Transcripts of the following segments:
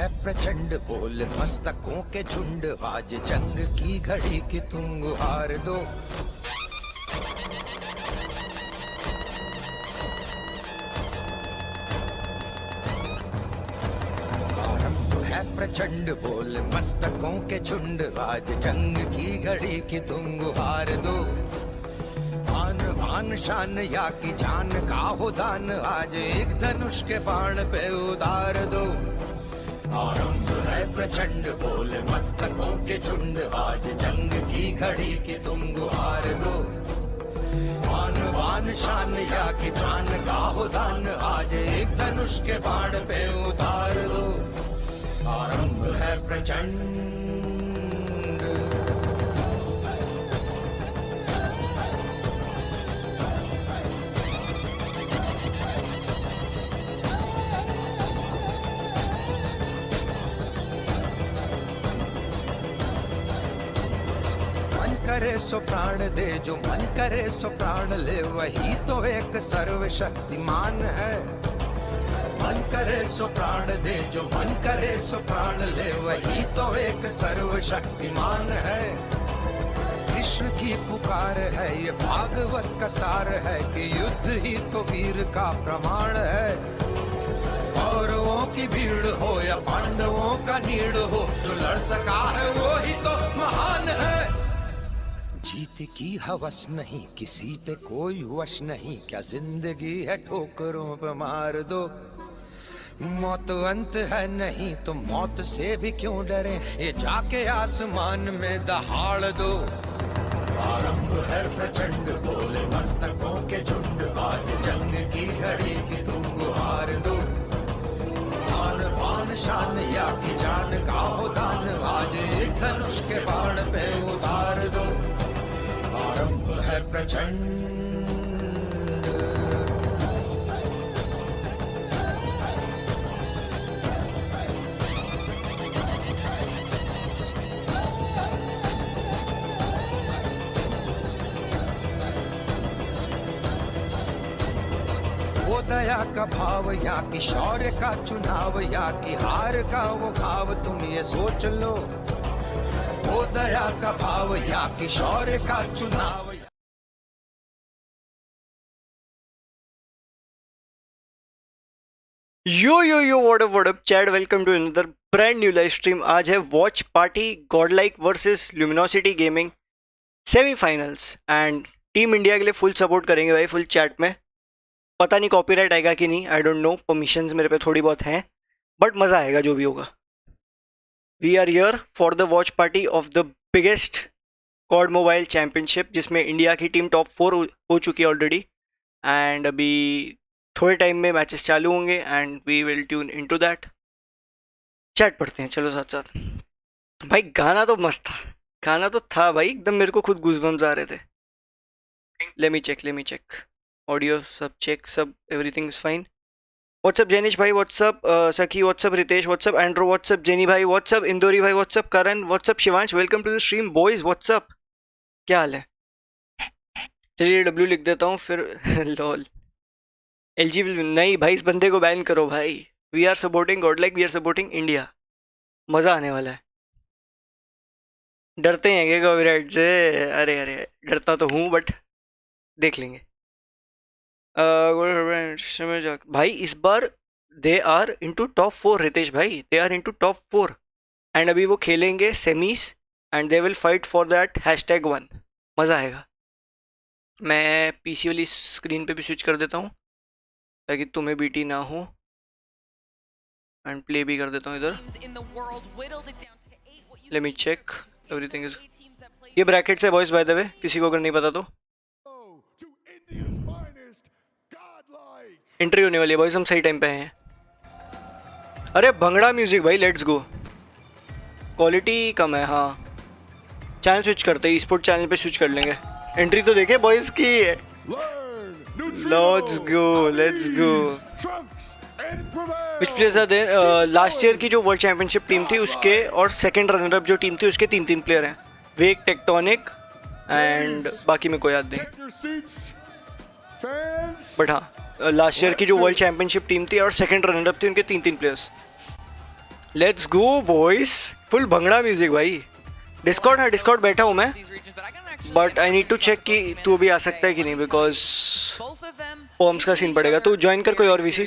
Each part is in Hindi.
है प्रचंड बोल मस्तकों के झुंड, आज जंग की घड़ी की तुम गुहार दो। आरंभ है प्रचंड बोल मस्तकों के झुंड, आज जंग की घड़ी की तुम गुहार दो। आन शान या की जान का हो दान, आज एक धनुष के बाण पे उतार दो। आरंभ है प्रचंड बोल मस्तकों के झुंड, आज जंग की घड़ी की तुम गुहार दो। आन शान या की जान का हो दान, आज एक धनुष के बाण पे उतार दो। आरंभ है प्रचंड। करे सो प्राण दे, जो मन करे सो प्राण ले, वही तो एक सर्वशक्तिमान है। मन करे सो प्राण दे, जो मन करे सो प्राण ले, वही तो एक सर्वशक्तिमान है। कृष्ण की पुकार है, ये भागवत का सार है, कि युद्ध ही तो वीर का प्रमाण है। कौरवों की भीड़ हो या पांडवों का नीड़ हो, जो लड़ सका है वो ही तो महान है। जीत की हवस नहीं, किसी पे कोई वश नहीं, क्या जिंदगी है ठोकरों पे मार दो। मौत अंत है नहीं तो मौत से भी क्यों डरे, ये जाके आसमान में दहाड़ दो। आरंभ है प्रचंड बोल मस्तकों के झुंड, आज जंग की घड़ी की तुम गुहार दो। आन बान शान या की जान का हो दान, आज एक धनुष के बाण पे उतार दो। आरंभ है प्रचंड। वो दया का भाव या कि शौर्य का चुनाव, या कि हार का वो घाव, तुम ये सोच लो। वो दया का भाव या कि शौर्य का चुनाव। Yo what up chat, welcome to another brand new live stream. आज है watch party Godlike versus Luminosity gaming semifinals, and team India के लिए फुल सपोर्ट करेंगे भाई, फुल चैट में। पता नहीं कॉपीराइट आएगा कि नहीं, आई डोंट नो, परमिशंस मेरे पे थोड़ी बहुत हैं, बट मज़ा आएगा जो भी होगा। We are here for the watch party of the biggest COD mobile championship, जिसमें इंडिया की टीम टॉप 4 हो चुकी है ऑलरेडी, एंड अभी थोड़े टाइम में मैचेस चालू होंगे and we will tune into that. Chat पढ़ते हैं चलो साथ साथ। भाई गाना तो मस्त था, गाना तो था भाई एकदम, मेरे को खुद गूज़बम्स आ रहे थे। लेट मी चेक ऑडियो सब चेक, सब everything is fine. What's up Jenish भाई, what's up Sakhi, what's up Ritesh, what's up Andro, what's up Jenny भाई, व्हाट्सअप इंदौरी भाई, what's up Karan, what's up Shivansh, welcome to the stream boys, what's up, क्या हाल है। चलिए डब्ल्यू लिख देता हूँ फिर लॉल। एलजी नहीं भाई, इस बंदे को बैन करो भाई। We are supporting Godlike, we are supporting India, मज़ा आने वाला है। डरते हैं क्या कॉपीराइट से? अरे डरता तो हूँ बट देख लेंगे। भाई इस बार they are into top 4 Ritesh भाई, they are into top 4 and अभी वो खेलेंगे semis and they will fight for that #1। मज़ा आएगा। मैं पीसी वाली स्क्रीन पे भी स्विच कर देता हूँ ताकि तुम्हें बीटी ना हो, एंड प्ले भी कर देता हूँ इधर। Let me check everything is. ये ब्रैकेट्स है बॉयज बाय द वे, किसी को अगर नहीं पता तो। एंट्री होने वाली है बॉयज, हम सही टाइम पे हैं। अरे भंगड़ा म्यूजिक भाई, लेट्स गो। क्वालिटी कम है, हाँ चैनल स्विच करते हैं, स्पोर्ट चैनल पे स्विच कर लेंगे। एंट्री तो देखे बॉयज की, let's go. Which players are there? Last year की जो वर्ल्ड चैंपियनशिप टीम थी उसके और सेकंड रनर अप जो टीम थी उसके 3 प्लेयर हैं, वेक, टेक्टोनिक एंड बाकी में कोई याद नहीं, बट हाँ लास्ट ईयर की जो वर्ल्ड चैंपियनशिप टीम थी और सेकंड रनर अप थी उनके 3 players. Let's go boys, full bhangra music भाई। डिस्कॉर्ड, हाँ डिस्कॉर्ड बैठा हूँ मैं, but I need to check कि तू भी आ सकता है कि नहीं, बिकॉज पॉम्स का सीन पड़ेगा। तू ज्वाइन कर कोई और वीसी।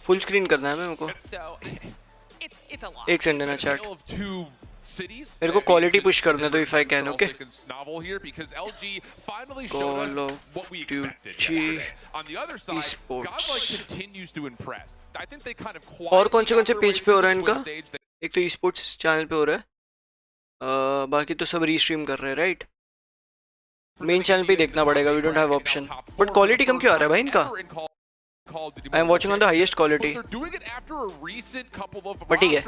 फुल स्क्रीन करना है मेरे को। एक सेकंड देना चैट, मेरे को क्वालिटी पुश करने दो if I can. Okay, call of duty और कौन से पेज पे हो रहा है इनका? एक तो ई स्पोर्ट्स चैनल पे हो रहा है, बाकी तो सब रीस्ट्रीम कर रहे हैं राइट। मेन चैनल पे देखना पड़ेगा, we don't have option. But quality कम क्यों आ रहा है भाई इनका? I am watching on the highest quality. But ठीक है,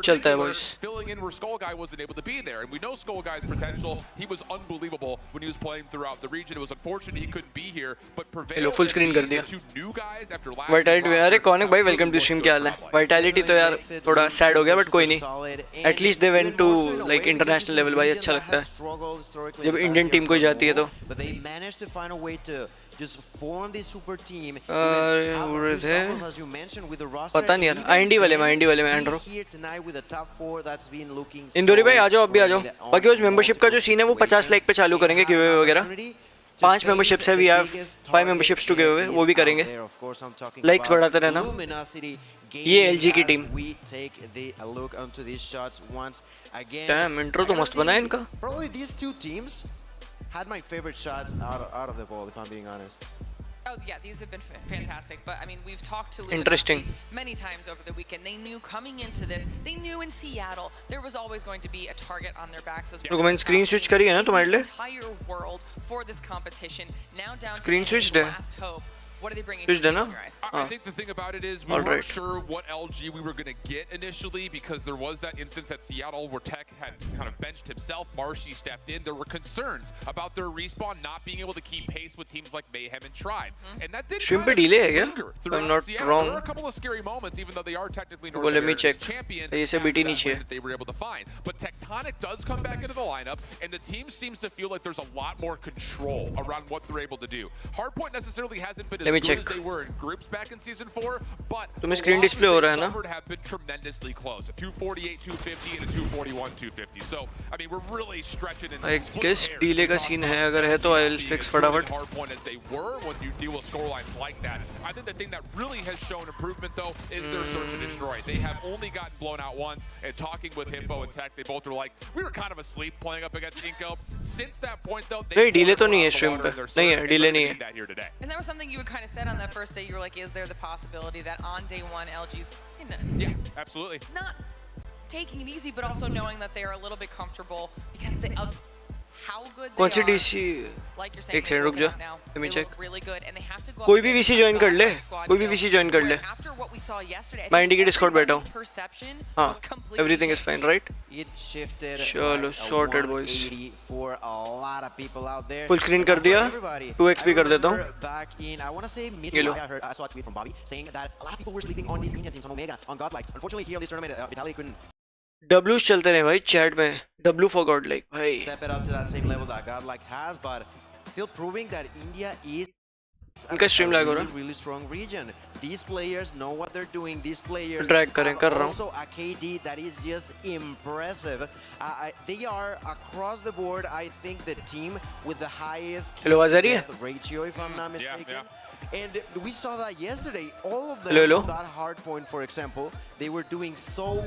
चलता है boys. Filling in where Skull Guy wasn't able to be there, and we know Skull Guy's potential. He was unbelievable when he was playing throughout the region. It was unfortunate he couldn't be here, but Prevail full screen कर दिया. two new guys after last. Vitality, अरे कौन है भाई? Welcome to stream, क्या हाल है? Vitality तो यार थोड़ा sad हो गया, but कोई नहीं. At least they went to like international level भाई, अच्छा लगता है जब इंडियन टीम कोई जाती है तो। Just form the super team. पता नहीं यार, आईएनडी वाले में एंड्रो। इंदौरी भाई आ जाओ, अब भी आ जाओ। बाकी उस मेंबरशिप का जो सीन है वो 50 लाइक पे चालू करेंगे गिव अवे वगैरह। 5 मेंबरशिप्स है, we have 5 memberships to give away, वो भी करेंगे। लाइक्स बढ़ाते रहना। ये एलजी की टीम। डैम, इंट्रो तो मस्त बना है इनका। Had my favorite shots out of the ball, if I'm being honest. Oh yeah, these have been fantastic. But I mean, we've talked to Interesting many times over the weekend. They knew coming into this, they knew in Seattle there was always going to be a target on their backs as well. मैंने स्क्रीन स्विच करी है ना तुम्हारे लिए? Entire world for this competition. Now down to screen switch the है। last hope. What are they bringing? Switched to है ना? I think the thing about it is we weren't sure what LG we were going to get initially, because there was that instance at Seattle where Tech had kind of benched himself. Marshy stepped in. There were concerns about their respawn not being able to keep pace with teams like Mayhem and Tribe. And that did Stream kind पे delay है of क्या? linger I'm throughout not Seattle. wrong. There were a couple of scary moments, even though they are technically Well, let me North check. America's champion. ये से बीटी नीचे है। That they were able to find. But Tectonic does come back into the lineup, and the team seems to feel like there's a lot more control around what they're able to do. Hardpoint necessarily hasn't been as good as they were in groups back in season 4, but तुम्हें स्क्रीन डिस्प्ले हो रहा है ना? have been tremendously close. A 248 250 and a 241 250. So I mean, we're really stretching in. I guess delay का सीन है, अगर है तो I'll fix फटाफट। Hardpoint as they were when you deal with scorelines like that. I think the thing that really has shown improvement though is their search and destroy. They have only gotten blown out once, and talking with Himbo and Tech, they both were like, we were kind of asleep playing up against Inco. Since that point though, नहीं delay तो नहीं है stream पे, नहीं है delay नहीं है। And that was something you had kind of said on that first day. You were like, is there the possibility that on day one LG's yeah, absolutely not taking it easy, but also knowing that they are a little bit comfortable because they of how good they कौन सी are. DC? Like you're saying, एक सेकंड रुक जा, let me check. really good and they have to go कोई भी वीसी ज्वाइन कर ले, कोई भी वीसी ज्वाइन कर ले। After what we saw yesterday, मैं इंडी के डिस्कॉर्ड बैठा हूँ। perception हाँ, was completely everything is fine right? It shifted चलो like a sorted boys। 180 for a lot of people out there. Full screen कर दिया, 2x भी कर देता हूँ। Back in, I want to say mid. I saw a tweet from Bobby saying that a lot of people were sleeping on these India teams on Omega, on Godlike. Unfortunately, here on this tournament, Vitality couldn't W's चलते रहे भाई चैट में, W for Godlike भाई। step it up to that same level that Godlike has, but still proving that India is इनका स्ट्रीम लैग हो रहा है। really strong region. These players know what they're doing. These players drag करें, कर रहा हूँ। also a KD that is just impressive. They are across the board, I think, the team with the highest Hello, आवाज़ आ रही है? death ratio, if I'm not mistaken. yeah. And we saw that yesterday. All of them Hello. on that hard point, for example, they were doing so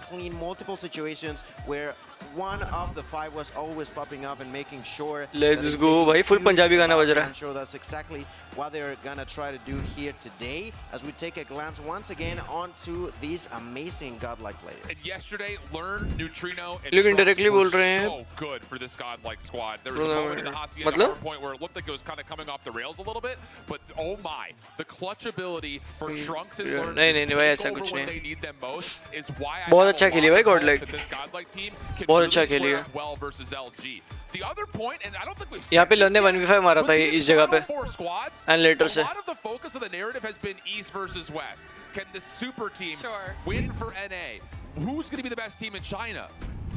clean. Multiple situations where one of the 5 was always popping up and making sure. Let's go भाई, full पंजाबी गाना बज रहा है। I'm sure that's exactly what they're gonna try to do here today, as we take a glance once again onto these amazing godlike players. And yesterday, Learn, Neutrino, and लोग Trunks indirectly were बोल रहे हैं। so good for this godlike squad. There was a moment in the Hacienda मतलब? point where it looked like it was kind of coming off the rails a little bit, but oh my, the clutch ability for Trunks and Learn नहीं to भाई, take ऐसा over कुछ when नहीं। they need them most is why I बहुत have अच्छा a खेली lot भाई of hope godlike। that this godlike team can बहुत really अच्छा खेली square है। up well versus LG. The other point, and I don't think we've यहाँ पे seen लर्न ने this yet, 1v5 मारा था with ये these इस जगह पे, Final Four squads, and later a से। lot of the focus of the narrative has been East versus West. Can the super team Sure. win for NA? Who's going to be the best team in China?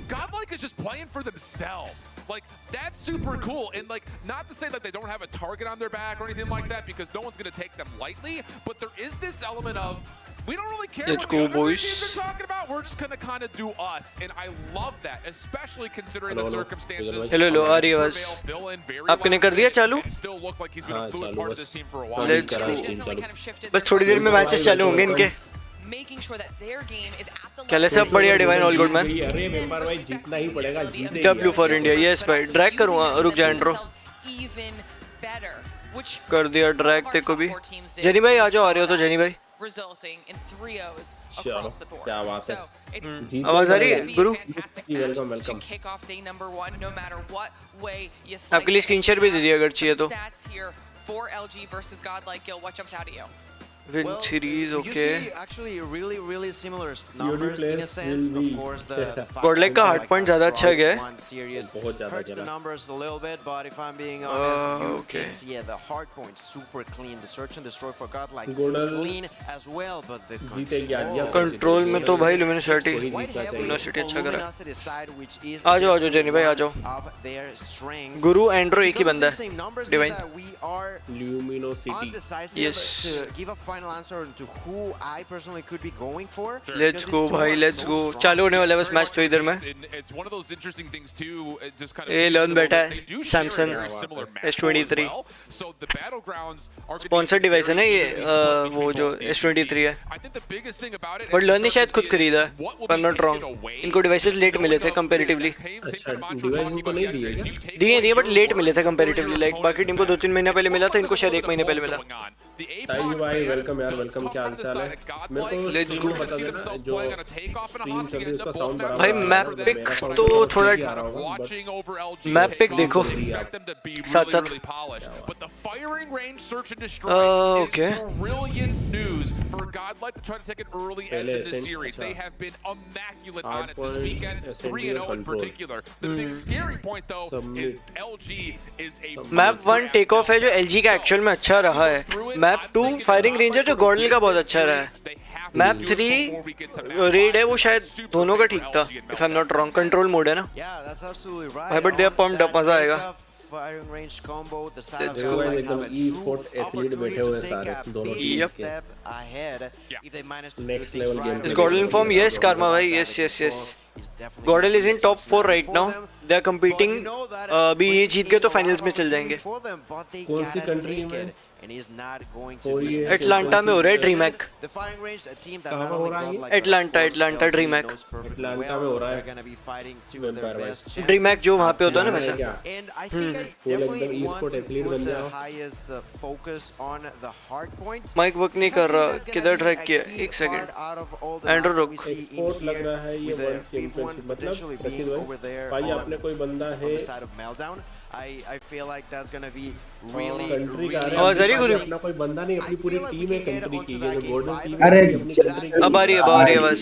Godlike is just playing for themselves. Like, that's super cool. And like, not to say that they don't have a target on their back or anything like that, because no one's going to take them lightly, but there is this element of, we don't really care Let's what go, the other boys. teams are talking about. We're just going to kind of do us. And I love that, especially considering the circumstances. Hello, आ रही है आवाज. आपने कर दिया चालू? Still look like he's been a fluid part of this team for a while. Let's go. बस थोड़ी देर में मैचेस चालू होंगे इनके. Making sure that their game is at the क्या सब बढ़िया डिवाइन ऑल गुड मैन. अरे मेंबर भाई जीतना ही पड़ेगा, जीते. W for India. यस भाई. ड्रैग करूँगा. रुक जा एंड्रो. even better, which कर दिया ड्रैग ते को भी. जेनी भाई आ जाओ, आ रहे हो तो जेनी भाई. resulting in 3-0s across the board. क्या बात है. So it's आवाज आ रही है गुरु? Welcome welcome. to kick off day number 1, no matter what way you slice आपके लिए it. स्क्रीन शेयर भी दे दिया अगर चाहिए तो. Stats here for LG versus Godlike Gil. What jumps out at you? Win series, You okay. see actually really similar numbers in a sense. Of course, the Godlike का hard point ज़्यादा अच्छा गया है. बहुत ज़्यादा hurts the चला. numbers a little bit, but if I'm being honest, you okay. can see the hard point super clean. The search and destroy for Godlike GODL clean as well, but the जीतेगी आज या कंट्रोल में तो भाई लुमिनोसिटी अच्छा करा. आ जाओ जेनी भाई आ जाओ. गुरु एंड्रो एक ही बंदा है. Divine. Luminosity. Yes. Give a final answer to who I personally could be going for. Let's go भाई, let's go. चालू होने वाला है बस मैच तो इधर में. It's one of those interesting things too. Just kind of. ये learn बैठा है. Samsung S23. So the battlegrounds are sponsored device है ना ये, वो जो S23 है. I think the biggest thing about it. But learn ने शायद खुद खरीदा है. If I'm not wrong. इनको डिवाइसेस लेट मिले थे कंपैरेटिवली. अच्छा डिवाइस इनको नहीं दिए क्या? दिए बट लेट मिले थे कंपैरेटिवली. लाइक बाकी टीम को 2-3 महीने पहले मिला था, इनको शायद 1 महीने पहले मिला. ताई भाई वेलकम यार, वेलकम. क्या हाल है? मेरे को Let's go. बता देना जो स्ट्रीम चल रही है उसका साउंड बराबर. भाई मैप पिक तो थोड़ा मैप पिक देखो साथ साथ. Okay. Brilliant news for Godlike to try to take an early edge in this series. They have been immaculate on it this weekend, 3-0 in particular. The big scary point though is LG is a map 1 take off है जो LG का एक्चुअल में अच्छा रहा है. मैप 2 फायरिंग रेंजर जो गॉडल का बहुत अच्छा रहा है. मैप 3 रेड है वो शायद दोनों का ठीक था. If I am not wrong. Control mode है ना भाई, but they are pumped up. मजा आएगा. Firing range combo, the Let's Silent go. Godlike एकदम have a e-sport true athlete बैठे opportunity हुए to सारे take a दोनों big Yep. step ahead if they manage to Next do level things game. right. Is Godel in form? Yes, Karma bhai. Yes. Godel is in top 4 right now. They are competing. अभी ये जीत गए तो फाइनल्स में चल जाएंगे. कौन सी कंट्री में? एटलांटा में हो रहा है ड्रीमैक. कहाँ हो रहा है? एटलांटा ड्रीमैक. एटलांटा में हो रहा है. ड्रीमैक जो वहाँ पे होता है ना वैसा. माइक वर्क नहीं कर रहा. किधर ड्रैग किया? एक सेकंड. एंड्रो रुक. एक्सपोर्ट लग रहा है ये वर्ल्ड चैंपियनशिप. मतलब रशीद भाई आपने कोई बंदा है I feel like that's gonna be country का आवाज आ रही है गुरु? अपना कोई बंदा नहीं, अपनी पूरी टीम है कंट्री की. जो गोल्डन टीम अरे अब आ रही है आवाज.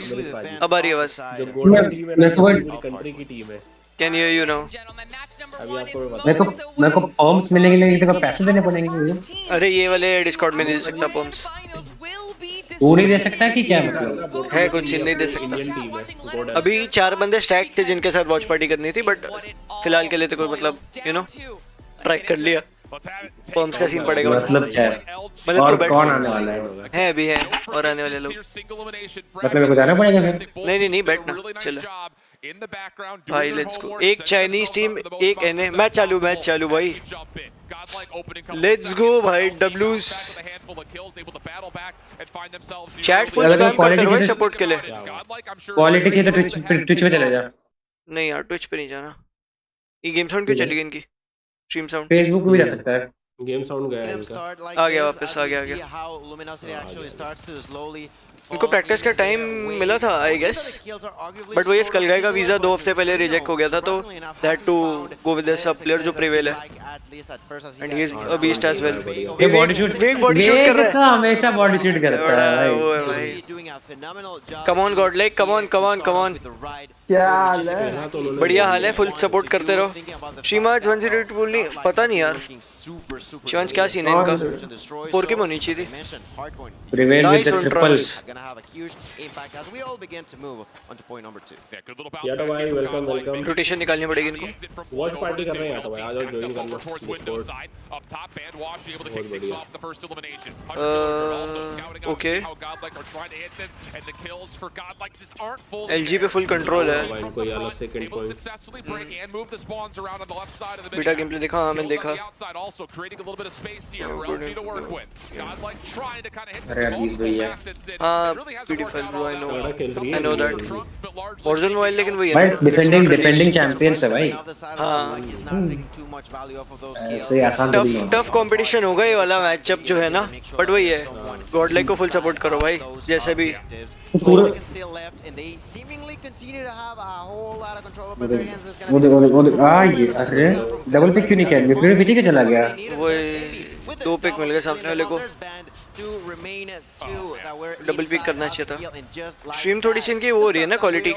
जो गोल्डन टीम है ना पूरी कंट्री की टीम है. Can you you know. अभी आपको बता. मेरे को फॉर्म्स मिलने के लिए तो पैसे देने पड़ेंगे मुझे. अरे ये वाले डिस्कॉर्ड में नहीं दे सकता पम्प्स. वो नहीं दे सकता कि क्या मतलब है कुछ सीन नहीं दे सकता. इंडियन टीम है गोल्डन. अभी 4 बंदे स्टैक थे जिनके साथ वॉच पार्टी करनी थी, बट फिलहाल के लिए तो कोई मतलब यू नो ट्रैक कर लिया. पम्प्स का सीन पड़ेगा. मतलब क्या है? मतलब और तो कौन आने वाला है? अभी है और आने वाले लोग. मतलब मेरे को जाना पड़ेगा फिर? नहीं बैठना. चलो भाई लेट्स गो. एक चाइनीज टीम एक एनए. मैच चालू भाई. लेट्स गो भाई. डब्ल्यूज चैट फुल स्पैम करते रहो सपोर्ट के लिए. क्वालिटी चाहिए तो ट्विच पे चले जा. नहीं यार ट्विच पे नहीं जाना. ये गेम साउंड क्यों चली गई इनकी? स्ट्रीम साउंड फेसबुक पे भी जा सकता है. गेम साउंड गया है इनका. आ गया वापस. आ गया. इनको प्रैक्टिस का टाइम मिला था आई गेस, बट वो ये स्कल गाय का वीजा 2 हफ्ते पहले रिजेक्ट हो गया था, तो that to go with the sub player जो प्रिवेल है and he is a beast as well. ये बॉडी शूट वेग बॉडी शूट कर रहा है. हमेशा बॉडी शूट करता है वो है भाई. Come on God like come on. क्या हाल है? बढ़िया हाल है. फुल सपोर्ट करते रहो. श्रीमाज 108 बोलनी पता नहीं यार शिवांश क्या सीन है इनका. 4 की होनी चाहिए थी. Prevail with the triple. gonna have a huge impact as we all begin to move on to point number 2. Yeah, good little Yeah, bounce back bhai, here from welcome, Godlike, welcome. making Rotation निकालनी पड़ेगी इनको। exit from Watch one party over कर रहे हैं to यहाँ तो भाई, LG आ जाओ, stacked join up करना, over towards window Discord। side. Up top, Bandwash able to बहुत kick things बढ़िया। off the first eliminations. 100 killer also scouting out to okay. see how Godlike are trying to hit this, and the kills for Godlike just aren't full. LG पे full control है। भाई, इनको ये वाला second Able to point। successfully break and move the spawns around on the left side of the beta mini. Gameplay देखा, हाँ मैंने Kills देखा। on the outside also creating a little bit of space here Oh, for good. LG to work with. Godlike trying to kind of hit अरे this अभी multiple भैया। facets in. हाँ, It really hasn't worked beautiful out bro, all I that know। well. I know that। Trunks, but largely Warzone speaking, mobile लेकिन वही है भाई ना, defending it's not defending released। Champions है भाई। हाँ। ऐसे आसान तो नहीं है। टफ कंपटीशन होगा ये वाला मैचअप जो है ना, बट वही है, गॉडलाइक को फुल सपोर्ट करो भाई, जैसे भी। पूरा वो ये अरे डबल पिक क्यों नहीं किया? मेरे पीछे क्यों चला गया? वो 2 पिक मिल गए सामने वाले को, डबल पिक करना चाहिए था। स्ट्रीम थोड़ी सी इनकी वो हो रही है ना क्वालिटी,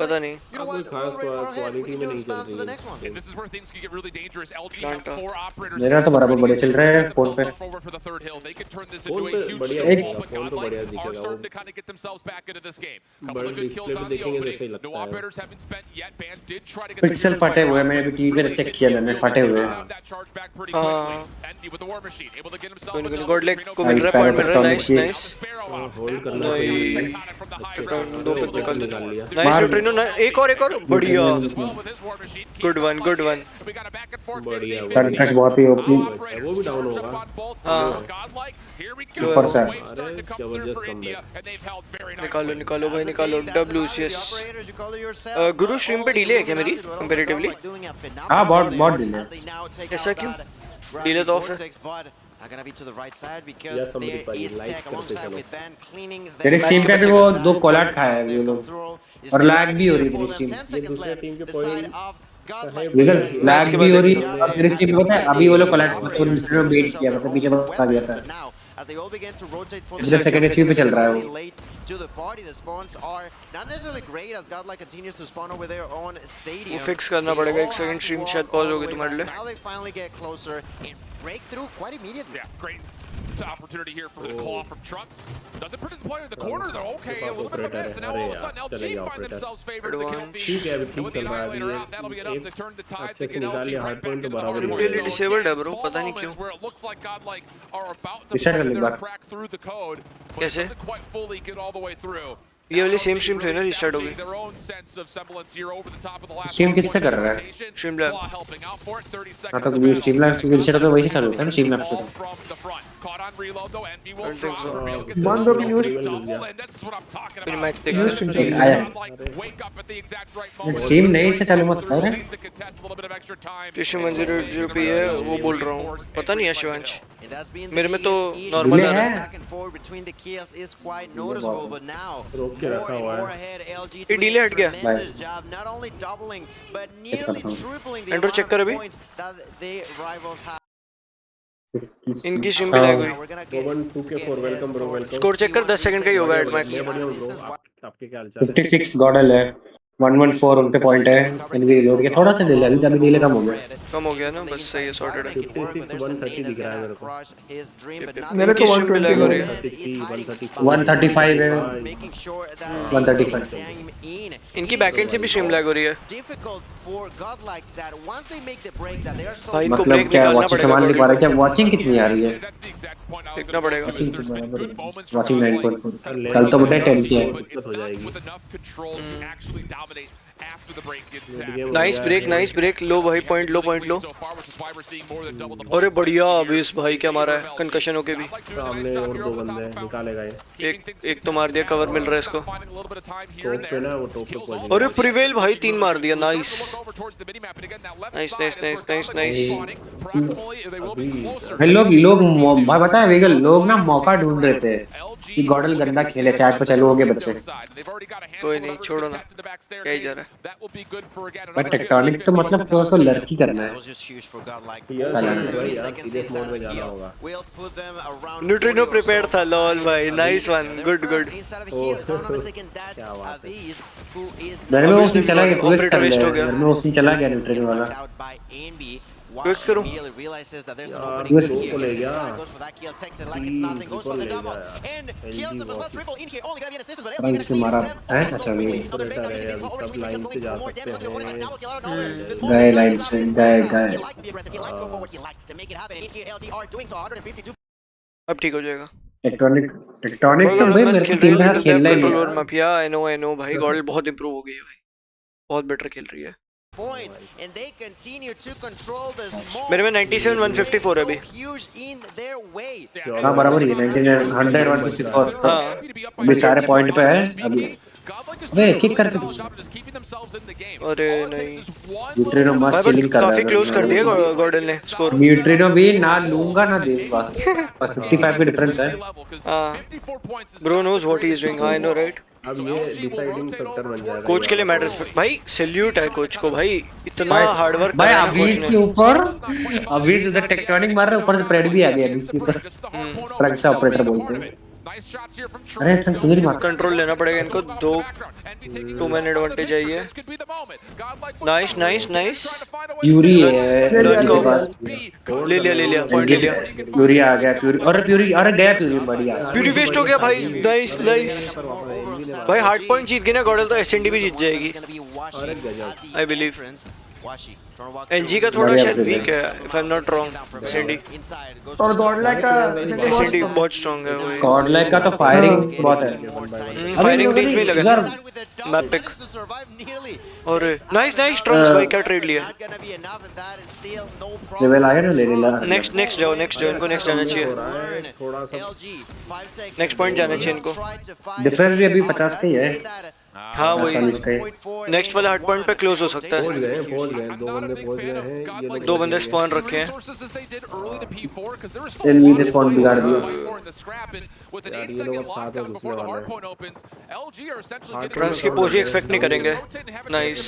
पता नहीं। कोई खास क्वालिटी में नहीं चल रही है। This is where things can get really dangerous. LG have 4 operators. मेरा तो बराबर बढ़िया चल रहा है फोन पे। Over for the third hill. They can turn this phone into a पे huge बढ़िया snowball, दिखेगा, but फोन तो Godlike बढ़िया are दिखेगा। starting to kind of get themselves back into this game. Couple but of good display kills पे on the देखेंगे तो सही opening. लगता No है। operators haven't spent yet. Band did try to get the pixel heroes फटे right हुए now, हैं, मैंने but अभी टीवी पे really चेक didn't किया, feel मैंने like फटे they हुए would हैं। have that charge back pretty quickly. Envy with the war machine, able to get himself a double. Godlike Trino को goes मिल रहा है, down. पॉइंट मिल रहा है, nice Now nice. Sparrow out. Hold करना नहीं। चाहिए। Caught it from the high अच्छे ground. से 2 Able पिक to निकाल close the निकाल door. लिया। नाइस ट्रेनो, एक और बढ़िया, As well with his war machine. Good one good one. We got a back and forth बढ़िया, 50-50. कंकश बहुत ही ओपी। वो भी डाउन Charge होगा। up on both हाँ। sides. Godlike, here we go. ऊपर से। Waves starting to come through जबरदस्त for India, comeback। and they've held very निकालो nicely. निकालो भाई निकालो, WCS। गुरु स्ट्रीम पे डिले है क्या मेरी कंपैरेटिवली? हाँ बहुत डिले। ऐसा क्यों? डिले तो ऑफ है। या समरी भाई लाइक करते चलो। तेरे स्ट्रीम पे भी वो 2 कॉल आउट खाया है वो लोग, और लैग भी हो रही है स्ट्रीम। ये दूसरे टीम के पॉइंट विगल लैग भी हो रही है, और तेरे स्ट्रीम पे पता है अभी वो लोग कॉल आउट को दूसरे में बेट किया, मतलब पीछे आ गया था। इधर सेकंड एचपी पे चल रहा है वो। वो फिक्स करना पड़ेगा, एक सेकंड, स्ट्रीम शायद पॉज हो गई तुम्हारे लिए। Yeah, great opportunity here for the claw from Trunks. Doesn't put the player in the corner though. Okay, a little bit of a miss, and now all of a sudden LG find themselves favored in the kill feed. ठीक है, अभी And ठीक with the चल रहा है। Annihilator out, that'll be enough to turn the tide अच्छे to से get निकाल LG लिया, right hard back point into तो the बराबर ही hard है। point. disabled है bro, Small पता नहीं क्यों। moments where it looks like Godlike are about to इशारा find कर their bar. crack through the code, but it कैसे? doesn't quite fully get all the way through. ये वाली सेम स्ट्रीम थी ना, रिस्टार्ट हो गई। Their own sense of semblance here over the top of the last stream किससे कर रहा है? Streamlab। Claw helping out for it, 30 हाँ seconds तो to ये battle. स्ट्रीमलैब की रिसेट तो वही से चालू होता है ना, स्ट्रीमलैब से। All from the front. Caught on reload though, Envy will I think drop. so. Reveal gets Mando his की own news- double, and this is what I'm talking फिर about. मैच News देखा। stream एक चल आया। Like, wake up at the exact right moment. Stream नहीं से चालू मत कर। At least to contest a little bit of extra time. Krishna 100 पे है, वो बोल रहा हूँ, पता नहीं है शिवांश, मेरे में तो नॉर्मल डिले आ रहा है। है। रोक के रखा हुआ है। ये डिले हट गया। एंड्रो चेक कर अभी, इनकी स्ट्रीम पे लैग हुई। 1-2 के 4 welcome bro, welcome. Score check कर, 10 सेकंड का ही होगा एड मैक्स। मैं बढ़िया हूं ब्रो, आपके क्या हालचाल है? 56 गॉडल है, 114 उनके पॉइंट है। इनकी रिलोड के थोड़ा सा डिले, अभी डिले कम हो गया। कम हो गया ना, बस सही है, सॉर्टेड है। 56 130 दिख रहा है मेरे को। मेरे को इनकी स्ट्रीम पे लैग हो रही है। 135 है, 135। इनकी बैकएंड से भी स्ट्रीम लैग हो रही है। भाई इनको मतलब ब्रेक क्या निकालना वाचिंग संभाल नहीं पा रहा, क्या पड़ेगा। वाचिंग कितनी आ रही है? देखना पड़ेगा। वाचिंग 9.4, कल तो बताए 10 की है। दिक्कत हो जाएगी। Nice break, nice break. लो भाई, पॉइंट लो, पॉइंट लो। अरे बढ़िया, अबीस भाई क्या मारा है कंकशन होके भी। सामने और 2 बंदे हैं, निकालेगा ये। एक तो मार दिया, कवर मिल रहा है इसको। टॉप पे ना, वो टॉप पे पहुंच अरे प्रिवेल भाई 3 मार दिया, nice nice nice nice nice nice. भाई लोग भाई पता है विगल, लोग ना मौका ढूंढ रहे थे कि गॉडल गंदा खेले, चैट पे चालू हो गए बच्चे। कोई नहीं, छोड़ो ना, क्या ही जा रहा है। भाई टेक्टोनिक तो मतलब थोड़ा सा लड़की करना है। यार सीरियस मोड में जाना होगा। न्यूट्रिनो प्रिपेयर्ड था, लॉल भाई, नाइस वन, गुड गुड। क्या बात है। मेरे में उसी चला गया, पूरे ऑपरेटर वेस्ट हो गया। मेरे में उसी चला गया न्यूट्रिनो वाला। क्विक करूं? immediately realizes that there's an यार, opening दो here. को ले गया। Inside goes for that kill, takes it like it's nothing, goes for the double, and kills him as well. Triple in here, only gonna be an assist, but भाई इसने मारा है अच्छा नहीं ऑपरेटर है, अभी सब लाइन से जा सकते हैं। गए लाइन से गए अब ठीक हो जाएगा। टेक्टोनिक तो भाई मेरे को टीम में हाथ खेलना ही कंट्रोलर नहीं। माफिया आई नो भाई गॉडल बहुत इंप्रूव हो गई है भाई, बहुत बेटर खेल रही है। मेरे में 97 154 है अभी। हाँ बराबर ही 99 100 154। हाँ अभी सारे पॉइंट पे है अभी। वे किक करके अरे नहीं न्यूट्रिनो मस्त चिलिंग कर रहा है। काफी क्लोज कर दिया गॉडल ने स्कोर। न्यूट्रिनो भी ना लूंगा ना दूंगा, बस 55 का डिफरेंस है। Bro knows what he is doing, I know right. अब ये डिसाइडिंग फैक्टर बन जाएगा कोच के लिए मैटर्स भाई, सैल्यूट है कोच को भाई, इतना हार्ड वर्क भाई। अभी इसके ऊपर अभी उधर टेक्टोनिक मार रहा है, ऊपर से प्रेड भी आ गया इसके ऊपर। ट्रक से ऑपरेटर बोलते हैं। अरे सही मार। कंट्रोल लेना पड़ेगा इनको, 2 मैन एडवांटेज आई है। नाइस प्यूरी है के पास, ले लिया पॉइंट ले लिया। प्यूरी आ गया, प्यूरी अरे गया प्यूरी, बढ़िया प्यूरी वेस्ट हो गया भाई। नाइस भाई, हार्ड पॉइंट जीत गए ना गॉडल तो एसएनडी भी जीत जाएगी आई बिलीव। एलजी का थोड़ा शायद वीक है if I am not wrong. S and D और गॉडलैक का एसएनडी बहुत स्ट्रांग है भाई। गॉडलैक का तो फायरिंग बहुत है, फायरिंग रेंज में लगा मैप पिक। और नाइस ट्रंक्स भाई, क्या ट्रेड लिया। लेवल आया ना ले ले। नेक्स्ट जाओ इनको नेक्स्ट जाना चाहिए, थोड़ा सा नेक्स्ट पॉइंट जाना चाहिए इनको। डिफरेंस भी अभी 50 का ही है। हाँ वही नेक्स्ट वाला हार्ड पॉइंट पे क्लोज हो सकता है। पहुंच गए दो बंदे पहुंच गए हैं। ये लोग 2 बंदे स्पॉन रखे हैं। इनने स्पॉन बिगाड़ दिया यार, ये लोग अब साथ में घुसने वाले हैं। ट्रंक्स की पोजी एक्सपेक्ट नहीं करेंगे। नाइस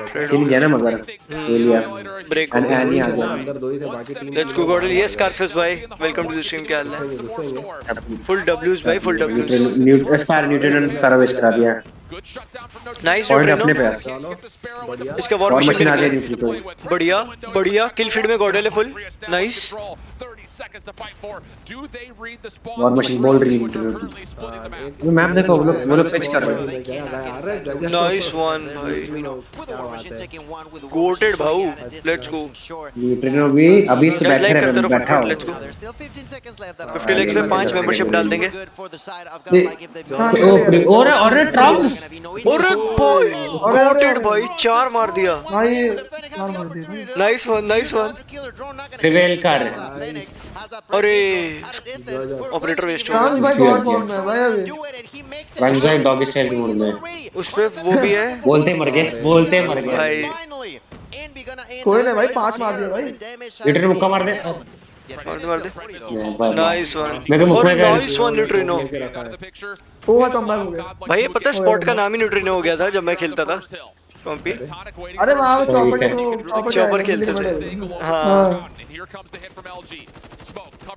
खेल गया ना मगर ले लिया ब्रेक एंड नहीं आ गया। अंदर दो ही थे, बाकी team let's go गॉडल। Yes Scarface भाई, वेलकम टू द स्ट्रीम। क्या हाल है? फुल डब्ल्यूज भाई, फुल डब्ल्यूज। न्यूट्रिनो सारा वेस्ट करा दिया। नाइस पॉइंट अपने पे। इसका वॉर मशीन मशीन आ गई आ न्यूट्रिनो। बढ़िया किल फीड में गॉडल है फुल। नाइस वॉर मशीन बोल रही है मैप देखो, वो लोग स्विच कर रहे हैं। नाइस वन भाई, गोटेड भाऊ। Let's go. न्यूट्रिनो भी अभी इस पे बैठा है, बैठा हो। लेट्स गो 50 लाइक्स पे 5 मेंबरशिप डाल देंगे। और ट्राउस अरे भाई गोटेड भाई, 4 मार दिया भाई, मार दिया। नाइस वन प्रिवेल कर। अरे ऑपरेटर वेस्ट हो ट्रांस गया। भाई गॉड फॉर्म में भाई अभी। वंजाई डॉग स्टाइल के मोड में उस पे वो भी है। बोलते मर गए भाई कोई नहीं भाई, 5 मार दिया भाई। न्यूट्रिनो मुक्का मार दे। मार दे। नाइस वन मेरे मुख में नाइस वन न्यूट्रिनो। वो कम बैक हो गया भाई ये पता है स्पॉट का नाम ही न्यूट्रिनो हो गया था जब मैं खेलता था कॉम्पी। अरे वहां पे चॉपर खेलते थे। हाँ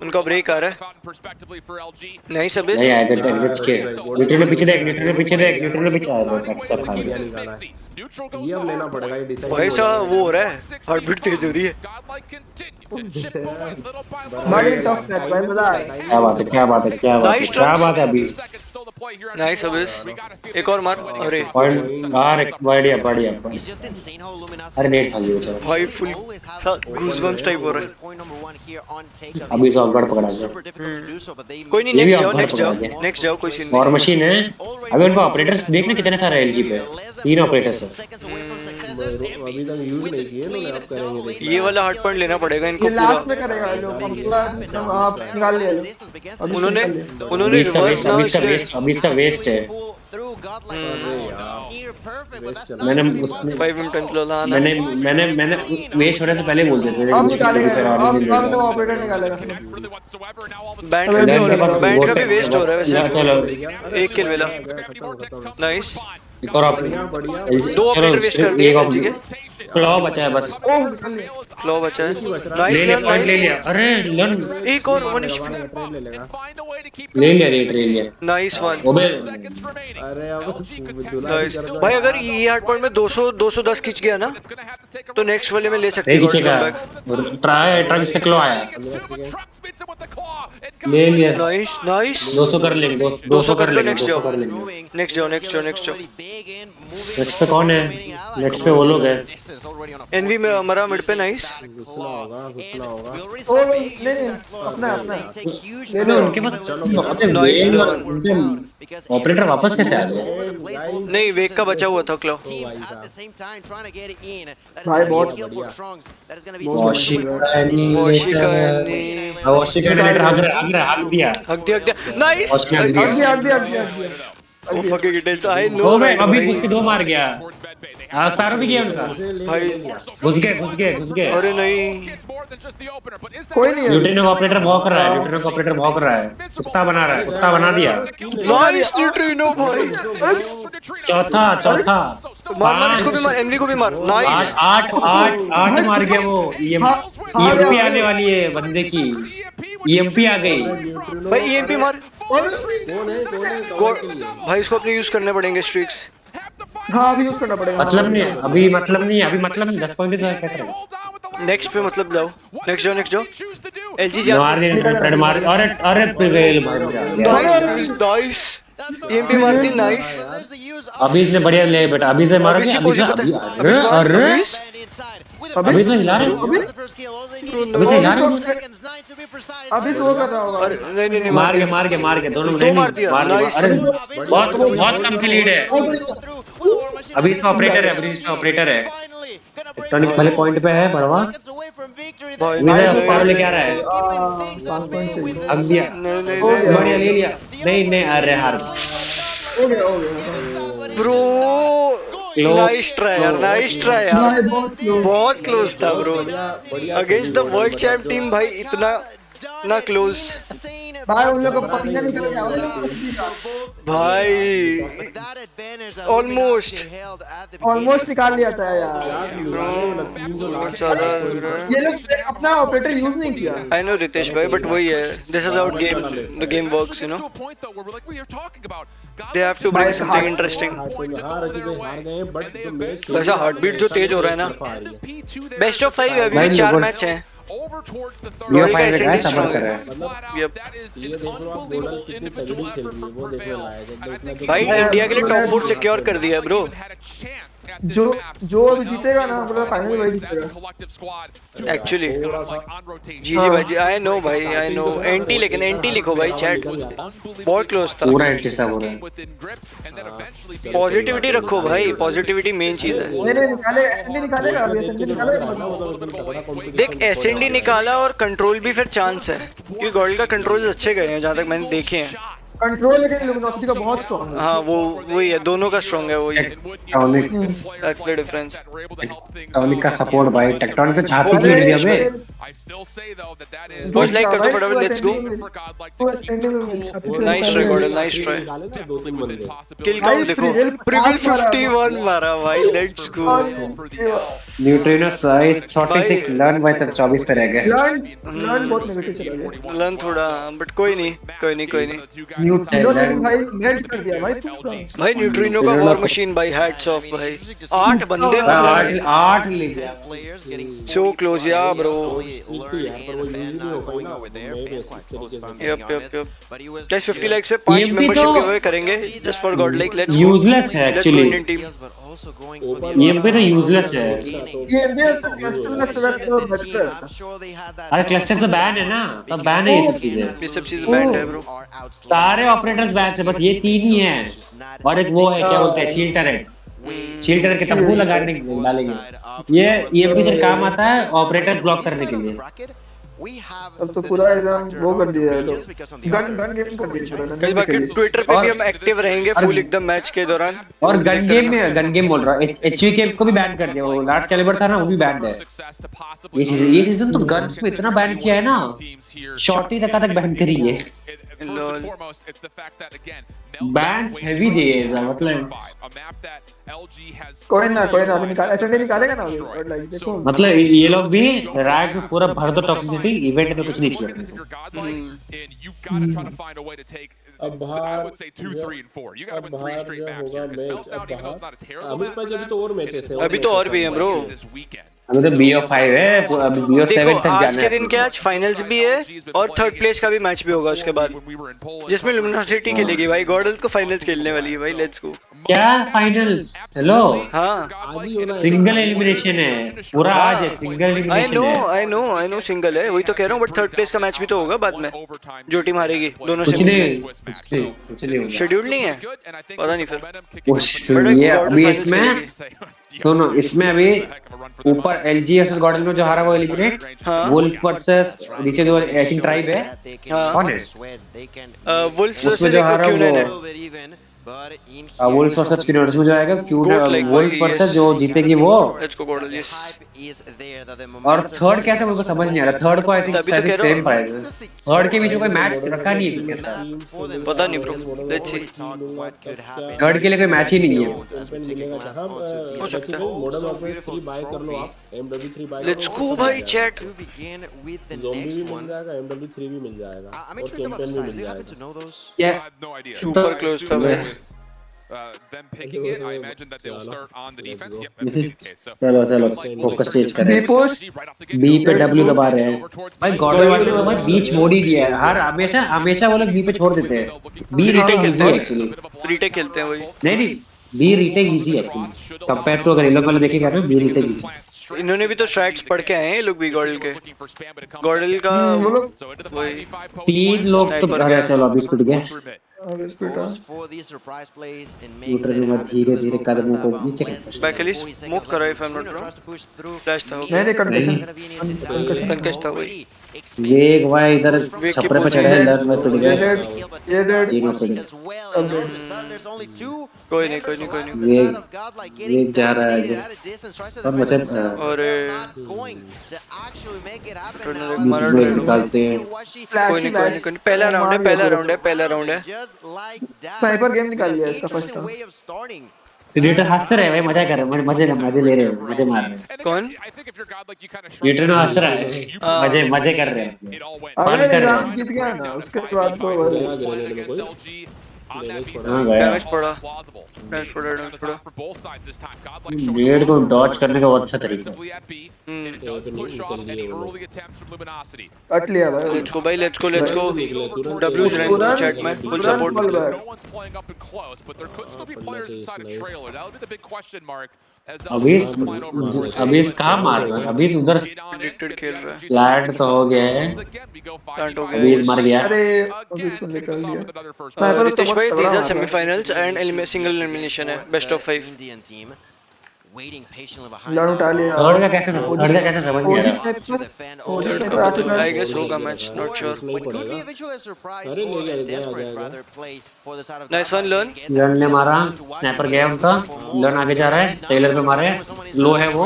उनका ब्रेक आ रहा है। नहीं सब नहीं आया था एग्जिट के। न्यूट्रिनो पीछे देख आया बहुत अच्छा था। ये अब लेना पड़ेगा, ये डिसाइड भाई सा वो हो रहा है, हार्ट बीट तेज हो रही है। भाई टफ मैच भाई, मजा आया। क्या बात है अभी। नाइस अबिस, एक और मार। अरे पॉइंट बढ़िया अरे नेट खा लिया भाई, फुल गूज़बम्स टाइप हो रहा है। अभी सब गड़ पकड़ा गया। कोई नहीं, नेक्स्ट जाओ कोई सीन नहीं। और मशीन है अभी उनको ऑपरेटर्स देखना कितने सारे एलजी पे, 3 ऑपरेटर्स है। अभी तक यूज नहीं किए इन्होंने, अब करेंगे। ये वाला हार्ड पॉइंट लेना पड़ेगा इनको ये पूरा। लास्ट में करेगा जो पूरा आप निकाल लिया। उन्होंने रिवर्स ना अभी इसका वेस्ट है। मैंने 5 मिनट लाना। मैंने वेस्ट होने से पहले बोल दिया था। अब निकालेगा, अब तो ऑपरेटर निकालेगा। बैंड का भी वेस्ट हो रहा है वैसे। चलो एक किल मिला। नाइस, एक और 2 ऑपरेटर वेस्ट कर दिए एलजी के। क्लॉ बचा है बस। क्लॉ बचा है। नाइस ले लिया, पॉइंट ले लिया। अरे लन एक और वन ले लिया। Nice one. अरे अब नाइस भाई, अगर ये हार्ड पॉइंट में 210 खींच गया ना तो नेक्स्ट वाले में ले सकते हैं गोल्ड कमबैक। ट्राई ट्रंक्स पे क्लॉ आया, ले लिया। नाइस 200 कर लेंगे, 200 कर लेंगे। नेक्स्ट जाओ। नेक्स्ट पे कौन है? नेक्स्ट पे वो लोग है। एनवी में हमारा मिड पे। नाइस घुसना होगा। ओ नहीं अपना ले लो उनके पास। ऑपरेटर वापस कैसे आ गए? नहीं, वेग का बचा हुआ था क्लॉ। भाई बहुत हक दिया। नाइस वो फकिंग डिटेल्स आई नो। अभी घुस के 2 मार गया। आस्तारो भी गया उनका भाई। घुस गए। अरे नहीं, कोई नहीं है। न्यूट्रिनो ऑपरेटर भौंक रहा है। कुत्ता बना दिया। नाइस न्यूट्रिनो भाई। चौथा मार इसको भी मार, एनवी को भी मार। नाइस 8 मार गया वो। ईएमपी आने वाली है बंदे की। ईएमपी आ गई भाई। ईएमपी मार भाई, इसको अपने यूज करने पड़ेंगे स्ट्रीक्स। हाँ अभी यूज करना पड़ेगा। मतलब नहीं 10 पॉइंट क्या करें। नेक्स्ट पे मतलब जाओ। नेक्स्ट जाओ। एलजी जा मार। अरे प्रिवेल भाई। नाइस ईएमपी मारती। नाइस अभी इसने बढ़िया ले बेटा। अभी से मारा। अभी से हिला रहे। अभी से वो कर रहा होगा। नहीं मार के दोनों दो मार दिया। अरे बहुत कम की लीड है। अभी इसका ऑपरेटर है। इलेक्ट्रॉनिक पहले पॉइंट पे है बड़वा। लेके आ रहा है। अब दिया। बढ़िया ले लिया। नहीं अरे हार ब्रो। नाइस ट्राई यार। बहुत क्लोज था bro. Against the world champ team भाई, इतना क्लोज भाई। उन लोगों को पसीना निकल गया भाई। ऑलमोस्ट निकाल लिया था यार। ये लोग अपना ऑपरेटर यूज नहीं किया। आई नो रितेश भाई, बट वही है, this is how the game works, you know. They have to bring something interesting. वैसा हार्ट बीट जो तेज हो रहा है ना। बेस्ट ऑफ 5 है अभी, 4 मैच हैं। ये फाइनल का सबर कर रहा है। भाई इंडिया के लिए टॉप 4 सिक्योर कर दिया ब्रो। जो अभी जीतेगा ना मतलब फाइनल वही जीतेगा एक्चुअली। जी भाई जी, आई नो भाई, आई नो। एंटी, लेकिन एंटी लिखो भाई चैट। बहुत क्लोज था। पूरा एंटी सा हो रहा है। पॉजिटिविटी रखो भाई, पॉजिटिविटी मेन चीज है। निकालेगा अभी एसएनडी निकालेगा। देख एसएनडी निकाला और कंट्रोल भी फिर चांस है, क्योंकि गोल्ड का कंट्रोल अच्छे गए हैं जहाँ तक मैंने देखे हैं। कंट्रोल लेकिन लुमिनोसिटी का बहुत स्ट्रांग है। हाँ वही है, दोनों का स्ट्रांग है वही। That's the difference. टेक्टोनिक का सपोर्ट भाई। टेक्टोनिक तो छाती पीट दिया बे। फर्स्ट लाइक कर दो फटाफट, let's go. Nice try गॉडल, nice try. Kill count देखो, प्रिविल 51 मारा भाई, लेट्स गो। न्यूट्रिनो 46, लर्न भाई 24 पे रह गए। लर्न बहुत नेगेटिव चला गया। लर्न थोड़ा, बट कोई नहीं। न्यूट्रिनो ने भाई नेट कर दिया भाई न्यूट्रिनो का वॉर मशीन भाई, हैट्स ऑफ भाई। 8 बंदे 8 ले गया। सो क्लोज या ब्रो। यप गाइस, 50 लाइक्स पे 5 मेंबरशिप गिवअवे करेंगे just for God like. Let's useless है एक्चुअली। ये भी ना यूजलेस है। अरे क्लस्टर तो बैन है ना, सब बैन है ये सब चीजें बैन है ब्रो। सारे ऑपरेटर्स बैन है, बस ये 3 ही हैं। और एक वो है क्या बोलते हैं, शील्ड टरेट के तंबू लगाने डालेंगे। ये ईएमपी से काम आता है ऑपरेटर्स ब्लॉक करने के लिए। अब तो पूरा एकदम वो कर दिया है लोग। गन गेम कर दिया है। कल बाकी ट्विटर पे भी हम एक्टिव रहेंगे फुल एकदम मैच के दौरान। और गन गेम बोल रहा हूं, एचवी को भी बैन कर दिया। वो लार्ज कैलिबर था ना, वो भी बैन है। ये सीजन तो गन्स पे इतना बैन किया है ना, शॉटी तक बैन करी है। first and foremost, it's the fact that again, Bans heavy दिए हैं मतलब a map that LG has कोई ना अभी निकाल एसएनडी निकालेगा ना अभी और लाइक देखो मतलब ये लोग भी रैग में पूरा भर दो टॉक्सिसिटी इवेंट में कुछ नहीं छोड़ते अब बाहर होगा मैच अभी तो और मैचेस है अभी तो और भी है ब्रो अभी तो BO5 है अभी BO7 तक जाना है आज के दिन क्या आज फाइनल्स भी है और थर्ड प्लेस का भी मैच भी होगा उसके बाद जिसमें लुमिनोसिटी खेलेगी भाई गॉडल को फाइनल्स खेलने वाली है भाई लेट्स गो क्या फाइनल्स हेलो हाँ सिंगल एलिमिनेशन है पूरा आज है सिंगल एलिमिनेशन है आई नो सिंगल है वही तो कह रहा हूँ बट थर्ड प्लेस का मैच भी तो होगा बाद में जो टीम हारेगी दोनों कुछ नहीं शेड्यूल नहीं है पता नहीं फिर ये अभी इसमें दोनों इसमें अभी ऊपर LG वर्सेस गॉडल में जो हारा वो एलिमिनेट वुल्फ वर्सेस नीचे जो आई थिंक ट्राइब है कौन है वुल्फ वर्सेस क्यूनन है वुल्फ वर्सेस क्यूनन में जो आएगा क्यूनन वुल्फ वर्सेस जो जीतेगी वो लेट्स गो गॉडल यस और थर्ड कैसे मुझे समझ नहीं आ रहा थर्ड को आई थिंक सेम प्राइस है थर्ड के बीच में कोई मैच रखा नहीं है पता नहीं ब्रो लेट्स सी थर्ड के लिए कोई मैच ही नहीं है मॉडर्न वॉरफेयर 3 बाय कर लो आप MW3 बाय लेट्स गो भाई चैट ज़ॉम्बी भी मिल जाएगा MW3 भी मिल जाएगा और कैंपेन भी मिल जाएगा सुपर क्लोज था भाई them picking it, I imagine that they will start on the defense. Yep, that's the case. So चलो फोकस चेंज करें बी पुश बी पे W दबा रहे हैं भाई गॉडल वाले ने बस बी छोड़ ही दिया है हर हमेशा वो लोग बी पे छोड़ देते हैं बी रीटेक खेलते हैं एक्चुअली रीटेक खेलते हैं वही नहीं बी रीटेक इजी है एक्चुअली कंपेयर टू अगर इन लोग वाले देखेंगे ना बी रीटेक इजी इन्होंने भी तो स्ट्रैट्स पढ़ के आए हैं ये लोग भी गॉडल के गॉडल का वही 3 लोग तो अरे चलो अभी स्पीड गए धीरे कदमों को नीचे बैकली स्मोक करा if I am not wrong flash था नहीं कंकश था वही वेग भाई इधर छपरे पे चढ़े लर्न में टूट गए ये डेड कोई नहीं वेग जा रहा है और मुझे और निकालते हैं कोई नहीं पहला राउंड है स्नाइपर गेम निकाल लिया इसका फर्स्ट टाइम क्रिएटर हंस रहे हैं भाई मजा कर रहे हैं मजे ले रहे हैं मजे मार रहे हैं कौन क्रिएटर हंस रहा है मजे कर रहे हैं अरे राउंड जीत गया ना उसके बाद तो डैमेज पड़ा ब्लेड को डॉज करने का बहुत अच्छा तरीका है कट लिया भाई लेट्स गो W चैट में फुल सपोर्ट अभी कहाँ मार रहा है अभी उधर प्रेडिक्टेड खेल रहा है प्लांट तो हो गया है अभी मर गया अरे अभी इसको निकाल दिया रितेश भाई these are semifinals and single elimination है best of 5 लड़ उठा लिया थर्ड का कैसे समझ नहीं आ रहा I guess होगा match not sure nice one learn ने मारा स्नाइपर गया उनका लर्न आगे जा रहा है टेलर पे मारे लो है वो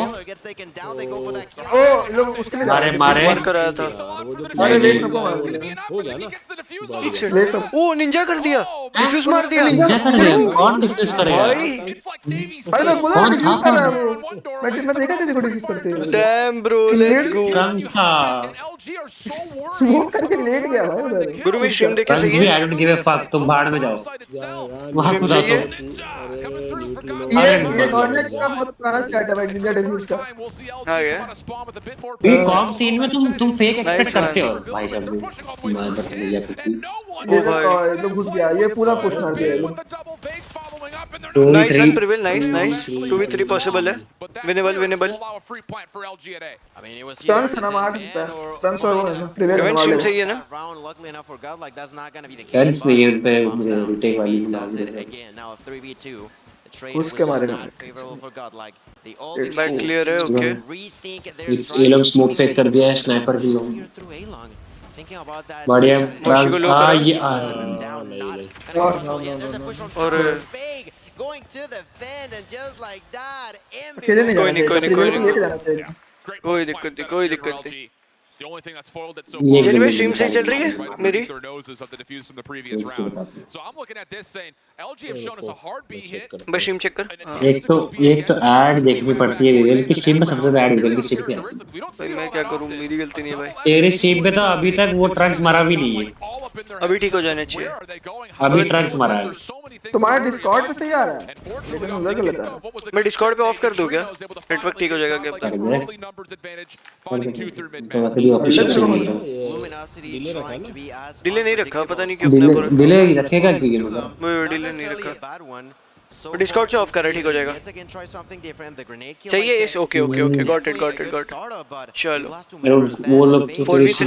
ओ लोग उसके लिए मारे कराया था अरे वेट सबको मार हो गया ना वेट सब ओ निंजा कर दिया डिफ्यूज मार दिया निंजा कर दिया कौन डिफ्यूज करेगा भाई मैं बोला डिफ्यूज कर रहा हूं मैं देखा किसी को डिफ्यूज करते हुए damn bro let's go smoke करके लेट गया भाई उधर गुरु में स्ट्रीम देखे सही है I don't give a fuck तुम भाड़ में जाओ वहां कूदा तो ये गॉडलेक का बहुत पुराना स्टार्ट है भाई निंजा डिफ्यूज का आ गया ये कॉम सीन में तुम फेक एक्सपेक्ट करते हो भाई साहब मैं बस भैया कुछ ये तो घुस गया ये पूरा पुश मार दिया nice one Prevail nice 2v3 possible है विनेबल टर्न्स ना मार सकता है टर्न्स और प्रिवेल इवेंट स्ट्रीम सही है ना टर्न्स नहीं है उन पे रिटेक वाली उसके मारेगा बैक क्लियर है ओके ये लोग स्मोक फेक कर दिया है स्नाइपर भी लोग बढ़िया ट्रांस हां ये और खेलने नहीं कोई दिक्कत नहीं The only thing that's foiled it so ये far. चलिए भाई स्ट्रीम सही चल रही है मेरी Their noses of the defuse from the previous round. So I'm looking at this saying LG have shown us a hard beat hit. भाई स्ट्रीम चेक कर एक तो ऐड देखनी पड़ती है विवेल की स्ट्रीम में सबसे ज्यादा ऐड विवेल की स्ट्रीम पे भाई मैं क्या करूं मेरी गलती नहीं है भाई तेरे स्ट्रीम पे तो अभी तक वो ट्रक्स मारा भी नहीं है अभी ठीक हो जाने चाहिए अभी ट्रक्स मारा है तुम्हारा डिस्कॉर्ड पे सही आ रहा है लेकिन उधर गलत है मैं डिस्कॉर्ड पे ऑफ कर दूं क्या नेटवर्क ठीक हो जाएगा क्या कर दे तो वैसे भी ऑफिशियल डिले नहीं रखा पता नहीं क्यों डिले रखेगा कि मतलब वो डिले नहीं रखा डिस्कॉर्ड से ऑफ कर ठीक हो जाएगा चाहिए इस okay okay okay got it चलो वो लोग तो 4v3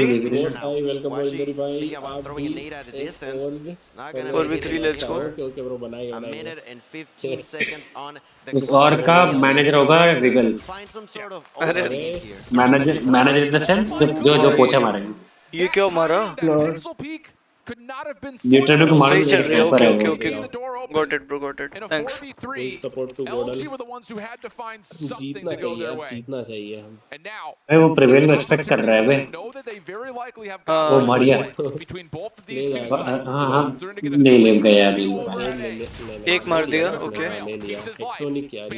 भाई वेलकम मेरी भाई आप भी 4v3 let's go okay bro बनाएगा उस और का मैनेजर होगा विगल अरे मैनेजर इन द सेंस जो पोछा मारेंगे ये क्या मारा न्यूट्रल को मारने सही चल रही है okay okay got it thanks support to GodL जीतना चाहिए हम भाई वो प्रिवेल को एक्सपेक्ट कर रहा है बे वो मारिया हां नहीं ले गया यार एक मार दिया ओके टेक्टोनिक क्या है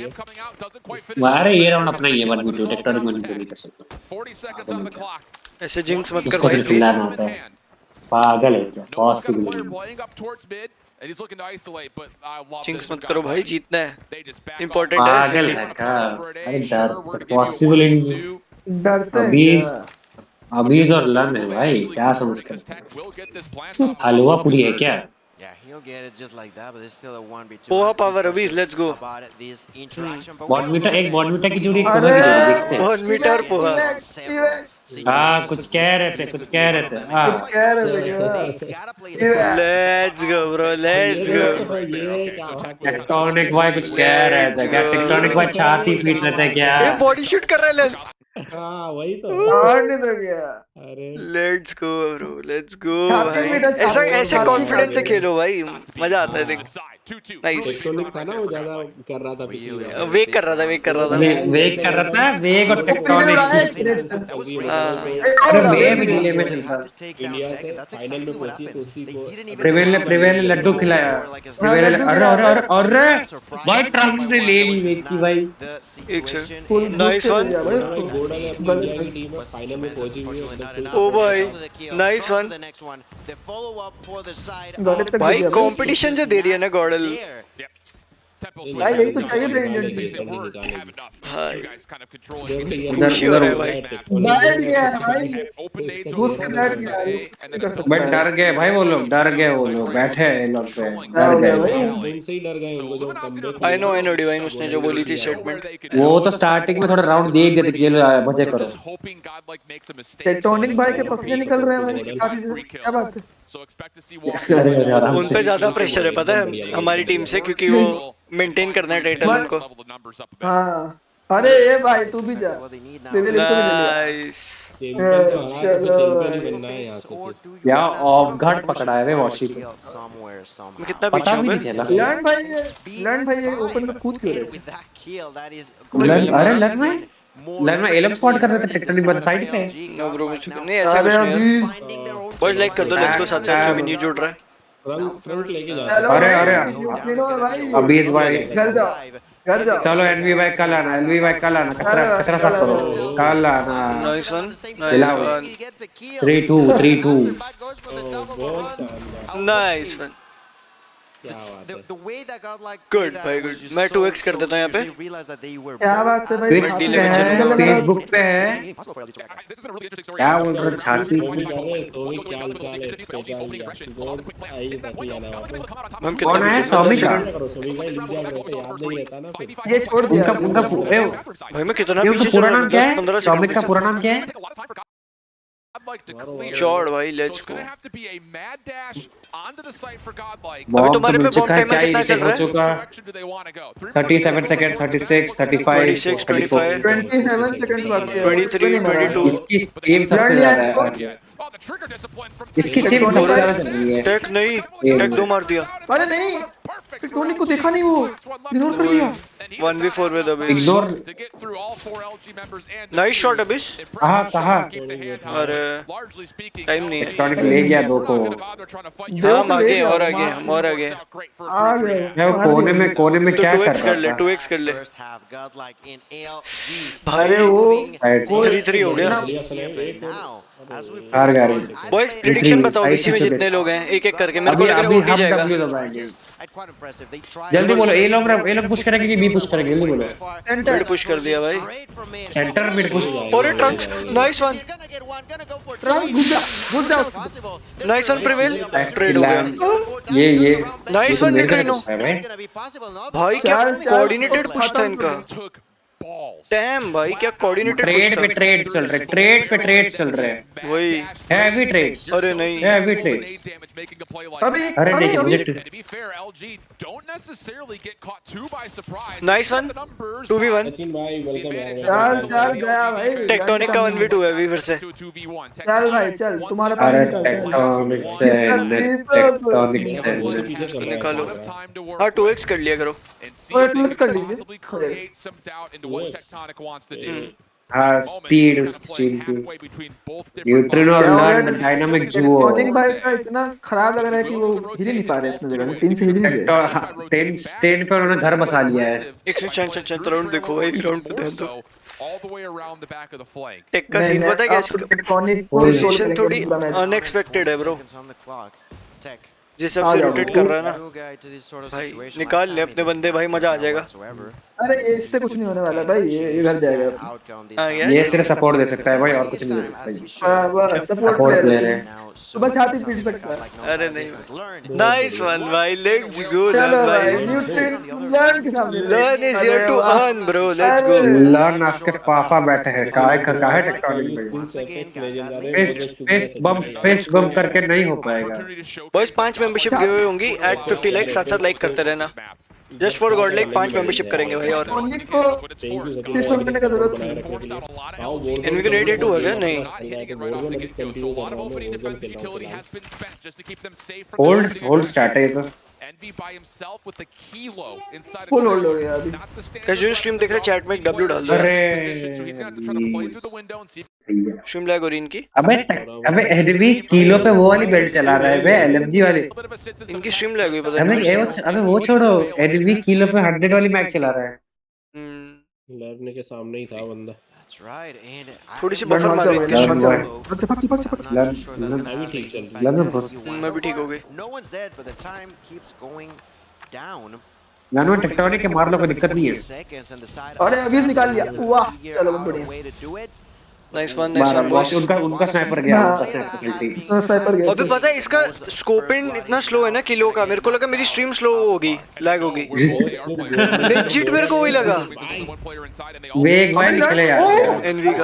वारे ये राउंड अपना ही है वन वीडियो टेक्टोनिक में नहीं कर सकता ऐसे जिंक्स मत कर भाई प्लीज पागल है क्या पॉसिबल जिंक्स मत करो भाई जीतना है इंपॉर्टेंट है पागल है क्या अरे डर पॉसिबल इन डरते हैं अबीज और लन है भाई क्या समझ कर हलवा पूरी है क्या Yeah, he'll get it just like that, but it's still a 1v2. Poha power अभी लेट्स गो बॉनमीटर एक बॉनमीटर की जोड़ी पोहा की जोड़ी देखते हैं बॉनमीटर पोहा हां कुछ कह रहे थे हां let's go bro let's go tectonic भाई कुछ कह रहे थे क्या टेक्टोनिक भाई छाती पीट रहे थे क्या ये बॉडी शूट कर रहा है हां वही तो मारने दो गया अरे let's go bro let's go भाई ऐसे कॉन्फिडेंस से खेलो भाई मजा आता है देख नाइस टेक्टोनिक था ना वो ज्यादा कर रहा था पिछली वेक कर रहा था वेग और टेक्टोनिक अरे मैं भी डिले में चलता इंडिया से फाइनल में पहुंची तो उसी को प्रिवेल ने लड्डू खिलाया प्रिवेल अरे भाई ट्रंक्स ने ले ली वेग की भाई एक से नाइस वन गोडल है इंडिया की टीम फाइनल में पहुंची हुई है ओ भाई नाइस वन भाई कंपटीशन जो दे रही है ना गॉडल भाई यही तो चाहिए था इंडियन खुशी हो रहा है भाई बैठ गया है भाई घुस के बैठ गया बट डर गए भाई वो लोग बैठे हैं लोग पे डर गए उनसे ही डर गए उनको जो कमबैक आई नो डिवाइन उसने जो बोली थी स्टेटमेंट वो तो स्टार्टिंग में थोड़ा राउंड दे दिए थे ये मजे करो टेक्टोनिक भाई के पसीने निकल रहे हैं भाई क्या बात है उन पे ज्यादा प्रेशर है पता है हमारी टीम से क्योंकि वो मेंटेन करना है टाइटल उनको हां अरे ये भाई तू भी जा प्रिविलेज को भी ले नाइस चैंपियन ही बनना है यहां से क्या ऑफ गार्ड पकड़ा है वे वॉशी को मैं कितना पता पीछे भी हूं नहीं चला लैंड भाई ये ओपन में कूद क्यों रहे अरे लग में एलम स्पॉट कर रहे थे टेक्टोनिक बट साइड पे नो ब्रो नहीं ऐसा कुछ नहीं है बॉयज लाइक कर दो लेट्स गो साथ जो भी नहीं जुड़ रहा है फ्रंट लेके जा अरे अभी इस भाई घर जाओ चलो एनवी भाई कल आना कचरा साफ करो कल आना नाइस वन चलाओ 3-2 नाइस वन क्या बात है गुड भाई गुड मैं 2x कर देता हूं यहां पे क्या बात है भाई फेसबुक पे है क्या बोल रहे छाती क्या चाल है स्पेशल आई पति आना हम कौन कितना है पीछे टॉमी का करो सभी का इंडिया में याद नहीं रहता ना फिर ये छोड़ दिया उनका भाई मैं कितना ये पीछे पूरा नाम क्या 15 है टॉमिक का पूरा नाम क्या है शॉट भाई लेट्स गो अभी तुम्हारे पे बॉम्ब टाइमर कितना चल रहा है 37 सेकंड 36 35 26 25 27 सेकंड्स बाकी है 23 22 इसकी स्ट्रीम सबसे ज्यादा है इसकी स्ट्रीम सबसे ज्यादा चल रही है टेक नहीं टेक 2 मार दिया अरे नहीं टेक्टोनिक को देखा नहीं, वो इग्नोर कर दिया। 1v4 with अभी इग्नोर। नाइस शॉट अभी। कहाँ अरे टाइम नहीं है। टेक्टोनिक ले गया दो को। हम आगे और आगे हम और आगे आ गए मैं कोने में तो क्या कर 2x कर ले रहा था? 2x कर ले अरे भाई। वो 3-3 हो गया। हार गए। बॉयज प्रेडिक्शन बताओ बीसी में जितने लोग हैं एक एक करके। मेरे को लग रहा है ओटी जाएगा। जल्दी बोलो। ए लोग पुश करेंगे कि बी पुश करेंगे? जल्दी बोलो। मिड पुश कर दिया भाई। Centre mid push. और ट्रंक्स नाइस वन। ट्रंक घुस जाओ। Nice one prevail. ट्रेड हो गया। ये नाइस वन न्यूट्रिनो। भाई भाई क्या कोऑर्डिनेटेड पुश था इनका। डैम भाई क्या कोऑर्डिनेटेड ट्रेड पुश पे था। ट्रेड चल रहे, ट्रेड पे ट्रेड चल रहे। वही हैवी ट्रेड। अरे नहीं हैवी ट्रेड। अभी अरे अभी नहीं अभी नाइस वन 2v1। सचिन भाई वेलकम चल गया भाई। टेक्टोनिक का 1v2 है अभी फिर से। चल भाई चल, तुम्हारा अरे पास टेक्टोनिक से निकालो। हाँ 2x कर लिया करो। कर लीजिए। हाँ स्पीड स्टील की न्यूट्रिनो और लर्न डायनामिक जुओ। टेक्टोनिक भाई का इतना खराब लग रहा है कि वो हिल ही नहीं पा रहे इतने जगह में। 3 से हिल ही नहीं रहे। टेन पे उन्होंने घर बसा लिया है। एक से चल राउंड देखो भाई। राउंड पे ध्यान दो। टेक का सीन पता है क्या? इसका टेक्टोनिक पोजीशन थोड़ी अनएक्सपेक्टेड है ब्रो। जिस हिसाब से रोटेट कर रहा है ना भाई। निकाल ले अपने बंदे भाई, मजा आ जाएगा। अरे इससे कुछ नहीं होने वाला भाई, ये घर जाएगा। आ गया। ये सिर्फ सपोर्ट दे सकता है भाई, और कुछ नहीं दे सकता। हां बस सपोर्ट प्लेयर है। सुबह छाती पीट सकता है। अरे नहीं। नाइस वन भाई। लेट्स गो चलो भाई भाई। न्यूट्रिन लर्न के सामने। Learn is here to earn bro. Let's go. Learn आपके पापा बैठे हैं। काहे टेक्टोनिक भाई। फेस बम करके नहीं हो पाएगा। बॉयज 5 मेंबरशिप गिव अवे होंगी एट 50 लाइक। साथ लाइक करते रहना। Just for God like 5 membership करेंगे भाई। और टेक्टोनिक को फिश करने का जरूरत नहीं। एनवी का रेड 2 हो गया नहीं। होल्ड स्टार्ट है ये तो। फुल होल्ड हो गया अभी। कैजुअल स्ट्रीम देख रहे चैट में एक W डाल दो। स्ट्रीम लैग हो रही इनकी। अबे एनवी किलो पे वो वाली बेल्ट चला रहा है बे, एलएमजी वाली। इनकी स्ट्रीम लैग हुई पता अबे वो छोड़ो, एनवी किलो पे 100 वाली मैच चला रहा है। लर्न के सामने ही था बंदा। थोड़ी सी बफर मार इनके शॉट। मैं भी ठीक चल रही है। मैं भी ठीक हो गई। नानो टेक्टोनिक के मार लो, कोई दिक्कत नहीं है। अरे अभी निकाल लिया। वाह चलो बढ़िया। Nice one nice one boss. उनका स्नाइपर गया। उनका स्नाइपर गया। अबे पता है इसका स्कोपिंग इतना स्लो है ना किलो का। मेरे को लगा मेरी स्ट्रीम स्लो होगी, लैग होगी। लेजिट मेरे को वही लगा। वेग भाई निकले यार एनवी का।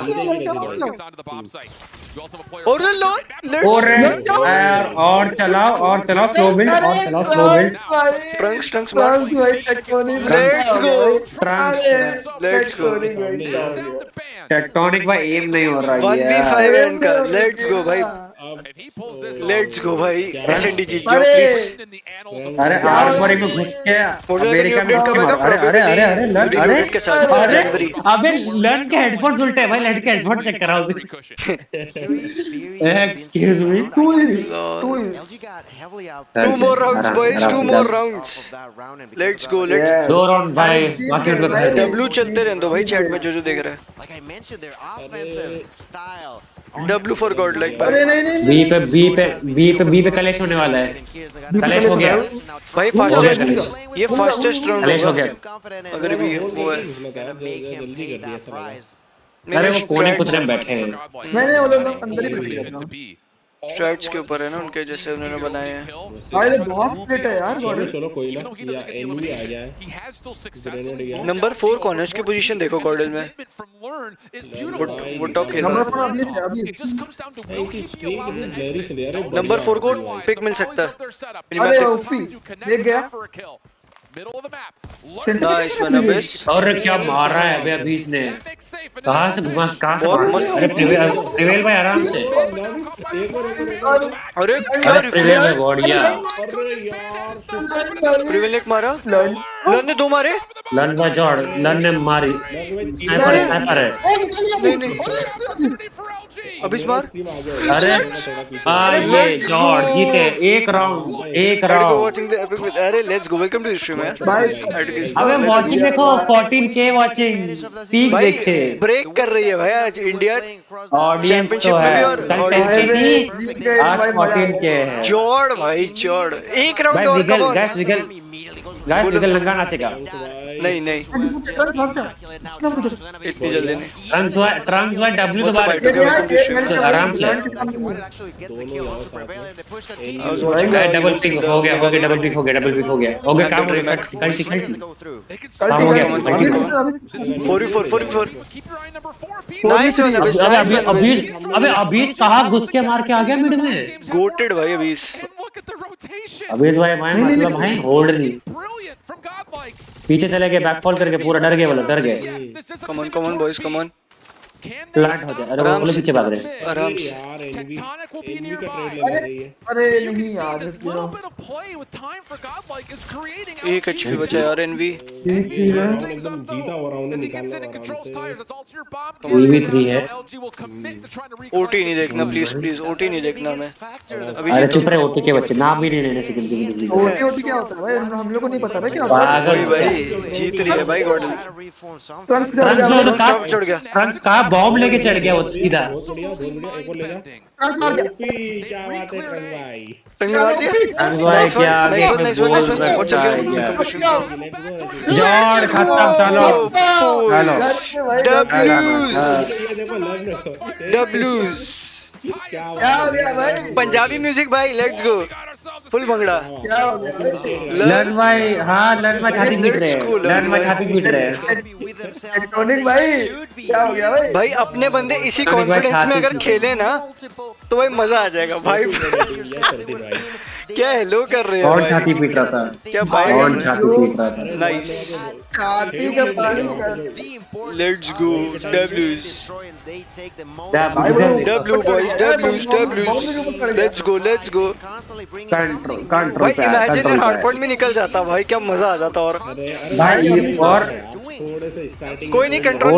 और चलाओ स्लो बिल्ड। ट्रंक्स मार। Let's go. टेक्टोनिक भाई एम नहीं हो रहा है। 1v5 है इनका। लेट्स गो भाई। लेट्स गो भाई। एसएनडी जीत जाओ प्लीज। अरे आर्मरी में घुस के अमेरिका में अरे के साथ जनवरी। अबे लर्न के हेडफोन्स उल्टे हैं भाई। लर्न के हेडफोन्स चेक कराओ। Excuse me. 2 more rounds boys, 2 more rounds. Let's go, let's go. 2 round भाई। बाकी उनका W चलते रहने दो भाई चैट में जो देख रहा है। W for God like। अरे नहीं बी पे कलेश होने वाला है। कलेश हो गया भाई। फास्टेस्ट ये फास्टेस्ट राउंड कलेश हो गया। अगर भी वो है। जल्दी कर दिया सब। अरे वो कोने कुछ में बैठे हैं। नहीं वो लोग अंदर ही बैठ गए। स्ट्रैट्स के ऊपर है ना उनके, जैसे उन्होंने बनाए हैं। भाई बहुत स्प्लिट है यार। चलो कोई ना, या एनिमी आ गया है। नंबर 4 कौन है? उसकी पोजीशन देखो कॉर्डल में। वो टॉप खेल रहा है। नंबर 4 को पिक मिल सकता है। अरे ओपी देख गया। Nice one abyss. और क्या मारा है अभी इसने। कहां से मारा? अरे प्रिवेल भाई आराम से। अरे क्या प्रिवेल भाई बढ़िया। प्रिविल ने मारा, लन ने 2 मारे, लन का जॉर्ड, लन ने मारी, स्नाइपर है। नहीं अभी इस बार अरे ये जॉर्ड जीते एक राउंड। अरे let's go, welcome to stream यार। अबे वाचिंग देखो 14K वाचिंग, पीक देखे ब्रेक कर रही है भाई आज इंडिया ऑडियंस तो है, आज 14K है। जोड़ भाई जोड़, एक राउंड और कम ऑन। गाइस विगल लंगा नाचेगा। नहीं इतनी जल्दी नहीं। ट्रंक्स वाई W दबा आराम से। डबल पिक हो गया, डबल पिक हो गया। ओके काम हो गया, कल्टी काम हो गया। 44 नाइस। अबे अभी कहाँ घुस के मार के आ गया मिड में। गोटेड भाई अभी भाई मतलब भाई होल्ड नहीं, पीछे चले गए, बैकफॉल करके पूरा डर गए, बोलो डर गए। कम on boys, come on. Plant हो जाए। अरे वो पीछे भाग रहे हैं आराम से। अरे नहीं यार, एक अच्छी बचा यार एनवी। एकदम जीता हो रहा हूं, निकालना EV3 है। ओटी नहीं देखना प्लीज, ओटी नहीं देखना मैं अभी। अरे चुप रहे ओटी के बच्चे, नाम भी नहीं लेने से जिंदगी। ओटी क्या होता है भाई, हम लोग को नहीं पता भाई क्या होता है। पागल भाई जीत रही है भाई गॉडल। ट्रंक्स चढ़ गया, ट्रंक्स का बॉम्ब लेके चढ़ गया वो सीधा। बहुत बढ़िया, एक और लेगा। मार दिया। क्या बात है ट्रंक भाई, टंग मार दिया। ट्रंक्स भाई क्या आगे नाइस वन बहुत चल गया। जॉर्ड खत्म, चलो डब्ल्यूज क्या हो गया भाई। पंजाबी म्यूजिक भाई, लेट्स गो फुल भंगड़ा। क्या हो गया लन भाई, हाँ लन में छाती पीट रहे हैं, लन में छाती पीट रहे हैं। इलेक्ट्रॉनिक भाई क्या हो गया भाई। भाई अपने बंदे इसी कॉन्फिडेंस में अगर खेले ना तो भाई मजा आ जाएगा भाई। क्या हेलो कर रहे हैं और भाई? छाती पीट रहा था, क्या भाई और छाती पीट रहा था। नाइस। छाती का पानी कर। Let's go डब्ल्यूज W W boys, डब्ल्यूज let's go. Control भाई इमेजिन हार्ड पॉइंट में निकल जाता भाई, क्या मजा आ जाता। और भाई और थोड़े से स्टार्टिंग कोई नहीं, कंट्रोल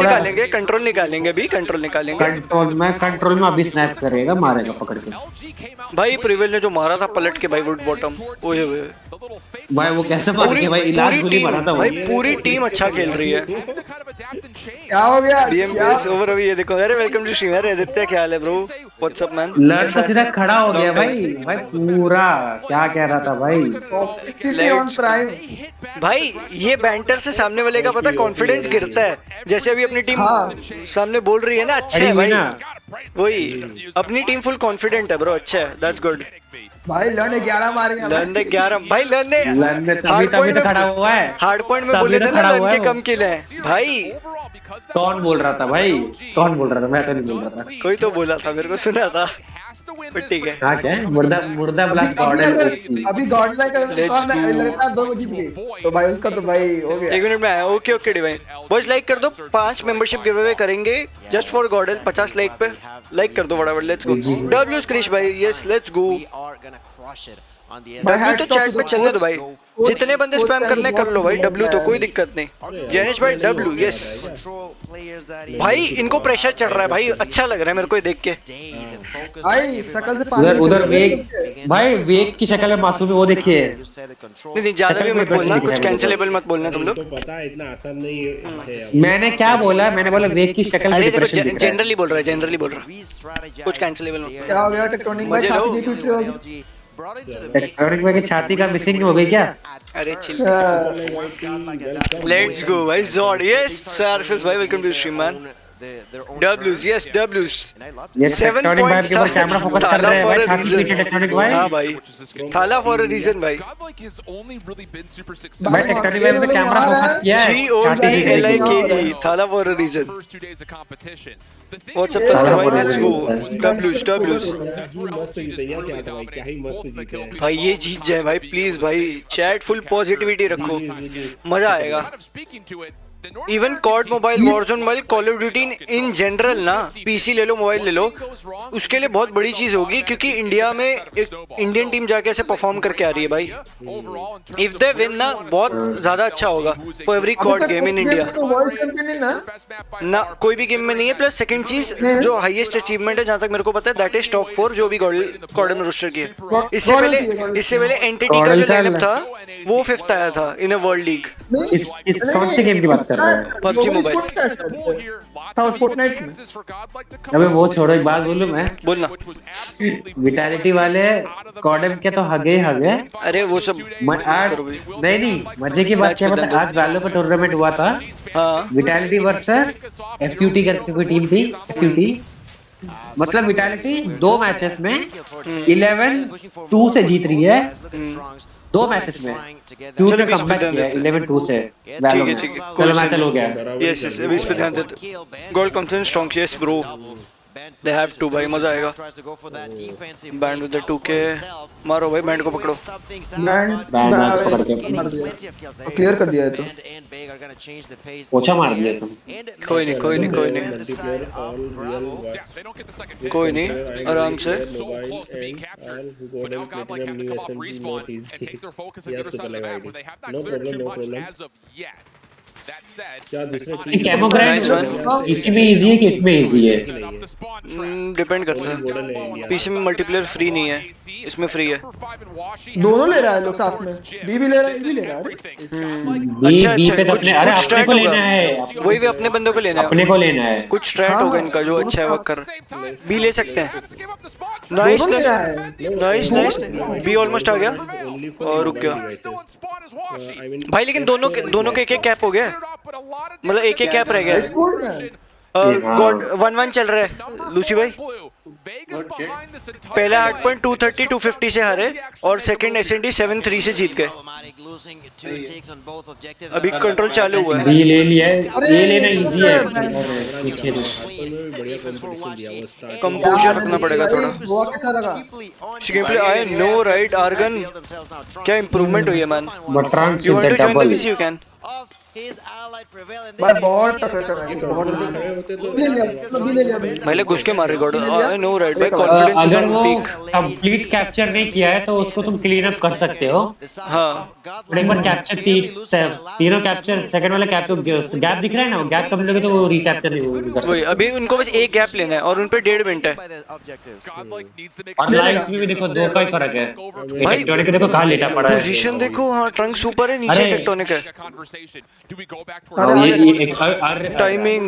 निकालेंगे भी, कंट्रोल निकालेंगे। कंट्रोल में अभी स्नैप करेगा, मारेगा पकड़ के। भाई प्रिविल ने जो मारा था पलट के भाई वुड बॉटम, ओए होए भाई वो कैसे मार के भाई, इलाज गोली मारा था भाई। पूरी टीम अच्छा खेल रही है। क्या हो गया बीएमबीएस ओवर अभी ये देखो। अरे वेलकम टू स्ट्रीम यार आदित्य, क्या हाल है ब्रो, व्हाट्स अप मैन। लड़ तो सीधा खड़ा हो गया भाई पूरा, क्या कह रहा था भाई। ऑन प्राइम भाई ये बैंटर से सामने वाले का पता कॉन्फिडेंस गिरता है, जैसे अभी अपनी टीम सामने बोल रही है ना, अच्छा है भाई। वही अपनी टीम फुल कॉन्फिडेंट है ब्रो, अच्छा है, दैट्स गुड भाई। लन 11 मारे, लन ने 11 भाई, लन ने तभी तो खड़ा हुआ है। हार्ड पॉइंट में बोले थे ना लन के कम किल है भाई। कौन बोल रहा था भाई, कौन बोल रहा था, मैं तो नहीं बोल रहा था, कोई तो बोला था, मेरे को सुना था। ठीक है हाँ क्या मुर्दा ब्लास्ट अभी गॉडल का लगातार 2 जीत गए तो भाई उसका तो भाई हो गया। 1 मिनट में आया। ओके डिवाइन बॉयज लाइक कर दो, 5 मेंबरशिप गिव अवे करेंगे जस्ट फॉर गॉडल। 50 लाइक पे लाइक कर दो फटाफट, लेट्स गो। डब्ल्यू क्रिश भाई, यस लेट्स गो। डब्ल्यू तो चैट पे चलने दो भाई, जितने बंदे स्पैम करने कर लो भाई, डब्ल्यू तो कोई दिक्कत नहीं। जैनिश भाई डब्ल्यू यस भाई, इनको प्रेशर चढ़ रहा है भाई, अच्छा लग रहा है मेरे को देख के भाई। शकल से पानी उधर वेग भाई, वेग की शक्ल है मासूम, वो देखिए। नहीं ज्यादा भी मत बोलना, कुछ कैंसिलेबल मत बोलना तुम लोग। तो पता है इतना आसान नहीं है। मैंने क्या बोला, मैंने बोला वेग की शक्ल में डिप्रेशन दिख रहा है। जनरली बोल रहा है, कुछ कैंसिलेबल मत। क्या हो गया टेक्टोनिक भाई, छाती नहीं टूट रही होगी। टेक्टोनिक भाई की छाती का मिसिंग हो गई क्या। अरे चिल, लेट्स गो भाई। जॉर्ड यस, सरफेस भाई welcome to stream man. डब्ल्यूज yes डब्ल्यूज, ये टेक्टोनिक भाई के ऊपर कैमरा फोकस कर रहे हैं भाई, छाती पीछे टेक्टोनिक भाई। हां भाई थाला फॉर अ रीजन भाई। मैं टेक्टोनिक भाई पे कैमरा फोकस किया है, GODL Thala for a reason. What's up तस्कर भाई, लेट्स गो। डब्ल्यूज मस्त जीते यार, क्या भाई, क्या ही मस्त जीते हैं भाई। ये जीत जाए भाई प्लीज भाई, चैट फुल पॉजिटिविटी रखो, मजा आएगा। Even COD mobile, Warzone mobile, Call of Duty in general ना, पीसी ले लो, मोबाइल ले लो, उसके लिए बहुत बड़ी चीज होगी क्योंकि इंडिया में एक इंडियन टीम जाके ऐसे परफॉर्म करके आ रही है भाई। इफ दे विन ना बहुत ज्यादा अच्छा होगा for every COD game in India. ना कोई भी गेम में नहीं है। प्लस सेकंड चीज जो हाईएस्ट अचीवमेंट है जहां तक मेरे को पता है दैट इज टॉप 4 जो भी कॉडम रोस्टर की है। इससे पहले एंटिटी का जो लाइनअप था वो 5th आया था इन अ वर्ल्ड लीग। इस कौन से गेम की बात कर रहे हैं? PUBG mobile. हाँ फोर्टनाइट में। अबे वो छोड़ो, एक बात बोलूं मैं, बोलना। विटालिटी वाले कॉडम के तो हगे हगे। अरे वो सब आज नहीं मजे की बात क्या पता, आज वैलो का टूर्नामेंट हुआ था। हाँ विटालिटी वर्सेस एफयूटी करके कोई टीम थी। एफयूटी मतलब विटालिटी 2 मैचेस में 11-2 से जीत रही है। 2 मैचेस में फ्यूट ने कमबैक किया 11-2 से वैलो में। चलो मैच हो गया। यस यस, अभी इस पे ध्यान देते। Gold confidence strong, yes bro, they have to भाई, मजा आएगा। बैंड विद द 2K, मारो भाई बैंड को पकड़ो। बैंड पकड़ के क्लियर कर दिया है तो पोछा मार दिया तुम। कोई नहीं कोई नहीं कोई नहीं कोई नहीं, आराम से। इसी में इजी है कि इसमें इजी है? डिपेंड करता है। पीसी में मल्टीप्लेयर फ्री नहीं है, इसमें फ्री है। दोनों ले रहा है लोग साथ में, बी भी ले रहा है, ए भी ले रहा है। अच्छा बी अच्छा, पे तो कुछ अपने, अरे कुछ अपने स्ट्रैट को लेना होगा, है, वही भी अपने बंदों को लेना है, अपने को लेना है। कुछ स्ट्रैट होगा इनका जो अच्छा है वर्क कर। बी ले सकते हैं। नाइस दोनों ले रहा है। नाइस नाइस, बी ऑलमोस्ट आ गया और रुक गया भाई। लेकिन दोनों के एक कैप हो गया, मतलब एक कैप रह गया। बोल रहा है गॉड 1-1 चल रहा है लूसी भाई। पहला 8 पॉइंट 230 250 से हारे और सेकंड एसएनडी 7-3 से जीत गए। अभी कंट्रोल चालू हुआ है। बी ले लिया है, ये लेना इजी है। पीछे कंपोजर रखना पड़ेगा थोड़ा। गोवा कैसा लगा? Game play I know right आर्गन, क्या इंप्रूवमेंट हुई है मैन। बटरंग you want to say join the double PC you can. भाई बहुत टक्कर कर रहा है, बहुत ले लिया, मतलब भी ले लिया पहले घुस के मार रिकॉर्ड। आई नो राइट भाई, कॉन्फिडेंस इज अगर ऑन वो पीक। कंप्लीट कैप्चर नहीं किया है तो उसको तुम क्लीन अप कर सकते हो। हां और एक बार कैप्चर तीनों कैप्चर, सेकंड वाला कैप्चर गैप दिख रहा है ना, वो गैप कम लगे तो वो रिकैप्चर नहीं कर सकते। वही अभी उनको बस एक गैप लेना है और उन पे 1.5 मिनट है। और लाइफ में भी देखो 2 का ही फर्क है। भाई टेक्टोनिक देखो कहां लेटा पड़ा है। पोजीशन देखो, हां ट्रंक्स ऊपर है, नीचे अरे, टेक्टोनिक है। ये टाइमिंग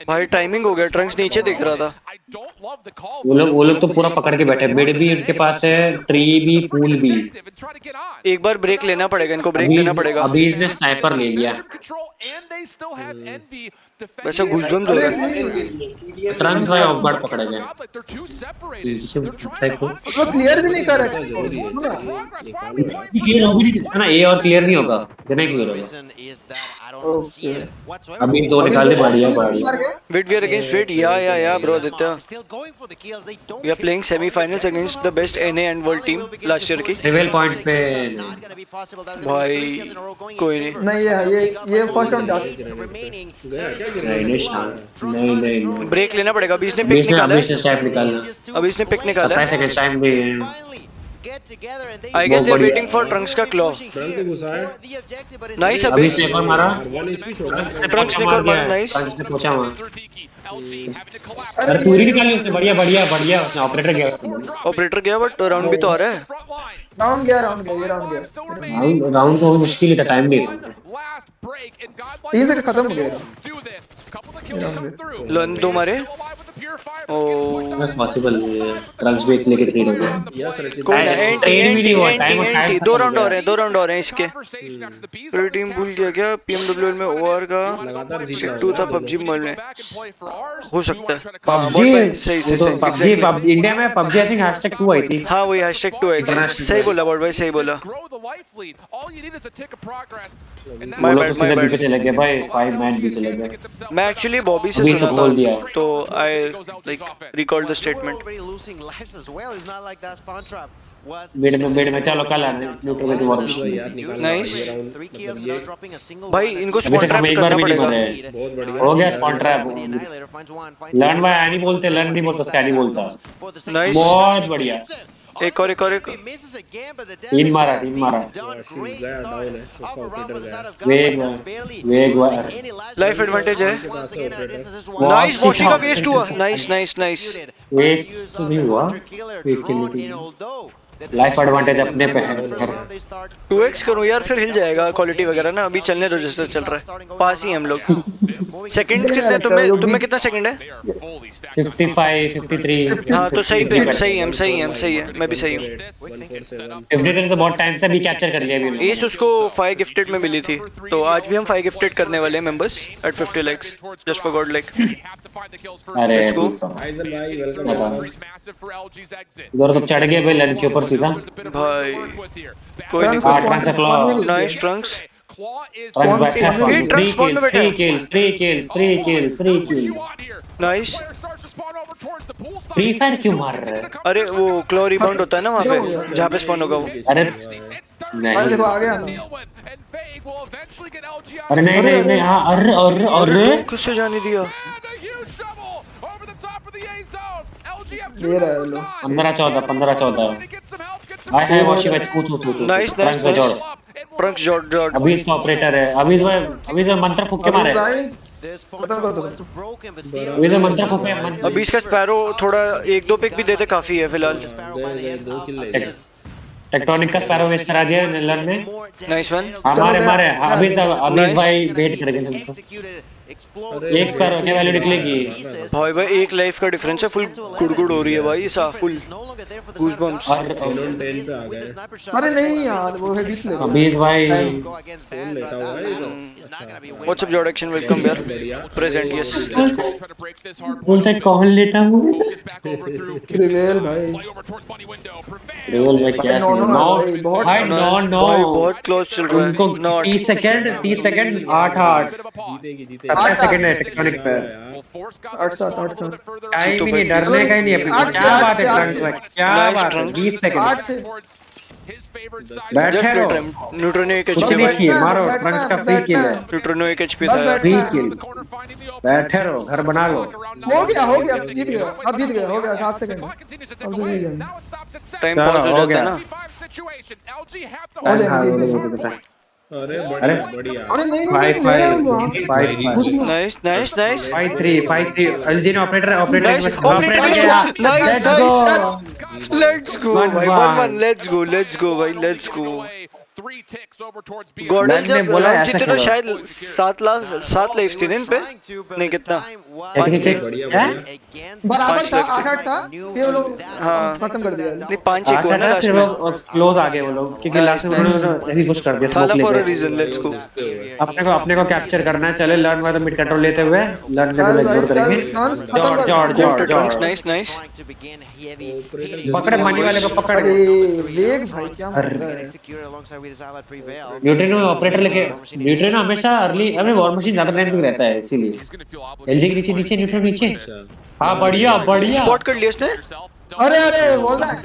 भाई, टाइमिंग हो गया। ट्रंक्स नीचे दिख रहा था। वो लोग तो पूरा पकड़ के बैठे। बेड भी उनके पास है, ट्री भी, पूल भी। एक बार ब्रेक लेना पड़ेगा इनको, ब्रेक देना पड़ेगा। अभी इसने स्नाइपर ले लिया। वैसे घुसदम जो है ट्रंक्स भाई ऑफ गार्ड पकड़े गए। वो क्लियर भी नहीं कर रहा है। क्लियर हो भी नहीं ना, ए और क्लियर नहीं होगा, देना ही क्लियर होगा। अभी 2 निकाल दे, बढ़िया बढ़िया। Wait, we are against Fate. Yeah, bro, Aditya. We are playing semi-finals against the best NA and world team last year की। रिवेल पॉइंट पे भाई कोई नहीं। नहीं ये फर्स्ट राउंड जा नहीं ब्रेक लेना पड़ेगा। अभी इसने पिक निकाला है। स्टैप निकालना। अभी इसने पिक निकाला है। सेकंड टाइम भी I guess they are waiting for Trunks का क्लॉ। नाइस, अभी इसने एक और मारा। ट्रंक्स ने एक और मारा। नाइस, इसने पहुंचा वहां। अरे पूरी निकाली उसने, बढ़िया बढ़िया बढ़िया। उसने ऑपरेटर गया, उसको ऑपरेटर गया, बट राउंड भी तो आ रहा है। राउंड गया ये राउंड तो मुश्किल ही था, टाइम भी था। 3 से खत्म हो गया। लन 2 मारे। ओ पॉसिबल नहीं है। ट्रंक्स भी इतने कितने हो गए। कोई ना, एंटी 2 राउंड और हैं, 2 राउंड और हैं इसके। पूरी टीम भूल गया क्या पीएमडब्ल्यूएल में ओआर का 2 था पबजी मोबाइल में? हो सकता है। पबजी सही पबजी इंडिया में पबजी आई थिंक #2 आई थी। हाँ वही #2 आई थी। सही बोला बॉट भाई, सही बोला। माय बैड चले गए भाई, 5 मैच भी चले गए। मैं एक्चुअली बॉबी से सुना था तो I like recalled the statement. Bed में चलो कल न्यूट्रल में वॉर नाइस भाई इनको स्पॉट ट्रैप करना पड़ेगा। बहुत बढ़िया हो गया स्पॉट ट्रैप। लर्न बाय नहीं बोलते, लर्न नहीं बोलता, स्टैडी बोलता। नाइस बहुत बढ़िया। एक और तीन मारा वेग लाइफ एडवांटेज है। नाइस वॉशी का वेस्ट हुआ। नाइस वेस्ट नहीं हुआ, लाइफ एडवांटेज अपने पे है। 2x करो यार फिर हिल जाएगा क्वालिटी वगैरह ना। अभी चलने दो जैसे चल रहा है, पास ही हम लोग। सेकंड कितने तुम्हें कितना सेकंड है? 55 53। हाँ तो सही पे सही है मैं भी सही हूँ। 53 तो बहुत टाइम से भी कैप्चर कर लिया अभी। एस उसको 5 गिफ्टेड में मिली थी, तो आज भी हम 5 गिफ्टेड करने वाले हैं members eight 50 likes just for God like. अरे लेट्स गो आइजन भाई वेलकम। इधर तो चढ़ गए भाई लंच के ऊपर सीधा भाई। कोई नहीं, nice Trunks. Nice. Free fire क्यों मार रहे हैं? अरे वो क्लो रिबाउंड होता है ना वहाँ पे जहाँ पे स्पॉन होगा वो। अरे अरे देखो आ गया अरे नहीं हाँ अरे किससे जाने दिया? ये रहा लो 15-14 हाय हाय वॉशी भाई तू नाइस प्रंक्स जॉर्ज अभी इसका ऑपरेटर है। अभी इस मंत्र फूक के मारे। अभी से मंत्र फूक के अभी इसका स्पैरो थोड़ा 1-2 पिक भी देते काफी है फिलहाल। टेक्टोनिक का स्पैरो वेस्ट करा दिया निलर ने। Nice one. हमारे अभी भाई वेट कर गए। एक स्पैरो की वैल्यू निकलेगी भाई एक लाइफ का डिफरेंस है। फुल गुड़गुड़ हो रही है भाई, फुल गूज़बम्प्स। अरे नहीं यार वो है 20 लेवल। अभी भाई what's up George action welcome यार प्रेजेंट यस। बोलते कौन लेटा हूं रिवेल भाई रिवेल में क्या है? नो बहुत क्लोज चल रहा है। 30 सेकंड 8 सेकंड है टेक्टोनिक पे। 8 टाइम ही नहीं, डरने का ही नहीं अपने। क्या बात है ट्रंक्स भाई, क्या बात है। 20 सेकंड बैठे रहो। न्यूट्रनो 1 कुछ एचपी नहीं किए, मारो ट्रंक्स का फ्री किल है। न्यूट्रनो 1 एचपी था। फ्री किल बैठे रहो, घर बना लो। हो गया जीत गया हो गया 7 सेकंड। अब तो नहीं गया टाइम पॉज हो जाता है ना। अरे बढ़िया अरे नहीं 5 नाइस 5-3 एलजी ने ऑपरेटर लेट्स गो भाई 1-1 लेट्स गो भाई लेट्स गो। गॉडल जब जीते तो शायद 7 लाइफ थी इन पे। नहीं कितना 5 थे बराबर था 8 था फिर वो लोग हाँ खत्म कर दिया। नहीं 5-1 हुआ ना लास्ट में। क्लोज आ गए वो लोग क्योंकि लास्ट में उन्होंने ऐसे पुश कर दिया। साला for a reason let's go. अपने को कैप्चर करना है। चले लर्न में तो मिड कंट्रोल लेते हुए लर्न में इग्नोर करेंगे। जॉर्ज नाइस पकड़े मनी वाले को पकड़। वेग भाई क्या मार रहा है। न्यूट्रिनो ऑपरेटर लेके न्यूट्रिनो हमेशा अर्ली हमें वॉर मशीन ज्यादा टाइम तक रहता है इसीलिए। एलजी के नीचे न्यूट्रिनो नीचे। हां बढ़िया स्पॉट कर लिया उसने। अरे वॉल बैक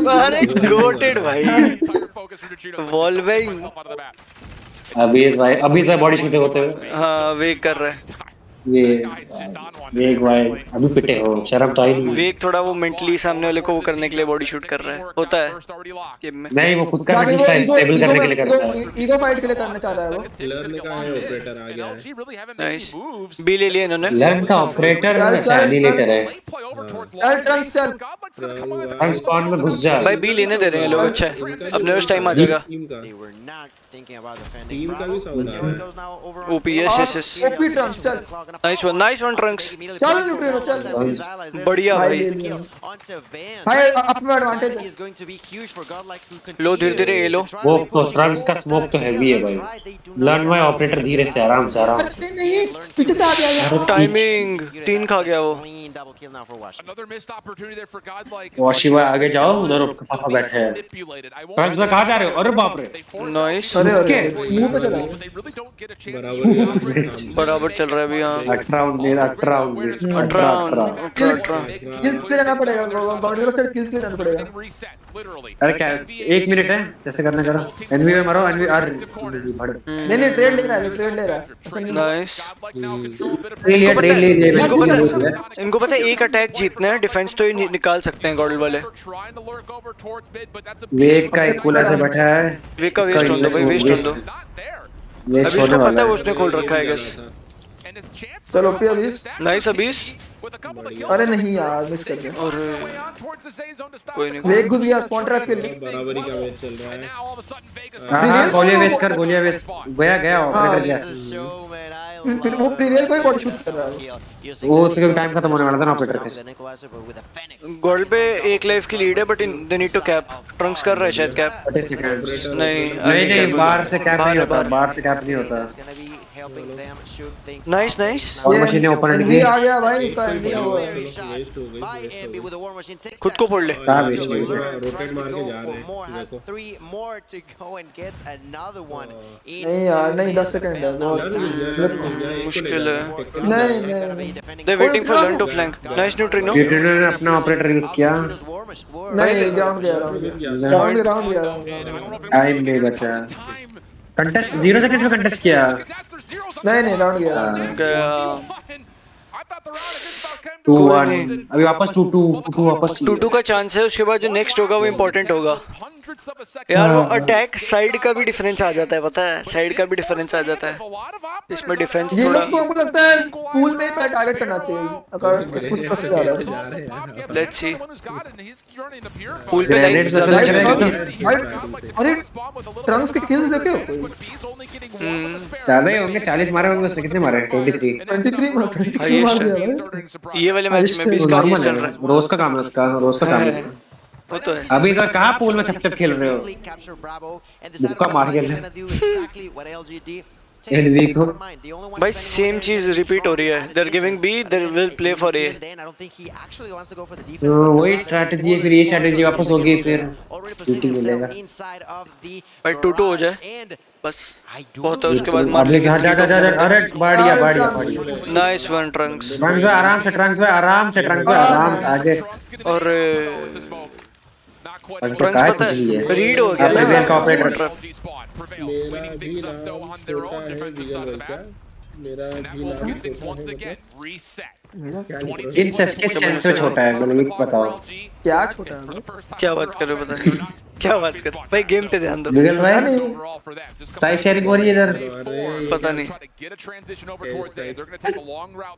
अरे गोटेड भाई वॉल बैक। अभी भाई बॉडी शूट होते हुए हाँ वेग कर रहा है। वेग भाई अभी पिटे हो, शर्म तो आई नहीं। वेग थोड़ा वो मेंटली सामने वाले को वो करने के लिए बॉडी शूट कर रहा है। होता है गेम में। नहीं वो खुद का मेंटल स्टेबल करने के लिए करता है। ईगो फाइट के लिए करना चाह रहा है वो। लर्न का है ऑपरेटर आ गया है। नाइस बी ले लिया इन्होंने। लर्न का ऑपरेटर नहीं लेते रहे। चल ट्रंक्स चल ट्रंक्स स्पॉन में घुस जा भाई बी लेने दे रहे हैं लोग। अच्छा है अपने उस टाइम आ जाएगा। टीम का भी साउंड है। ओपी यस ओपी ट्रंक्स चल नाइस वन ट्रंक्स। चल न्यूट्रिनो चल बढ़िया भाई अपना एडवांटेज लो धीरे ये लो। वो तो ट्रंक्स का स्मोक तो हैवी है भाई। लर्न में ऑपरेटर धीरे से आराम से नहीं पीछे से आ गया यार। टाइमिंग 3 खा गया वो। वॉशिवा आगे जाओ, उधर फाफा बैठे हैं। ट्रंक्स से कहां जा रहे हो? अरे बाप रे नाइस अरे मुंह पे चला बराबर बराबर चल रहा है अभी। हां किल्स के जाना पड़ेगा, गॉडल को किल्स के जाना पड़ेगा। अरे क्या 1 मिनट है, कैसे करना करो। एनवी में मारो, एनवी आर नहीं ट्रेड ले रहा है, ट्रेड ले रहा है। नाइस। इनको पता है एक अटैक जीतना है, डिफेंस तो ही निकाल सकते हैं गॉडल वाले। वेक का एक कूलर से बैठा है, वेक का वेस्ट होने दो भाई, वेस्ट होने दो। अभी उसको पता है वो उसने खोल रखा है गैस। चलो पे अभी नाइस अबीस। अरे नहीं यार मिस कर दिया। और कोई नहीं, वेक घुस गया स्पॉन ट्रैप के लिए। बराबरी का वेट चल रहा है। हां गोलियां वेस्ट कर, गोलियां वेस्ट गया ऑपरेटर गया। फिर वो प्रीवेल को ही बॉडी शूट कर रहा है। वो उसके टाइम खत्म होने वाला था ना ऑपरेटर के। गोल्ड पे 1 लाइफ की लीड है but they need to cap. Trunks कर रहा है शायद कैप। नहीं बाहर से कैप नहीं होता, बाहर से कैप नहीं होता। Nice nice. और मशीनें ओपन की आ गया भाई, उसका एनवी हुआ वेस्ट हो गई। खुद को फोड़ ले। कहां वेस्ट हुई? रोटेट मार के जा रहे हैं नहीं यार नहीं 10 सेकंड है बहुत मुश्किल है। नहीं they waiting for learn to flank. Nice Neutrino. Neutrino ने अपना ऑपरेटर यूज किया। नहीं ग्राउंड गया, राउंड गया। टाइम भी बचा। कंटेस्ट 0 सेकंड में कंटेस्ट किया। नहीं राउंड गया। 2-1 अभी वापस 2-2 वापस 2-2 का चांस है। उसके बाद जो नेक्स्ट होगा वो इम्पोर्टेंट होगा यार। वो अटैक साइड का भी डिफरेंस आ जाता है, पता है साइड का भी डिफरेंस आ जाता है इसमें। डिफेंस ये थोड़ा लोग को हमको लगता है पूल में ही टारगेट करना चाहिए अगर इसको फंस जा रहा है। लेट्स सी पूल पे लाइफ ज्यादा अरे ट्रंक्स के किल्स देखे हो कोई? ज्यादा ही होंगे, 40 मारे होंगे उसने। कितने मारे? 23 मार दिया भाई। ये वाले मैच में भी इसका ही चल रहा है। रोज का काम है उसका, रोज का काम है इसका। वो तो है। अभी तो कहां पूल में चप खेल रहे हो, मुक्का मार के एनवी को भाई सेम चीज रिपीट हो रही है। They are giving B, they will play for A. वही स्ट्रेटजी है, फिर ये स्ट्रेटजी वापस होगी, फिर ड्यूटी मिलेगा भाई 2-2 हो जाए बस बहुत है। उसके बाद मार लेंगे। जा अरे बढ़िया नाइस वन ट्रंक्स। ट्रंक्स आराम से आगे। और ट्रंक्स पता है रीड हो गया वेल का ऑपरेटर। मेरा भी नाम छोटा है विगल भाई का। मेरा भी नाम छोटा है। इन सबके सेंस में छोटा है, मतलब ये बताओ क्या छोटा है? क्या बात कर रहे हो? पता नहीं क्या बात कर भाई। गेम पे ध्यान दो। विगल भाई साइड शेयरिंग हो रही है इधर, पता नहीं।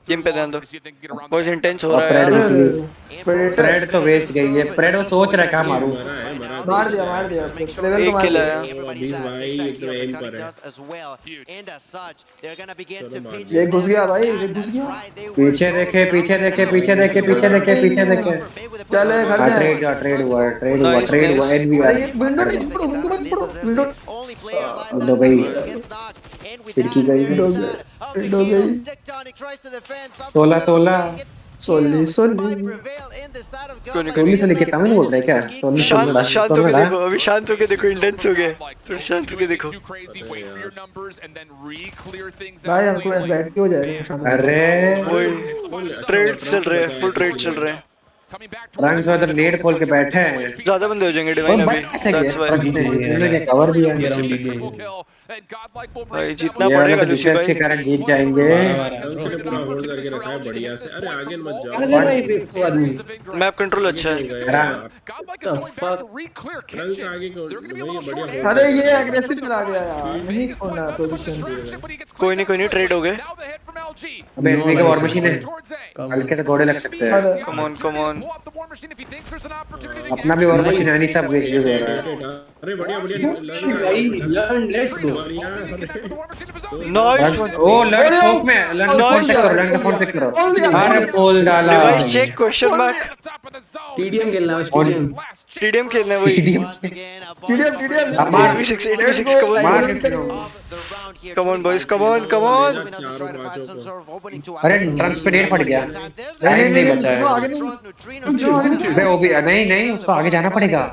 गेम पे ध्यान दो, बहुत इंटेंस हो रहा है। प्रेड तो वेस्ट गई है। प्रेड वो सोच रहा है कहां मारूं। मार दिया लेवल को मार दिया। ये घुस गया भाई, ये घुस गया। पीछे देखे चले घर जा। ट्रेड हुआ एनवी अरे ये विंडो नहीं विंडो दो भाई खिड़की गई। 16 कोहली से लेके तमिल बोल रहा है क्या? शांत होके देखो, अभी शांत होके देखो, इंटेंस हो गए। थोड़ा शांत होके देखो भाई, हमको एंजाइटी हो जाएगा। अरे वही ट्रेड चल रहे हैं, फुल ट्रेड चल रहे हैं। रंग्स उधर नेट खोल के बैठे हैं। ज्यादा बंदे हो जाएंगे डिवाइन अभी। दैट्स व्हाई इन्होंने कवर दिया। भाई जीतना पड़ेगा लूसी भाई। के कारण जीत जाएंगे। पूरा होल्ड करके रखा है बढ़िया से। अरे आगे मत जाओ। मैप कंट्रोल अच्छा है। आगे को बढ़िया। अरे ये एग्रेसिव चला गया यार, नहीं छोड़ना पोजीशन। कोई नहीं ट्रेड हो गए। अबे एनवी का वॉर मशीन है, हल्के से घोड़े लग सकते हैं। कम ऑन अपना भी वॉर मशीन है, नहीं सब वेस्ट हो रहा है। अरे बढ़िया नाइस वन। ओ लर्न फोक में लर्न फोन चेक करो। अरे पोल डाला। Device check question mark. TDM खेलना है, टीडीएम खेलना है वही। टीडीएम मार भी 6 कम ऑन बॉयज, कम ऑन। अरे ट्रंक्स पे डेट फट गया, टाइम नहीं बचा है। अबे वो भी नहीं उसको आगे जाना पड़ेगा,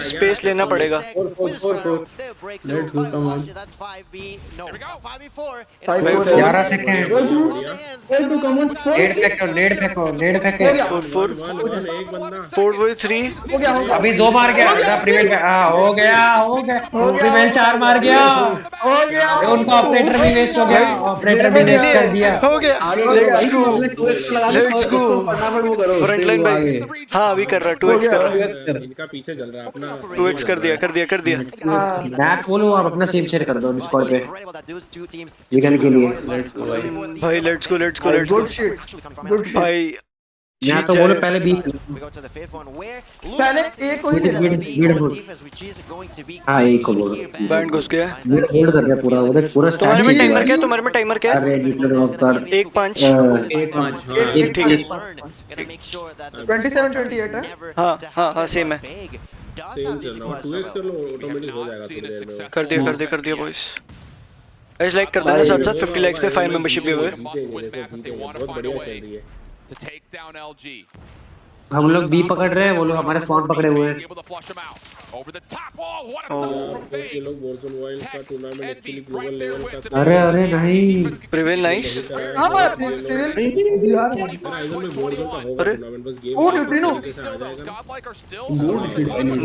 स्पेस लेना पड़ेगा। 11 सेकंड, नेड फेंको 4-3 अभी 2 मार गया, प्रिवेल हो गया प्रिवेल 4 मार गया, उनका ऑपरेटर भी वेस्ट हो गया, ऑपरेटर भी वेस्ट कर दिया, हो गया। लेट्स गो फ्रंट लाइन भाई। हाँ अभी कर रहा 2x कर रहा, इनका पीछे चल रहा है अपना 2x कर दिया। बैक बोलो आप अपना सेव शेयर कर दो डिस्कॉर्ड पे विगल के लिए। भाई लेट्स गो गुड शिट भाई। मैं तो बोलो पहले बी पहले एक को ही ले हां एक को बोलो बैंड घुस गया। होल्ड कर दिया पूरा, उधर पूरा तुम्हारे में टाइमर क्या है? अरे मीटर ऑफ कर 1-5 एक ठीक है 27-28 है। हाँ सेम है। सेम चल रहा है, 2x कर लो ऑटोमेटिक हो जाएगा थोड़ी देर में। कर दिया बॉयज। गाइस लाइक कर देना, साथ 50 लाइक्स पे 5 मेंबरशिप भी हुए। बहुत बढ़िया चल रही है। to take down LG. हम लोग बी पकड़ रहे हैं, वो लोग हमारे स्पॉन पकड़े हुए हैं। Over the top wall, what a double from ये लोग Warzone वाइल्ड का टूर्नामेंट एक्चुअली ग्लोबल लेवल का था। अरे नहीं प्रिवेल नाइस। हां प्रिवेल यार Warzone का होगा टूर्नामेंट, बस गेम ओ न्यूट्रिनो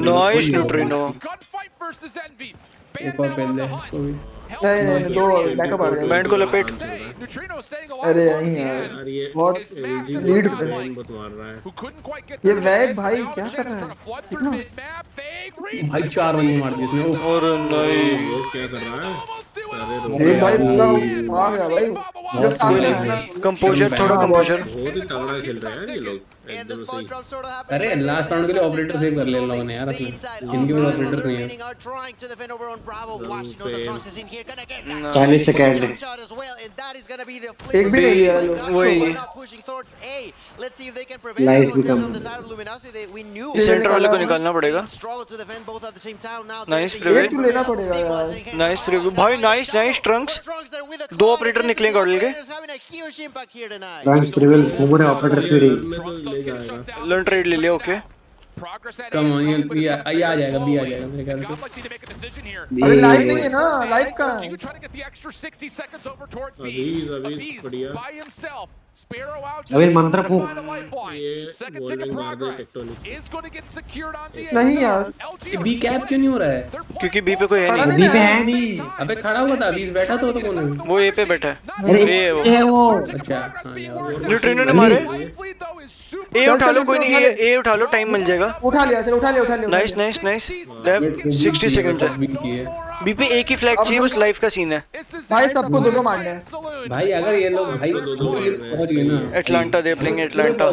नाइस न्यूट्रिनो। एक और पहले नहीं दो बैकअप आ गए। बैंड को लपेट। अरे यही यार बहुत लीड पे मार रहा है ये वैग भाई, क्या कर रहा है भाई 4 बंदे मार दिए इसने। और नहीं क्या कर रहा है? ये भाई पूरा आ गया भाई, जो सामने है कंपोजर, थोड़ा कंपोजर। बहुत ही तगड़ा खेल रहे हैं ये लोग एकदम सही। अरे लास्ट राउंड के लिए ऑपरेटर सेव कर ले लोगों ने यार, अपने जिनके भी ऑपरेटर नहीं है। 40 सेकंड एक भी नहीं लिया वही लाइफ भी कम। सेंटर वाले को निकालना पड़ेगा। नाइस प्रिवेल, एक तो लेना पड़ेगा यार। नाइस प्रिवेल भाई, नाइस ट्रंक्स। 2 ऑपरेटर निकले गॉडल के। ट्रंक्स प्रिवेल पूरे ऑपरेटर फ्री लर्न ट्रेड ले लिया। ओके कम ऑन ये आ जाएगा, बी आ जाएगा मेरे ख्याल से। अरे लाइव नहीं है ना, लाइव का अभी बढ़िया। अबे मंत्र फूक नहीं यार। बी कैप क्यों नहीं हो रहा है? क्योंकि बी पे कोई है नहीं। बी पे है नहीं। अबे खड़ा हुआ था, बी बैठा तो कौन है? वो ए पे बैठा है। अरे ए वो अच्छा हां यार, न्यूट्रिनो ने मारे। ए उठा लो, कोई नहीं, ए उठा लो, टाइम मिल जाएगा। उठा लिया। नाइस 60 सेकंड है। बी पे एक ही फ्लैग चाहिए, बस लाइफ का सीन है भाई, सबको दो मारने हैं भाई अगर ये लोग भाई पहुंच गए ना, एटलांटा देख लेंगे। Atlanta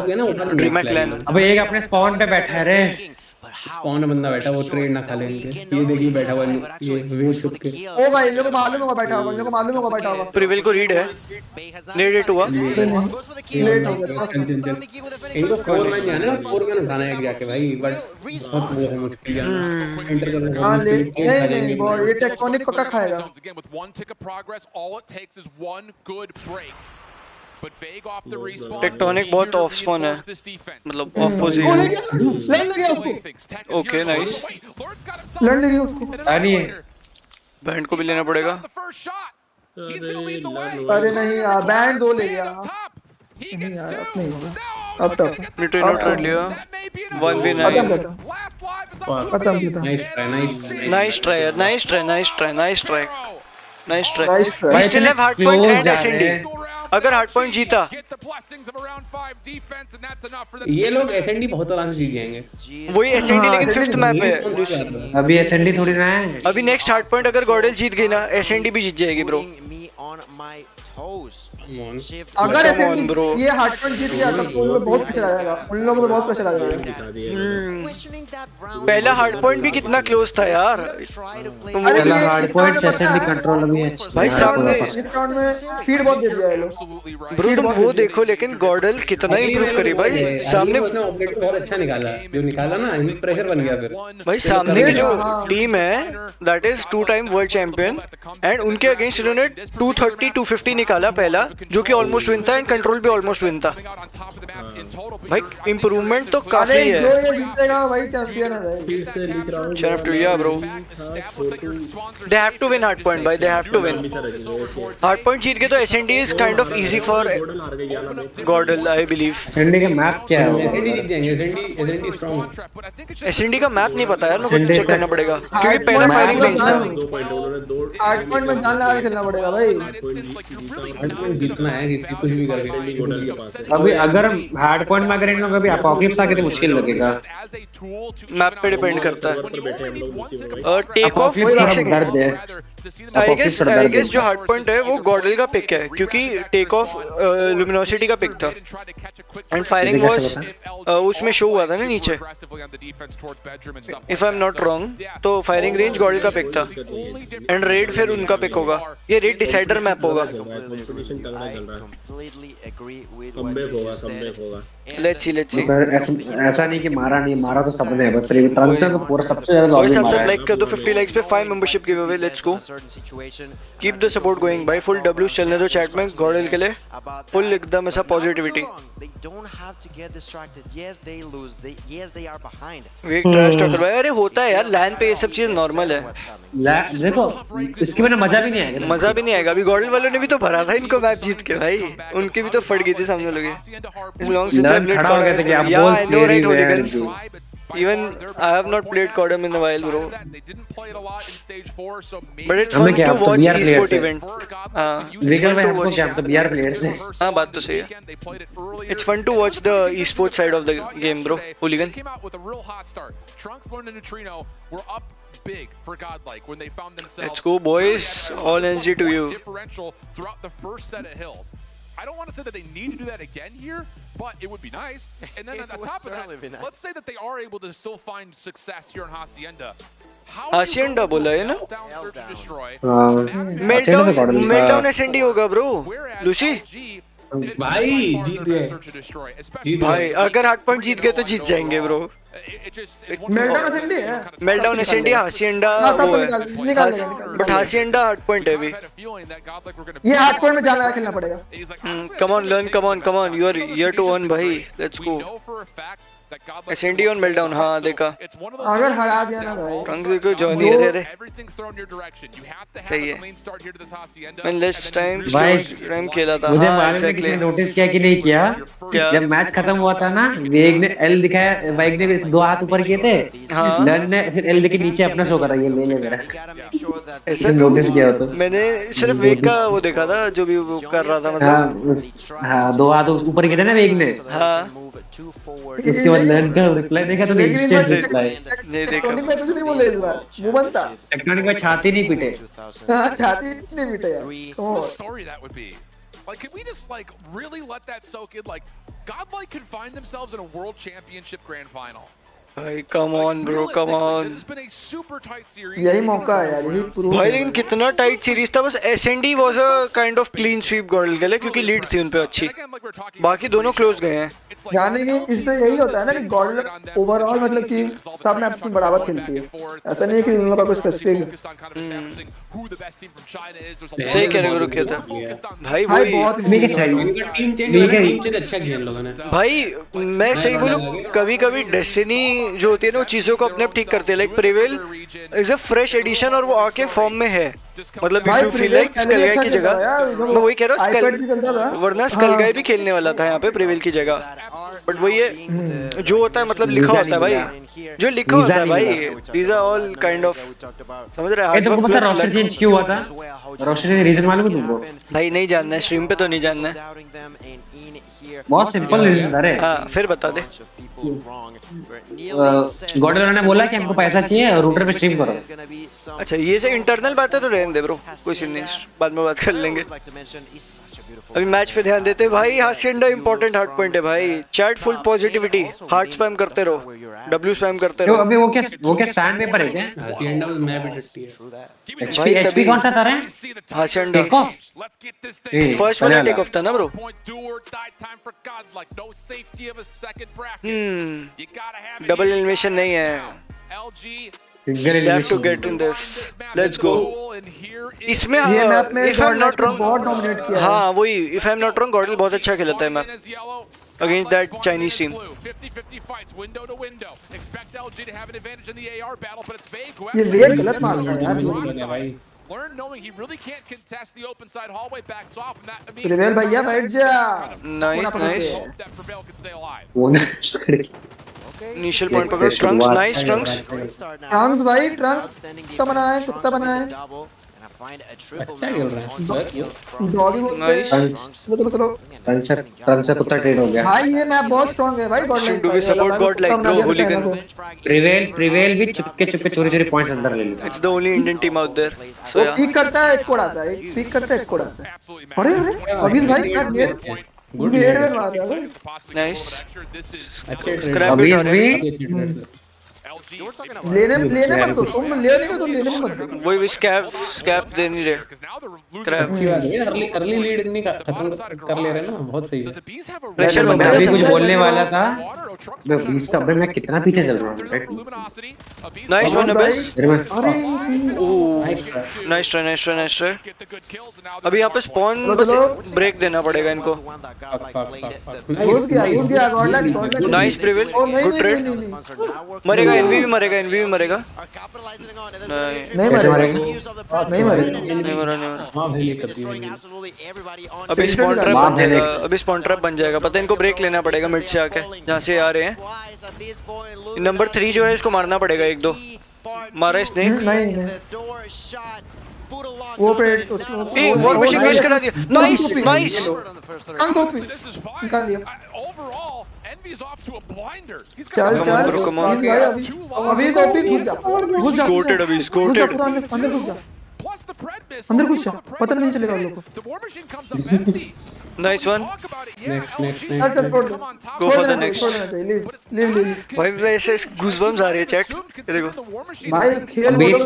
dream clan. अबे एक अपने स्पॉन पे बैठा है रे, कौन बंदा बैठा, वो ट्रेड ना खा ले इनके। ये देखिए बैठा हुआ ये वेट छुप के। ओ भाई, इन लोगों को मालूम होगा बैठा होगा, प्रिवेल को रीड है, नेडेड हुआ। लेट हो गया। इनको 4 मैन जाना है, 4 मैन उठाना है जाके भाई, बट बहुत वो है मुश्किल जाना एंटर करना। हां नहीं बॉल ये टेक्टोनिक पक्का खाएगा। टेक्टोनिक बहुत ऑफ स्पॉन है, मतलब ऑफ पोजीशन। लड़ गया उसको। ओके नाइस, लड़ गया उसको। आनी है बैंड को भी लेना पड़ेगा। अरे नहीं यार, बैंड 2 ले गया। नहीं यार, अब नहीं होगा। अब टफ न्यूट्रिनो ट्रेड लिया। 1v9। Nice try. We still have hard point and SND. अगर हार्ड पॉइंट जीता, ये लोग एसएनडी बहुत आराम से जीत जाएंगे। वही एसएनडी, लेकिन 5th मैप है। अभी एसएनडी थोड़ी ना है। अभी नेक्स्ट हार्ड पॉइंट अगर गॉडल जीत गई ना, एसएनडी भी जीत जाएगी ब्रो। अगर ये हार्ड पॉइंट जीत गया तो उन लोग बहुत प्रेशर आ जाएगा, उन लोगों पे बहुत प्रेशर आ जाएगा। पहला हार्ड पॉइंट भी कितना क्लोज था यार। पहला हार्ड पॉइंट एसएनडी कंट्रोल में है भाई। सामने इस राउंड में फीड बहुत दे दिया है लोग ब्रो, तुम वो देखो, लेकिन गॉडल कितना इंप्रूव करी भाई। सामने ऑपरेटर बहुत अच्छा निकाला, जो निकाला ना प्रेशर बन गया फिर भाई। सामने की जो टीम है that is 2 time world champion, and उनके अगेंस्ट इन्होंने 2 230-250 निकाला पहला, जो कि ऑलमोस्ट विन था, एंड कंट्रोल भी ऑलमोस्ट विन था। भाई इम्प्रूवमेंट तो काफी है। जो ये जीतेगा भाई चैंपियन है भाई। फिर से लिख रहा हूँ Sheriff to yeah, bro. They have to win hard point, भाई, they have to win. Hard point जीत के तो SND is kind of easy for GODL, I believe. S and D का मैप क्या है? एसएनडी जीत जाएंगे, एसएनडी स्ट्रांग। SND का मैप नहीं पता यार, मेरे को चेक करना पड़ेगा, क्योंकि पहला फायरिंग रेंज था। 8 पॉइंट में जान लगा के खेलना पड़ेगा भाई। जीतना है, इसकी कुछ भी करके। अभी अगर हार्ड पॉइंट में अगर इन लोगों का भी अपोकलिप्स आके तो मुश्किल लगेगा। मैप पे डिपेंड करता है। टेक ऑफ एक सेकंड, दर्द है। आई गेस जो हार्ड पॉइंट है वो गॉडल का पिक है, क्योंकि टेक ऑफ लुमिनोसिटी का पिक था, एंड फायरिंग वाज उसमें शो हुआ था ना नीचे, if I am not wrong, तो फायरिंग रेंज गॉडल का पिक था, एंड रेड फिर उनका पिक होगा। ये रेड डिसाइडर मैप होगा। लेट्स सी ऐसा नहीं कि मारा नहीं, मारा तो सबने है, बस ट्रांजिशन को पूरा सबसे ज्यादा और लॉबी साथ मारा साथ है। लाइक कर दो 50 लाइक्स पे 5 membership give away. Let's go, keep the support going भाई। फुल डब्ल्यू चलने दो चैट में गॉडल के लिए, फुल एकदम ऐसा पॉजिटिविटी। वीक ट्रैश टॉकर भाई, अरे होता है यार, लैन पे ये सब चीज नॉर्मल है। देखो इसके बिना मजा भी नहीं आएगा। मजा भी नहीं आएगा। अभी गॉडल वालों ने भी तो भरा था इनको मैप जीत के भाई, उनकी भी तो फट गई थी सामने लोग। Long since I played CODM, या I know right hooligan, even I have not played CODM in a while, bro, but it's fun to watch esport event. Legal में हमको क्या, तो बीआर प्लेयर्स हैं। हाँ बात तो सही है। It's fun to watch the esport side of the game, bro. Hooligan. Big for Godlike when they found themselves. Let's go, boys. All energy to you. Differential throughout the first set of hills. I don't want to say that they need to do that again here, but it would be nice. And then on the top of that, let's say that they are able to still find success here in Hacienda. Hacienda बोला है ना? Meltdown Meltdown SND होगा bro. Lucy. भाई जीत गए भाई, अगर हार्ड पॉइंट जीत गए तो जीत जाएंगे ब्रो। मेल्टडाउन एसएनडी है, मेल्टडाउन एसएनडी हासिएंडा वो है, बट हासिएंडा हार्ड पॉइंट है अभी। ये हार्ड पॉइंट में जान लगा खेलना पड़ेगा। Come on learn, come on you are here to earn भाई। Let's go. SND on Meltdown, हाँ देखा। अगर हरा दिया ना भाई, रंग को जॉइन ही दे रहे। सही है। मैंने लेस टाइम टाइम खेला था। मुझे मालूम है किसी ने नोटिस किया कि नहीं किया, जब मैच खत्म हुआ था ना, वेग ने एल दिखाया, वाइग ने दो हाथ ऊपर किए थे, लर्न ने फिर एल के नीचे अपना शो करा, ये ले ले मेरा। ऐसा नोटिस किया हो तो? मैंने सिर्फ वेग का वो देखा था, जो भी वो कर रहा था मतलब। हाँ दो हाथ ऊपर किए थे ना वेग ने। हाँ उसके बाद लर्न का रिप्लाई देखा तो इंस्टेंट रिप्लाई नहीं देखा। टेक्टोनिक में कुछ नहीं बोले इस बार, मुंह बंद था। टेक्टोनिक में छाती नहीं पीटे। हाँ छाती नहीं पीटे यार। Story that would be. Like, can we just like really let that soak in? Like, Godlike could find themselves in a World Championship Grand Final. भाई come on bro, come on. यही मौका है यार, यही प्रूफ। भाई लेकिन कितना टाइट सीरीज था। बस SND was a kind of clean sweep GodL के लिए, क्योंकि लीड थी उन पे अच्छी, बाकी दोनों क्लोज गए हैं। यानी कि इसमें यही होता है ना कि गॉडल ओवरऑल मतलब कि सब मैच में बराबर खेलती है, ऐसा नहीं है कि उन लोगों का कोई स्पेसिफिक। सही कह रहे हो, रुकिए था भाई भाई बहुत अच्छा खेल लोगों ने। भाई मैं सही बोलूं, कभी कभी डेस्टिनी जो होती है ना, वो चीजों को अपने आप ठीक करते हैं। Like Prevail is a fresh addition, और वो आके फॉर्म में है। मतलब if you feel like skull guy की जगह, मैं वही कह रहा हूँ, स्कल वरना स्कल गाय भी खेलने वाला था यहाँ पे प्रिवेल की जगह। बट वही है जो होता है, मतलब लिखा होता है भाई, जो लिखा होता है भाई, these are all kind of, समझ रहे हैं। तुमको पता रोशन चेंज क्यों हुआ था? रोशन का रीजन मालूम है तुमको? भाई नहीं जानना है, स्ट्रीम पे तो नहीं जानना है। बहुत सिंपल रीजन था रे। हाँ फिर बता दे। गॉडल ने बोला कि हमको पैसा चाहिए और रूटर पे स्ट्रीम करो। अच्छा ये से इंटरनल बातें तो रहने दे ब्रो, कोई सीन नहीं, बाद में बात कर लेंगे। अभी मैच पे ध्यान देते भाई। हासिएंडा इंपॉर्टेंट हार्ड पॉइंट है भाई। Chat full positivity, heart spam करते रहो, डब्ल्यू स्पैम करते रहो। अभी वो क्या सैंड पेपर है क्या? हासिएंडा मैं भी डरती है भाई। एचपी कौन सा था रे? हासिएंडा टेक ऑफ, फर्स्ट वाला टेक ऑफ था ना ब्रो। डबल एलिमिनेशन नहीं है। Single They have to elimination get in this. Let's go. इसमें ये मैप में if I'm not wrong, बहुत डोमिनेट किया है। हाँ वही, if I'm not wrong, GODL बहुत अच्छा खेलता है map against that Chinese team. 50-50 fights, window to window. Expect LG to have an advantage in the AR battle, but it's vague. ये वेट गलत मार रहा है यार। Learn knowing he really can't contest the open side hallway, backs off, and that means prevail भैया बैठ जा। Nice, nice. that Prevail can stay alive. Initial point पकड़, Trunks, nice Trunks. ट्रांस भाई, ट्रांस कुत्ता बना है, कुत्ता बना है। अच्छा खेल रहा है डॉगी बोलते हैं। चलो ट्रंक से कुत्ता ट्रेन हो गया भाई, ये मैप बहुत स्ट्रांग है भाई। Godlike Do we support GODLike bro? Hooligan. Prevail भी चुपके चोरी पॉइंट्स अंदर ले लेता It's the only Indian team out there. So वो yeah. पीक करता है, एक कोड आता है, एक पीक करता है, एक कोड आता है। अरे अरे अभी भाई क्या नेट में मार रहा है। Nice. अच्छे Scrap अभी it on भी him. लेने मत दो, तुम लेने को तो लेने मत दो। वही भी स्कैप दे नहीं रहे। Crap. अच्छी बात है, अर्ली लीड नहीं खत्म कर ले रहे ना, बहुत सही है। Pressure मैं बना अभी है। कुछ बोलने वाला था। मैं 20 का मैं कितना पीछे चल रहा हूँ। Nice one Abyss. अरे Nice try, nice try, nice try. अभी यहाँ पे स्पॉन ब्रेक देना पड़ेगा इनको। घुस गया Godlike. Nice Prevail. Good trade. मरेगा, एनवी भी मरेगा, एनवी भी मरेगा। नहीं मरेगा। नहीं मरा। हां भाई, ये करती है। अभी स्पॉन ट्रैप बन जाएगा, अभी स्पॉन ट्रैप बन जाएगा। पता है इनको ब्रेक लेना पड़ेगा मिड से आके, जहाँ से आ रहे हैं। नंबर 3 जो है इसको मारना पड़ेगा, 1-2 मारा इसने। नहीं वो पे उसको वॉर मशीन वेस्ट करा दिया। Nice nice. निकाल लिया। चल अभी तो घुस जा गोटेड अभी गोटेड। अंदर घुस जा, अंदर घुस जा, पता नहीं चलेगा उन लोग को। Nice one. नेक्स्ट चल go for the next. Leave भाई वैसे गूज़बम्स आ रहे हैं चैट, ये देखो भाई। खेल बोलो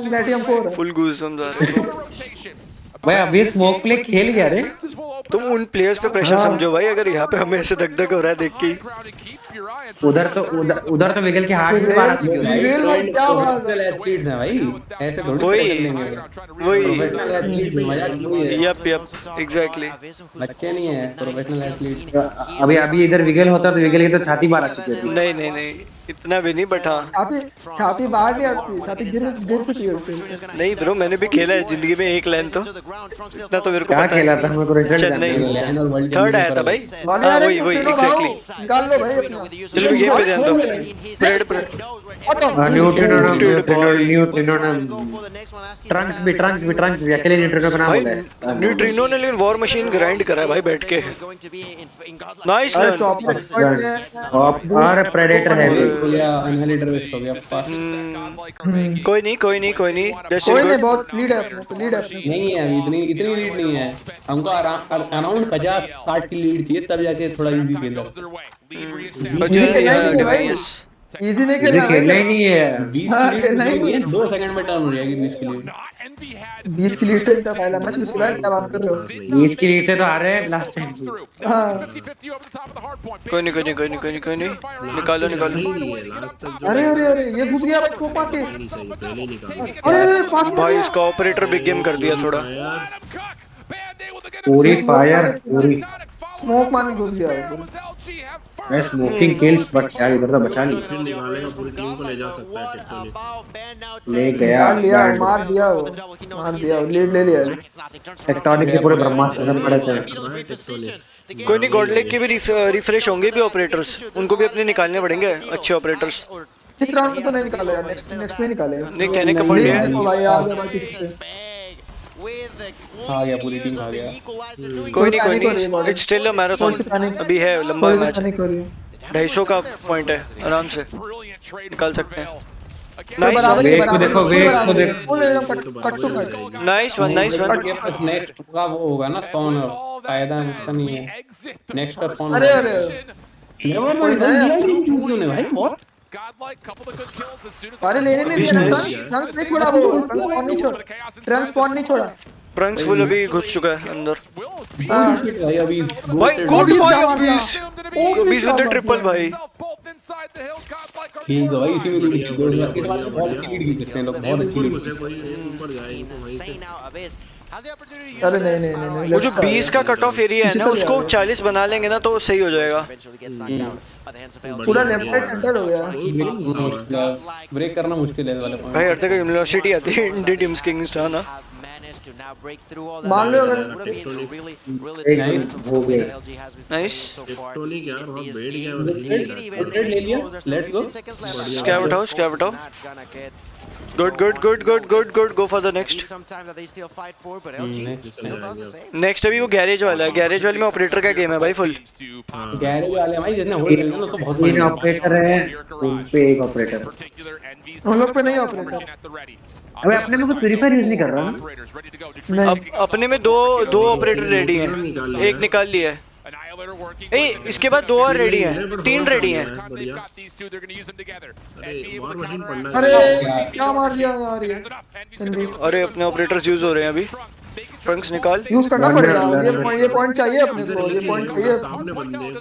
प्लेटिनम 4 फुल गूज़बम्स आ रहे हैं। भाई अभी स्मोक प्ले खेल गया रे। तुम उन प्लेयर्स पे प्रेशर समझो भाई, अगर यहाँ पे हमें ऐसे धक हो रहा है देख के। उधर तो विगल के हाथ में मारा था। रिवेल भाई क्या बात है। प्रोफेशनल एथलीट्स हैं भाई, ऐसे थोड़ी वही खेलेंगे। वही प्रोफेशनल एथलीट मजाक नहीं है। Yup exactly. बच्चे नहीं है प्रोफेशनल एथलीट। अभी इधर विगल होता तो विगल की तो छाती मारा चुके थे। नहीं इतना भी नहीं, बट हाँ छाती बाहर नहीं आती, छाती गिर चुकी है। नहीं ब्रो, मैंने भी खेला है जिंदगी में एक लाइन तो, इतना तो मेरे को क्या पता खेला है। था, मेरे को रिजल्ट चेन्नई थर्ड आया था भाई। वही एग्जैक्टली। निकाल लो भाई अपना। चलो गेम पे ध्यान दो। प्रेड ट्रंक्स भी अकेले न्यूट्रिनो का नाम भाई होता है। न्यूट्रिनो ने लेकिन वॉर मशीन ग्राइंड करा है भाई बैठ के। नाइस अरे वन। चॉपर एक्सपर्ट है। और प्रेडेटर है। अनहेलिटर वेस्ट हो गया। कोई नहीं कोई नहीं, बहुत लीड है अपने, लीड है अपने। नहीं है इतनी लीड नहीं है हमको। अराउंड 50-60 की लीड चाहिए, तब जाके थोड़ा इजी खेला। इजी नहीं खेलना ही नहीं है। 20 की लीड नहीं है, 2 सेकंड में टर्न हो जाएगी 20 की लीड। 20 की लीड से इतना पहला मैच मुश्किल है, क्या बात कर रहे हो। 20 की लीड से तो आ रहे हैं लास्ट टाइम। हां कोई नहीं निकालो। अरे ये घुस गया भाई स्कोप मार के। अरे पास में भाई इसका ऑपरेटर बिग गेम कर दिया थोड़ा। पूरी फायर पूरी स्मोक मार के घुस गया। मैं स्मोकिंग किल्स बट यार इधर तो बचा नहीं। पूरी टीम को ले जा सकता है टेक्टोनिक। ले गया मार दिया लीड ले लिया। टेक्टोनिक के पूरे ब्रह्मास्त्र खत्म पड़े थे। कोई नहीं, गॉडलाइक के भी रिफ्रेश होंगे भी ऑपरेटर्स, उनको भी अपने निकालने पड़ेंगे अच्छे ऑपरेटर्स। इस राउंड में तो नहीं निकाला यार, नेक्स्ट में निकालेगा। नहीं कहने का पॉइंट है। देखो भाई आ गया भाई पीछे। आ गया, पूरी टीम आ गया। कोई नहीं इट्स स्टिल अ मैराथन, अभी है लंबा मैच। 250 का पॉइंट है, आराम से निकाल सकते हैं। Nice one. नेक्स्ट का वो होगा ना स्पॉन, फायदा उसका नहीं है। नेक्स्ट का स्पॉन अरे भाई बहुत अरे लेने नहीं दिया। ट्रांस नहीं छोड़ा वो, ट्रांसपॉन नहीं छोड़ा। ट्रंक्स फुल अभी घुस चुका है अंदर भाई अभी भाई गुड भाई Abish Abish with the triple भाई ठीक है भाई इसी में लीड इस बार बहुत अच्छी लीड खींच सकते हैं लोग बहुत अच्छी लीड अरे नहीं वो जो 20 का कट ऑफ एरिया है ना उसको 40 बना लेंगे ना तो सही हो जाएगा। पूरा लेफ्ट राइट सेंटर हो गया। ब्रेक करना मुश्किल है वाले पॉइंट भाई हर जगह यूनिवर्सिटी आती है इंडिया टीम्स किंगस्टन ना मान लो अगर हो गया नाइस टेक्टोनिक यार वहां बैठ गया ले लिया लेट्स गो स्कैव उठाओ good go for the next अभी वो गैरेज वाला है। गैरेज वाले में ऑपरेटर का गेम है भाई फुल। गैरेज वाले भाई जिसने होल्ड किया उसको बहुत तीन ऑपरेटर है उन पे एक ऑपरेटर हम लोग पे नहीं ऑपरेटर। अबे अपने में कोई प्यूरीफायर यूज नहीं कर रहा ना। नहीं अपने में दो ऑपरेटर रेडी हैं, एक निकाल लिया है। ए इसके बाद 2 और रेडी हैं, 3 रेडी हैं। अरे क्या मार दिया यार ये। अरे अपने ऑपरेटर्स यूज हो रहे हैं अभी। ट्रंक्स निकाल यूज करना पड़ेगा ये पॉइंट चाहिए अपने को। ये पॉइंट चाहिए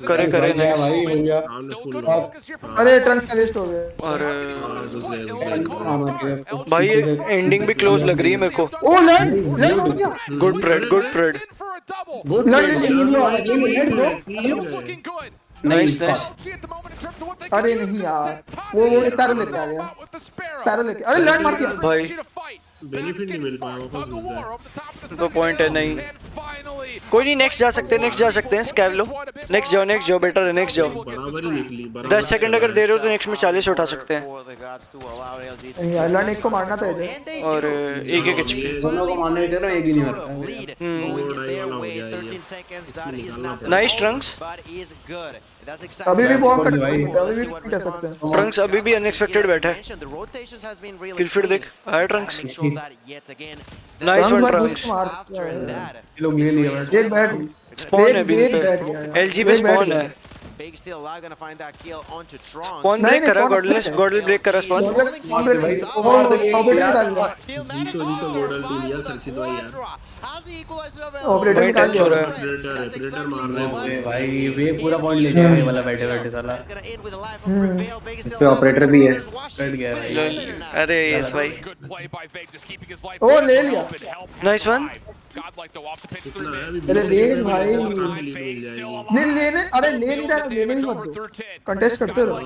करे भाई हो गया। अरे ट्रंक्स का वेस्ट हो गया। और भाई एंडिंग भी क्लोज लग रही है मेरे को। ओ लैंड मार दिया। गुड प्रेड नाइस। अरे नहीं यार वो स्पैरो लेके आ गया। स्पैरो लेके अरे लैंड मार दिया भाई। बेनिफिट नहीं मिल पाया वापस तो पॉइंट है नहीं। कोई नहीं नेक्स्ट जा सकते हैं स्कैव लो। नेक्स्ट जाओ बेटर है नेक्स्ट जाओ। बराबर ही निकली 10 सेकंड अगर दे रहे हो तो नेक्स्ट में 40 उठा सकते हैं। यार एक को मारना था इधर और एक एचपी दोनों को मारने दे रहा एक ही नहीं मरता। Nice Trunks. अभी भी वॉक कर सकते हैं। ट्रंक्स अभी भी अनएक्सपेक्टेड बैठा है। किल फीड देख आया ट्रंक्स। Nice one Trunks. लोग ले लिया एक बैट स्पॉन है अभी एलजी पे स्पॉन है। कौन ब्रेक करा? गॉडल ब्रेक करा स्पॉन। जीतो गोडल टीम लिया सरचित भाई यार। ऑपरेटर निकाल लिया। ऑपरेटर मार रहे हैं भाई ये पूरा पॉइंट ले जाएगा ये वाला बैठे साला। इस पे ऑपरेटर भी है। कट गया भाई। अरे यस भाई ओ ले लिया। Nice one. अरे ले भाई लेने अरे ले नहीं रहा लेने ही मत दो। कंटेस्ट करते रहो।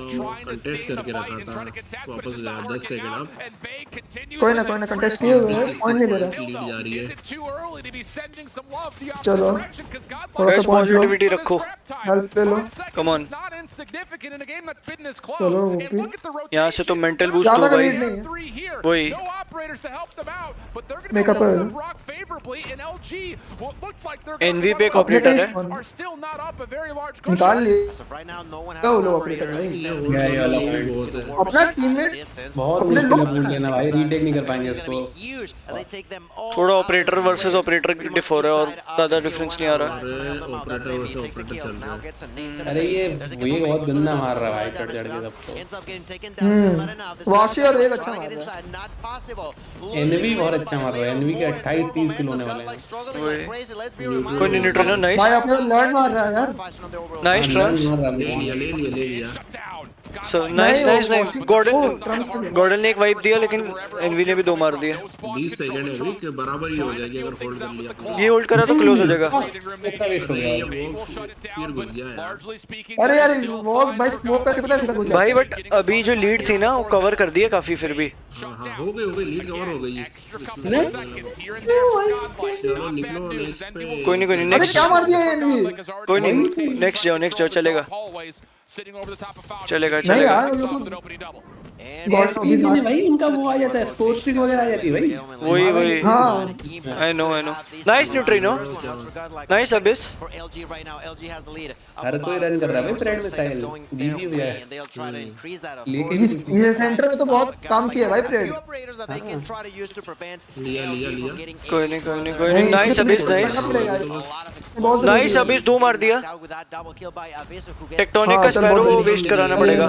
कंटेस्ट करके रखा था वापस गया 10 सेकंड अब कोई ना कंटेस्ट किए हुए हैं पॉइंट नहीं दे रहा। लीड जा रही है। चलो थोड़ा सा पॉजिटिविटी रखो। हेल्प ले लो। कम ऑन चलो यहाँ से तो मेंटल बूस्ट हो भाई। वही मेकअप है। एनवी पे एक ऑपरेटर है। निकाल लिया वो लोग ऑपरेटर भाई। अपना टीममेट बहुत अपने लोग लेना भाई रीटेक नहीं कर पाएंगे इसको। थोड़ा ऑपरेटर वर्सेस ऑपरेटर डिफ हो रहा है और ज्यादा डिफरेंस नहीं आ रहा। ऑपरेटर वर्सेस ऑपरेटर चल रहा है। अरे ये बहुत गंदा मार रहा है भाई चढ़ के सबको। वाशी और एक अच्छा मार रहा है। एनवी बहुत अच्छा मार रहा है। एनवी के 28-30 किलो होने वाले हैं। कोई नहीं न्यूट्रल नाइस। भाई अपने लैंड मार रहा है यार। Nice Trunks. ले लिया सो नाइस गॉडल ने एक वाइप दिया लेकिन एनवी ने भी 2 मार दिए। 20 सेकंड है अभी कि बराबर ही हो जाएगी अगर होल्ड कर लिया। ये होल्ड करा तो क्लोज हो जाएगा। वेस्ट हो गया फिर घुस गया यार। अरे यार वो भाई स्मोक करके पता है कुछ भाई बट अभी जो लीड थी ना वो कवर कर दिया काफी फिर भी। हां हो गई लीड कवर हो गई। चलो निकलो नेक्स्ट पे। कोई नहीं अरे नेक्स्ट। क्या मार दिया एनवी। कोई नहीं नेक्स्ट जाओ चलेगा। नहीं यार भाई इनका वो आ जाता है स्कोर स्ट्रिंग वगैरह आ जाती है भाई। वही हाँ I know nice Neutrino nice Abyss. हर कोई रन कर रहा है भाई परेड में स्टाइल जीजी हो जाए। लेकिन ये सेंटर में तो बहुत काम किया भाई परेड। लिया कोई नहीं नाइस अबिस नाइस अबिस 2 मार दिया। टेक्टोनिक का स्पैरो वेस्ट कराना पड़ेगा।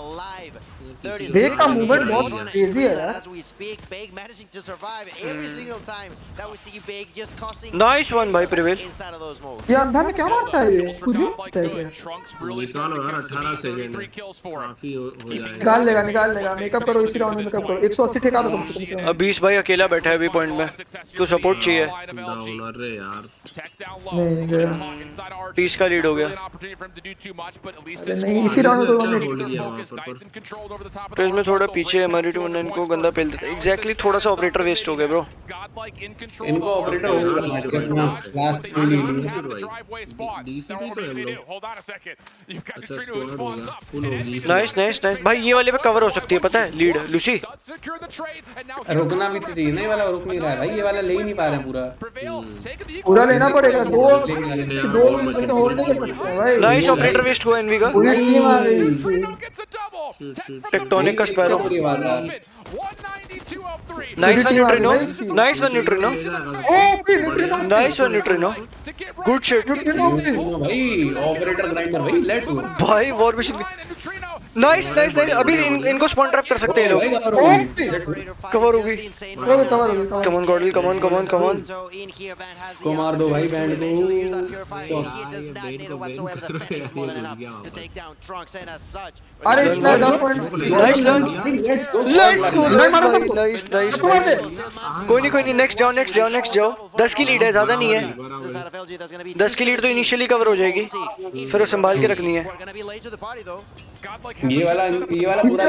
alive. 30 Big का movement बहुत crazy है यार. As we speak, Big managing to survive every single time that we see Big just costing. Nice one by Prevail. Inside of those moves. ये अंधा में क्या मारता है ये? खुद ही मारता है क्या? निकालो यार 18 सेकंड काफी हो जाएगा. निकाल लेगा. मेकअप करो इसी राउंड में मेकअप करो. 180 ठेका दो कम से कम. अब 20 भाई अकेला बैठा है अभी पॉइंट में. तो सपोर्ट चाहिए. अरे यार. नहीं गया. 30 का लीड हो गया. नहीं इसी राउंड में तो तो इसमें थोड़ा पीछे हमारी टीम ने इनको गंदा पेल देता. एग्जैक्टली थोड़ा सा ऑपरेटर वेस्ट हो गया ब्रो. इनको ऑपरेटर होल्ड करना चाहिए अपना लास्ट में नहीं. डीसीपी तो है लोग. नाइस भाई ये वाले पे कवर हो सकती है पता है लीड लूसी. रुकना भी तो चाहिए. नहीं वाला रुक नहीं रहा है भाई. ये वाला ले ही नहीं पा रहे हैं पूरा लेना पड़ेगा. दो तो होल्ड नहीं कर सकते भाई. नाइस ऑपरेटर वेस्ट हुआ एनवी का. पूरी टीम आ गई. टेक्टोनिक का sparrow. Nice one Neutrino. Nice one neutrino. Good shit भाई. ऑपरेटर ग्राइंडर भाई. लेट्स गो भाई वॉर मिशन. नाइस अभी इनको स्पॉन ट्रैप कर सकते हैं लोग. कवर होगी. Come on गॉडल come on. को मार दो भाई बैंड को. अरे इतना 10 point. Nice learn. Let's go. Nice. कोई नहीं नेक्स्ट जाओ. 10 की लीड है ज्यादा नहीं है. 10 की लीड तो इनिशियली कवर हो जाएगी. फिर वो संभाल के रखनी है. ये वाला पूरा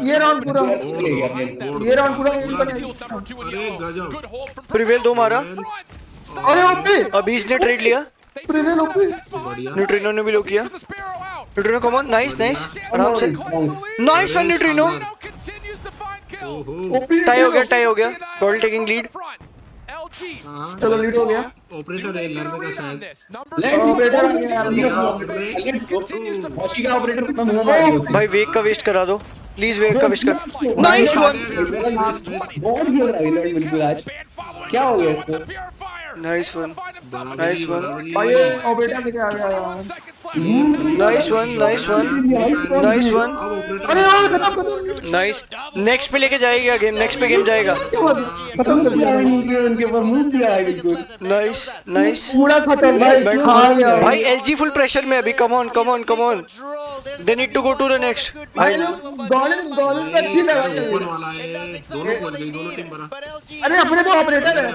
ये राउंड पूरा प्रिवेल 2 मारा. अरे ओपी. अभी इसने ट्रेड लिया. Prevail OP. न्यूट्रिनो ने भी लो किया. Neutrino come on. नाइस आराम से. Nice one neutrino. टाई हो गया. गॉडल टेकिंग लीड. चलो लीड हो गया. ऑपरेटर है लड़ने का शायद. ऑपरेटर आ गया यार. आशिका ऑपरेटर खत्म हुआ भाई वेग का वेस्ट करा दो प्लीज. वेग का वेस्ट कर. Nice one. बहुत खेल रहा है बिल्कुल आज. क्या हो गया इसको. Nice one. भाई ऑपरेटर लेके आ गया यार. Nice one. अरे यार खत्म. नाइस. नेक्स्ट पे लेके जाएगा गेम. नेक्स्ट पे गेम जाएगा. खत्म कर दिया उनके ऊपर मूव दिया है बिल्कुल. नाइस पूरा खत्म भाई. खा गया भाई. एलजी फुल प्रेशर में अभी. Come on. They need to go to the next. भाई गॉडल पे अच्छी लगा. ऊपर वाला है. दोनों पहुंच गई. दोनों टीम बना. अरे अपने को ऑपरेटर है.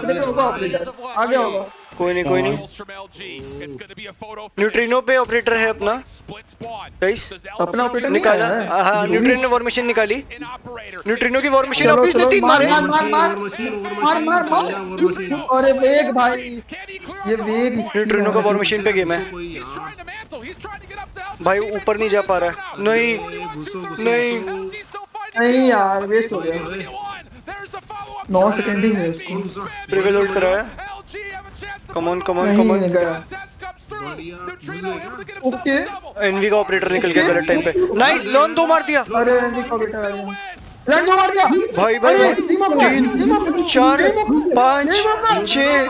आगे होगा. कोई नहीं. न्यूट्रिनो पे ऑपरेटर है अपना. गाइस अपना ऑपरेटर निकाला. हाँ न्यूट्रिनो ने वॉर मशीन निकाली. न्यूट्रिनो की वॉर मशीन अभी इसने 3 मारे. मार. अरे वेग भाई. ये वेग. न्यूट्रिनो का वॉर मशीन पे गेम है भाई. ऊपर नहीं जा पा रहा है. नहीं यार वेस्ट हो गया. 9 सेकंड ही है इसको. प्रिवेल होल्ड कराया. Come on. ओके. एनवी का ऑपरेटर निकल गया गलत टाइम पे. नाइस. लॉन 2 मार दिया. अरे एनवी का ऑपरेटर आया. लैंड मार दिया भाई. 3 4 5 6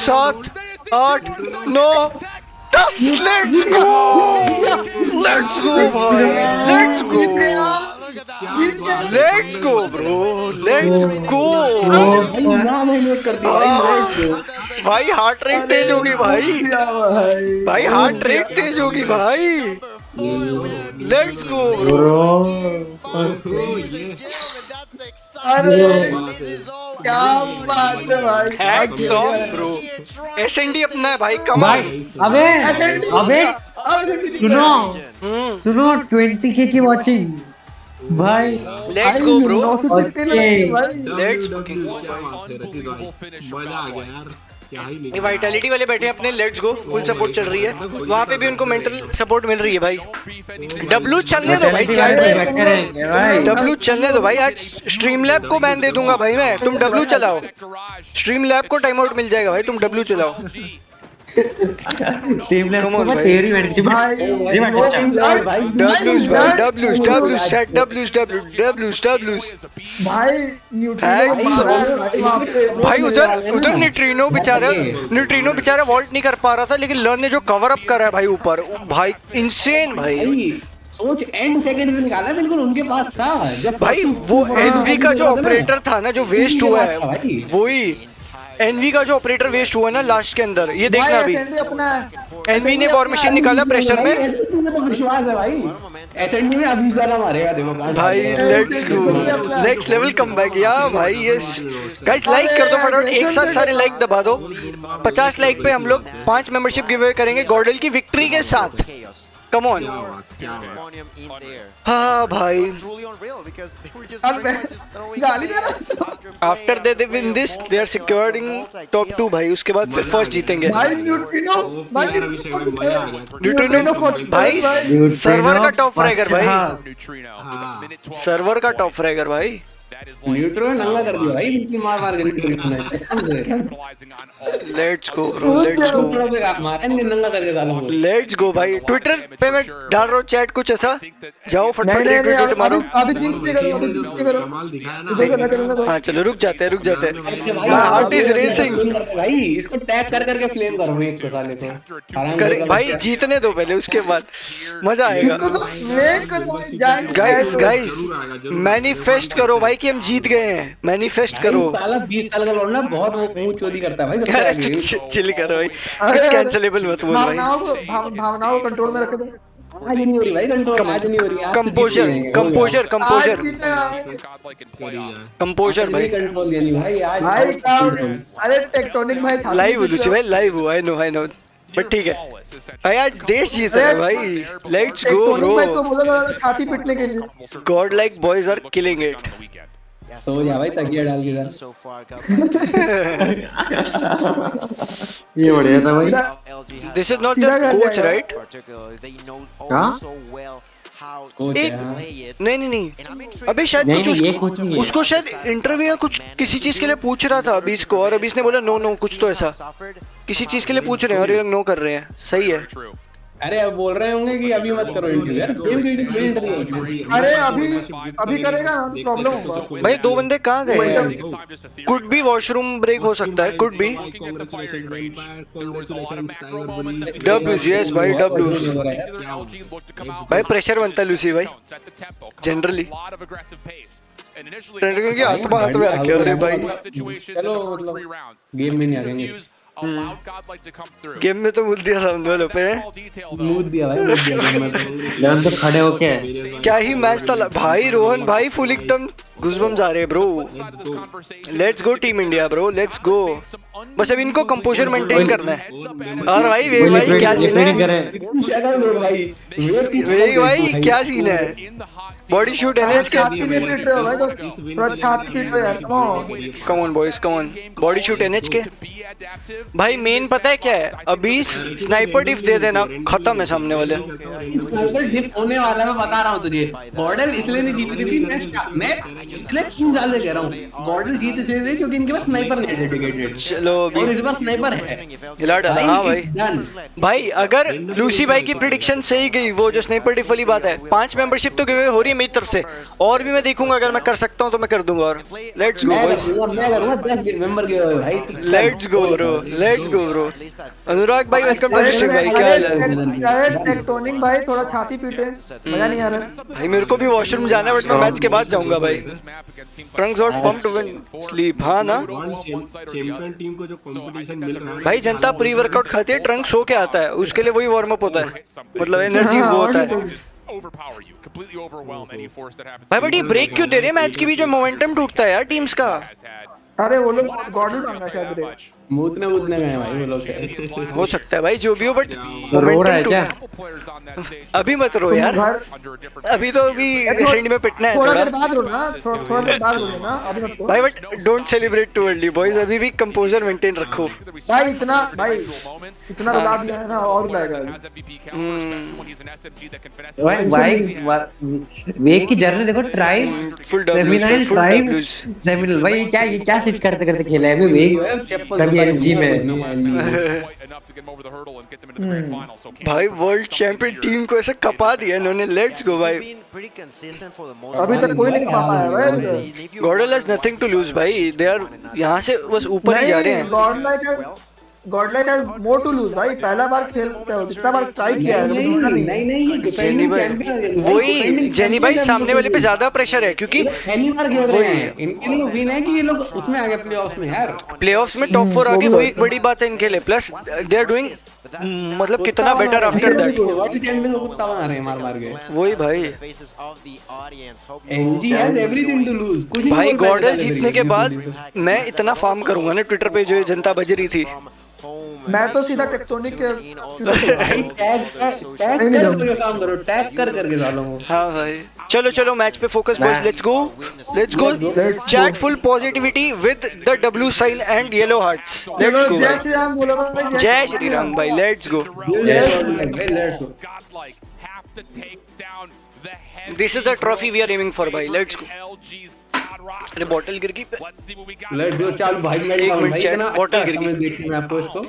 7 8 9 10. लेट्स गो भाई. Let's go bro. भाई हार्ट रेट तेज होगी भाई. हार्ट रेट तेज होगी भाई. Let's go bro. अरे क्या बात है भाई. Hats off bro. एसएनडी अपना है भाई. कम भाई. अबे सुनो 20k की वाचिंग भाई. Let's go bro. Let's fucking go. मजा आ गया यार. ये वाइटैलिटी वाले बैठे हैं अपने. लेट्स गो फुल सपोर्ट चल रही है वहाँ पे भी. उनको मेंटल सपोर्ट मिल रही है भाई. डब्लू चलने दो भाई. डब्लू चलने दो भाई. आज स्ट्रीम लैब को बैन दे दूंगा भाई मैं. तुम डब्लू चलाओ. स्ट्रीम लैब को टाइम आउट मिल जाएगा भाई. तुम डब्लू चलाओ. Seamless को मैं theory में जी मैं भाई उधर न्यूट्रिनो बेचारा वॉल्ट नहीं कर पा रहा था. लेकिन लर्न ने जो कवर अप करा है भाई ऊपर. भाई इंसेन भाई. सोच एंड सेकंड में निकाला बिल्कुल उनके पास था जब भाई वो एनवी का जो ऑपरेटर था ना जो वेस्ट हुआ है वही एनवी का जो ऑपरेटर वेस्ट हुआ ना लास्ट के अंदर ये देखना अभी एनवी ने वॉर मशीन निकाला प्रेशर में तो विश्वास है भाई एसएनडी में अभी ज्यादा मारेगा देखो भाई let's go next level comeback या भाई यस गाइस लाइक कर दो फटाफट एक साथ सारे लाइक दबा दो 50 लाइक पे हम लोग 5 मेंबरशिप गिव अवे करेंगे गॉडल की विक्ट्री के साथ कम ऑन हाँ भाई after they win this they are securing top 2 भाई उसके बाद फिर फर्स्ट जीतेंगे न्यूट्रिनो भाई सर्वर का टॉप फ्रैगर भाई सर्वर का टॉप फ्रैगर भाई न्यूट्रो नंगा कर दिया भाई इनकी मार मार के लेट्स गो ब्रो लेट्स गो मार नंगा करके डालो लेट्स गो भाई ट्विटर पे मैं डाल रहा हूँ चैट कुछ ऐसा जाओ फटाफट रिट्वीट मारो अभी करो हाँ चलो रुक जाते हैं हार्ट इज रेसिंग भाई इसको टैग कर करके फ्लेम करो एक को साले को भाई जीतने दो पहले उसके बाद मजा आएगा गाइस मैनिफेस्ट करो भाई कि हम जीत गए हैं मैनिफेस्ट करो साला 20 साल का लौंडा बहुत मुंह चोरी करता है भाई चिल करो भाई कुछ कैंसिलेबल मत बोल भाई भावनाओं को कंट्रोल में रख दो आज नहीं हो रही भाई कंट्रोल आज नहीं हो रही कंपोजर भाई कंट्रोल नहीं भाई आज भाई अरे टेक्टोनिक भाई लाइव लूसी भाई लाइव हुआ आई नो बट ठीक है भाई आज देश जीत रहा है भाई लेट्स गो ब्रो भाई तो बोला छाती पिटने के लिए Godlike boys are killing it सो जा भाई तकिया डाल के ये बढ़िया था भाई this is not the coach right नहीं अभी शायद कुछ उसको शायद इंटरव्यू या कुछ किसी चीज के लिए पूछ रहा था अभी इसको और अभी इसने बोला नो कुछ तो ऐसा किसी चीज के लिए पूछ रहे हैं और ये लोग नो कर रहे हैं सही है अरे अब बोल रहे होंगे कि अभी मत करो इंटरव्यू यार गेम अरे अभी करेगा ना तो प्रॉब्लम होगा भाई 2 बंदे कहाँ गए हैं कुड भी वॉशरूम ब्रेक हो सकता है कुड भी डब्ल्यूज यस भाई डब्ल्यूज भाई प्रेशर बनता है लूसी भाई जनरली ट्रेंडिंग की आत्मा हाथ में रखे अरे भाई चलो मतलब गेम में नहीं आ गए गेम में तो मूड दिया था उन दोनों पे मूड दिया भाई तो खड़े होके क्या ही मैच था भाई रोहन भाई फुल एकदम गुज़बम्स आ रहे हैं bro let's go team India bro let's गो बस अब इनको कंपोजर मेंटेन करना है और भाई क्या सीन है भाई क्या सीन है बॉडी शूट एनएच के कम on boys come on body shoot NH के भाई मेन पता है क्या है अभी स्नाइपर डिफ दे देना खत्म है सामने वाले स्नाइपर डिफ होने वाला मैं बता रहा हूँ तुझे गॉडल इसलिए नहीं जीती थी मैं इसलिए 3 साल से कह रहा हूँ गॉडल जीत इसलिए रही क्योंकि इनके पास स्नाइपर नहीं है डेडिकेटेड चलो और इस बार स्नाइपर है हिला डाला हाँ भाई अगर लूसी भाई की प्रेडिक्शन सही गई वो जो स्नाइपर डिफ वाली बात है 5 मेंबरशिप तो गिवे हो रही है मेरी तरफ से और भी मैं देखूंगा अगर मैं कर सकता हूँ तो मैं कर दूंगा और let's go let's go bro Anurag भाई वेलकम टू स्ट्रीम भाई क्या हाल है टेक्टोनिक भाई थोड़ा छाती पीटे मजा नहीं आ रहा भाई मेरे को भी वॉशरूम जाना है बट मैं मैच के बाद जाऊंगा भाई Trunks out pump to win sleep हाँ ना चैंपियन टीम को जो कंपटीशन मिल रहा है भाई जनता प्री वर्कआउट खाती है ट्रंक्स हो के आता है उसके लिए वही वार्म अप होता है मतलब एनर्जी वो होता है भाई बट ये ब्रेक क्यों दे रहे हैं मैच के बीच में मोमेंटम टूटता है यार टीम्स का अरे वो लोग गॉडल मांगा शायद ब्रेक मूतने गए भाई वो लोग हो सकता है भाई जो भी हो बट रो रहा है क्या अभी मत रो यार अभी तो अभी एंड में पिटना है थोड़ा देर बाद रो ना थोड़ा देर बाद रो ना अभी मत भाई but don't celebrate too early boys अभी भी कंपोजर मेंटेन रखो भाई इतना रुला दिया है ना और रुलाएगा भाई वेग की जर्नी देखो ट्राइब फुल डब्ल्यू सेमिफाइनल भाई ये क्या स्विच करते करते खेला है अभी वेग कभी एमजी में भाई वर्ल्ड चैंपियन टीम को ऐसे कपा दिया इन्होंने लेट्स गो भाई अभी तक कोई नहीं कपा पाया भाई गॉडल हैज नथिंग टू लूज भाई दे आर यहां से बस ऊपर ही जा रहे हैं Godlike has more to lose भाई, पहला बार खेल कितना बार ट्राई किया है, नहीं जेनी भाई वही, जेनी भाई सामने वाले पे ज्यादा प्रेशर है क्योंकि पहली बार खेल रहे हैं, इनके लिए विन है कि ये लोग उसमें आ गए प्लेऑफ्स में यार, प्लेऑफ्स में टॉप 4 आ गए, वही एक बड़ी बात है इनके लिए, प्लस दे आर डूइंग मतलब कितना better after that, world champion को कुत्ता बना रहे हैं मार के, वही भाई। NG has everything to lose, कुछ भाई गॉडल जीतने के बाद मैं इतना फार्म करूंगा ना ट्विटर पे, जो जनता बज रही थी, मैं तो सीधा टेक्टोनिक के टैग काम करो, टैग करके डालो। हाँ भाई चलो चलो मैच पे focus boys, let's go chat full positivity with the W sign and yellow hearts, let's go जय श्री राम बोलो भाई, जय श्री राम भाई, let's go. This is the trophy we are aiming for भाई, लेट्स गो। अरे बॉटल गिर गई, लेट्स गो, चल भाई मैं एक मिनट चैट, बॉटल गिर गई, देखिए मैं आपको इसको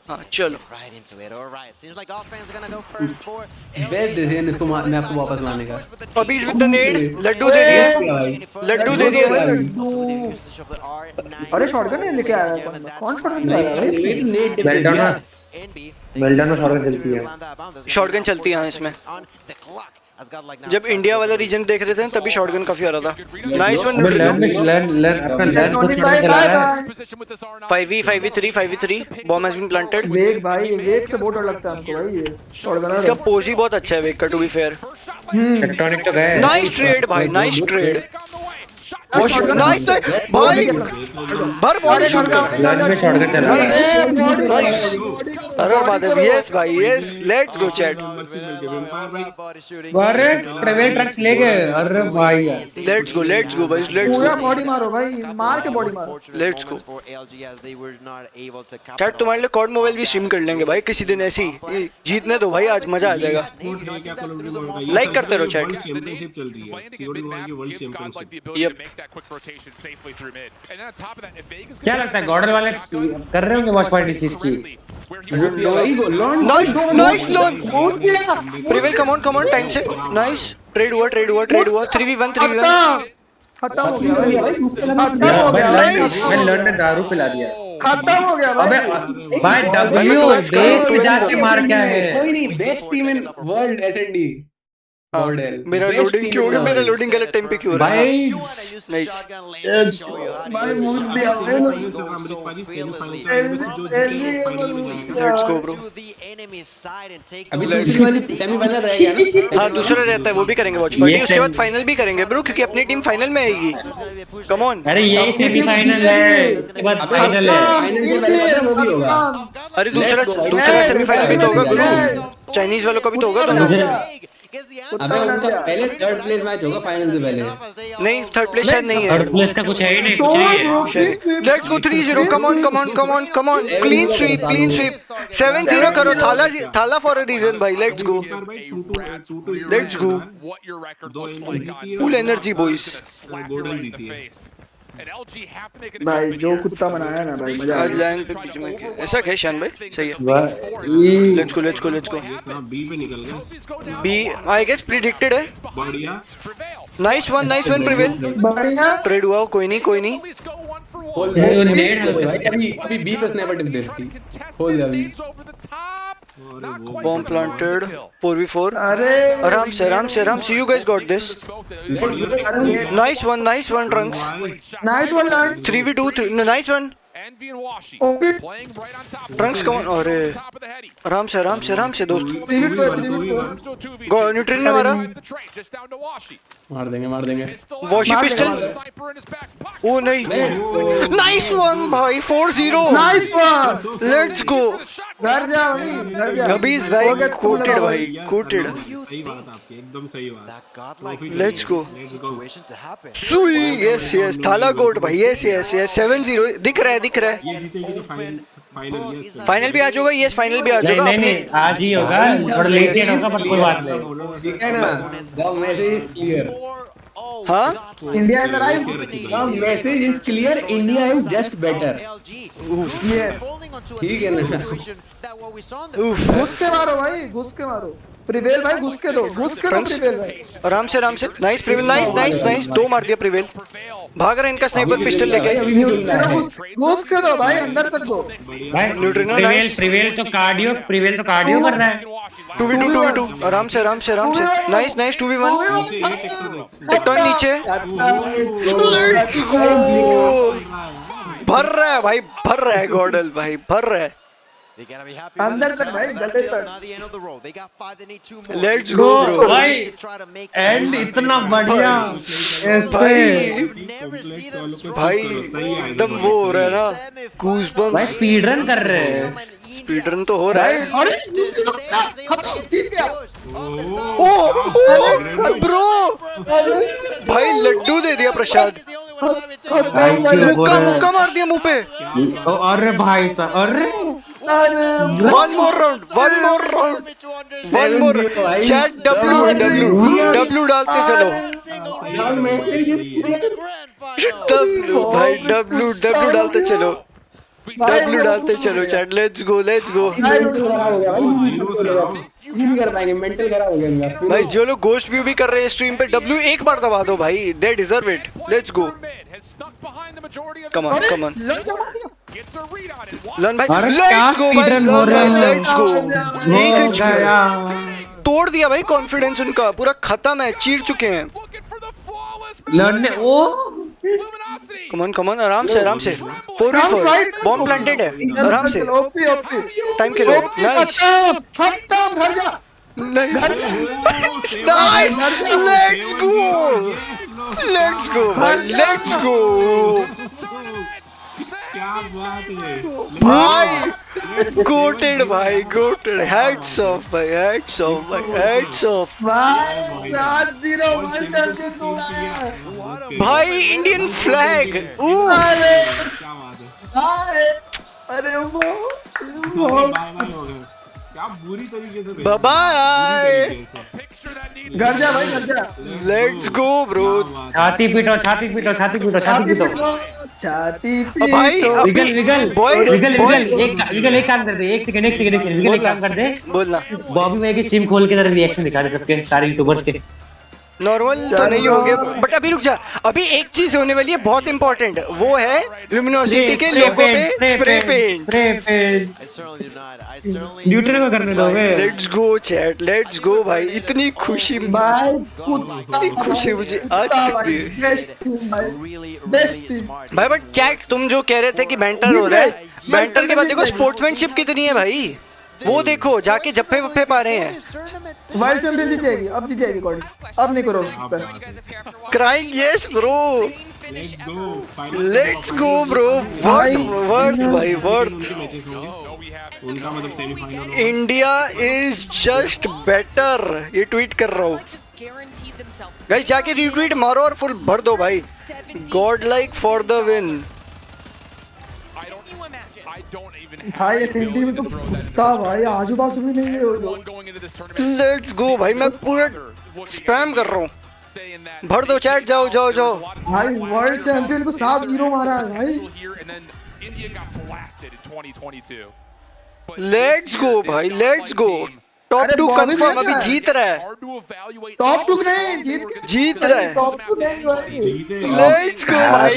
हाँ चलो बेस्ट डिसीजन इसको मैं आपको वापस लाने का। अभी इस विद द नेड लड्डू दे दिया, लड्डू दे दिया। अरे शॉटगन नहीं लेके आया है, कौन शॉटगन चला रहा है भाई? मेल्टन में शॉटगन चलती है, शॉटगन चलती है इसमें, जब इंडिया वाला रीजन देख रहे थे तभी शॉटगन काफी आ रहा था। नाइस वन, अपना 5v3 bomb has been planted. वेग भाई, वेग से बहुत डर लगता है हमको भाई, ये शॉटगन इसका पोज ही बहुत अच्छा है वेग का, टू बी फेयर। टेक्टोनिक तो गए, नाइस ट्रेड भाई, नाइस ट्रेड नाइस भाई, भर बॉडी शॉट कर, में शॉटगन चला नाइस नाइस, अरे बात है, यस भाई यस, लेट्स गो चैट। अरे ट्रेवल ट्रक्स ले गए, अरे भाई लेट्स गो भाई, लेट्स पूरा गो, बॉडी मारो भाई, मार के बॉडी मारो, लेट्स गो। चैट तुम्हारे लिए कॉड मोबाइल भी स्ट्रीम कर लेंगे भाई किसी दिन, ऐसी जीतने दो भाई, आज मजा आ जाएगा। लाइक करते रहो चैट। क्या लगता है गॉडल वाले कर रहे होंगे वॉच पार्टी चीज की? Nice lawn, prevail, come on time से, नाइस ट्रेड हुआ 3v1 खत्म हो गया भाई, खत्म हो गया मैं लर्न ने दारू पिला दिया, खत्म हो गया भाई। भाई डब्ल्यू देख जाके मार क्या है, कोई नहीं, best team in world SND GodL. मेरा लोडिंग क्यों हो गया, मेरा लोडिंग गलत टाइम पे क्यों हो रहा है भाई नाइस। भाई मूड भी आ गया, लेट्स गो ब्रो। अभी दूसरी वाली सेमीफाइनल रह गया ना, हाँ दूसरा रहता है, वो भी करेंगे वॉच पार्टी, उसके बाद फाइनल भी करेंगे ब्रो, क्योंकि अपनी टीम फाइनल में आएगी। कम ऑन, अरे ये सेमीफाइनल है, उसके बाद फाइनल है, फाइनल से पहले वो भी होगा। अरे दूसरा सेमीफाइनल भी तो होगा गुरु, चाइनीज वालों का भी तो होगा दोनों। अबे उनका पहले थर्ड प्लेस मैच होगा फाइनल से पहले, नहीं थर्ड प्लेस शायद नहीं है, थर्ड प्लेस का कुछ है ही नहीं, कुछ नहीं है। Let's go 3-0, come on, clean sweep 7-0 करो, थाला फॉर अ रीजन भाई, let's go full energy boys. भाई जो कुत्ता बनाया ना भाई, मजा आ आज गया। लाइन पे बीच में ऐसा है शान भाई, सही है, लेट्स गो बी पे निकल गए, बी आई गेस प्रिडिक्टेड है। बढ़िया नाइस वन प्रिवेल, बढ़िया ट्रेड हुआ, कोई नहीं अभी बी पे स्नाइपर टिप देती हो गया अभी। बॉम्ब प्लांटेड 4v4, अरे आराम से, you guys got this, nice one Trunks, nice one learn, 3v2, nice one Trunks, come on, अरे आराम से दोस्त, गो न्यूट्रिन ने मारा, मार देंगे वॉशी पिस्टल, ओ नहीं, नाइस वन भाई 4-0, नाइस वन, लेट्स गो। घर जा भाई, घर जा। अबीज भाई कोटेड भाई, कोटेड, सही बात आपकी, एकदम सही बात। लेट्स गो सुई, यस थाला गोट भाई, यस 7-0 दिख रहा है। ये जीतेगी तो फाइनल भी आ जाएगा, यस फाइनल भी आ जाएगा। नहीं आज ही होगा, थोड़ा लेट होगा पर कोई बात नहीं, ठीक है ना, द मैसेज इज क्लियर। हाँ India is arrive, the message is clear, India is just better. Yes ठीक है ना, उफ, घुस के मारो भाई, घुस के मारो। प्रिवेल भाई घुस के दो प्रिवेल भाई। आराम से नाइस प्रिवेल, नाइस दो मार दिया प्रिवेल। भाग रहा है इनका स्नाइपर पिस्टल लेके। घुस के दो भाई, अंदर तक दो भाई। Neutrino nice. प्रिवेल तो कार्डियो कर रहा है। 2v2 आराम से नाइस 2v1। टेक्टोन नीचे। Let's go. भर रहा है भाई, भर रहा है गॉडल भाई, भर रहा है अंदर तक भाई, गले तक। लेट्स गो ब्रो भाई। एंड इतना बढ़िया भाई एकदम वो हो रहा है ना, गूज़बम्स। भाई स्पीड रन कर रहे हैं। स्पीड रन तो हो रहा है। अरे खत्म, जीत गया। ओ ब्रो भाई, लड्डू दे दिया प्रसाद। मुक्का मार दिया मुंह पे। अरे भाई साहब, अरे one more round chat W डालते चलो। डब्ल्यू डालते चलो, चैट। लेट्स गो भाई। जो लोग गोस्ट व्यू भी कर रहे हैं स्ट्रीम पे, डब्ल्यू एक बार दबा दो भाई, they deserve it. Let's go, come on लन भाई, लेट्स गो भाई, लेट्स गो। तोड़ दिया भाई कॉन्फिडेंस उनका, पूरा खत्म है, चीर चुके हैं लन ने। ओ कम ऑन आराम से 4v4 बॉम्ब प्लांटेड है, आराम से टाइम के लो। नाइस लेट्स गो भाई। गोटेड हेड्स ऑफ भाई, हेड्स ऑफ 7-0 भाई। Indian flag. अरे वो क्या बुरी तरीके से बाय। घर जा भाई, घर जा। Let's go bro. छाती पीटो भाई विगल एक काम कर दे, एक सेकंड विगल एक काम कर दे। बोलना। बॉबी में एक सिम खोल के जरा रिएक्शन दिखा दे सबके, सारे यूट्यूबर्स के। नॉर्मल तो नहीं हो गया, बट अभी रुक जा, अभी एक चीज होने वाली है बहुत इंपॉर्टेंट, वो है ल्यूमिनोसिटी के लोगों पे स्प्रे पेंट। न्यूट्रल को करने दोगे। Let's go chat, let's go भाई। इतनी खुशी मुझे आज तक दी भाई। बट चैट, तुम जो कह रहे थे कि बैंटर हो रहा है, बैंटर के बाद देखो स्पोर्ट्समैनशिप कितनी है भाई। वो देखो जाके जप्पे वप्पे पा रहे हैं। वर्ल्ड चैंपियन जीत जाएगी, अब जीत जाएगी कॉडी, अब नहीं करो crying yes bro. Let's go bro. Worth भाई, वर्थ। उनका मतलब semifinal. India is just better, ये ट्वीट कर रहा हूँ गाइस, जाके रीट्वीट मारो और फुल भर दो भाई। God like for the win भाई। इस इंडी में तो कुत्ता भाई, आजू बाजू भी नहीं है। लेट्स गो भाई, मैं पूरा स्पैम कर रहा हूँ। भर दो चैट, जाओ भाई। वर्ल्ड चैंपियन को 7-0 मारा है भाई। लेट्स गो भाई, लेट्स गो। टॉप 2 कंफर्म, अभी जीत रहा है। टॉप 2 नहीं, जीत रहा है। टॉप 2 नहीं भाई। लेट्स गो भाई।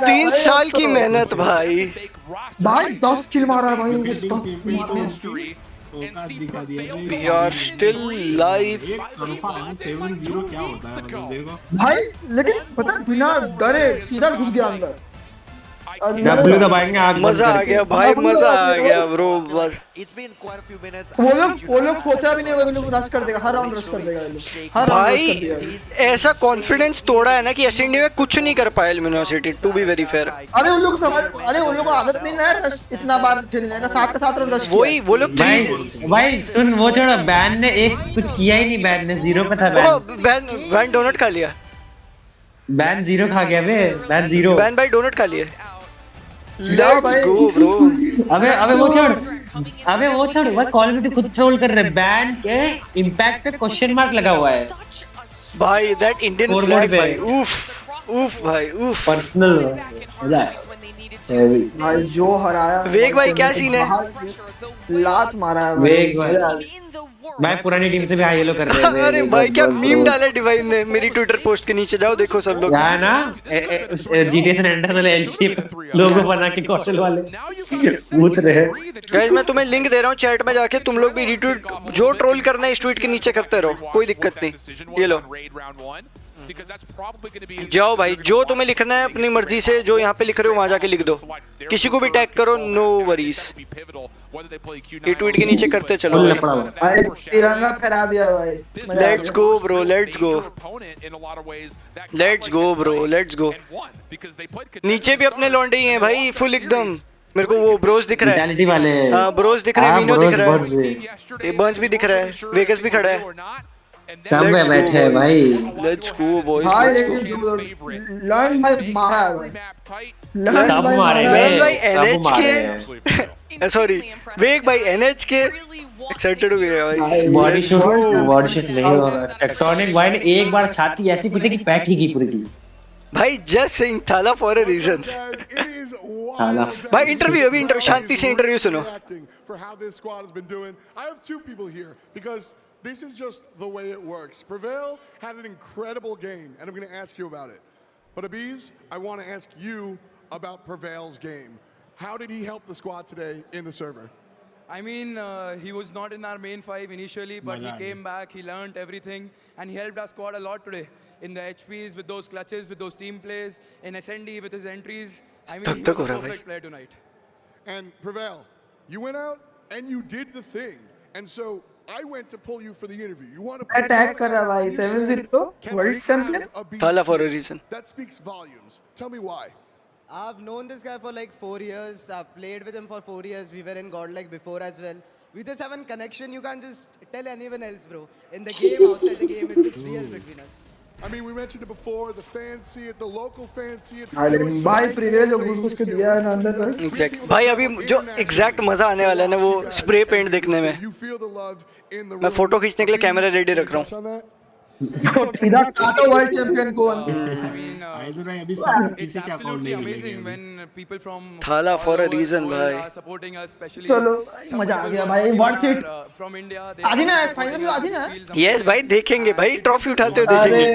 3 साल की मेहनत भाई। 10 किल मारा है भाई। We are still live। 7-0 क्या होता है भाई, लेकिन पता है बिना डरे सीधा घुस गया अंदर। डब्ल्यू दबाएंगे आज। मजा आ गया भाई, मजा आ गया ब्रो। बस वो लोग सोचा भी नहीं होगा, लोग रश कर देगा, हर राउंड रश कर देगा भाई। ऐसा कॉन्फिडेंस तोड़ा है ना कि एसएनडी में कुछ नहीं कर पाया Luminosity, to be very fair. अरे उन लोग को आदत नहीं ना रश इतना बार खेलने का, 7 के 7 राउंड रश। वही वो लोग भाई सुन, वो छोड़ो, बैन ने एक कुछ किया ही नहीं, बैन ने 0 पे था। बैन डोनट खा लिया, बैन 0 खा गया बे, बैन 0। बैन भाई डोनट खा लिए। Let's go bro. अबे वो छोड़, वो कॉल ऑफ ड्यूटी खुद ट्रोल कर रहे हैं। बैन के इंपैक्ट पे क्वेश्चन मार्क लगा हुआ है भाई। दैट इंडियन फ्लैग भाई, उफ भाई, उफ। पर्सनल भाई जो हराया। वेग भाई क्या सीन है? लात मारा है वेग भाई। मैं पुरानी टीम से भी हाई येलो कर रहे हैं। अरे भाई क्या मीम डाला डिवाइन ने मेरी ट्विटर पोस्ट के नीचे, जाओ देखो सब लोग। यार ना जीटीए सैन एंड्रियास वाले एलजी लोगो बना के कौशल वाले पूछ रहे हैं। गाइस मैं तुम्हें लिंक दे रहा हूँ चैट में, जाके तुम लोग भी रीट्वीट जो ट्रोल करना है इस ट्वीट के नीचे करते रहो, कोई दिक्कत नहीं। ये लो जाओ भाई, जो तुम्हें लिखना है अपनी मर्जी से, जो यहाँ पे लिख रहे हो वहां जाके लिख दो, किसी को भी टैग करो, नो वरीज। ये ट्वीट के नीचे करते चलो भाई, तिरंगा फहरा दिया भाई। Let's go bro, let's go, let's go bro, let's गो। नीचे भी अपने लौंडे ही हैं भाई फुल एकदम। मेरे को वो ब्रोस दिख रहा है, वाले हाँ ब्रोस दिख रहे हैं, मीनो दिख रहा है, ये बंच भी दिख रहा है, वेगस भी खड़ा है, सब में बैठे हैं भाई। लेट्स गो बॉयज, लर्न भाई मारा है भाई, लर्न भाई भाई एनएच के सॉरी वेग भाई एनएच के एक्साइटेड हो गया भाई। बॉडी शॉट नहीं हो रहा। टेक्टोनिक भाई ने एक बार छाती ऐसी पीटे कि पैट ही की पूरी टीम भाई। जस्ट सेइंग थाला फॉर अ रीजन। थाला भाई इंटरव्यू, अभी इंटरव्यू, शांति से इंटरव्यू सुनो। This is just the way it works. Prevail had an incredible game, and I'm going to ask you about it. But Abiz, I want to ask you about Prevail's game. How did he help the squad today in the server? I mean, he was not in our main five initially, but he came back, he learned everything, and he helped our squad a lot today. In the HPs, with those clutches, with those team plays, in SND, with his entries. I mean, he was a perfect player tonight. And Prevail, you went out and you did the thing. And so, I went to pull you for the interview. You want to attack कर रहा भाई 7-0 world champion Thala for a reason. That speaks volumes. Tell me why. I've known this guy for like 4 years. I've played with him for 4 years. We were in Godlike before as well. We just have a connection. You can't just tell anyone else, bro. In the game, outside the game, it's just real between us. I mean, we mentioned it before. The fans see it. The local fans see it. भाई प्रीवियस जो घुस के दिया है ना अंदर तक। एग्जैक्ट भाई, अभी जो एग्जैक्ट मजा आने वाला है ना वो स्प्रे पेंट देखने में। मैं फोटो खींचने के लिए कैमरा रेडी रख रहा हूँ। सीधा काटो वर्ल्ड चैंपियन को। थाला फॉर अ रीजन भाई। चलो मजा आ गया भाई, वर्थ इट। आज ही ना फाइनल भी आज ही ना। यस भाई देखेंगे भाई, ट्रॉफी उठाते हुए देखेंगे।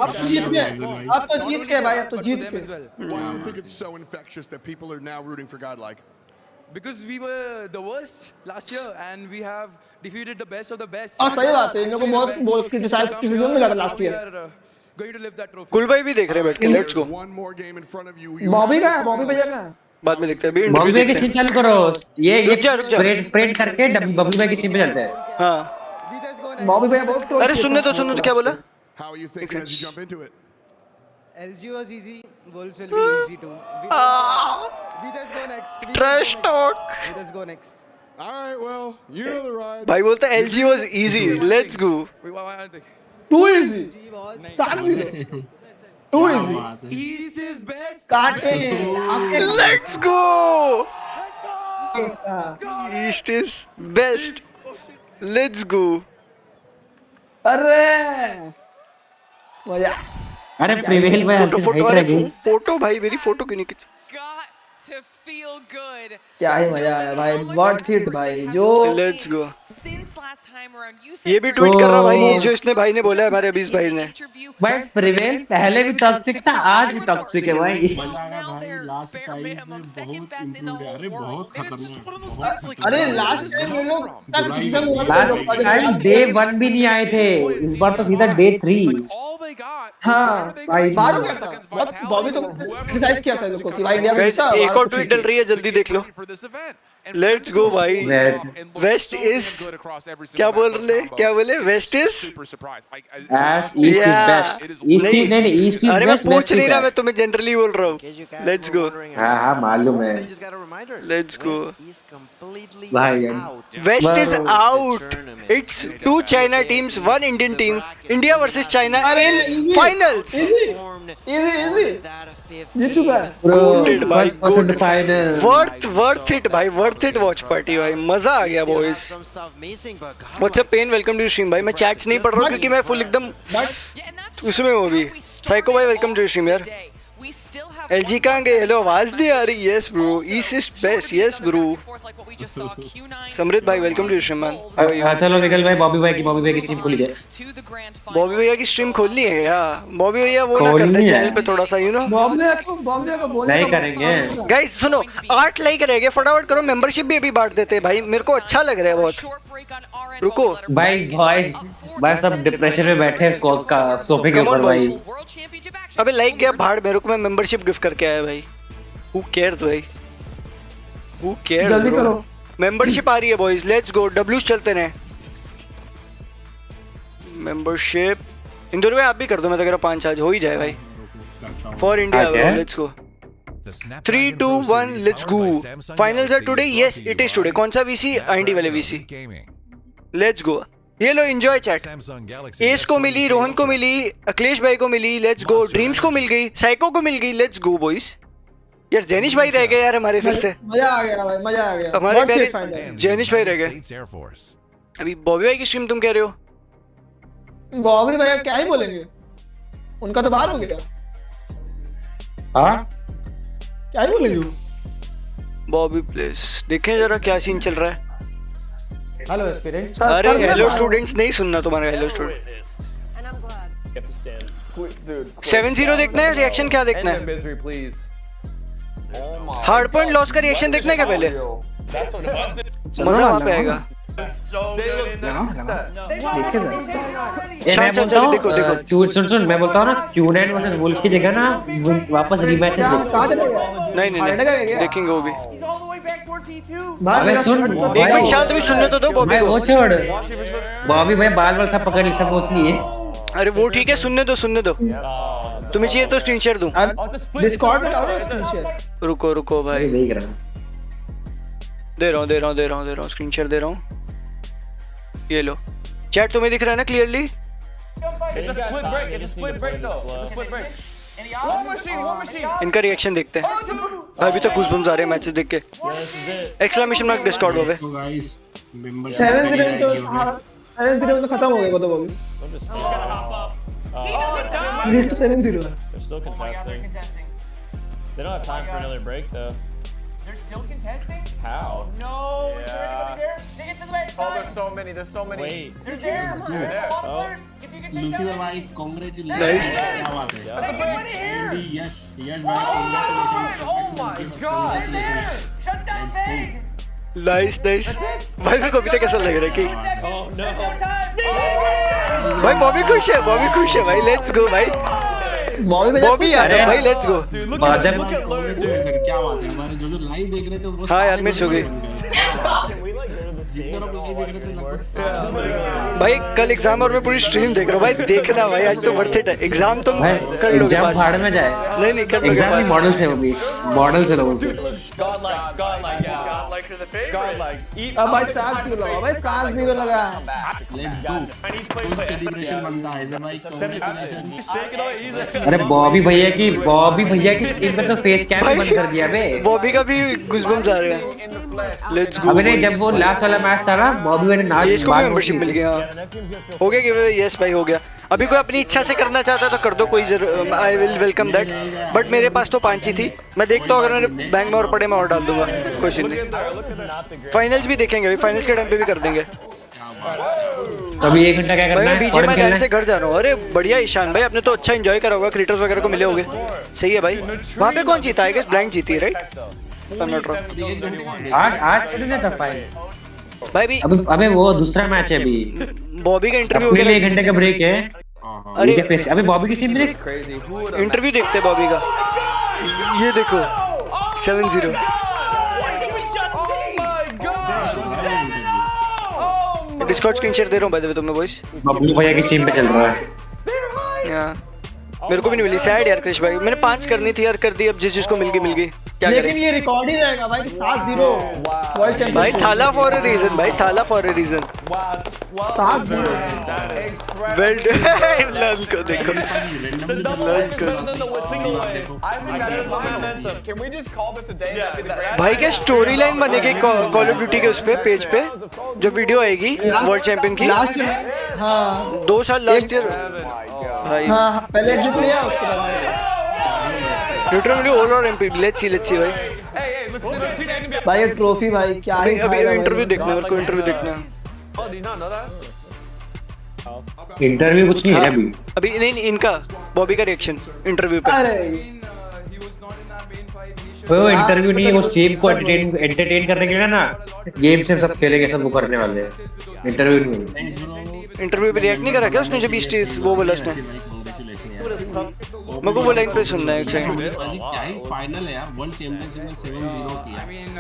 अब तो जीत गए, अब तो जीत गए भाई, अब तो जीत गए। Why do you think it's so infectious that people are now rooting for Godlike? Because we were the worst last year and we have defeated the best of the best. हाँ सही बात है, इन लोगों को बहुत क्रिटिसिज्म मिला था last year. Going to lift that trophy. कुल भाई भी देख रहे हैं बैठ के, लेट्स गो। बॉबी का है, बॉबी भैया का बाद में देखते हैं। अभी बॉबी भाई की सीन चालू करो। ये प्रेड करके बबलू भाई की सीन पे चलते हैं। हां बॉबी भैया बहुत। अरे सुनने तो क्या बोला। How are you thinking as you jump into it? LG was easy, Wolves will be easy too. We just go next. Trash talk. We just go next. All right, well, you know the ride. भाई बोलता है LG was easy, let's go. Too easy. 7-0. Too easy. East is best. काटे। Let's go. East is best. Let's go. अरे मजा। अरे प्रिवेल भाई फोटो भाई मेरी फोटो क्यों नहीं खींची। Got to feel good. क्या ही मजा आया भाई, वर्थ इट भाई। जो let's go. Since last time around, you ये भी ट्वीट कर रहा भाई, जो इसने भाई ने बोला है, हमारे अबीस भाई ने। भाई प्रिवेल पहले भी टॉक्सिक था, आज भी टॉक्सिक है भाई। लास्ट टाइम से बहुत इम्प्रूव है। अरे बहुत खतरनाक। अरे लास्ट टाइम ये लोग तक सिस्टम हुआ था, लास्ट टाइम डे 1 भी नहीं आए थे, इस बार तो सीधा डे 3। हाँ भाई बार क्या था, बहुत बॉबी तो क्रिटिसाइज किया था लोगों को कि भाई इंडिया में एक और ट्वीट डल रही है, जल्दी देख लो। लेट्स गो भाई। वेस्ट इज क्या बोले west is east is best. East is नहीं ईस्ट इज बेस्ट। अरे मैं पूछ नहीं रहा, मैं तुम्हें जनरली बोल रहा हूँ। Let's go. हाँ मालूम है। लेट्स गो भाई। West is out. It's 2 China teams, 1 Indian team. India versus China in finals. Easy ये चुका है गोटेड भाई, फाइनल। वर्थ इट भाई, वर्थ इट वॉच पार्टी भाई, मजा आ गया boys. What's up pen, welcome to stream भाई। मैं चैट्स नहीं पढ़ रहा हूँ क्योंकि मैं फुल एकदम उसमें हूँ अभी। साइको भाई वेलकम टू स्ट्रीम यार। एलजी कहाँ गए? हेलो आवाज नहीं आ रही। Yes bro, east is best. Yes bro. समृद्ध भाई वेलकम टू स्ट्रीम मैन। चलो विगल भाई बॉबी भाई की स्ट्रीम खोली है। बॉबी भैया की स्ट्रीम खोल ली है या बॉबी भैया वो ना करते चैनल पे थोड़ा सा यू नो बॉम्बे को बोलने नहीं करेंगे गाइस सुनो 8 लाइक रह गए फटाफट करो मेंबरशिप भी अभी बांट देते हैं भाई मेरे को अच्छा लग रहा है बहुत। रुको भाई सब डिप्रेशन में बैठे सोफे के ऊपर भाई। अबे लाइक गया भाड़ मेरे को मैं मेंबरशिप गिफ्ट करके आया भाई। हु केयर्स भाई हु केयर्स जल्दी करो मेंबरशिप आ रही है बॉयज लेट्स गो डब्ल्यूज चलते हैं मेंबरशिप इंदौर में आप भी कर दो मैं तो कह रहा 5 आज हो ही जाए भाई for India let's go 3 2 1 let's go finals are today yes it is today कौन सा वीसी आईडी वाले वीसी लेट्स गो ये लो एंजॉय चैट एस को मिली रोहन को मिली अखिलेश भाई को मिली लेट्स गो ड्रीम्स को मिल गई साइको को मिल गई लेट्स गो बॉयज यार जेनिश भाई रह गए यार हमारे फिर से मजा आ गया भाई मजा आ गया हमारे प्यारे जेनिश भाई रह गए। अभी बॉबी भाई की स्ट्रीम तुम कह रहे हो बॉबी भाई क्या ही बोलेंगे उनका तो बाहर हो गया। हाँ क्या ही बोलेंगे बॉबी प्लीज देखें जरा क्या सीन चल रहा है। हेलो एस्पिरेंट्स अरे हेलो स्टूडेंट्स नहीं सुनना तुम्हारा हेलो स्टूडेंट 7-0 देखना है रिएक्शन क्या देखना है हार्ड पॉइंट लॉस का रिएक्शन देखना है क्या पहले मजा वहां पे आएगा। सुन मैं बोलता हूँ ना क्यूनेट वर्सेस वुल्फ की जगह ना वापस रीमैच नहीं देखेंगे वो भी। अबे सुन एक मिनट शायद भी सुनने तो दो बॉबी को। वो छोड़ बॉबी भाई बाल सब पकड़ सब पहुंच लिए। अरे वो ठीक है सुनने दो तुम्हें चाहिए तो स्क्रीन शेयर दूं डिस्कॉर्ड में डालो स्क्रीन शेयर। रुको भाई देख रहा दे रहा हूं स्क्रीन शेयर दे रहा हूं ये लो चैट तुम्हें दिख रहा है ना क्लियरली। इनका रिएक्शन देखते हैं अभी तो गूज़बम्स आ रहे हैं मैचेस देख के एक्सक्लेमेशन मार्क डिस्कॉर्ड हो गए 7-0 तो खत्म हो गया वो तो Bobby 7-0 They're still contesting. They don't have time for another break though. They're still contesting? How? No, is there anybody there? They get to the right side. Oh, there's so many. Wait. They're there. There's a lot of players. If you can take Lucy them. भाई congratulations. क्या बात है? Let's get money here. Yes भाई congratulations. Oh my God. There. Shut down big. Nice भाई मेरे को अभी तक ऐसा लग रहा है कि Oh no. भाई बॉबी खुश है भाई लेट्स गो भाई बॉबी आ रहा है भाई लेट्स गो। क्या बात है हमारे जो लाइव देख रहे थे वो हाँ यार मिस हो गई भाई कल एग्जाम और मैं पूरी स्ट्रीम देख रहा हूँ भाई देखना भाई आज तो वर्थ इट है एग्जाम तुम कर लोगे एग्जाम फाड़ में जाए नहीं कर लोगे एग्जाम नहीं मॉडल से होगी मॉडल से लोगे अब भाई 7-0 लगा भाई 7-0 लगा लेट्स गो सेलिब्रेशन बनता है भाई अरे बॉबी भैया की स्क्रीन पे तो फेस कैम बंद कर दिया बे बॉबी का भी गूज़बम्स आ रहे हैं लेट्स गो। अबे नहीं जब वो लास्ट वाला मैच था ना बॉबी ने नाच इसको भी मेंबरशिप मिल गया हो गया कि यस भाई हो गया। अभी कोई अपनी इच्छा से करना चाहता है तो कर दो कोई I will welcome that but मेरे पास तो 5 ही थी मैं देखता हूँ अगर मेरे बैंक में और पड़े मैं और डाल दूंगा कोई नहीं। फाइनल्स भी देखेंगे अभी फाइनल्स के टाइम पे भी कर देंगे। अभी 1 घंटा क्या करना है बीजे में लैंड से घर जा रहा हूँ। अरे बढ़िया ईशान भाई आपने तो अच्छा एंजॉय करा होगा क्रिएटर्स वगैरह को मिले होंगे सही है भाई। वहाँ पे कौन जीता है ब्लाइंड जीती है राइट आज नहीं था फाइनल भाई भी अबे वो दूसरा मैच है अभी बॉबी का इंटरव्यू अपने लिए 1 घंटे का ब्रेक है। अरे अबे बॉबी की सीन ब्रेक इंटरव्यू देखते हैं बॉबी का ये देखो 7-0 डिस्कॉर्ड स्क्रीन शेयर दे रहा हूँ बाय द वे तुम्हें वॉइस बबलू भैया की सीन पे चल रहा है मेरे को भी नहीं मिली सैड यार कृष भाई मैंने 5 करनी थी यार कर दी अब जिसको मिल गई क्या करें। लेकिन ये रिकॉर्ड ही रहेगा भाई 7-0 वर्ल्ड चैंपियन भाई थाला फॉर अ रीजन 7-0 वेल लन को देखो भाई क्या स्टोरी लाइन बनेगी कॉल ऑफ ड्यूटी के उस पे पेज पे जो वीडियो आएगी वर्ल्ड चैंपियन की लास्ट हाँ 2 साल लास्ट ईयर भाई हाँ पहले एग्जिट लिया उसके बाद न्यूट्रल वीडियो ओवर और एमपी लेट्स सी भाई भाई ये ट्रॉफी भाई क्या ही अभी इंटरव्यू देखना है, मेरे को इंटरव्यू देखना है। इंटरव्यू कुछ नहीं है अभी। अभी नहीं इनका बॉबी का रिएक्शन इंटरव्यू पे। वो इंटरव्यू नहीं है, वो टीम को एंटरटेन करने के लिए ना गेम से सब खेलेंगे, सब वो करने वाले हैं। इंटरव्यू नहीं है। इंटरव्यू पे रिएक्ट नहीं करा क्या उसने जब 20 वो बोला उसने? मेरे को वो लाइन पे सुनना है। अच्छा फाइनल है यार, वर्ल्ड चैंपियनशिप में 7-0 किया। I mean,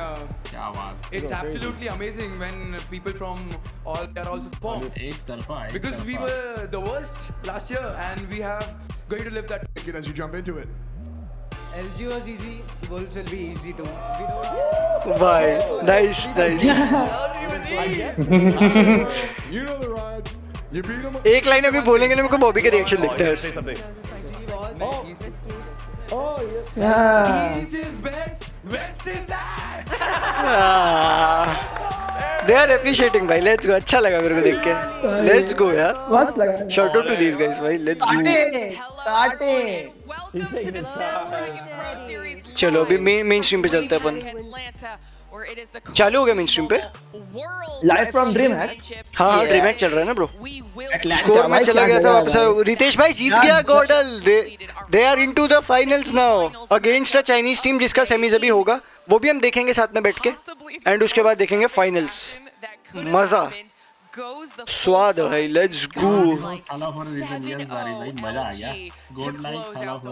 क्या बात। it's absolutely amazing when people from all are also spawned. एक तरफा है। Because we were the worst last year and we have going to live that. As you jump into it. LG was easy, Wolves will be easy too. Bye. Nice. You know the ride. You beat him. एक लाइन अभी बोलेंगे ना, मेरे को बॉबी का रिएक्शन देखते हैं। They are appreciating भाई, let's go। अच्छा लगा मेरे को देख के। Let's go यार। मस्त लगा। Shout out to these guys भाई, let's go। चलो अभी मेन स्ट्रीम पे चलते हैं अपन। चालू हो गया मेन स्ट्रीम पे? Live from dream hack. हाँ ड्रीम हैक चल रहा है ना ब्रो। स्कोर में चला गया था वापस। रितेश भाई जीत गया GodL. They are into the finals now against a Chinese team जिसका सेमीज अभी होगा, वो भी हम देखेंगे साथ में बैठ के। एंड उसके बाद देखेंगे फाइनल्स। मजा स्वाद है भाई, लेट्स गो।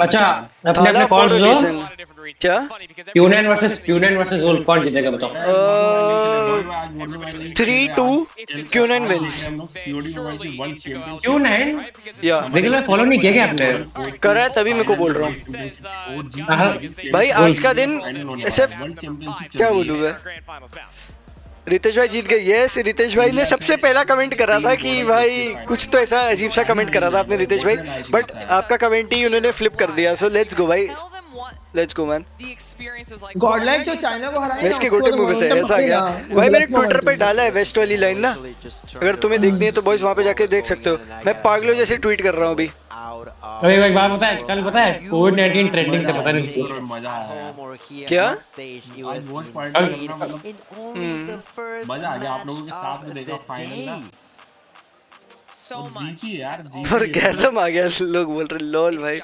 अच्छा अपने अपने कॉल जो क्या Q9 वर्सेस वोल्फ कौन जीतेगा बताओ? 3-2 Q9 wins। Q9 या रेगुलर फॉलो नहीं किया क्या आपने? करा है तभी मेरे को बोल रहा हूँ भाई। आज का दिन ऐसे क्या बोलूँ मैं। रितेश भाई जीत गए। यस रितेश भाई ने सबसे पहला कमेंट करा था कि भाई कुछ तो ऐसा अजीब सा कमेंट करा था आपने रितेश भाई, बट आपका कमेंट ही उन्होंने फ्लिप कर दिया। सो लेट्स गो भाई, लेट्स गो मैन। गॉडलाइक जो चाइना को हराया वेस्ट के गोटे मूव थे ऐसा गया भाई। मैंने ट्विटर पे डाला है वेस्ट वाली लाइन ना, अगर तुम्हें देखनी है तो बॉयज वहाँ पे जाके देख सकते हो। मैं पागलों जैसे ट्वीट कर रहा हूँ अभी। अभी भाई बात पता है, कल पता है कोविड-19 ट्रेंडिंग पे पता नहीं मजा आया क्या मजा आ गया आप लोगों के साथ में देखा फाइनल ना। जीती यार, पर कैसा आ गया लोग बोल रहे लोल भाई।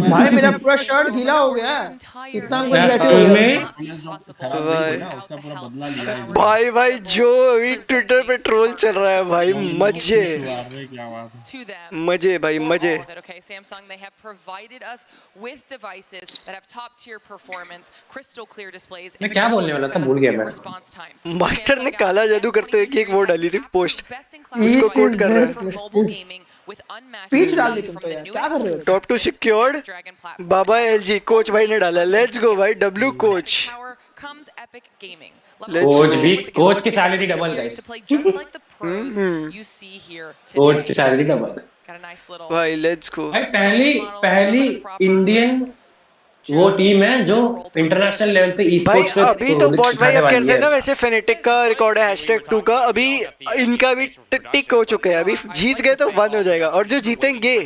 भाई मेरा पूरा शर्ट गीला हो गया इतना कुछ बैठे हुए भाई जो अभी ट्विटर पे ट्रोल चल रहा है भाई। मजे भाई मजे। मैं क्या बोलने वाला था भूल गया मैं। मास्टर ने काला जादू करते हुए एक वो डाली थी पोस्ट, उसको कोट कर रहा है। पीच डाल दी तुम तो यार, क्या कर रहे हो? टॉप 2 सिक्योर्ड बाबा एलजी कोच भाई ने डाला। लेट्स गो भाई डब्ल्यू कोच। कोच की सैलरी डबल गाइस। कोच की सैलरी डबल भाई। लेट्स गो भाई। पहली इंडियन वो टीम है जो इंटरनेशनल लेवल पे ई-स्पोर्ट्स पे। अभी तो बॉट भाई अब कहते हैं ना, वैसे फेनेटिक का रिकॉर्ड है #2 का, अभी इनका भी टिक हो चुका है। अभी जीत गए तो बंद हो जाएगा, और जो जीतेंगे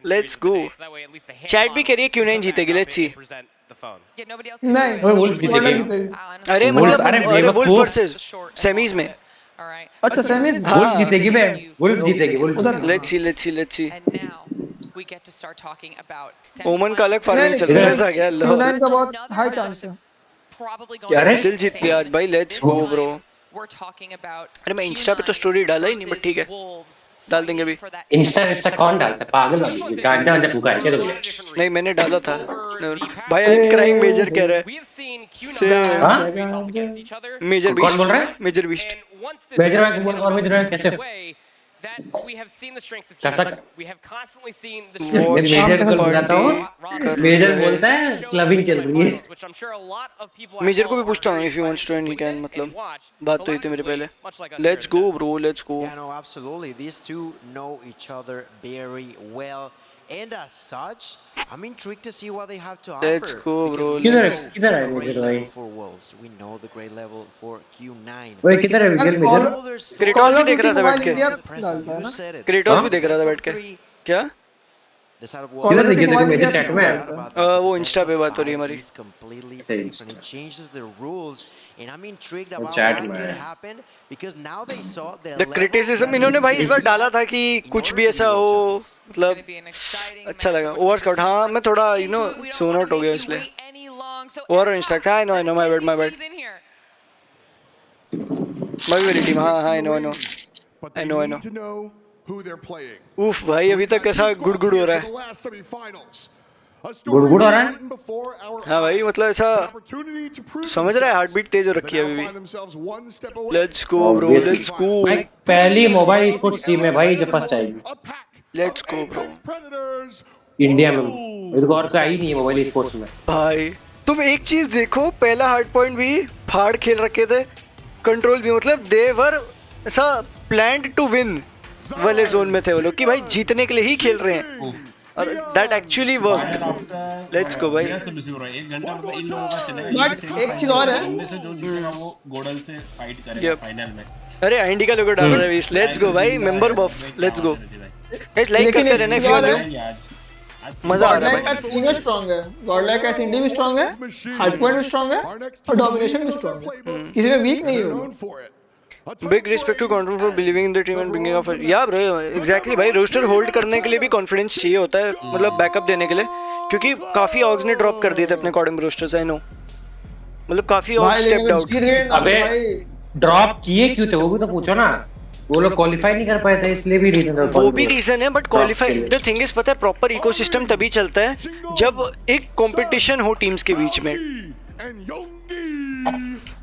लेट्स गो। चैट भी कह रही है Q9 जीतेगी, लेट्स सी। नहीं वोल्फ जीतेगी। अरे मतलब वोल्फ वर्सेस सेमीज में। अच्छा सेमीज वोल्फ जीतेगी बे, वोल्फ जीतेगी वोल्फ। लेट्स सी ओमन का अलग फार्मिंग चल रहा है ऐसा क्या? Q9 का बहुत हाई चांस है। क्या रे दिल जीत लिया आज भाई। Let's go bro. अरे मैं इंस्टा पे तो स्टोरी डाला ही नहीं, बट ठीक है डाल देंगे अभी। इंस्टा कौन डालता है पागल आदमी? गांजा वांजा फूका है क्या तुमने? नहीं मैंने डाला था भाई। क्राइम मेजर कह रहा है। मेजर बीस्ट कौन बोल रहा है? Major beast. मेजर और मेजर कैसे? मेजर बोलता है क्लबिंग चल रही है। मेजर को भी पूछता हूँ if you wants to and he can, मतलब बात तो हुई थी मेरे पहले। Let's go bro, let's go. Absolutely, these two know each other very well. And as such, I'm intrigued to see what they have to offer. Let's go, bro. किधर है मेजर भाई? We know the great level for Q9. भाई किधर है मेजर? क्रेटोस भी देख रहा था बैठ के। क्रेटोस भी देख रहा था बैठ के। क्या किधर दिखे तेरे को मेरे चैट में? वो इंस्टा पे बात हो रही है हमारी। चैट में द क्रिटिसिज्म इन्होंने भाई इस बार डाला था कि कुछ भी ऐसा हो, मतलब अच्छा लगा। ओवर स्काउट, हाँ मैं थोड़ा यू नो सोन आउट हो गया इसलिए। Over instruct, I know my bad मवी टीम, हाँ आई नो उफ भाई अभी तक कैसा गुड़गुड़ हो रहा है। गुड़गुड़ हो रहा है? हाँ भाई मतलब ऐसा समझ रहा है, हार्ट बीट तेज हो रखी है अभी भी। लेट्स गो ब्रो, लेट्स गो। पहली मोबाइल स्पोर्ट्स टीम है भाई जो फर्स्ट आएगी। Let's go bro. इंडिया में मेरे को और कोई आई नहीं है मोबाइल स्पोर्ट्स में भाई। तुम एक चीज देखो, पहला हार्ड पॉइंट भी फाड़ खेल रखे थे, कंट्रोल भी, मतलब दे वर ऐसा प्लान्ड टू विन वाले जोन में थे वो लोग कि भाई जीतने के लिए ही खेल रहे हैं, और that actually worked. Let's go भाई। एक घंटा मतलब इन लोगों का चलेगा। बट एक चीज और है, उनमें से जो जीतेगा वो गोडल से फाइट करेगा फाइनल में। अरे आईडी का लोगो डाल रहे हैं। लेट्स गो भाई, member buff, let's go guys. Like करते रहना इफ यू आर न्यू, मजा आ रहा है भाई। टीम में स्ट्रांग है, गॉडलाइक का इंडी भी स्ट्रांग है, हार्ड पॉइंट भी स्ट्रांग है, और डोमिनेशन भी स्ट्रांग है, किसी में वीक नहीं है। Big respect to control for believing in the team and bringing up, yeah bro exactly भाई। रोस्टर होल्ड करने के लिए भी कॉन्फिडेंस चाहिए होता है, मतलब बैकअप देने के लिए, क्योंकि काफी ऑग्स ने ड्रॉप कर दिए थे अपने कॉडम रोस्टर्स, आई नो, मतलब काफी ऑग्स स्टेप्ड आउट। अबे ड्रॉप किए क्यों थे वो भी तो पूछो ना। वो लोग क्वालिफाई नहीं कर पाए थे, इसलिए भी रीजन है। वो भी रीजन है, but qualify the thing is, पता है प्रॉपर इकोसिस्टम तभी चलता है जब एक कंपटीशन हो टीम्स के बीच में।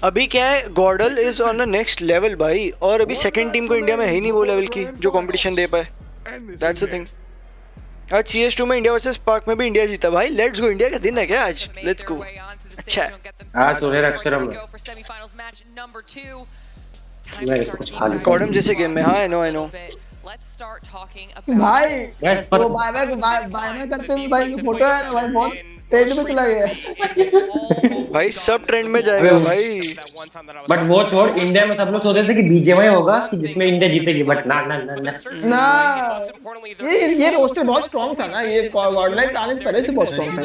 अभी क्या है, GodL is on the next level भाई, और अभी सेकंड टीम को इंडिया में है ही नहीं वो लेवल की जो कंपटीशन दे पाए। That's the thing. आज CS2 में इंडिया वर्सेस पाक में भी इंडिया जीता भाई। लेट्स गो, इंडिया का दिन है क्या आज? Let's go. अच्छा है हां, सोने अक्षरम कॉडम जैसे गेम में। हाँ आई नो भाई वो बाय करते हुए भाई फोटो है ना भाई, बहुत ट्रेंड में चला गया भाई, सब ट्रेंड में जाएगा भाई। बट वो छोड़, इंडिया में सब लोग सोचते थे कि बीजेवाई होगा कि जिसमें इंडिया जीतेगी, बट ना ना ना ना, ये रोस्टर बहुत स्ट्रांग था ना, ये गॉडलाइक आने से पहले से बहुत स्ट्रांग था।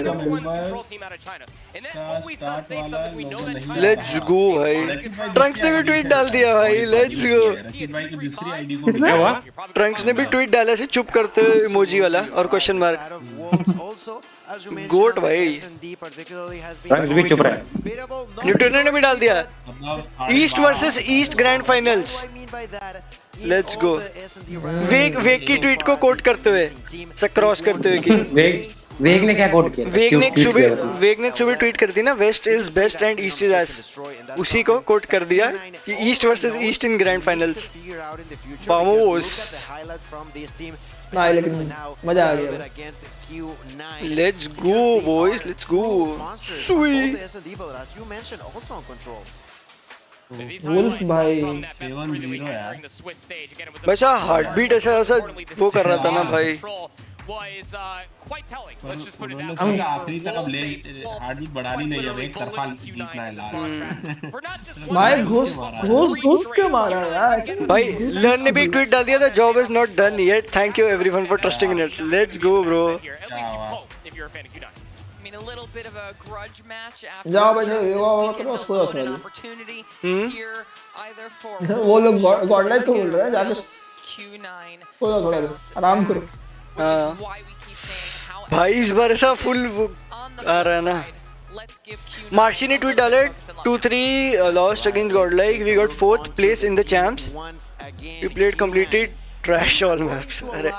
लेट्स गो भाई। ट्रंक्स ने भी ट्वीट डाल दिया भाई। लेट्स गो। किसने? ट्रंक्स ने भी ट्वीट डाला ऐसे चुप करते हुए इमोजी वाला और क्वेश्चन मार्क। गोट भाई। ट्रंक्स भी चुप रहा है। न्यूटन ने भी डाल दिया east versus east grand finals. Let's go. वेग की ट्वीट को कोट करते हुए, सब क्रॉस करते हुए कि वेग ने क्या कोट किया? वेग ने सुबह ट्वीट कर दी ना, west is best and east is ass, उसी को कोट कर दिया कि east versus east in grand finals. ना लेकिन मजा आ गया। Let's go boys, let's go. Sweet wolf भाई 7-0 यार। बस हार्ट बीट ऐसा वो कर रहा था ना भाई। उन्होंने आखिरी तक अब ले हार्ट बीट बढ़ानी नहीं है, एक तरफा जीतना है लास्ट। भाई घुस के मारा यार भाई। लर्न ने भी एक ट्वीट डाल दिया था, job is not done yet, thank you everyone for trusting in it. Let's go bro. जाओ भाई, वो लोग गॉडलाइक को बोल रहे हैं, जाके थोड़ा आराम करो। भाई इस बार ऐसा फुल आ रहा है ना। मार्शी ने ट्वीट डाले 2-3 lost against Godlike, we got 4th place in the champs, we played completed trash all maps. अरे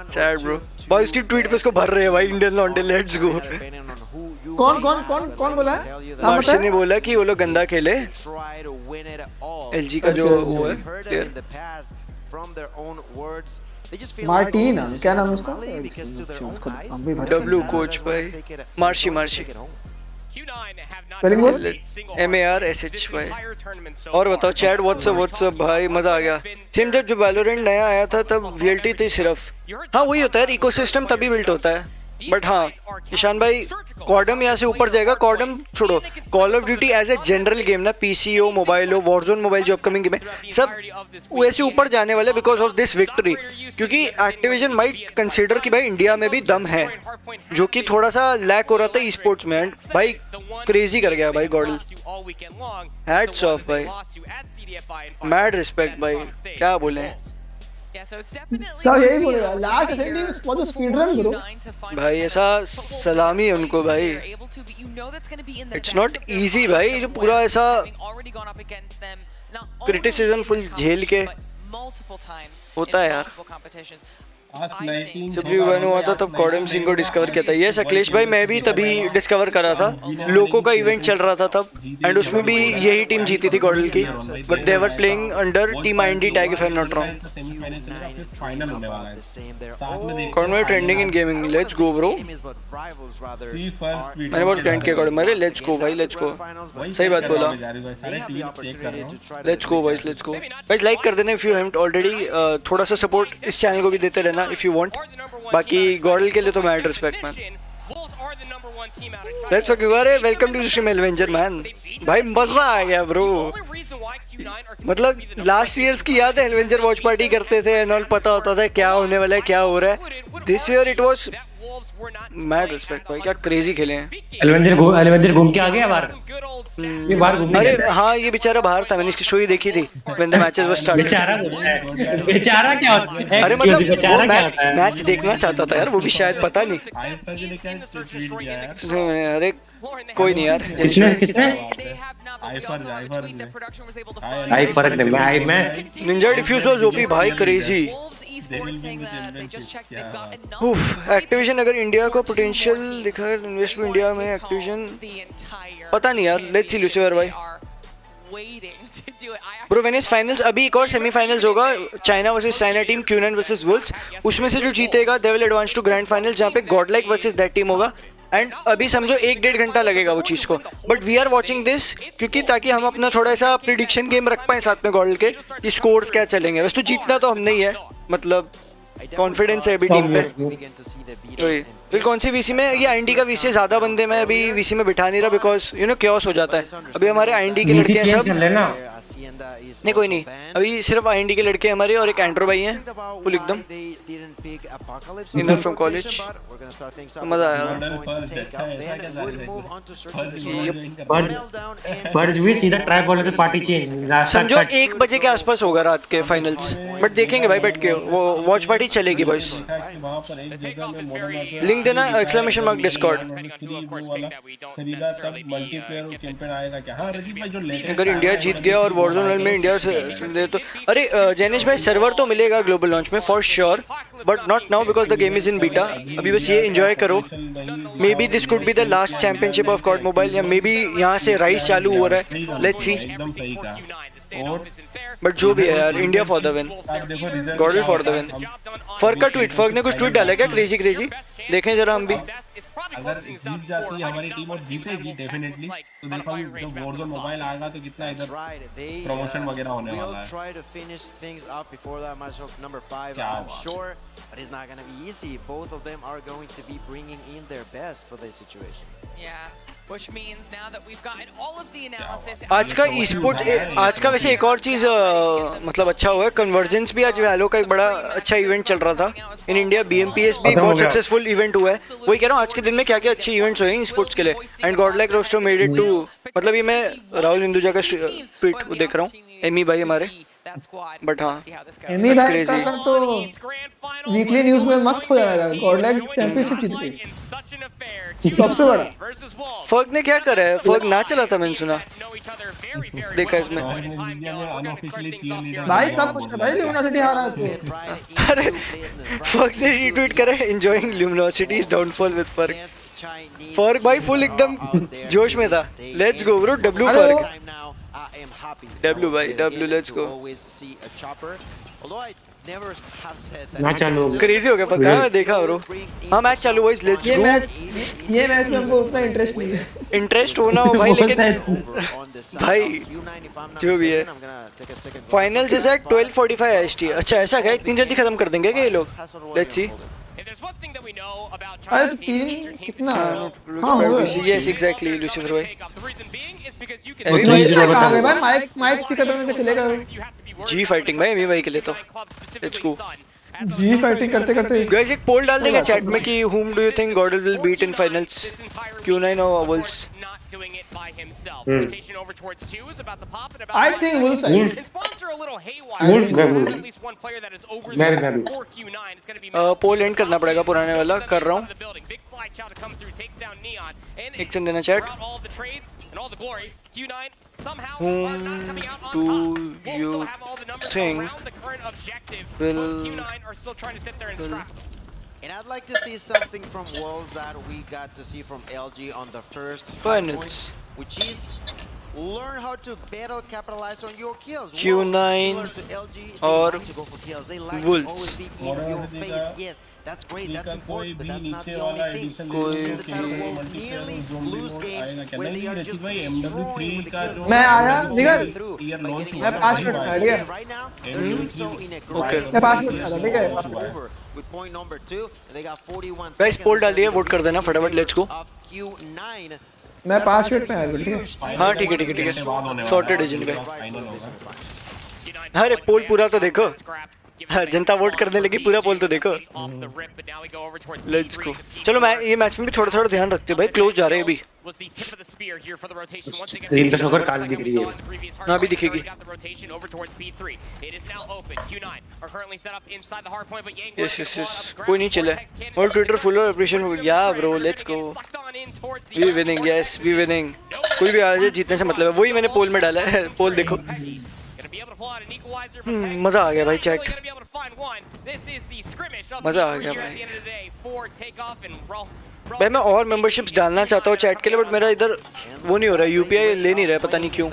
सैड ब्रो। भाई उसकी ट्वीट पे उसको भर रहे हैं भाई इंडियन लॉन्डे। Let's go. कौन बोला है? मार्शी ने बोला कि वो लोग गंदा खेले, LG का जो वो है मार्टिन, क्या नाम है उसका? W कोच भाई। Marshy very good. MARSH भाई। और बताओ चैट, व्हाट्सएप भाई, मजा आ गया। सेम जब वैलोरेंट नया आया था तब VLT थी सिर्फ। हाँ वही होता है, इकोसिस्टम तभी बिल्ट होता है बट हाँ ईशान भाई कॉडम यहाँ से ऊपर जाएगा। कॉडम छोड़ो, Call of Duty as a general game ना, पीसी हो, मोबाइल हो, वॉरजोन मोबाइल जो अपकमिंग गेम है, सब वैसे ऊपर जाने वाले बिकॉज ऑफ दिस विक्ट्री। क्योंकि एक्टिविजन माइट कंसिडर कि भाई इंडिया में भी दम है, जो कि थोड़ा सा लैक हो रहा था ई स्पोर्ट्स में। एंड भाई क्रेजी कर गया भाई गॉडल, हैट्स ऑफ भाई, मैड रिस्पेक्ट भाई, क्या बोले सब यही बोलेगा last एसेंडी was a speed run bro भाई, ऐसा सलामी है उनको भाई। इट्स नॉट इजी भाई, जो पूरा ऐसा क्रिटिसिज्म फुल झेल के होता है यार। जब जीवन हुआ था तब कॉडम सिंह को डिस्कवर किया था। यस अखिलेश भाई, मैं भी तभी डिस्कवर करा था, लोको का इवेंट चल रहा था तब, एंड उसमें भी यही टीम जीती थी गॉडल की, but they were playing under team IND tag if I am not wrong. Final होने वाला है, साथ में देख CODM trending in gaming, let's go bro. See first मैंने बहुत ट्रेंड किया कॉडम, अरे लेट्स गो भाई, लेट्स गो, सही बात बोला, लेट्स गो भाई, लेट्स गो गाइस। लाइक कर देना इफ यू हैवंट ऑलरेडी, थोड़ा सा सपोर्ट इस चैनल को भी देते रहना if you want। बाकी गॉडल के लिए तो mad respect man. Let's go, अरे वेलकम टू स्ट्रीम एलवेंजर मैन, भाई मजा आ गया ब्रो। मतलब लास्ट ईयर्स की याद है, एलवेंजर वॉच पार्टी करते थे एंड ऑल, पता होता था क्या होने वाला है, क्या हो रहा है। This year it was mad respect भाई, क्या क्रेजी खेले हैं। एलवेंजर घूम के आ गया बाहर, ये बाहर घूमने अरे हाँ, ये बेचारा बाहर था, मैंने इसकी शो ही देखी थी when the matches were started. बेचारा क्या होता है? अरे मतलब वो मैच देखना चाहता था यार, वो भी शायद, पता नहीं। अरे कोई नहीं यार, किसने आई फर्क नहीं, मैं निंजा डिफ्यूज वाज ओपी भाई, क्रेजी। एक्टिविजन अगर इंडिया को पोटेंशियल दिखा इन्वेस्ट में, इंडिया में एक्टिविजन पता नहीं यार, लेट्स सी लूसीफर भाई। ब्रो वेनिस फाइनल्स, अभी एक और सेमीफाइनल्स होगा, चाइना वर्सेस चाइना टीम, क्यूनन वर्सेस वुल्फ्स, उसमें से जो जीतेगा they will advance to grand final, जहाँ पे गॉडलाइक वर्सेस दैट टीम होगा। एंड अभी समझो 1-1.5 घंटा लगेगा वो चीज़ को, but we are watching this क्योंकि ताकि हम अपना थोड़ा सा प्रिडिक्शन गेम रख पाए साथ में गॉडल के, कि स्कोर्स क्या चलेंगे। वैसे तो जीतना तो हमने ही है, मतलब कॉन्फिडेंस है अभी टीम पे। फिर कौन सी वीसी में, ये आईएनडी का वीसी ज़्यादा बंदे मैं अभी वीसी में बिठा नहीं रहा बिकॉज यू नो क्योस हो जाता है। अभी हमारे आईएनडी के लड़के हैं सब, नहीं कोई नहीं, अभी सिर्फ आईएनडी के लड़के हमारे और एक एंड्रो भाई हैं फुल एकदम इनर फ्रॉम कॉलेज, मजा आया। पर भी सीधा ट्राई बॉलर पे पार्टी चेंज, समझो 1 बजे के आसपास होगा रात के फाइनल्स, बट देखेंगे भाई बैठ के, वो वॉच पार्टी चलेगी बॉयस। लिंक देना एक्सक्लेमेशन मार्क डिस्कॉर्ड। अगर इंडिया जीत गया और वॉरजोन में इंडिया से दे तो, अरे जैनिश भाई सर्वर तो मिलेगा ग्लोबल लॉन्च में for sure, but not now because the game is in beta. अभी बस ये एंजॉय करो, maybe this could be the last championship of COD mobile, या मे बी यहाँ से राइस चालू हो रहा है, लेट्स सी। बट जो भी है यार, India for the win, गॉडल for the win. फर्क का ट्वीट, फर्क ने कुछ ट्वीट डाला क्या क्रेजी क्रेजी, देखें जरा हम भी। अगर जीत जाती है हमारी टीम और जीतेगी डेफिनेटली, तो देखो जब वॉरज़ोन मोबाइल आएगा तो कितना इधर प्रमोशन वगैरह होने वाला है। क्या बात, but it's not going to be easy. Both of them are going to be bringing in their best for this situation. Yeah, which means now that we've gotten all of the analysis. आज का e-sport, आज का वैसे एक और चीज मतलब अच्छा हुआ है, कन्वर्जेंस भी आज वैलो का एक बड़ा अच्छा इवेंट चल रहा था इन इंडिया, BMPS भी बहुत सक्सेसफुल इवेंट हुआ है। वही कह रहा हूँ आज के दिन में क्या क्या अच्छे इवेंट्स हुए हैं स्पोर्ट्स के लिए, and Godlike roster made it too, मतलब ये मैं राहुल हिंदुजा का ट्वीट देख रहा हूँ, एमी भाई हमारे, बट हाँ एमी भाई का तो वीकली न्यूज़ में मस्त हो जाएगा, गॉडलाइक चैंपियनशिप जीत गई सबसे बड़ा। फर्क ने क्या करा है, फर्क ना चला था मैंने सुना, देखा इसमें भाई सब कुछ कर भाई, ल्यूमिनोसिटी हारा है। अरे फर्क ने रीट्वीट करा है, एंजॉयिंग ल्यूमिनोसिटीज डाउनफॉल विद फर्क। फर्क भाई फुल एकदम जोश में था, लेट्स गो ब्रो, डब्ल्यू फर्क, डब्ल्यू भाई डब्ल्यू, लेट्स गो। मैच चालू हो गया, क्रेजी हो गया पता है, मैं देखा ब्रो। हाँ मैच चालू हुआ, लेट्स गो। ये मैच में हमको उतना इंटरेस्ट नहीं है, इंटरेस्ट होना हो भाई, लेकिन भाई जो भी है फाइनल से 12:45 IST। अच्छा ऐसा क्या, इतनी जल्दी खत्म कर देंगे क्या ये लोग, लेट्स सी। अरे तो टीम कितना हाँ हो गया यस एग्जैक्टली लूसिफर भाई कहाँ गए भाई माइक माइक स्पीकर पे मेरे चलेगा जी फाइटिंग भाई एमी भाई के लिए तो लेट्स गो जी फाइटिंग करते करते गाइस एक पोल डाल देंगे चैट में कि whom do you think GODL will beat in finals Q9 or Wolves I think Wolves poll end करना पड़ेगा पुराने वाला कर रहा हूँ एक सेकंड देना chat whom do you think will And I'd like to see something from Wolves that we got to see from LG on the first finals, which is learn how to better capitalize on your kills. Q9 or Wolves. Yes, that's great. That's important, but that's not the only thing. We've seen the side of Wolves nearly lose games where they are just destroying with the kills. मैं आया निकल मैं 5 मिनट खड़ा ठीक है Right now, they're doing so in a great मैं 5 मिनट खड़ा ठीक है with point number 2. They got 41 guys पोल डाल दिया वोट कर देना फटाफट लेट्स गो Q9. मैं 5 मिनट में आया ठीक है हाँ ठीक है सॉर्टेड है जिनका अरे पोल पूरा तो देखो जनता वोट करने लगी पूरा पोल तो देखो लेट्स गो चलो मैं ये मैच में भी थोड़ा थोड़ा ध्यान रखते भाई क्लोज जा रहे हैं अभी स्क्रीन पे शोकर काल दिख रही है हाँ भी दिखेगी यस यस यस कोई नहीं चला और Twitter full of appreciation yeah bro let's go we winning yes we winning कोई भी आ जाए जीतने से मतलब है वही मैंने पोल में डाला है पोल देखो मजा आ गया भाई चैट मजा आ गया भाई मैं और मेंबरशिप्स डालना चाहता हूँ चैट के लिए बट मेरा इधर वो नहीं हो रहा यूपीआई ले नहीं रहा पता नहीं क्यों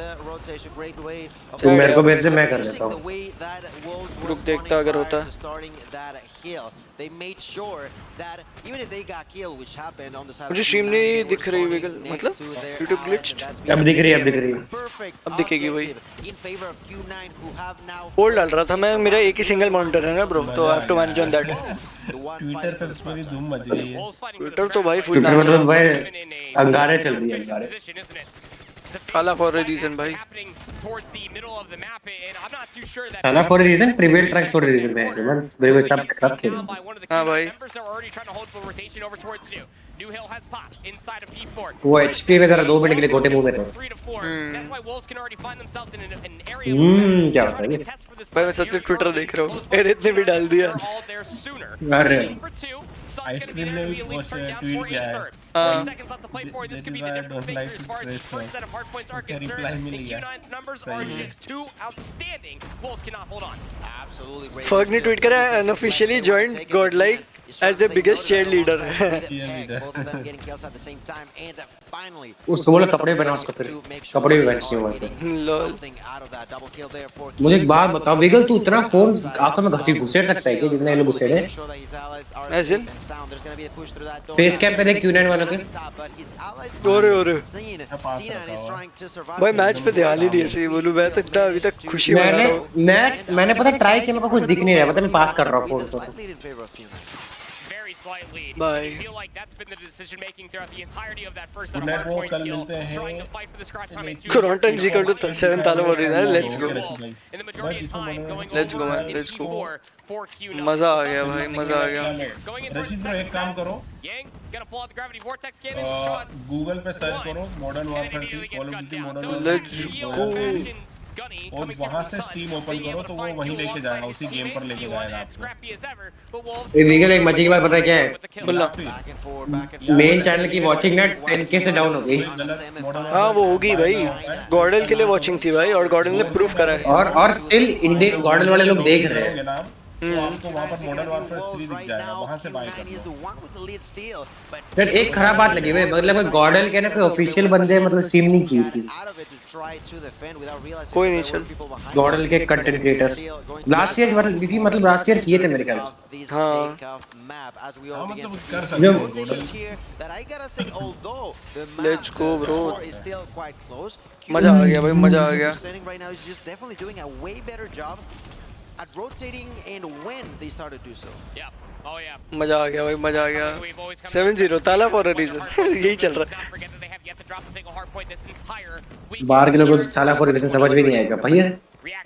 तो मेरे को भेज दे मैं कर लेता हूँ रुक देखता अगर होता They made sure that even if they got killed, which happened on the side. मुझे स्ट्रीम नहीं दिख रही विगल मतलब YouTube glitched अब दिख रही है अब दिख रही है अब दिखेगी वही पोल डाल रहा था मैं मेरा एक ही सिंगल मॉनिटर है ना ब्रो तो I have to manage on that Twitter पे मेरी धूम मच गई है ट्विटर तो भाई फुल मतलब भाई अंगारे चल रही है अंगारे काला फॉर अ रीजन भाई काला for a reason prevail track for a reason है बस मेरे को सब खेल हां भाई वो एचपी में जरा 2 मिनट के लिए गोटे मुंह में तो क्या होता है भाई मैं सच में ट्विटर देख रहा हूं एरित ने भी डाल दिया अरे आइसक्रीम ने भी पोस्ट ट्वीट किया है रिप्लाई मिल गया फर्ग ने ट्वीट करा unofficially joined Godlike as the biggest cheerleader उसको बोला कपड़े पहना उसको फिर कपड़े भी पहनने हुए लॉल मुझे एक बात बताओ विगल तू इतना फोन आंखों में घसीट घुसेड़ सकता है कि जितना ये लोग घुसेड़े ऐसे फेस कैम पे देख Q9 वालों के ओरे भाई मैच पे ध्यान ही नहीं ऐसे बोलूं मैं तो इतना अभी तक खुशी मैंने पता ट्राई किया मेरे को कुछ दिख नहीं रहा पता मैं पास कर रहा हूं फोन को slight lead. Bye. I feel like that's been the decision making throughout the entirety of that first set of hard point skill, trying to fight for the scratch time and Corona is equal to 7 ताला बोल रहा है let's go in the majority of time going let's go man let's go for Q9 मजा आ गया भाई मजा आ गया रचित ब्रो एक काम करो Yang gonna pull out the gravity vortex cannon shots Google पे सर्च करो modern warfare 3 call of duty modern let's go और वहां से स्टीम ओपन करो तो वो वहीं लेके जाएगा उसी गेम पर लेके जाएगा आपको ये विगल एक मजे की बात पता है क्या है बोला मेन चैनल की वाचिंग ना 10k से डाउन हो गई हां वो होगी भाई गॉडल के लिए वाचिंग थी भाई और गॉडल ने प्रूफ करा है और स्टिल इंडियन गॉडल वाले लोग देख रहे हैं तो आपको वहां पर मॉडर्न वॉरफेयर 3 दिख जाएगा वहां से बाय करो फिर एक खराब बात लगी भाई मतलब गॉडल के ना कोई ऑफिशियल बंदे मतलब स्ट्रीम नहीं की थी कोई नहीं चल गॉडल के कंटेंट क्रिएटर्स लास्ट ईयर मतलब लास्ट ईयर किए थे मेरे ख्याल से हां मतलब कर सकते लेट्स गो ब्रो मजा आ गया भाई मजा आ गया at rotating and when they started to do so. Yeah. Oh yeah. मजा आ गया भाई, मजा आ गया। 7-0 ताला for a reason। यही चल रहा है। बाहर के लोगों को ताला for a reason समझ भी नहीं आएगा भाई।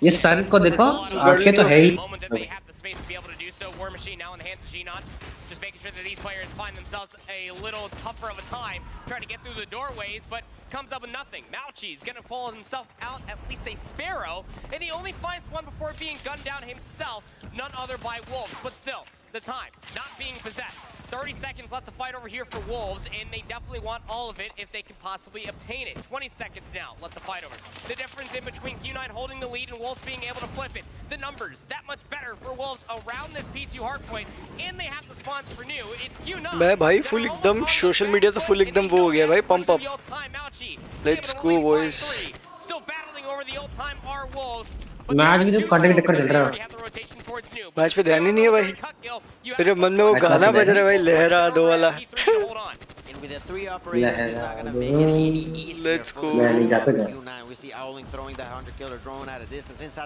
ये सन को देखो, आंखें तो है ही। War Machine now in the hands of Ginon, just making sure that these players find themselves a little tougher of a time trying to get through the doorways, but comes up with nothing. Mauchi's gonna pull himself out at least a Sparrow, and he only finds one before being gunned down himself, none other by Wolves, but still, the time, not being possessed. 30 seconds left to fight over here for Wolves, and they definitely want all of it if they can possibly obtain it. 20 seconds now left to fight over. The difference in between Q9 holding the lead and Wolves being able to flip it. The numbers, that much better for Wolves around this P2 hardpoint, and they have the spawns for new. It's Q9. मैं भाई फुल एकदम सोशल मीडिया तो फुल एकदम वो हो गया भाई, pump up. Let's go boys. Still battling over the old time R Wolves. Match भी तो कंटेंट टक्कर चल रहा है। मैच पे ध्यान ही नहीं है भाई, तेरे मन में वो गाना बज रहा है भाई, लहरा दो वाला। Let's go।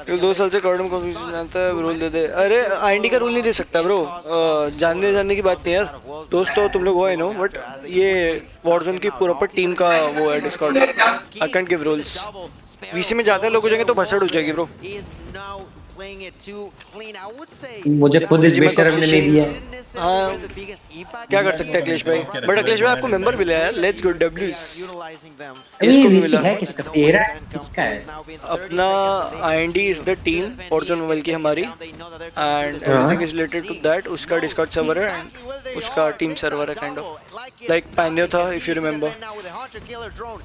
ये 2 साल से कॉडम को जानता है, रोल दे दे। अरे आईडी का रूल नहीं दे सकता ब्रो, जानने की बात नहीं यार। दोस्तों तुम लोग हो आई नो, बट ये वॉरजोन की प्रॉपर टीम का वो है Discord, I can't give rules. VC में ज्यादा लोग हो जाएंगे तो भसड़ हो जाएगी ब्रो। मुझे खुद इस बेशरम ने नहीं दिया। हाँ क्या कर सकते हैं अखिलेश भाई, बट अखिलेश भाई आपको मेंबर मिला है, लेट्स गो डब्ल्यूज। इसको भी मिला है, किसका? तेरा किसका है? अपना ID is the team Warzone mobile की हमारी, and everything is related to that. उसका डिस्कॉर्ड सर्वर है एंड उसका टीम सर्वर है, काइंड ऑफ लाइक पैनियो था इफ यू रिमेंबर।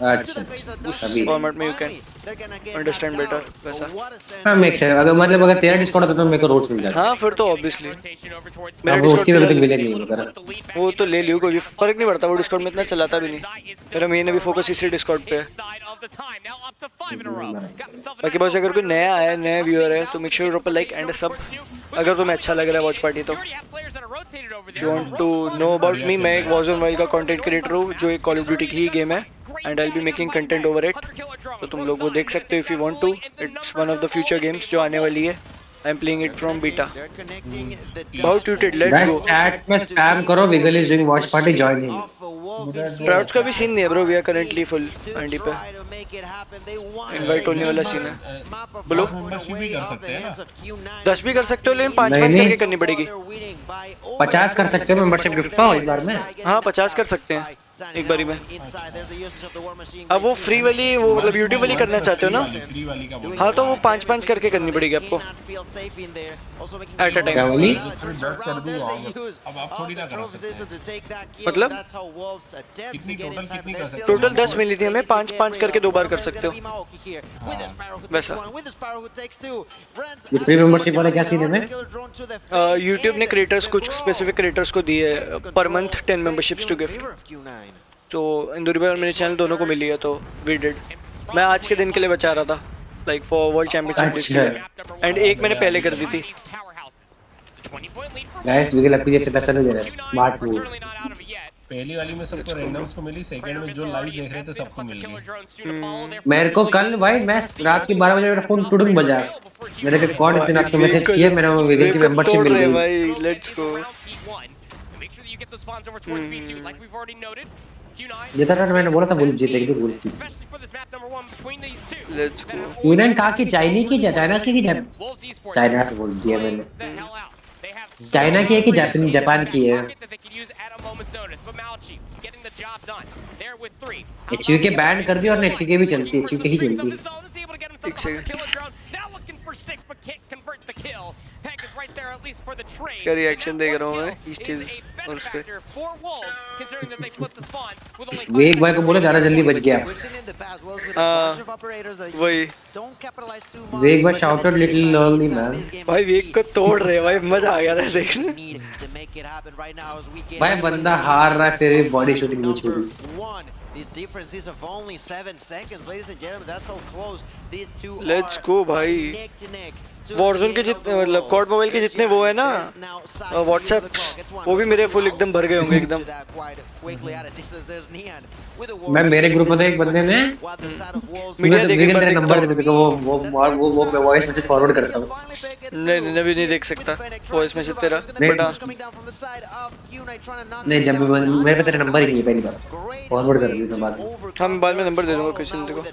अच्छा उस फॉर्मेट में यू कैन अंडरस्टैंड बेटर वैसा। हाँ मेक सेंस। अगर मतलब अगर तेरा डिस्कॉर्ड होता तो मेरे को रोड मिल जाता। हाँ फिर तो ऑब्वियसली मेरा डिस्कॉर्ड भी मिले नहीं वगैरह, वो तो ले लियो, कोई फर्क नहीं पड़ता। वो डिस्कॉर्ड में इतना चलाता भी नहीं, मेरा मेन अभी फोकस इसी डिस्कॉर्ड पे है। बाकी बस अगर कोई नया आया, नया व्यूअर है तो make sure drop a like and सब। अगर तुम्हें अच्छा लग रहा है वॉच पार्टी तो if you want to know about me, मैं एक वॉरजोन मोबाइल का कंटेंट क्रिएटर हूँ जो एक कॉल ऑफ ड्यूटी की ही गेम है, and I will be making content over it. तो तुम लोग वो देख सकते हो if you want to. It's one of the future games जो आने वाली है। I am playing it from beta. बहुत ट्यूटेड, लेट्स गो। चैट में स्पैम करो विगल is doing watch party, join him. Crowds का भी सीन नहीं है bro, we are currently full ID पे, इनवाइट होने वाला सीन है। बोलो 10 भी कर सकते हो, लेकिन 5-5 करके करनी पड़ेगी। 50 कर सकते हो मेंबरशिप गिफ्ट का इस बार में। हाँ 50 कर सकते हैं एक बारी में। अब वो फ्री वाली, वो मतलब यूट्यूब वाली करना चाहते हो ना? हाँ तो वो 5-5 करके करनी पड़ेगी आपको एट अ टाइम। मतलब टोटल 10 मिली थी हमें, 5-5 करके 2 बार कर सकते हो वैसा। ये फ्री मेंबरशिप वाला क्या सीन है? में यूट्यूब ने क्रिएटर्स, कुछ स्पेसिफिक क्रिएटर्स को दिए per month 10 memberships to gift. तो इंदुरी भाई और मेरे चैनल दोनों को मिली है, तो वी डिड। मैं आज के दिन के लिए बचा रहा था, लाइक फॉर वर्ल्ड चैंपियनशिप के लिए, एंड एक मैंने पहले कर दी थी। गाइस विगल अपनी अच्छे पैसा ले रहा है, स्मार्ट मूव। पहली वाली में सबको रैंडम्स को मिली, सेकंड में जो लाइव देख रहे थे सबको मिल गई। मेरे को कल भाई मैं रात के 12 बजे मेरा फोन टुडुंग बजा, मेरे को कौन इतना आपको मैसेज किया, मेरा विगल की मेंबरशिप मिल गई भाई। Let's go. ये तो मैंने बोला था भूल जीतेगी, भूल थी। Let's go. यूनाइन कहा कि चाइना की, चाइना की चाइना से बोल दिया मैंने। चाइना की है कि जापान की है? एचयू के बैन कर दिया और एचयू के भी चलती है, एचयू के ही चलती है। एक सेकंड क्या रिएक्शन देख रहा हूँ मैं इस चीज और उस पे। वेग भाई को बोलो ज़्यादा जल्दी बच गया। वही वेग भाई शाउट आउट लिटिल लर्ली मैन। भाई वेग को तोड़ रहे भाई, मजा आ गया रहा देखने। भाई बंदा हार रहा है, तेरी बॉडी शूटिंग नहीं छोड़ी। The difference is of only 7 seconds, ladies and gentlemen. That's how close these two Let's are. go, bhai. Neck to neck. Warzone के जितने मतलब कॉड मोबाइल के जितने वो है ना व्हाट्सएप, वो भी मेरे फुल एकदम भर गए होंगे एकदम। मैं मेरे ग्रुप में तो एक बंदे ने मीडिया देख तेरा नंबर दे दे, वो वॉइस मैसेज फॉरवर्ड करता हूं। नहीं अभी नहीं देख सकता वॉइस मैसेज तेरा, बट नहीं जब मेरे पे तेरा नंबर ही नहीं है, पहली बार फॉरवर्ड कर दूंगा बाद में। हम बाद में नंबर दे दूंगा किसी ने को।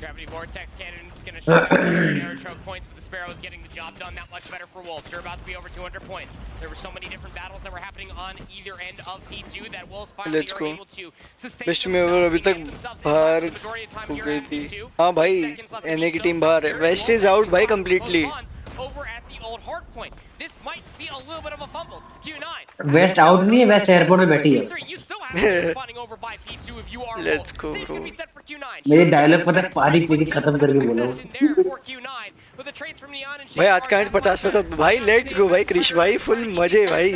Gravity Vortex Cannon is going to show air choke points, but the Sparrow is getting the job done that much better for Wolves. They're about to be over 200 points. There were so many different battles that were happening on either end of P2 that Wolves finally are able to sustain. Best में ओवर अभी तक बाहर हो गई थी। हाँ भाई एनए की टीम बाहर है, वेस्ट इज आउट भाई completely. Over at the old hard point. This might be a little bit of a fumble. Q9. West out नहीं है, वेस्ट एयरपोर्ट में बैठी है। Let's go bro. मेरे डायलॉग पता है पारी पी के खत्म करके बोला हूं। भाई आज का 50% भाई, लेट्स गो भाई क्रिश भाई, फुल मजे भाई।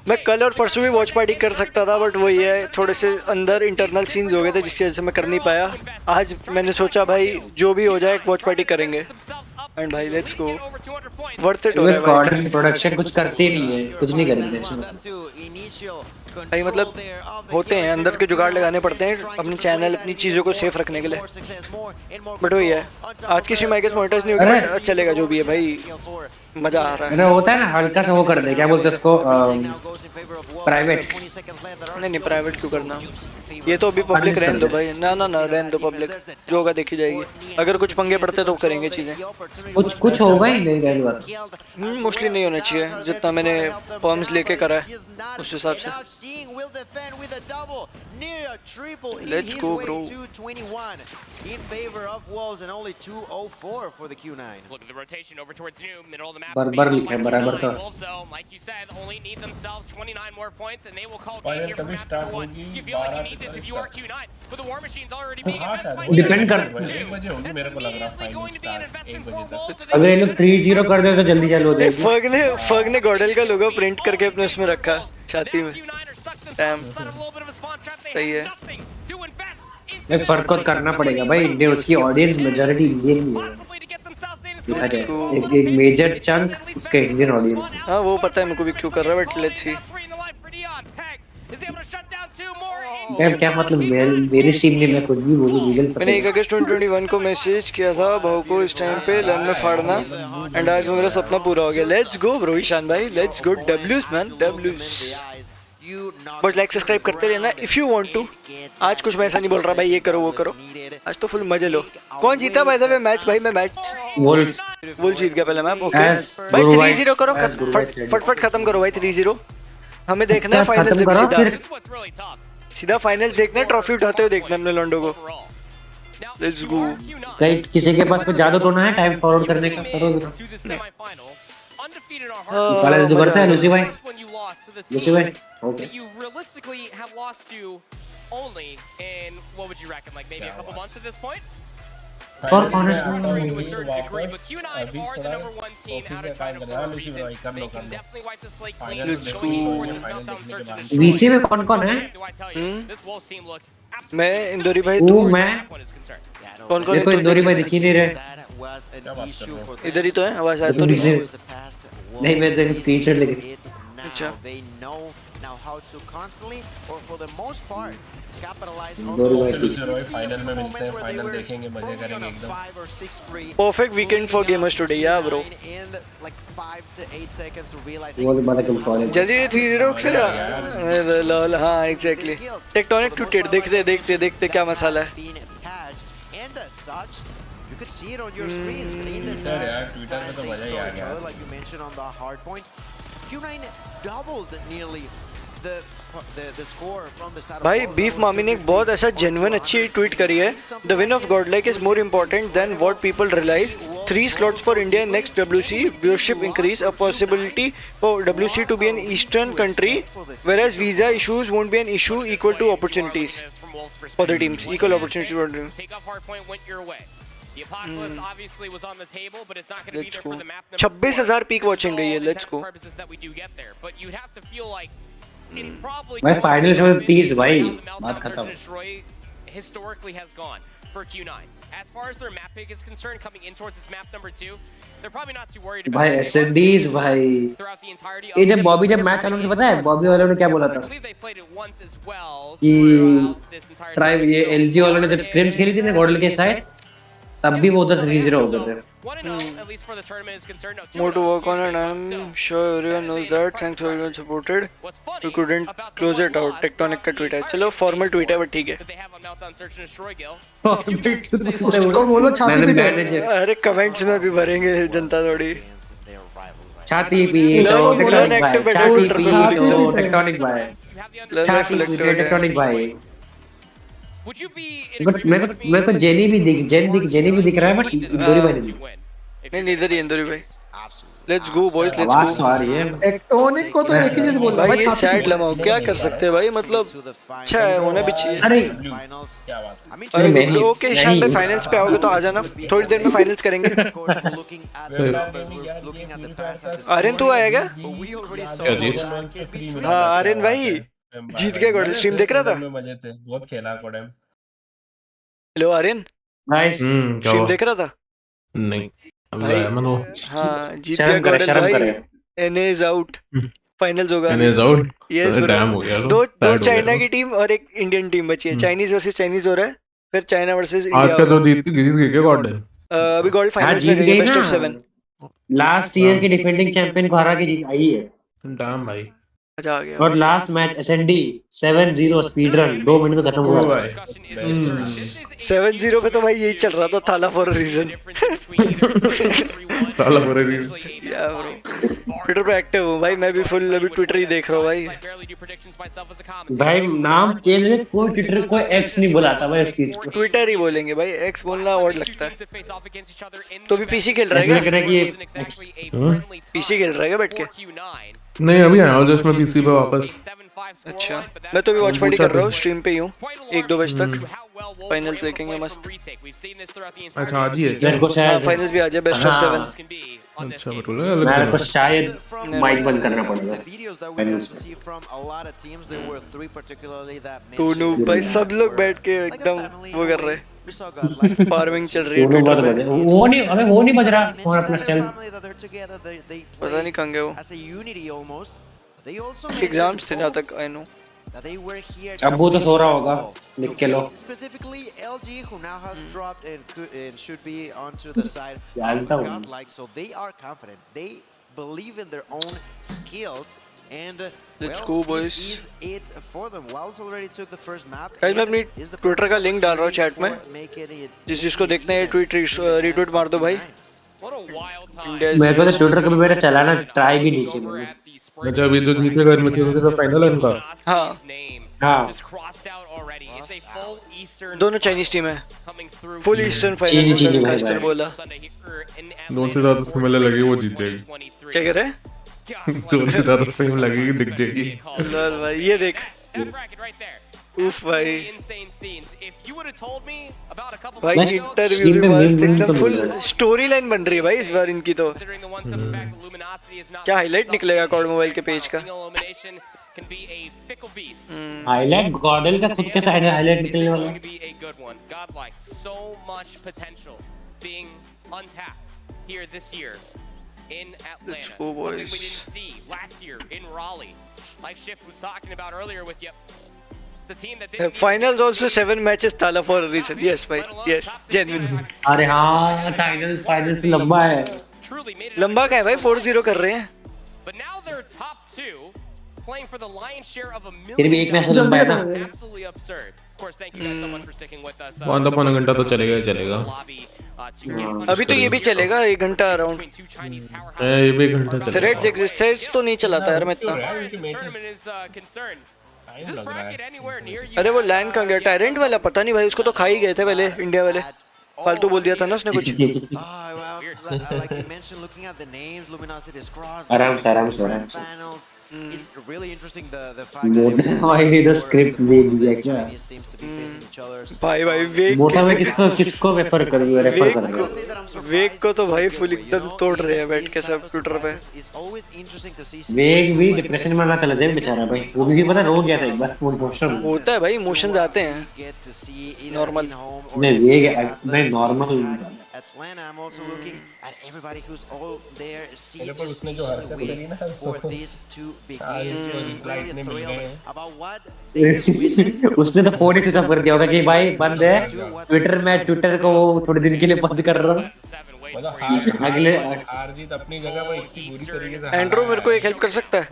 मैं कल और परसों भी वॉच पार्टी कर सकता था, बट वही है थोड़े से अंदर इंटरनल सीन्स हो गए थे जिसकी वजह से मैं कर नहीं पाया। आज मैंने सोचा भाई जो भी हो जाए वॉच पार्टी करेंगे, एंड भाई लेट्स गो, वर्थ इट हो रहा है भाई। कॉडम प्रोडक्शन कुछ करते नहीं है, कुछ नहीं करेंगे भाई, मतलब होते हैं अंदर के जुगाड़ लगाने पड़ते हैं अपने चैनल अपनी चीज़ों को सेफ रखने के लिए, बट वही है आज की स्ट्रीम आई गेस मोनेटाइज नहीं होगी, बट चलेगा जो भी है भाई, मजा आ रहा है। अरे होता है ना हल्का सा वो कर दे, क्या बोलते हैं उसको, प्राइवेट। नहीं प्राइवेट क्यों करना, ये तो अभी पब्लिक रहने दो भाई। ना रहने दो, पब्लिक जो होगा देखी जाएगी। अगर कुछ पंगे पड़ते तो करेंगे चीजें, कुछ होगा ही नहीं पहली बार। मोस्टली नहीं होना चाहिए, जितना मैंने फॉर्म्स लेके करा है उस हिसाब से। Let's go bro. बराबर लिखा है, बराबर का। डिपेंड कर, 1 बजे होगी मेरे को लग रहा है फाइनल स्टार्ट 1 बजे तक। अगर ये लोग 3-0 कर दे तो जल्दी चालू हो जाएगी। फग ने गॉडल का लोगो प्रिंट करके अपने उसमें रखा छाती में। सही है, एक फर्क को करना पड़ेगा भाई, इंडिया उसकी ऑडियंस मेजॉरिटी इंडियन ही है। एक मेजर चंक उसका इंडियन ऑडियंस है। हाँ वो पता है मेरे को भी क्यों कर रहा है, बट लेट्स सी। क्या मतलब मेरे टीम ने, मैं कुछ भी बोलूं लीगल। मैंने 1 अगस्त 2021 को मैसेज किया था भाव को इस टाइम पे लन में फाड़ना, एंड आज मेरा सपना पूरा हो गया। लेट्स गो ब्रो ईशान भाई, लेट्स गो। डब्ल्यूज मैन डब्ल्यूज। बस लाइक सब्सक्राइब करते रहना इफ यू वांट टू। आज कुछ मैं ऐसा नहीं बोल रहा भाई ये करो वो करो, आज तो फुल मजे लो। कौन जीता भाई साहब मैच? भाई मैं मैच वुल्फ जीत गया पहले मैप। ओके भाई 3-0 करो, फटफट खत्म करो भाई 3-0। हमें देखना है फाइनल से सीधा फाइनल देखना है, ट्रॉफी उठाते हुए देखना हमने लॉन्डो को। Let's go. कहीं किसी के पास कोई जादू टोना है टाइम फॉरवर्ड करने का? करो कॉलेज जो करता है लूसी भाई, लूसी भाई। Okay you realistically have lost to only in what would you reckon, like maybe a couple months at this point? और कौन है? Frustrating to a certain degree, but Q9 are the #1 team out of China for a reason. They can definitely wipe the slate clean going forward this meltdown search of the VC में कौन है? Do I tell you, this Wolves team look मैं इंदोरी भाई, तू मैं कौन देखो इंदोरी भाई दिख ही नहीं रहे। इधर ही तो है, आवाज आया तो नहीं, मैं तेरे स्क्रीनशॉट लेके। अच्छा फाइनल में मिलते हैं, फाइनल देखेंगे, मजे करेंगे एकदम। Perfect weekend for gamers today या ब्रो। वो बात है, कम कॉलेज जल्दी 3-0 फिर लॉल। हाँ एग्जैक्टली, टेक्टोनिक टू टेड। देखते क्या मसाला है। You could see it on your screens. In the Twitter में तो मजा ही आ गया। like you mentioned on the hard point, Q9 doubled nearly the score from the side. भाई बीफ मामी ने एक बहुत ऐसा जेन्युइन अच्छी ट्वीट करी है। The win of Godlike is more important than what people realize. 3 slots for India next WC. Viewership increase, a possibility for WC to be an Eastern country, whereas visa issues won't be an issue. Equal to opportunities for the teams. Equal opportunities for the teams. take off hard point went your way. The apocalypse obviously was on the table, but it's not going to be there for the map. 26,000 peak watching गई है। Let's go. That we do get there, but you'd have to feel like it's probably. मैं फाइनल में 30 भाई, बात खत्म। Historically has gone for Q9. as far as their map pick is concerned, coming in towards this map number 2, they're probably not too worried about भाई it. SNDs भाई Throughout the entirety ये of जब बॉबी जब मैच चालू पता है बॉबी वालों ने क्या बोला था I believe they played it once as well कि throughout this entire ट्राइब ये एलजी वालों ने जब स्क्रिम्स खेली थी ना गॉडल के साथ तब भी वो उधर 3-0 हो गए थे at least for the tournament is concerned. No, More to work on it. I'm sure everyone knows that. Thanks for everyone supported. We couldn't close it out. Tectonic का tweet है. चलो formal tweet है but ठीक है. उसको बोलो छाती पीटो। अरे comments में भी भरेंगे जनता थोड़ी. छाती पीटो टेक्टोनिक भाई छाती पीटो टेक्टोनिक भाई मेरे को जेनी भी दिख रहा है बट इंदौरी भाई नहीं इधर ही इंदौरी भाई लेट्स गो बॉयज लेट्स आवाज तो गो आ रही है टेक्टोनिक को तो एक ही चीज बोल रहा भाई ये सैड लम्हा क्या कर सकते हैं भाई मतलब अच्छा है होना भी चाहिए अरे अरे ओके शाम में फाइनल्स पे आओगे तो आ जाना थोड़ी देर में फाइनल्स करेंगे आर्यन तू आया क्या हाँ आर्यन भाई जीत गया गॉडल स्ट्रीम देख रहा था मजे थे बहुत खेला CODM hello Aryan nice stream देख रहा था नहीं भाई हाँ जीत गया गॉडल भाई एनए इज आउट फाइनल्स होगा NA is out yes damn हो गया दो चाइना की टीम और एक इंडियन टीम बची है चाइनीज वर्सेस चाइनीज हो रहा है फिर चाइना वर्सेस आज इंडिया का तो जीत गई क्या गॉडल अभी गॉल्ड फाइनल्स में गई बेस्ट ऑफ 7 लास्ट ईयर के डिफेंडिंग चैंपियन को हरा के जीत आई है डैम भाई अच्छा आ गया और last match S and D 7-0 speed run 2 minute में खत्म हुआ 7-0 पे तो भाई यही चल रहा था थाला फॉर अ रीजन थाला फॉर अ रीजन या ब्रो ट्विटर पे एक्टिव हूं भाई मैं भी फुल अभी ट्विटर ही देख रहा हूं भाई नाम चेंज है कोई ट्विटर कोई एक्स नहीं बुलाता भाई इस चीज को ट्विटर ही बोलेंगे भाई एक्स बोलना ऑड लगता है तो भी पीसी खेल रहा है क्या पीसी खेल रहा है क्या बैठ के नहीं अभी आया हूं जस्ट मैं पीसी पे वापस अच्छा मैं तो भी वॉच पार्टी कर रहा हूँ स्ट्रीम पे ही हूँ 1-2 बजे तक फाइनल्स देखेंगे मस्त अच्छा आज ही है मेरे को शायद फाइनल्स भी आ जाए बेस्ट ऑफ 7 अच्छा बटूल मेरे को शायद माइक बंद करना पड़ेगा टूनू भाई सब लोग बैठ के एकदम वो कर रहे फार्मिंग चल रही है वो नहीं बज रहा और अपना स्टेल्थ पता नहीं कहाँ गए वो एग्जाम्स थे जहाँ तक आई नो अब वो तो सो रहा होगा लिख के लो specifically LG who now has dropped and should be onto the side godlike so they are confident they believe in their own skills and let's go boys is it for them Wells already took the first map guys मैं अपनी ट्विटर का लिंक डाल रहा हूँ चैट में जिसको देखना है ट्वीट रीट्वीट मार दो भाई मैं तो ट्विटर कभी मेरा चलाना ट्राई भी नहीं किया अच्छा अभी जो जीतेगा इनमें से उनके साथ फाइनल है इनका हाँ दोनों चाइनीज टीम है फुल ईस्टर्न फाइनल कास्टर बोला दोनों से ज्यादा सिमिलर लगी वो जीत जाएगी क्या कह रहे हैं दोनों से ज्यादा सेम लगेगी दिख जाएगी लॉल भाई ये देख उफ भाई भाई इंटरव्यू भी मस्त एकदम फुल स्टोरी लाइन बन रही है भाई इस बार इनकी तो क्या हाईलाइट निकलेगा कॉड मोबाइल के पेज का हाईलाइट गॉडल का खुद के साइड हाईलाइट निकलने वाला in Atlanta. Something we didn't see last year in Raleigh. Like Shift was talking about earlier with you. It's a team that didn't finals also 7 matches thala for a reason. Yes, bhai. Yes, genuine. अरे हाँ फाइनल्स लंबा है लंबा क्या है भाई 4-0 कर रहे हैं But now they're top 2 playing for the lion's share of $1 फिर भी एक मैच लंबा है ना absolutely absurd. Of course, thank you guys so much for sticking with us. आधा पौना घंटा तो चलेगा ही चलेगा अभी तो ये भी चलेगा 1 घंटा अराउंड ये भी 1 घंटा चलेगा थ्रेड्स एग्जिस्ट थ्रेड्स तो नहीं चलाता यार मैं इतना अरे वो लैंड कहाँ गया टायरेंट वाला पता नहीं भाई उसको तो खा ही गए थे पहले इंडिया वाले फालतू बोल दिया था ना उसने कुछ like you mentioned looking at the names luminosity is crossed आराम से It's really interesting the fact that भाई the script दे दिया क्या? Chinese teams to be facing each other. भाई वेग मोटा में किसको रेफर कर रहा है? वेग को तो भाई फुल एकदम तोड़ रहे हैं बैठ के सब ट्विटर पे। वेग भी डिप्रेशन में ना चला जाए बेचारा भाई, वो भी पता रो गया था एक बार, वो इमोशनल होता है भाई, इमोशंस आते हैं नॉर्मल। मैं वेग मैं normal Atlanta, I'm also looking at everybody who's all there. पर उसने जो हरकत करी ना for this to begin. Really thrilled about what उसने तो फोन ही स्विच ऑफ कर दिया होगा कि भाई बंद है ट्विटर में, ट्विटर को थोड़े दिन के लिए बंद कर रहा हूँ। अगले हार जीत अपनी जगह पर इतनी बुरी तरीके से। एंड्रो मेरे को एक हेल्प कर सकता है?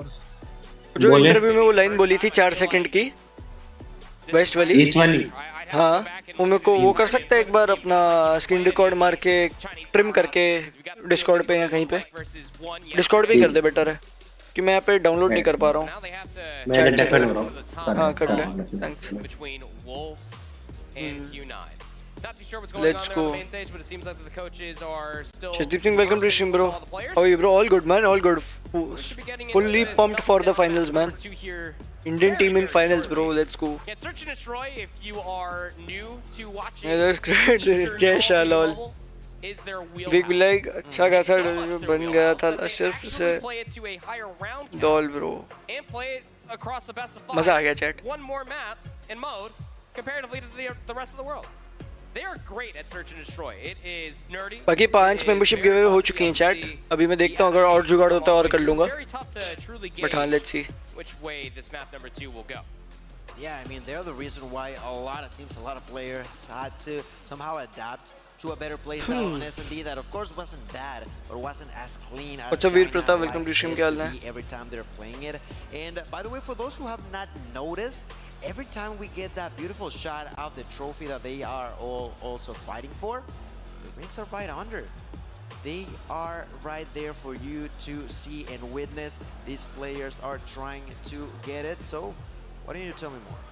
जो इंटरव्यू में वो लाइन बोली थी 4 सेकंड की वेस्ट वाली, ईस्ट वाली, हाँ वो मेरे को वो कर सकता है एक बार अपना स्क्रीन रिकॉर्ड मार के ट्रिम करके डिस्कॉर्ड पे या कहीं पे, डिस्कॉर्ड पे ही कर दे बेटर है कि मैं यहाँ पे डाउनलोड नहीं कर पा रहा हूँ। मैं डिपेंड हो रहा हूँ। हाँ कर ले, thanks. Let's go. Shashdeep Singh, welcome to the stream, bro. How are you, bro? All good, man. All good. Fully pumped for the finals, man. Indian team in finals, bro. Let's go. Search and destroy if you are new to watching. Yeah, that's great. Jay Shah, lol. Big like अच्छा खासा बन गया था सिर्फ से डॉल, bro. मजा आ गया chat. One more map in mode comparatively to the rest of the world. They are great at search and destroy. It is nerdy. बाकी 5 मेंबरशिप गिवे हो चुकी हैं चैट। अभी मैं देखता हूँ अगर और जुगाड़ होता है और कर लूँगा। But हाँ, let's see. Which way this map number 2 will go. Yeah, I mean they're the reason why a lot of teams, a lot of players had to somehow adapt to a better playstyle on S&D that of course wasn't bad or wasn't as clean as अच्छा वीर प्रताप, welcome to stream, क्या हाल है? every time they're playing it. And by the way, for those who have not noticed, every time we get that beautiful shot of the trophy that they are all also fighting for, the rings are right under. They are right there for you to see and witness. These players are trying to get it. So, why don't you tell me more?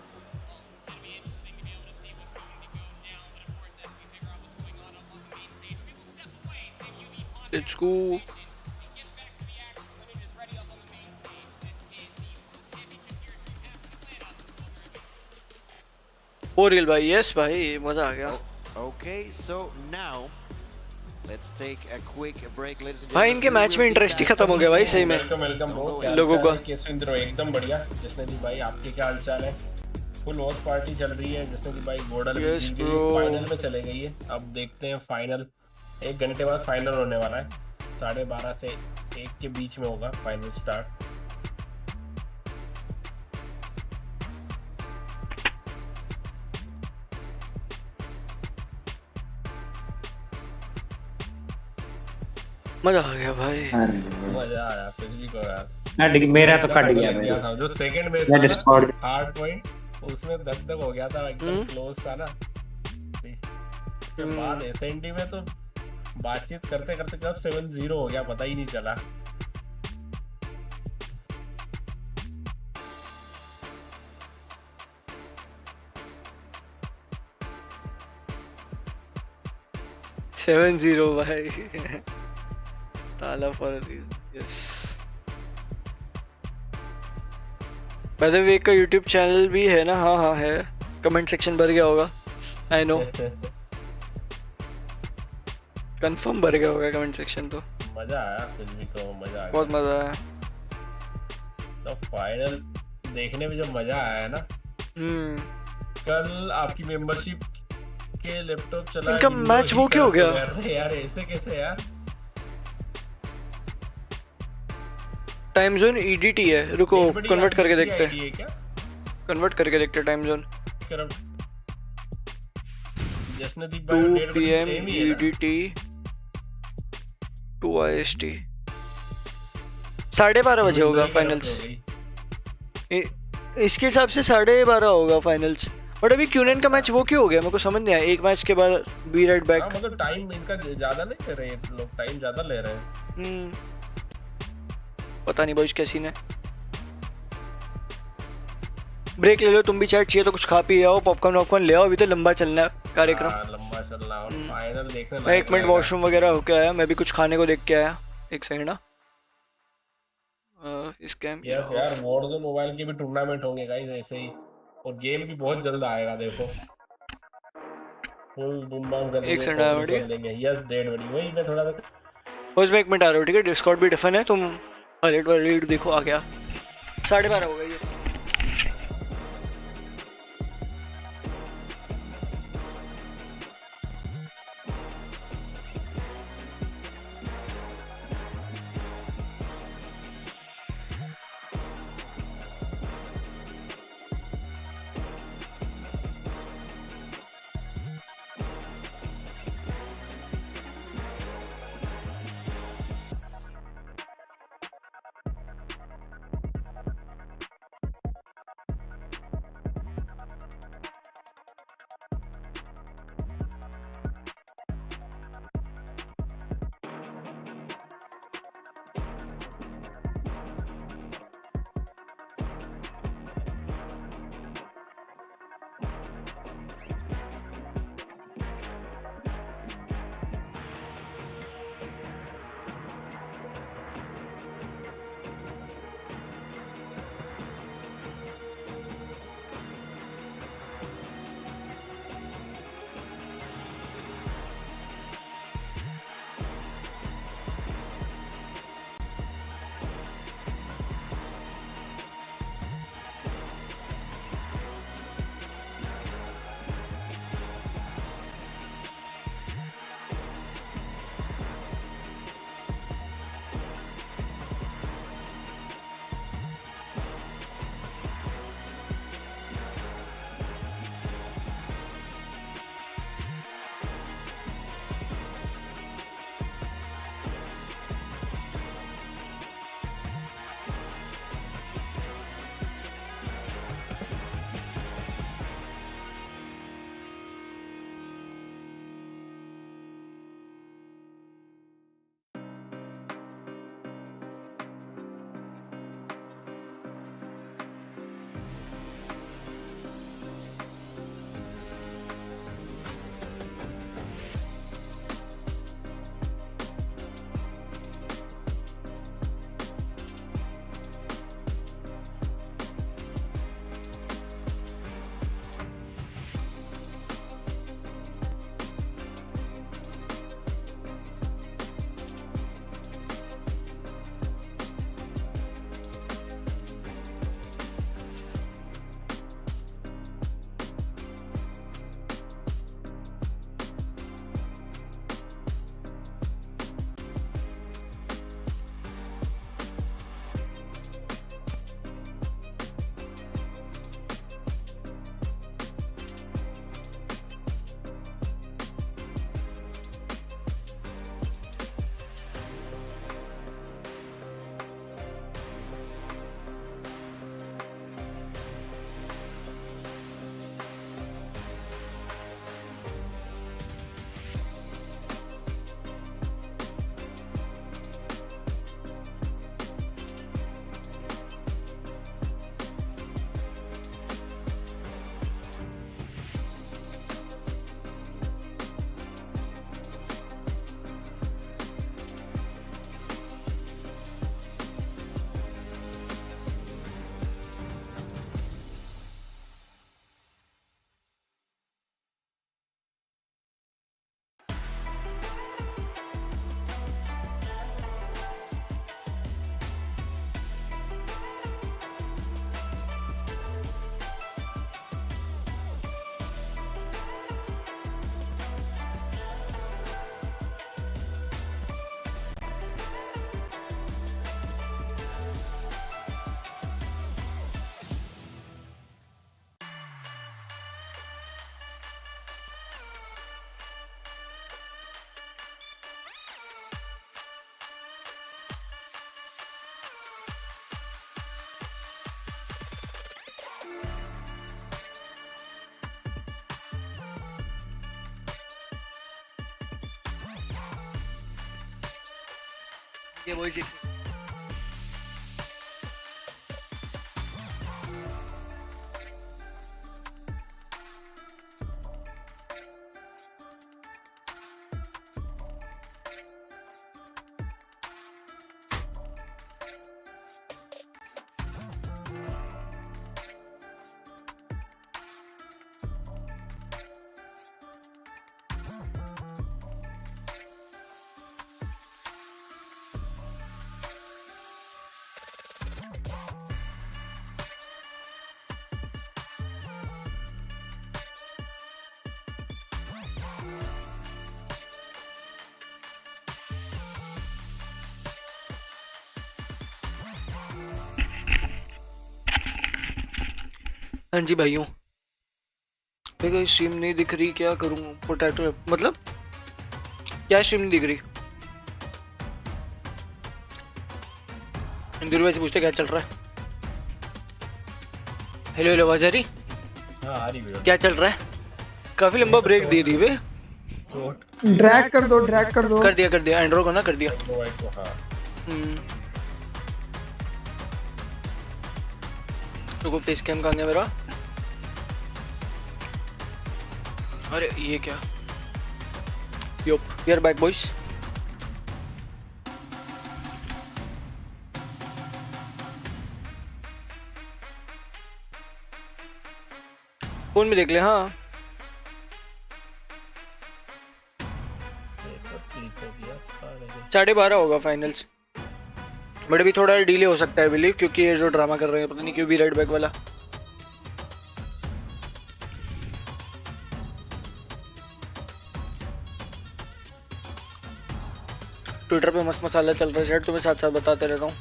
Let's go. For real भाई, yes भाई, मजा आ गया। Okay, so now let's take a quick break, ladies and gentlemen. भाई इनके मैच में इंटरेस्ट ही खत्म हो गया भाई सही में। वेलकम लोगों का। कैसे इंद्रो एकदम बढ़िया। जिसने जी भाई आपके क्या हालचाल है? फुल वॉच पार्टी चल रही है। जिसने जी भाई गोडल फाइनल में चले गई है। अब देखते हैं फाइनल, 1 घंटे बाद फाइनल होने वाला है। 12:30 से 1 के बीच में होगा फाइनल स्टार्ट। मजा आ गया भाई, मजा आया पिछली को यार। मेरा तो कट गया भाई। जो सेकंड बेस था हार्ड पॉइंट, उसमें दग हो गया था, एकदम क्लोज था ना। उसके बाद एसएनडी में तो बातचीत करते करते कब 7-0 हो गया पता ही नहीं चला। भाई ताला फॉर यस। बाय द वे का यूट्यूब चैनल भी है ना? हाँ हाँ है, कमेंट सेक्शन भर गया होगा, आई नो। कंफर्म भर गया होगा कमेंट सेक्शन। तो मजा आया, फिल्मी को मजा आया, बहुत मजा आया। तो फाइनल देखने में जो मजा आया ना, कल आपकी मेंबरशिप के लैपटॉप चला इनका मैच वो क्यों हो गया यार? ऐसे कैसे यार? टाइम जोन ईडीटी है, रुको कन्वर्ट करके देखते हैं। कन्वर्ट करके देखते हैं time zone. 2 PM EDT 2 IST 12:30 बजे होगा फाइनल्स। इसके हिसाब से 12:30 होगा फाइनल्स। बट अभी क्यूनेन का मैच वो क्यों हो गया? मेरे को समझ नहीं आया। एक मैच के बाद बी राइट बैक। मतलब टाइम इनका ज्यादा नहीं ले रहे लोग, टाइम ज्यादा ले रहे हैं। पता नहीं बॉयज कैसी ने। ब्रेक ले लो तुम भी, चैट चाहिए तो कुछ खा पी आओ, पॉपकॉर्न वॉपकॉर्न ले आओ, अभी तो लंबा चलना है कार्यक्रम। लंबा चलना और फाइनल देखने। मैं 1 मिनट वॉशरूम वगैरह होके आया, मैं भी कुछ खाने को देख के आया। एक सेकंड ना। स्कैम। यस यार, वॉरज़ोन मोबाइल के भी टूर्नामेंट होंगे गाइस ऐसे ही, और गेम भी बहुत जल्द आएगा देखो। फुल बूम बम कर एक देंगे, सेकंड कॉपी आया कर देंगे। यस डेड बड़ी वही मैं थोड़ा सा बस मैं 1 मिनट आ रहा हूँ, ठीक है? डिस्कॉर्ड भी डिफन है, तुम अलर्ट वलर्ट देखो आ गया। 12:30 हो गई है। ये वॉइस हाँ जी भाइयों, देखो स्ट्रीम नहीं दिख रही, क्या करूँ? पोटैटो मतलब क्या स्ट्रीम नहीं दिख रही? इंदुर भाई से पूछते क्या चल रहा है। हेलो हेलो, आवाज आ रही? हाँ आ रही वीडियो। क्या चल रहा है? काफी लंबा ब्रेक दे दी बे। ड्रैग कर दो, ड्रैग कर दो। कर दिया एंड्रो को ना, कर दिया। रुको, फेस कैम कहाँ गया मेरा? अरे ये क्या? Yup, we are back boys. Phone में देख ले। हाँ 12:30 होगा फाइनल्स, बट अभी थोड़ा डिले हो सकता है बिलीव, क्योंकि ये जो ड्रामा कर रहे हैं पता नहीं क्यों भी राइट बैक वाला। ट्विटर पे मस्त मसाला चल रहा है शायद, तुम्हें साथ साथ बताते रहता हूँ।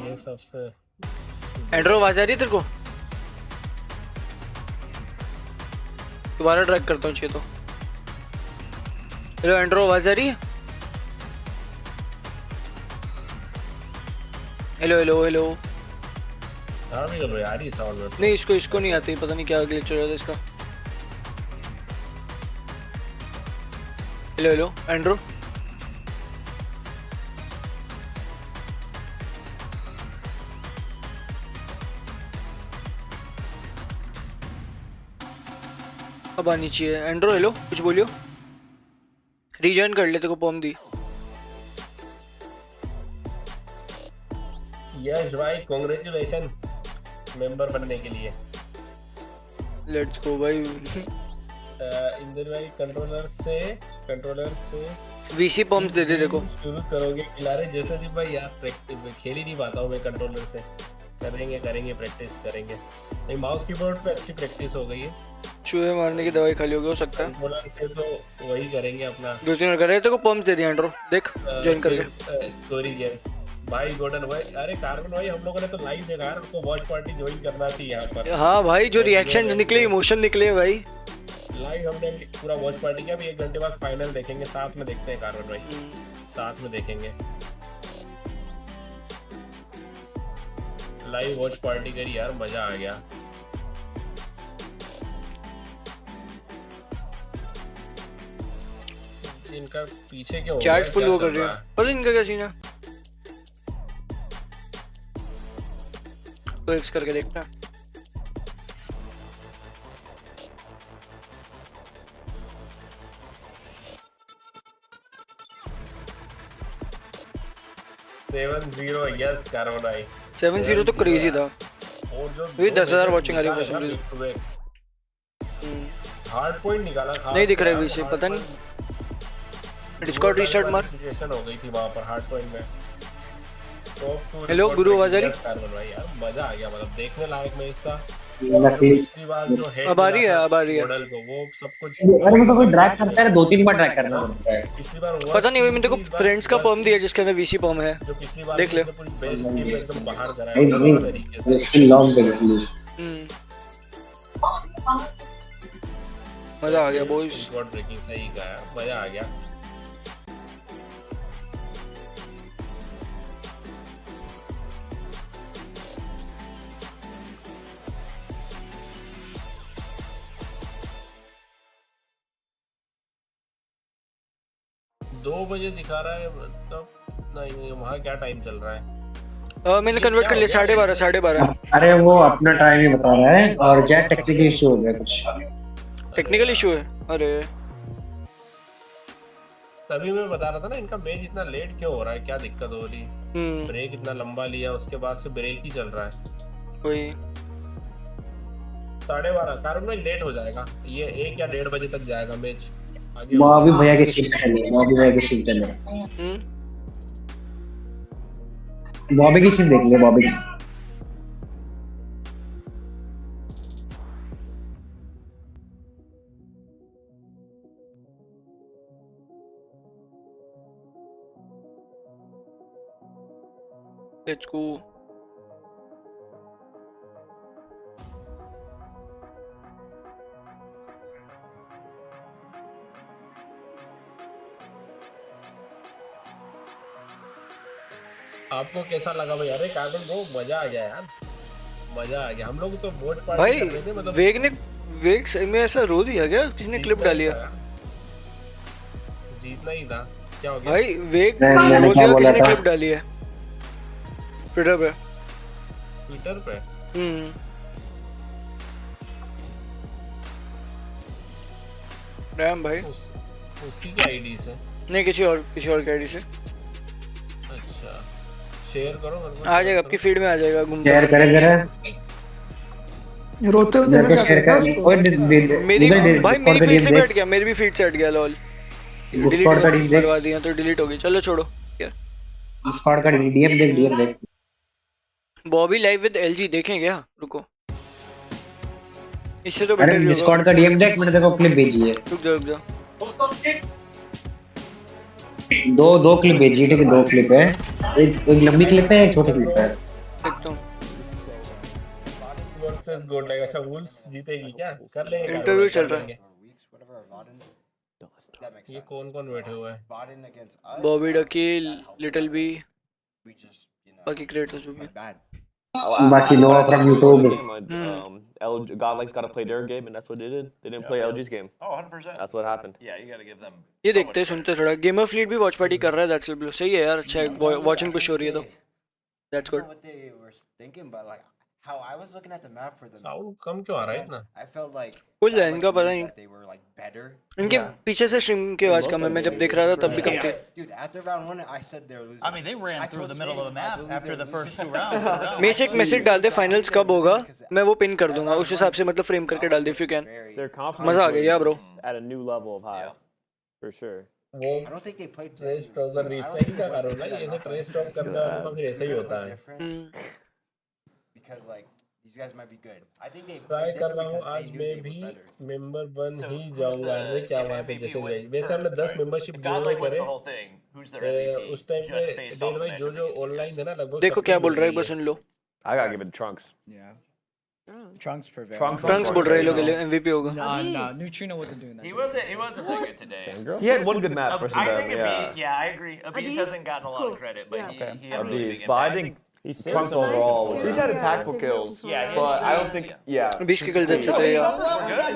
ये सबसे एंड्रो आवाज आ रही है तेरे को? दोबारा ट्रैक करता हूँ चाहिए तो। हेलो एंड्रो, आवाज आ रही है? Hello hello hello. आ रही साउंड में? नहीं, इसको नहीं आती, पता नहीं क्या ग्लिच हो रहा था इसका। Hello hello Andro. अब आनी चाहिए। एंड्रो हेलो, कुछ बोलियो। रीजॉइन कर ले, तेरे को पॉम दी। यश भाई कांग्रेचुलेशन मेंबर बनने के लिए। लेट्स गो भाई। इंदर भाई कंट्रोलर से वीसी पॉम्स दे दे देखो। शुरू करोगे खिलारे जैसे जी भाई यार, प्रैक्टिस खेल ही नहीं पाता हूँ मैं कंट्रोलर से। करेंगे प्रैक्टिस करेंगे। नहीं, माउस कीबोर्ड पे अच्छी प्रैक्टिस हो गई है। चूहे मारने की दवाई खाली हो सकता है। कंट्रोलर से तो वही करेंगे अपना। 2-3 कर रहे थे को पॉम्स दे दिया एंड्रो, देख ज्वाइन करके। स्टोरी गेम्स भाई गोल्डन भाई, अरे कार्बन भाई हम लोगों ने तो लाइव देखा यार, उसको वॉच पार्टी ज्वाइन करना थी यहाँ पर। हाँ भाई, जो रिएक्शंस निकले, इमोशन निकले भाई। लाइव हमने पूरा वॉच पार्टी किया। अभी 1 घंटे बाद फाइनल देखेंगे, साथ में देखते हैं कार्बन भाई, साथ में देखेंगे। लाइव वॉच पार्टी करी यार, मजा आ गया। इनका पीछे क्यों चैट फुल वो कर रही है, पर इनका क्या सीन है? तो एक्स करके देखता है। यस कार्बन भाई 7-0 तो क्रेजी था। और जो ये 10,000 वॉचिंग आ रही है। हार्ड पॉइंट निकाला था, नहीं दिख रहा है वैसे, पता नहीं। डिस्कॉर्ड रीस्टार्ट मार। सिचुएशन हो गई थी वहां पर हार्ड पॉइंट में। हेलो गुरु, आवाज आ रही? कार्बन भाई यार मजा आ गया, मतलब देखने लायक में इसका। पिछली बार जो अब आ रही है मॉडल को वो सब कुछ। अरे मैं तो कोई ड्रैग करता है 2-3 बार ड्रैग करना पड़ता है। पिछली बार पता नहीं भाई, मैंने देखो फ्रेंड्स का पॉम दिया जिसके अंदर वीसी पॉम है, जो पिछली बार देख ले। पूरी बेस टीम एकदम बाहर करा नहीं है नहीं, तरीके से। स्किल लॉन्ग पे मजा आ गया बॉयज। स्क्वाड ब्रेकिंग सही गया, मजा आ गया। दो बजे दिखा रहा है, मतलब नहीं वहाँ क्या टाइम चल रहा है? मैंने कन्वर्ट कर लिया 12:30। अरे वो अपना टाइम ही बता रहा है, और क्या टेक्निकल इशू हो गया कुछ। टेक्निकल इशू है? अरे तभी मैं बता रहा था ना, इनका मैच इतना लेट क्यों हो रहा है, क्या दिक्कत हो रही है? ब्रेक इतना लंबा लिया, उसके बाद से ब्रेक ही चल रहा है। वही 12:30 कारण में लेट हो जाएगा ये, 1 या 1:30 बजे तक जाएगा मैच। बॉबी भैया की सीट चली, बॉबी भैया की सीट चल रही है। बॉबी की सीट देख ले, बॉबी की। लेट्स गो। आपको कैसा लगा भाई? अरे कागज वो मजा आ गया यार, मजा आ गया। हम लोग तो वोट पार्टी भाई कर रहे थे, मतलब वेग में ऐसा रो दिया क्या? किसने क्लिप डाली है? जीतना ही था, क्या हो गया भाई वेग मैंने रो क्या दिया, बोला किसने था? क्लिप डाली है ट्विटर पे? ट्विटर पे? डैम भाई, उसी के आईडी से? नहीं किसी और की आईडी से। अच्छा शेयर करो, आ जाएगा आपकी फीड में, आ जाएगा घूमते। शेयर करे रोते हुए देखना क्या शेयर करता कर। है उसको? कोई मेरी भाई मेरी फीड से भी हट गया, मेरी भी फीड से हट गया। लॉल डिस्कॉर्ड का डिलीट करवा दिया तो डिलीट हो गई। चलो छोड़ो यार। डिस्कॉर्ड का डीएम देख। बॉबी लाइव विद एलजी देखें क्या? रुको, इससे तो अरे बेटर होगा। डिस्कॉर्ड का डीएम देख, मैंने देखो क्लिप भेजी है। रुक जा। दो क्लिप भेजी है, ठीक है? 2 क्लिप है, एक लंबी क्लिप है, एक छोटी क्लिप है। देखता हूं। वर्सेस गोडलाइक। अच्छा वुल्स जीतेगी क्या? कर लेंगे इंटरव्यू चल रहा है। ये कौन बैठे हुए हैं? बॉबी डकी, लिटिल बी, बाकी क्रिएटर्स जो भी हैं। बाकी Noah from YouTube. Godlike's got to play their game, and that's what they did. They didn't play LG's game. Oh, 100%. That's what happened. Yeah, you got to give them. ये देखते हैं सुनते थोड़ा। गेमर फ्लीट भी वॉच पार्टी कर रहा है, दैट्स ब्लू। सही है यार, अच्छा है, वॉचिंग पुश हो रही है तो that's good. How I was looking at the map for them. Sound कम क्यों आ रहा है इतना? I felt like कुछ है इनका पता नहीं, they were like better. इनके पीछे से स्ट्रीम की आवाज कम है। मैं जब देख रहा था तब भी कम थी। Dude, after round 1 I said they were losing. I mean, they ran through the middle of the map after the first 2 rounds. मैं से एक मैसेज डाल दे फाइनल्स कब होगा, मैं वो पिन कर दूंगा, उस हिसाब से मतलब फ्रेम करके डाल they if you can. Their confidence मजा आ गया bro, at a new level of high, for sure. वो I don't think they played trace stroke का रीसेट का करो ना, ये ऐसे ट्रेस स्ट्रोक करना तो फिर ऐसा ही होता है। because like these guys might be good. I think they try कर रहा हूँ आज मैं भी मेंबर बन ही जाऊंगा। अरे क्या बात है, जैसे वैसे हमने 10 मेंबरशिप गिव करे उस टाइम पे। डेढ़ भाई जो ऑनलाइन है ना लगभग। देखो क्या बोल रहा है, एक बार सुन लो। I gotta give it to Trunks. Yeah. Trunks prevailed. Trunks बोल रहे हैं लोग के लिए MVP होगा। Nah, Neutrino wasn't doing that. He wasn't that good today. He had one good map versus I them. think Yeah, I agree. Abiz hasn't gotten a lot of credit, but he had a really Abiz, big but I impact. think Trunks overall. He's had impactful kills. Yeah, but I don't think. Yeah. 20 के kills अच्छे थे यार।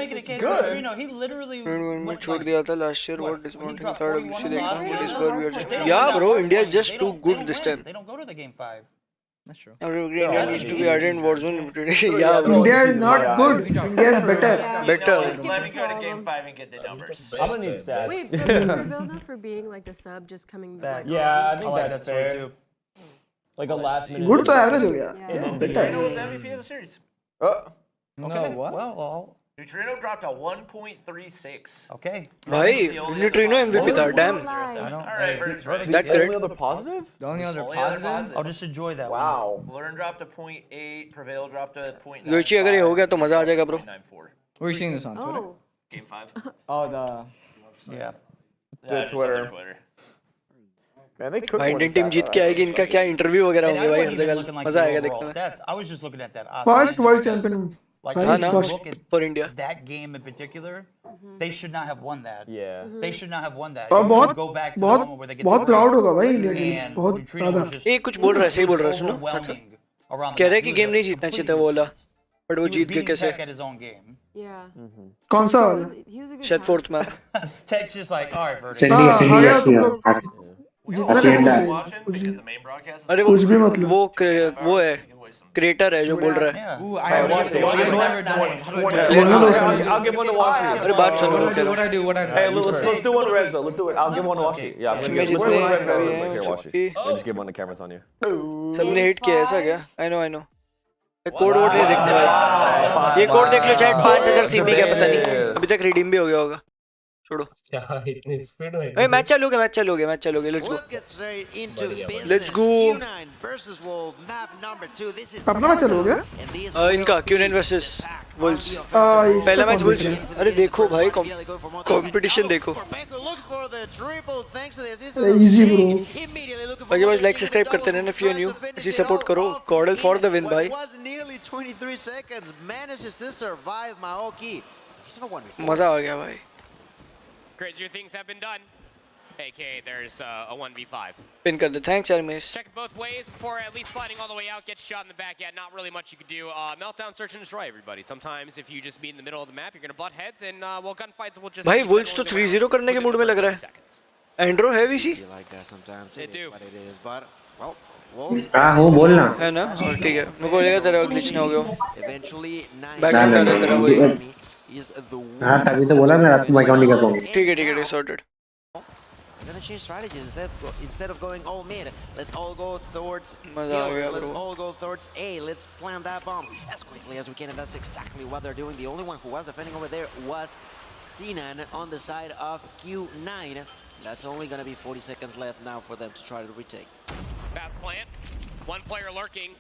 Neutrino, he literally मैं छोड़ दिया था last year, what disappointing third अभी देखता हूं what is score we are just yeah bro India is just too good this time. They don't go to the game 5. That's true. India needs to be added in Warzone limited. Yeah bro, India is not good. India is better. better. Let me go to game 5 and get the numbers. I'm gonna need stats. Wait, Prevail for being like the sub, just coming back. Yeah, I think that's fair too. Like a last minute. Good तो average हो गया. Better. Neutrino was MVP of the series. No, what? Well, Neutrino dropped a 1.36. Okay. भाई न्यूट्रिनो MVP था, damn. That's The great. only other positive? The only other Only other positive? I'll just enjoy that. Wow. Blurn dropped a 0.8. Prevail dropped a 0.9. योची अगर ये हो गया तो मजा आ जाएगा bro. 0.94. Where are you seeing this on Twitter? Game 5. Oh, the. Yeah. The Twitter. Man, they could. भाई इंडियन टीम जीत के आएगी, इनका क्या इंटरव्यू वगैरह होंगे भाई हर जगह, मजा आएगा देखने में। I was just looking at that. First world champion. Like, हाँ ना, look at for India. that game in particular, they should not have won that. Yeah. They should not have won that. और You बहुत go back to the बहुत moment where they get बहुत the प्राउड win, होगा भाई इंडिया के लिए, and बहुत Neutrino ज्यादा। was just ये कुछ बोल रहा है, सही बोल रहा है, सुनो। overwhelming around कह रहा है the कि map. गेम नहीं जीतना चाहिए था वो वाला, बट वो He जीत was गए beating कैसे? Tech at his own game. Yeah. कौन सा वाला? शायद फोर्थ में। Tech's just like, all right, Verdict. Cindy, हाँ, Cindy, हाँ यार, yes, तुम yeah. लोग जितना Hacienda. नहीं Because the main broadcast is अरे कुछ भी मतलब। वो है क्रिएटर है जो बोल रहा है। Yeah. Ooh, Hey, watch it. I've never done it. I'll give one to Washi. अरे बात सुनो What I do, what I do. Hey, let's do one to Rez though. Let's do it. I'll give one to Washi. Yeah, I'm gonna मैं give one to जितने Rez. Here, Washi. ये Yeah, just give one to cameras on you. सबने हिट किया ऐसा क्या? I know कोड वोड नहीं देखने वाला। ये कोड देख लो चैट, 5000 सीपी का पता नहीं, अभी तक रिडीम भी हो गया होगा। छोड़ो क्या इतनी स्पीड में ए मैच चालू हो गया लेट्स गो लेट्स गो अपना मैच चालू हो गया इनका Q9 वर्सेस वुल्स पहला मैच वुल्स अरे देखो भाई कंपटीशन देखो इजी ब्रो भाई बस लाइक सब्सक्राइब करते रहना इफ यू आर न्यू ऐसी सपोर्ट करो गॉडल फॉर द विन भाई मजा आ गया भाई Crazier things have been done. AKA there's a 1v5. Pin कर दे थैंक्स यार miss Check it both ways before at least sliding all the way out, get shot in the back. Yeah, not really much you could do. Meltdown, search and destroy everybody. Sometimes if you just be in the middle of the map, you're gonna butt heads and well, gunfights will just. भाई वुल्स तो 3-0 करने के मूड में लग रहा है एंड्रो है वीसी They do. हाँ हो बोलना है ना और ठीक है मेरे को लगा तेरा ग्लिच ना हो गया बैक एंड आ रहा तेरा वही हाँ तभी तो बोला मैं रात को अकाउंट नहीं कर पाऊंगा ठीक है sorted Gonna change strategy instead of going all mid. Let's all go towards मजा आ गया let's bro all go towards A. Let's plant that bomb as quickly as we can, and that's exactly what they're doing. The only one who was defending over there was Sinan on the side of Q9. That's only gonna be 40 seconds left now for them to try to retake. Fast plant. One player lurking,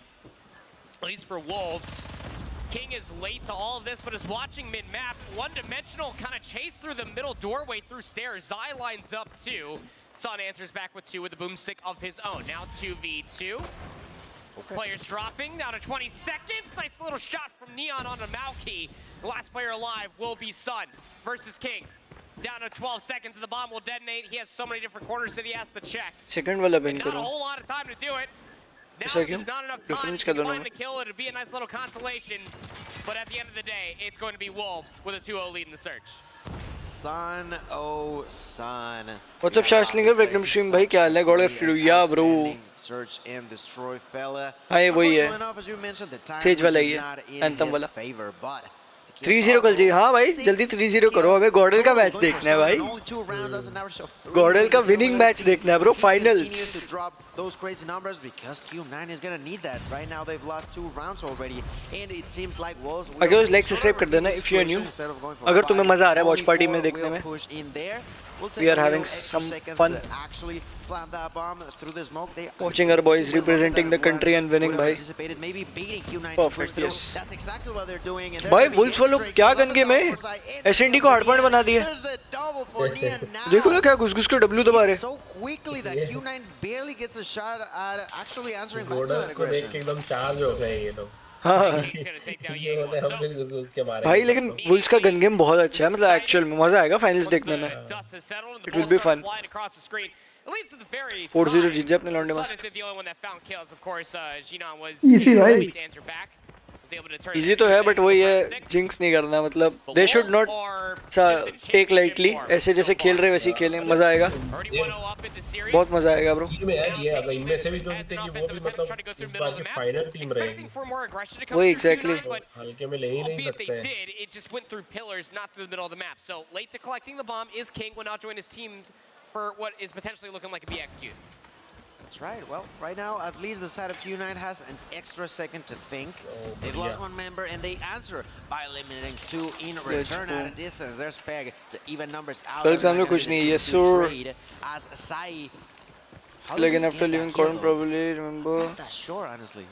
at least for Wolves. King is late to all of this, but is watching mid-map. One-dimensional kind of chase through the middle doorway through stairs. Zai lines up too. Sun answers back with 2 with a boomstick of his own. Now 2v2. Okay. Players dropping down to 20 seconds. Nice little shot from Neon onto Maoki. The last player alive will be Sun versus King. Down to 12 seconds, the bomb will detonate. He has so many different corners that he has to check. Second वाला bin Not करो a whole lot of time to do it. Now Second. just not enough time Difference to क्या दोनों find में the kill. It'd be a nice little consolation. But at the end of the day, it's going to be Wolves with a 2-0 lead in the search. Sun, oh Sun. What's up Shashlinger welcome stream भाई क्या हाल है WATCHPARTY या bro Search and destroy fella. हाँ ये वही है Enough, as you mentioned, the time Sage वाला is ही not है in Anthem his वाला favor, but 3-0 कल जी हाँ भाई जल्दी 3-0 करो हमें गॉडल का मैच देखना है भाई गॉडल का विनिंग मैच देखना है bro finals those crazy numbers because Q9 is gonna need that. Right now they've lost 2 rounds already and it seems like Wolves will अगर लाइक सब्सक्राइब कर देना if you are new अगर तुम्हें मजा आ रहा है वॉच पार्टी में देखने में we are having some fun watching our boys representing the country and winning भाई perfect yes भाई वुल्स वालों क्या गन गेम है एसएनडी को हार्ड पॉइंट बना दिए देखो ना क्या घुस-घुस के डब्ल्यू दबा रहे so quickly that Q9 barely gets a shot at actually answering back to that aggression. एकदम चार्ज हो गए ये लोग हाँ भाई लेकिन वुल्स का गन गेम बहुत अच्छा है मतलब एक्चुअल में मजा आएगा फाइनल्स देखने में इट विल बी फन 4-0 जीत जाए अपने लौंडे मस्त इजी भाई इजी तो है बट वही है जिंक्स नहीं करना मतलब they should not take lightly ऐसे जैसे खेल रहे वैसे ही खेलें मजा आएगा बहुत मजा आएगा ब्रो इनमें से भी जो जीतेगी वो भी मतलब इस बार की फाइनल टीम रहेगी वही एग्जैक्टली हल्के में ले ही नहीं सकते it just went through pillars not through the middle of the map so late to collecting the bomb is King will now join his team for what is potentially looking like a B execute. That's right. Well, right now, at least the side of Q9 has an extra second to think. They've lost one member, and they answer by eliminating 2 in return at a distance. There's Peg. The even numbers out. Alexander कुछ नहीं yes sir. As Sai. Like after leaving Codm probably remember. Not that sure, honestly.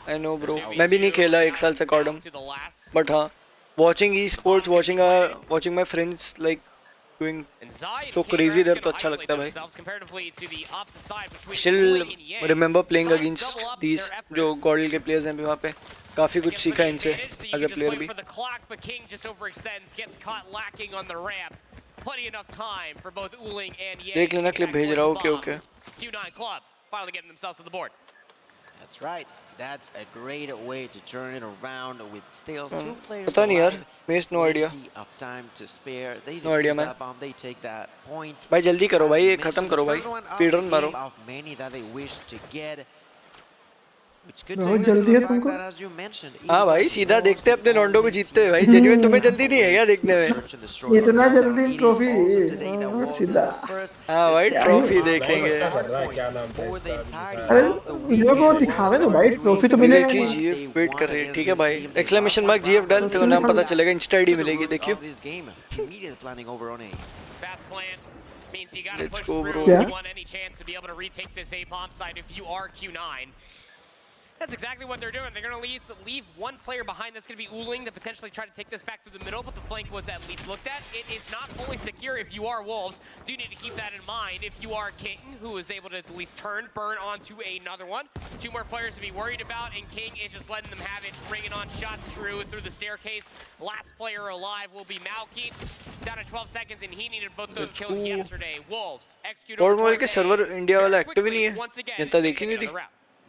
I know bro. मैं भी नहीं खेला 1 साल से Codm. But हाँ, watching esports, watching my friends like doing so crazy there तो अच्छा लगता है भाई still remember playing against these जो GODL के players हैं भी वहाँ पे काफी कुछ सीखा इनसे as a player भी देख लेना क्लिप भेज रहा हूँ okay That's right. That's a great way to turn it around with still 2 players. पता नहीं यार, waste no idea. Of time to spare. They no idea man. They take that point. भाई जल्दी करो भाई ये खत्म करो भाई. Speed run मारो. Of many that they wish to get. बहुत जल्दी है तुमको। हाँ भाई सीधा देखते अपने लॉन्डो को जीतते हुए भाई, जेन्युइन तुम्हें जल्दी नहीं है क्या देखने में? इतना जल्दी ट्रॉफी सीधा। हाँ भाई ट्रॉफी देखेंगे। अरे वीडियो को दिखावे तो भाई, ट्रॉफी तो मिलेगा ही। जीएफ वेट कर रही है, ठीक है भाई। एक्सक्लेमेशन मार्क जीएफ डाल तो नाम पता चलेगा, इंस्टा आईडी मिलेगी देखियो। Let's go bro. If you want any chance to be able to retake this A bomb site if you are Q9. That's exactly what they're doing. They're going to leave one player behind. That's going to be Uling to potentially try to take this back through the middle, but the flank was at least looked at. It is not fully secure if you are Wolves. Do need to keep that in mind. If you are King, who is able to at least burn onto another one. Two more players to be worried about, and King is just letting them have it, bringing on shots through the staircase. Last player alive will be Malky. Down to 12 seconds, and he needed both those kills yesterday. Wolves execute over के सर्वर इंडिया वाला एक्टिव ही नहीं है, जनता देखी नहीं थी।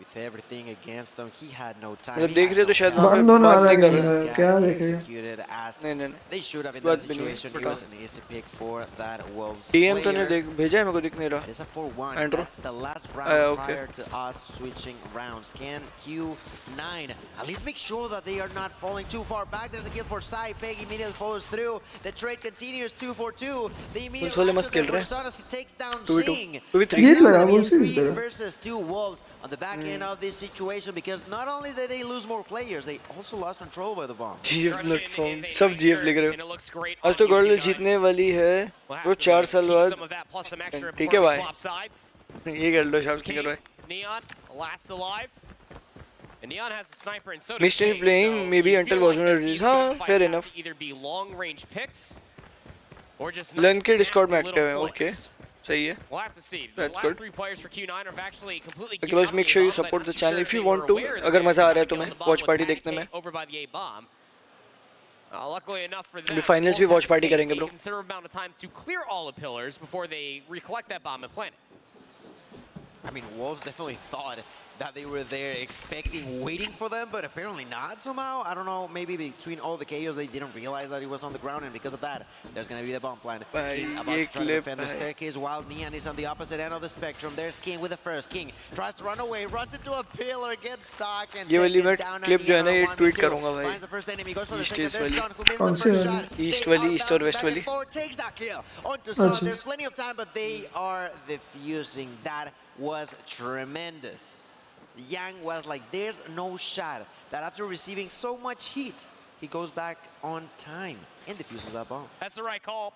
With everything against them, he had no time. मतलब देख रहे तो शायद बात नहीं कर रहे हैं, क्या देखेंगे? नहीं, they should have in that situation. He was an easy pick for that Wolves. DM तो ने भेजा है, मेरे को दिख नहीं रहा। It's a 4-1. That's the last round prior to us switching rounds. Can Q9 at least make sure that they are not falling too far back? There's a kill for Sai. Peg immediately follows through. The trade continues 2-4-2. The immediate he takes down Sing. 2v3 versus 2 Wolves on the back end of this situation, because not only did they lose more players, they also lost control by the bomb. GF not from सब GF लिख रहे हो। आज तो GODL जीतने वाली है, वो 4 साल बाद। ठीक है भाई, ये कर लो शाबाश कर भाई। Neon last alive. And Neon has a sniper, and so does Missed playing maybe until Warzone release. हाँ, fair enough. Either be long range picks or just Len के Discord में एक्टिव है, okay. सही है। We'll have to see. The That's last good. 3 players for Q9 have actually completely Okay, guys, make sure you support the channel if you want to. अगर मजा आ रहा है तुम्हें watch party देखने में। Over by the A bomb. Luckily enough for them, अभी finals भी watch party करेंगे bro। a considerable amount of time to clear all the pillars before they recollect that bomb and plant it. I mean, Wolves definitely thought that they were there expecting, waiting for them, but apparently not somehow. I don't know, maybe between all the chaos they didn't realize that it was on the ground, and because of that, there's going to be the bomb plan. King about to try to defend the staircase while Neon is on the opposite end of the spectrum. There's King with the first. King tries to run away, runs into a pillar, gets stuck, and ये वाली मैं clip जो है ना ये tweet करूँगा भाई। Finds the first enemy, goes for the second, East there's वाली। Stun, who missed the first shot. East वाली, East और West वाली। Takes that kill onto Sun. There's plenty of time, but they are defusing. That was tremendous. Yang was like, there's no shot that after receiving so much heat, he goes back on time and defuses that bomb. That's the right call.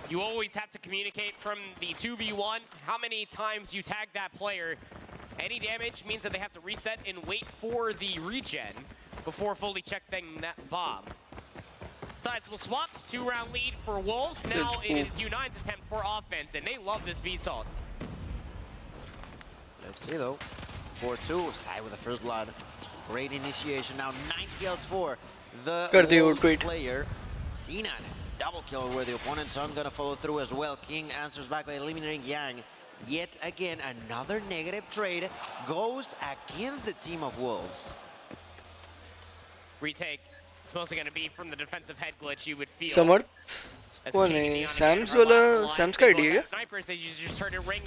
You always have to communicate from the 2v1. How many times you tag that player, any damage means that they have to reset and wait for the regen before fully checking that bomb. Sides will swap, 2-round lead for Wolves. Now it is Q9's attempt for offense, and they love this B-Salt. Let's see though. 4-2, Sai with the first blood. Great initiation. Now 9 kills for the Wolves player. Sinan, double kill where the opponent's son gonna follow through as well. King answers back by eliminating Yang. Yet again, another negative trade goes against the team of Wolves. Retake. It's mostly gonna be from the defensive head glitch, you would feel. समर्थ कौन है? सैम्स वाला, सैम्स का आईडी है क्या?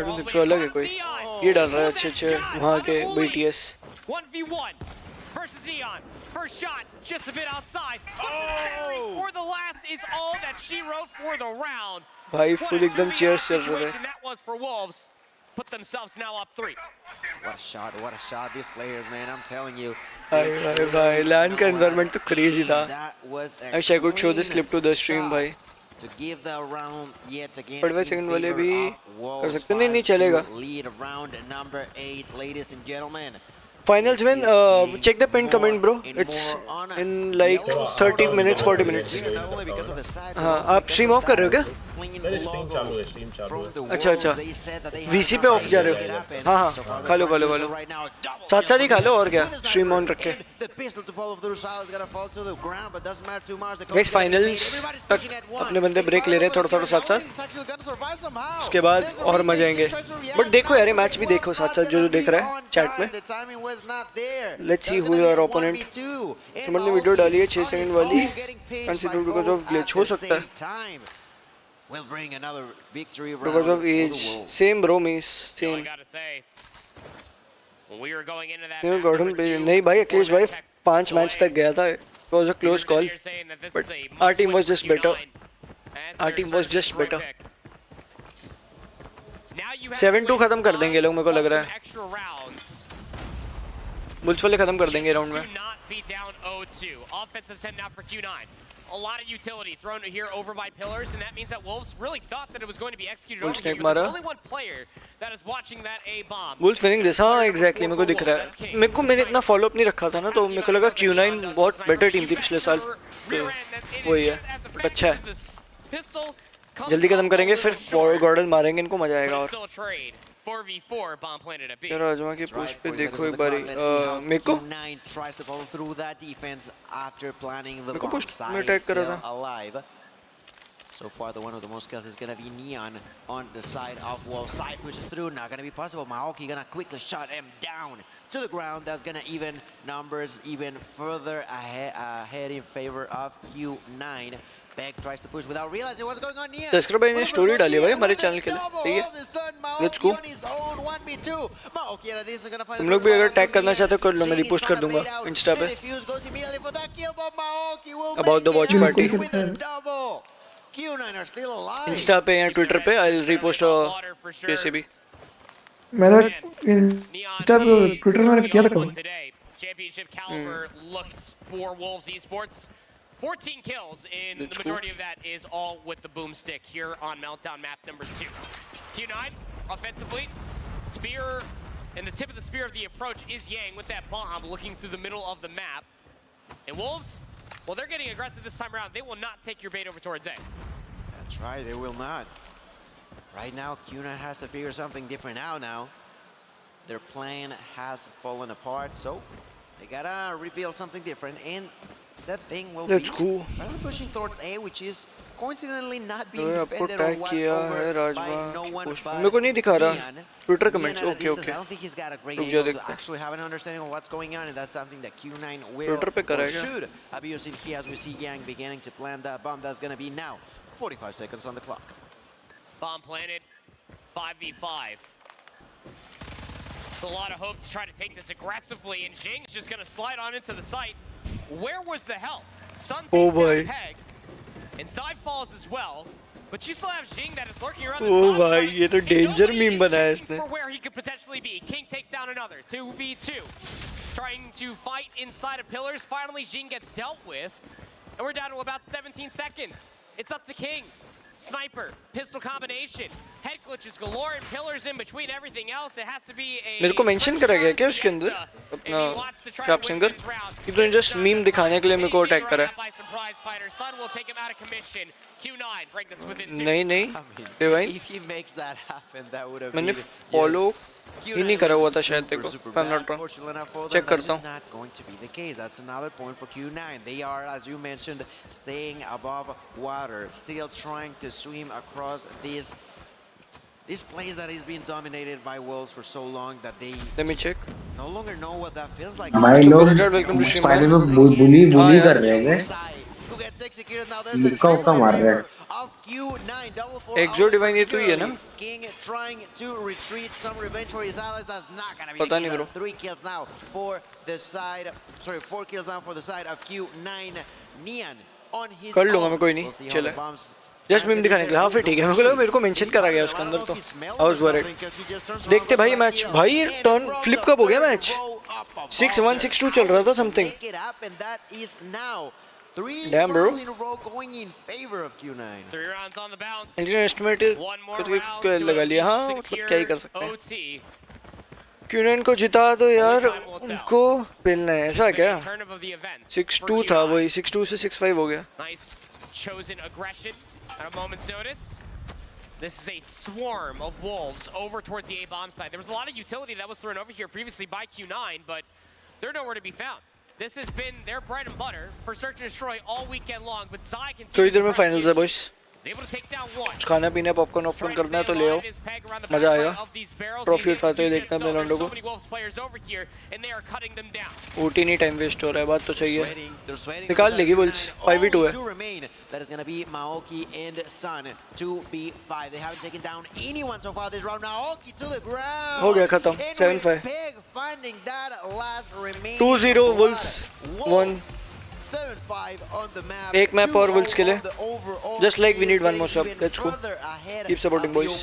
अरे तो अलग है कोई। ये डाल रहा है अच्छे वहाँ के BTS। 1v1 versus Neon. First shot, just a bit outside. For the last is all that she wrote for the round. भाई फुल एकदम चेयर्स चल रहे थे। That was for Wolves. Put themselves now up 3. What a shot, these players, man, I'm telling you. भाई LAN का environment तो crazy था। I wish I could show this clip to the stream भाई। To give the round yet again. पर वह सेकंड वाले भी कर सकते नहीं चलेगा। Lead round number 8, ladies and gentlemen. Finals win. Check the pinned comment, bro. It's in like 30 minutes, 40 minutes. हाँ, आप stream off कर रहे हो क्या? स्ट्रीम चालू है। अच्छा VC पे ऑफ जा रहे हो? हाँ खा लो साथ ही खा लो और क्या स्ट्रीम ऑन रखे। गाइस फाइनल्स तक अपने बंदे ब्रेक ले रहे हैं थोड़ा साथ उसके बाद और मजा आएंगे। बट देखो यार मैच भी देखो साथ जो देख रहा है चैट में। Let's see who your opponent. समझ ने वीडियो डाली है 6 सेकंड वाली कंसीडर बिकॉज़ ऑफ ग्लिच हो सकता है। Because of age, same bro, miss, same. We were going into that. नहीं भाई, अखिलेश भाई 5 मैच तक गया था. It was a close call, but our team was just better. Our team was just better. 7-2 खत्म कर देंगे लोग, मेरे को लग रहा है. बुल्स वाले खत्म कर देंगे राउंड में. A lot of utility thrown here over by pillars, and that means that Wolves really thought that it was going to be executed Wolves over here, but there's only one player that is watching that A bomb. Wolves winning this, हाँ exactly, मेरे को दिख रहा है. मैंने इतना फॉलो अप नहीं रखा था ना, तो मेरे को लगा Q9 बहुत बेटर टीम थी पिछले साल. वही है, बट अच्छा है. जल्दी खत्म करेंगे, फिर गॉर्डल मारेंगे इनको, मजा आएगा. और 4v4 bomb planted at B. यार आजमा की पुश पे देखो एक बारी. मेरे को पुश में अटैक करा था. So far, the one of the most kills is going to be Neon on the side of Wolf. Side pushes through, not going to be possible. Maoki going to quickly shut him down to the ground. That's going to even numbers even further ahead in favor of Q9. Beck tries to push without realizing what's going on here. तस्कर भाई ने स्टोरी डाली है भाई हमारे चैनल के लिए, ठीक है? Let's go. तुम लोग भी अगर टैग करना चाहते हो कर लो, मैं रिपोस्ट कर दूंगा इंस्टा पे. About the watch party. Insta पे या ट्विटर पे I'll repost कैसे भी. मैंने इंस्टा पे ट्विटर में किया था कब? Championship caliber looks for Wolves Esports. 14 kills, and the majority of that is all with the boomstick here on Meltdown map number 2. Q9 offensively, spear, and the tip of the spear of the approach is Yang with that bomb looking through the middle of the map. And Wolves, well, they're getting aggressive this time around. They will not take your bait over towards A. That's right, they will not. Right now, Q9 has to figure something different out now. Their plan has fallen apart, so they gotta rebuild something different. And that thing will be pushing towards A, which is coincidentally not being defended or watched over by no one but मेरे को नहीं दिखा रहा Twitter comments. Okay I don't think he's got a great angle to actually have an understanding of what's going on, and that's something that Q9 will or should abuse in here as we see Yang beginning to plant that bomb. That's going to be now 45 seconds on the clock. Bomb planted, 5v5. A lot of hope to try to take this aggressively, and Jing's just going to slide on into the site. Where was the help? Sun takes down Peg, and Side falls as well, but you still have Jing that is lurking around this bomb. भाई ये तो danger meme बनाया इसने. For where he could potentially be. King takes down another, 2v2. Trying to fight inside of pillars. Finally, Jing gets dealt with, and we're down to about 17 seconds. It's up to King. Sniper, pistol combination, head glitches galore, and pillars in between everything else. It has to be a. मेरे को मेंशन करा गया क्या उसके अंदर अपना शॉप सिंगर कि तूने जस्ट मीम दिखाने के लिए मेरे को अटैक करा है. नहीं डिवाइन मैंने फॉलो ही नहीं करा हुआ था शायद तेरे को. चेक करता हूँ. Going to be the case. That's another point for Q9. They are, as you mentioned, staying above water, still trying to swim across this place that is being dominated by wolves for so long that they let me check no longer know what that feels like. भाई लोग फाइनल में बुली कर रहे हैं. लिखा हुआ मार रहे हैं. एक्सो डिवाइन ये तो ही है ना. King trying to retreat some revenge for his allies. That's not gonna be पता नहीं bro. 3 kills now for the side. Sorry, 4 kills now for the side of Q9. Neon on his. कर लूँगा मैं, कोई नहीं, चले. जस्ट मीम दिखाने के लिए. हाँ फिर ठीक है. मेरे को मेंशन करा गया उसके अंदर, तो आई वाज वरीड. देखते भाई मैच. भाई टर्न फ्लिप कब हो गया मैच? 6-1 6-2 चल रहा था something. Damn bro. Going in favor of Q9. 3 rounds on the bounce. Estimated करके लगा लिया. हाँ मतलब क्या ही कर सकते हैं. Q9 को जिता दो यार, उनको पेलना है ऐसा क्या? 6-2 था वही, 6-2 से 6-5 हो गया. Nice chosen aggression at a moment's notice. This is a swarm of wolves over towards the A bomb side. There was a lot of utility that was thrown over here previously by Q9, but they're nowhere to be found. This has been their bread and butter for search and destroy all weekend long, but Zai continues. तो इधर में फाइनल्स है बॉयज. कुछ खाना पीना पॉपकॉर्न ऑप्शन करना है तो ले आओ, मजा आएगा। ट्रॉफी उठाते हुए देखते हैं अपने लॉन्डो को। ओटी नहीं, टाइम वेस्ट हो रहा है, बात तो सही है। निकाल लेगी वुल्स, 5v2 है। That is going to be Maoki and Sun 2v5. They haven't taken down anyone so far this round. Naoki to the ground. हो गया खत्म, 7-5। 2-0 वुल्स 1। 7-5 on the map. एक मैप और वुल्स के लिए। Just like we need one more sub. Let's go. Keep supporting, boys.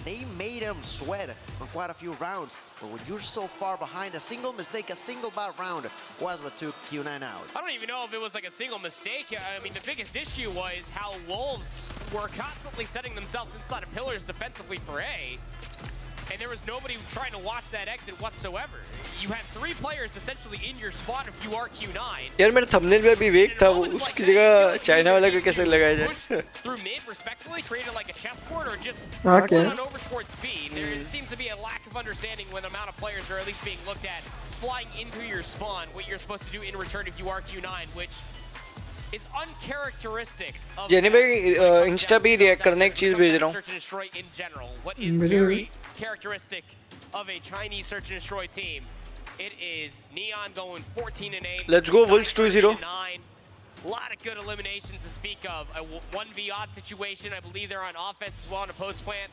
They made him sweat for quite a few rounds. But when you're so far behind, a single mistake, a single bad round was what took Q9 out. I don't even know if it was like a single mistake. I mean, the biggest issue was how Wolves were constantly setting themselves inside of pillars defensively for A. And there was nobody trying to watch that exit whatsoever. You had 3 players essentially in your spot if you are Q9. यार मेरे थंबनेल पे भी वेक था, वो उसकी जगह चाइना वाला को कैसे लगाया जाए? Through mid respectively created like a chessboard or just Okay. run over towards B. There seems to be a lack of understanding when the amount of players are at least being looked at flying into your spawn, what you're supposed to do in return if you are Q9, which is uncharacteristic of जेने भाई इंस्टा पे रिएक्ट करने एक चीज भेज रहा हूँ। search and destroy in general. What is very characteristic of a Chinese search and destroy team? It is Neon going 14-8. Let's go Wolves 2-0. A lot of good eliminations to speak of. A 1v odd situation. I believe they're on offense as well in a post plant.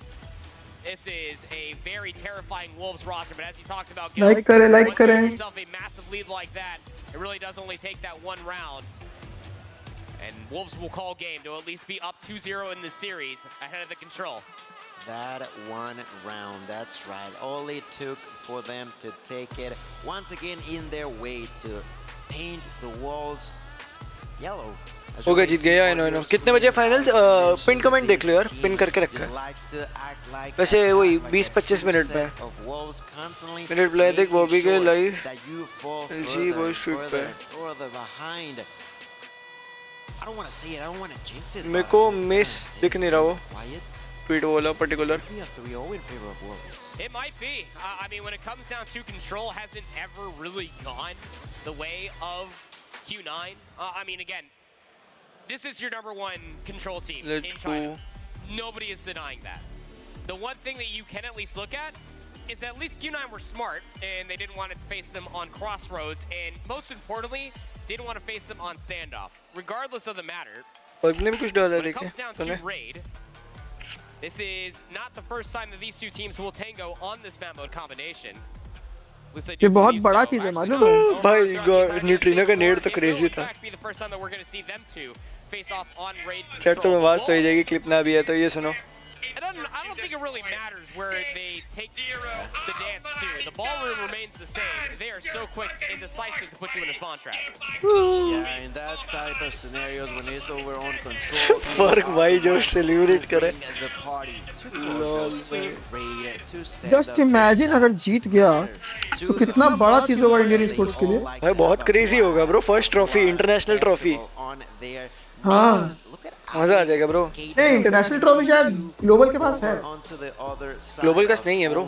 This is a very terrifying Wolves roster, but as you talked about, like kare, like once you kare. give yourself a massive lead like that, it really does only take that one round. And Wolves will call game to at least be up 2-0 in this series ahead of the control. That one round, that's right. All it took for them to take it once again in their way to paint the walls yellow. हो गया, जीत गया। I know। कितने बजे फाइनल? पिन कमेंट देख लो यार, पिन करके रखा है। वैसे वही 20-25 मिनट में मिनट प्ले देख, वो भी गए लाइव जी वॉइस ट्वीट पे। मेरे को मिस दिख नहीं रहा वो ट्वीट वाला particular. It might be. I mean, when it comes down to control, hasn't ever really gone the way of Q9. I mean, again, this is your #1 control team in China. Nobody is denying that. The one thing that you can at least look at is that at least Q9 were smart and they didn't want to face them on crossroads, and most importantly, didn't want to face them on standoff. Regardless of the matter, when it comes down to raid, this is not the first time that these two teams will tango on this map mode combination. ये बहुत बड़ा चीज है मालूम है भाई। न्यूट्रिनो का नेड तो क्रेजी था। चैट तो में आवाज तो आ जाएगी, क्लिप ना भी है तो ये सुनो। I don't think it really matters where they take the dance to. The ballroom remains the same. They are so quick and decisive to put you in a spawn trap. Yeah, in that type of scenarios when it's over on control. फर्क भाई जो सेलिब्रेट करे। Just imagine अगर जीत गया तो कितना बड़ा चीज होगा इंडियन स्पोर्ट्स के लिए। भाई बहुत क्रेजी होगा bro, first trophy, international trophy. हाँ मजा आ जाएगा ब्रो। नहीं, इंटरनेशनल ट्रॉफी शायद ग्लोबल के पास है। ग्लोबल का नहीं है ब्रो,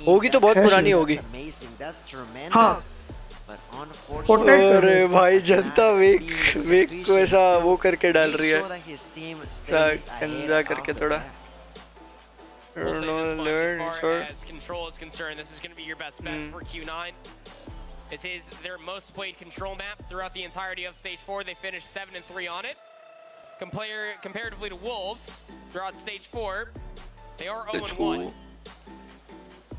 होगी तो बहुत पुरानी होगी। हाँ अरे भाई जनता वेक को ऐसा वो करके डाल रही है, जा करके थोड़ा। As control is concerned, this is going to be your best bet for Q9. This is their most played control map throughout the entirety of Stage 4. They finished 7-3 on it. Comparatively to Wolves, throughout Stage 4, they are 0-1.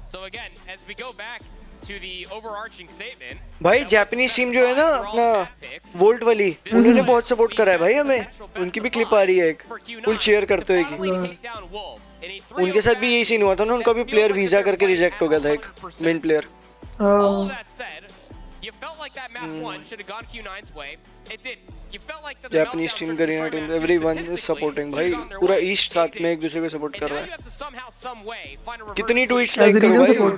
So again, as we go back to the overarching statement, भाई जापानीज टीम जो है ना अपना वोल्ट वाली, उन्होंने बहुत सपोर्ट करा है भाई हमें। उनकी भी क्लिप आ रही है एक, फुल चीयर करते हुए की। उनके साथ भी यही सीन हुआ था ना, उनका भी प्लेयर वीजा करके रिजेक्ट हो गया था, एक main player. You felt like that map 1 should have gone Q9's way. It did. You felt like the Japanese team, Korean team, everyone is supporting भाई। पूरा ईस्ट साथ में एक दूसरे को सपोर्ट कर रहा है। कितनी ट्वीट्स लाइक करो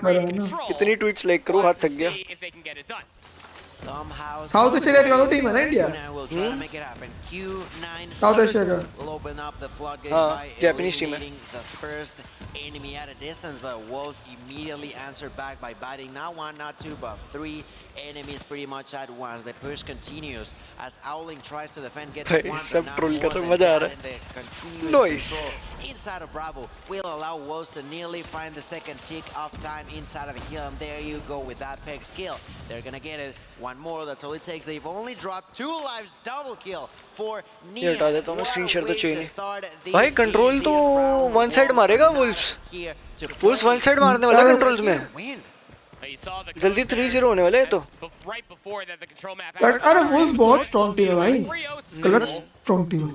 भाई, कितनी ट्वीट्स लाइक करो, हाथ थक गया। साउथ एशिया का टीम है ना इंडिया। साउथ एशिया का हाँ जापानीज टीम है। enemy at a distance, but Wolves immediately answered back by batting not one, not two, but three enemies pretty much at once. The push continues as Owling tries to defend, gets one, but not more than that, and the continuous control inside of Bravo will allow Wolves to nearly find the second tick of time inside of the hill, and there you go with that peg skill. They're gonna get it. One more, that's all it takes. They've only dropped 2 lives, double kill for Nian. हटा देता हूँ मैं स्क्रीन शेयर तो चाहिए नहीं भाई कंट्रोल तो वन साइड मारेगा वुल्स वन साइड मारने वाला कंट्रोल्स में जल्दी 3-0 होने वाला है तो अरे वुल्स बहुत स्ट्रांग टीम है भाई गलत स्ट्रांग टीम है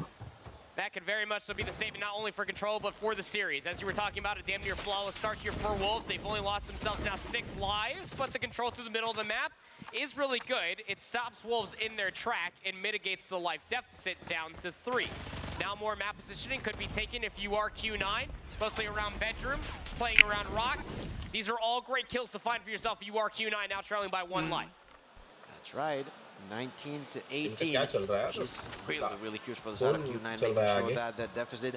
That could very much so be the statement not only for Control but for the series. As you were talking about, a damn near flawless start here for Wolves. They've only lost themselves now 6 lives, but the control through the middle of the map is really good. It stops Wolves in their track and mitigates the life deficit down to 3. Now more map positioning could be taken if you are Q9, mostly around bedroom, playing around rocks. These are all great kills to find for yourself. You are Q9 now trailing by 1 life. That's right. 19 to 18, which is really huge for the side of Q9, making sure that the deficit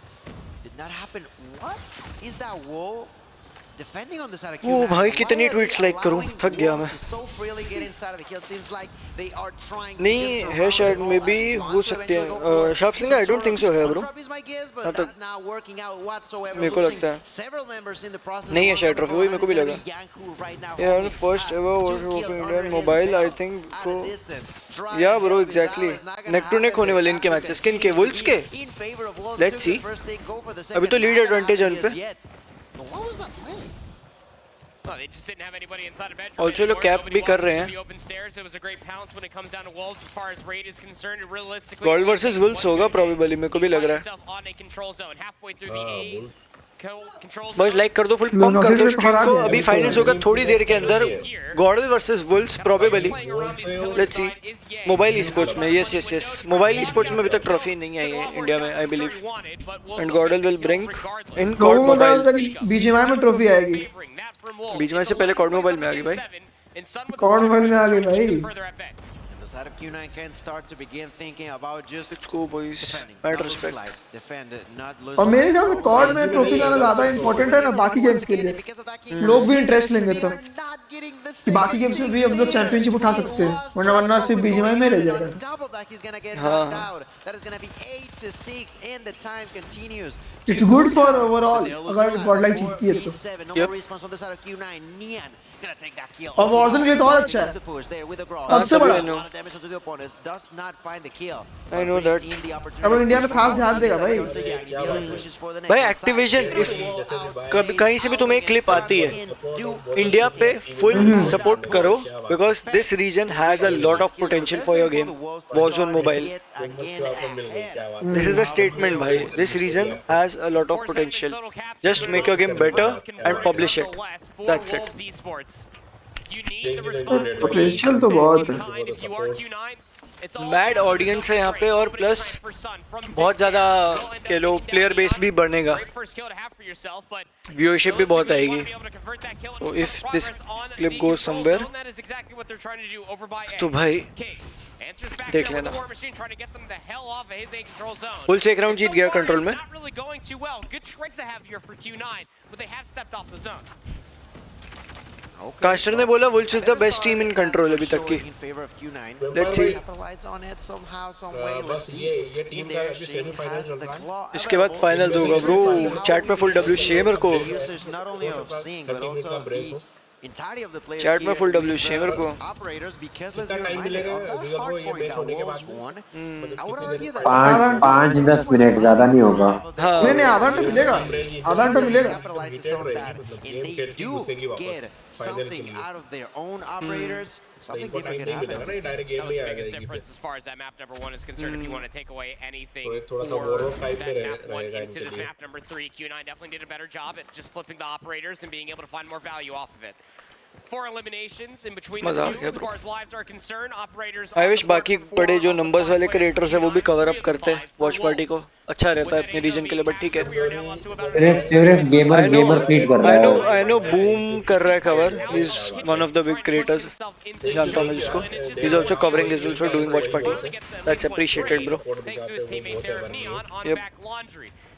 did not happen. What is that wall defending on the side of Q9? ओ भाई कितनी ट्वीट्स लाइक करूं थक गया मैं नहीं है शायद मे बी हो सकते हैं sharp singer I don't think so है ब्रो हां तक मेरे को लगता है नहीं है शायद ट्रॉफी वही मेरे को भी लगा यार first ever world of Indian mobile I think so yeah bro exactly neck to neck होने वाले इनके मैचेस के वुल्स के लेट्स सी अभी तो लीड एडवांटेज है उन पे Well, they just didn't have anybody inside of bedroom. Also लोग कैप भी कर रहे हैं. Open stairs. It was a great pounce when it comes down to Wolves as far as raid is concerned. Realistically, Gold versus Wolves होगा probably मेरे को भी लग रहा है. On a control zone, halfway through the A. बस लाइक कर दो फुल पंप कर दो स्ट्रीम को अभी फाइनल्स होगा थोड़ी देर के अंदर GodL versus wolves probably let's see mobile sports में यस मोबाइल स्पोर्ट्स में अभी तक ट्रॉफी नहीं आई है इंडिया में I believe and GodL will bring in COD mobile BGMI में ट्रॉफी आएगी बीजीएमआई से पहले कॉड मोबाइल में आ गई भाई कॉड मोबाइल में आ गई भाई side of Q9 can start to begin thinking about just let's go boys mad respect defend not lose और मेरे ख्याल में कॉर्ड में ट्रॉफी लाना ज्यादा इंपॉर्टेंट है ना बाकी गेम्स के लिए लोग भी इंटरेस्ट लेंगे तो कि बाकी गेम्स में भी हम लोग चैंपियनशिप उठा सकते हैं वरना सिर्फ बीजीएमआई में रह जाएगा हां that is going to be 8 to 6 and the time continues it's good for overall अगर गॉडलाइक जीतती है तो no response on the side of Q9 Nian gonna take that kill और Warzone के तो और अच्छा है अब से बड़ा damage to the opponents does not find the kill I know that अब इंडिया में खास ध्यान देगा भाई भाई एक्टिविजन इफ कभी कहीं से भी तुम्हें एक क्लिप आती है इंडिया पे फुल सपोर्ट करो because this region has a lot of potential for your game Warzone mobile this is a statement भाई this region has a lot of potential just make your game better and publish it that's it potential तो बहुत है मैड ऑडियंस है यहाँ पे और प्लस बहुत ज़्यादा के लो प्लेयर बेस भी बढ़ेगा व्यूअरशिप भी बहुत आएगी तो if this clip goes somewhere तो भाई देख लेना फुल से एक राउंड जीत गया कंट्रोल में कास्टर ने बोला Wolves is the best team in control अभी तक की लेट्स सी बस ये टीम का अभी सेमीफाइनल चल रहा है इसके बाद फाइनल्स होगा ब्रो चैट में फुल डब्ल्यू शेमर को चैट में फुल डब्ल्यू शेमर को टाइम मिलेगा ब्रो ये मैच होने के बाद 5-10 मिनट ज्यादा नहीं होगा नहीं आधा घंटा मिलेगा आधा घंटा मिलेगा something out of their own operators something different could happen direct game में आ गया as far as that map number 1 is concerned if you want to take away anything थोड़ा सा Warzone टाइप में रहेगा into this map number 3 Q9 definitely did a better job at just flipping the operators and being able to find more value off of it 4 eliminations in between the two as far as lives are concerned operators I wish बाकी बड़े जो नंबर्स वाले क्रिएटर्स है वो भी कवर अप करते हैं वॉच पार्टी को अच्छा रहता है अपने रीजन के लिए बट ठीक है सिर्फ गेमर फीड कर रहा है आई नो बूम कर रहा है cover he is one of the big creators जानता हूं मैं जिसको he is also covering this also doing watch party that's appreciated bro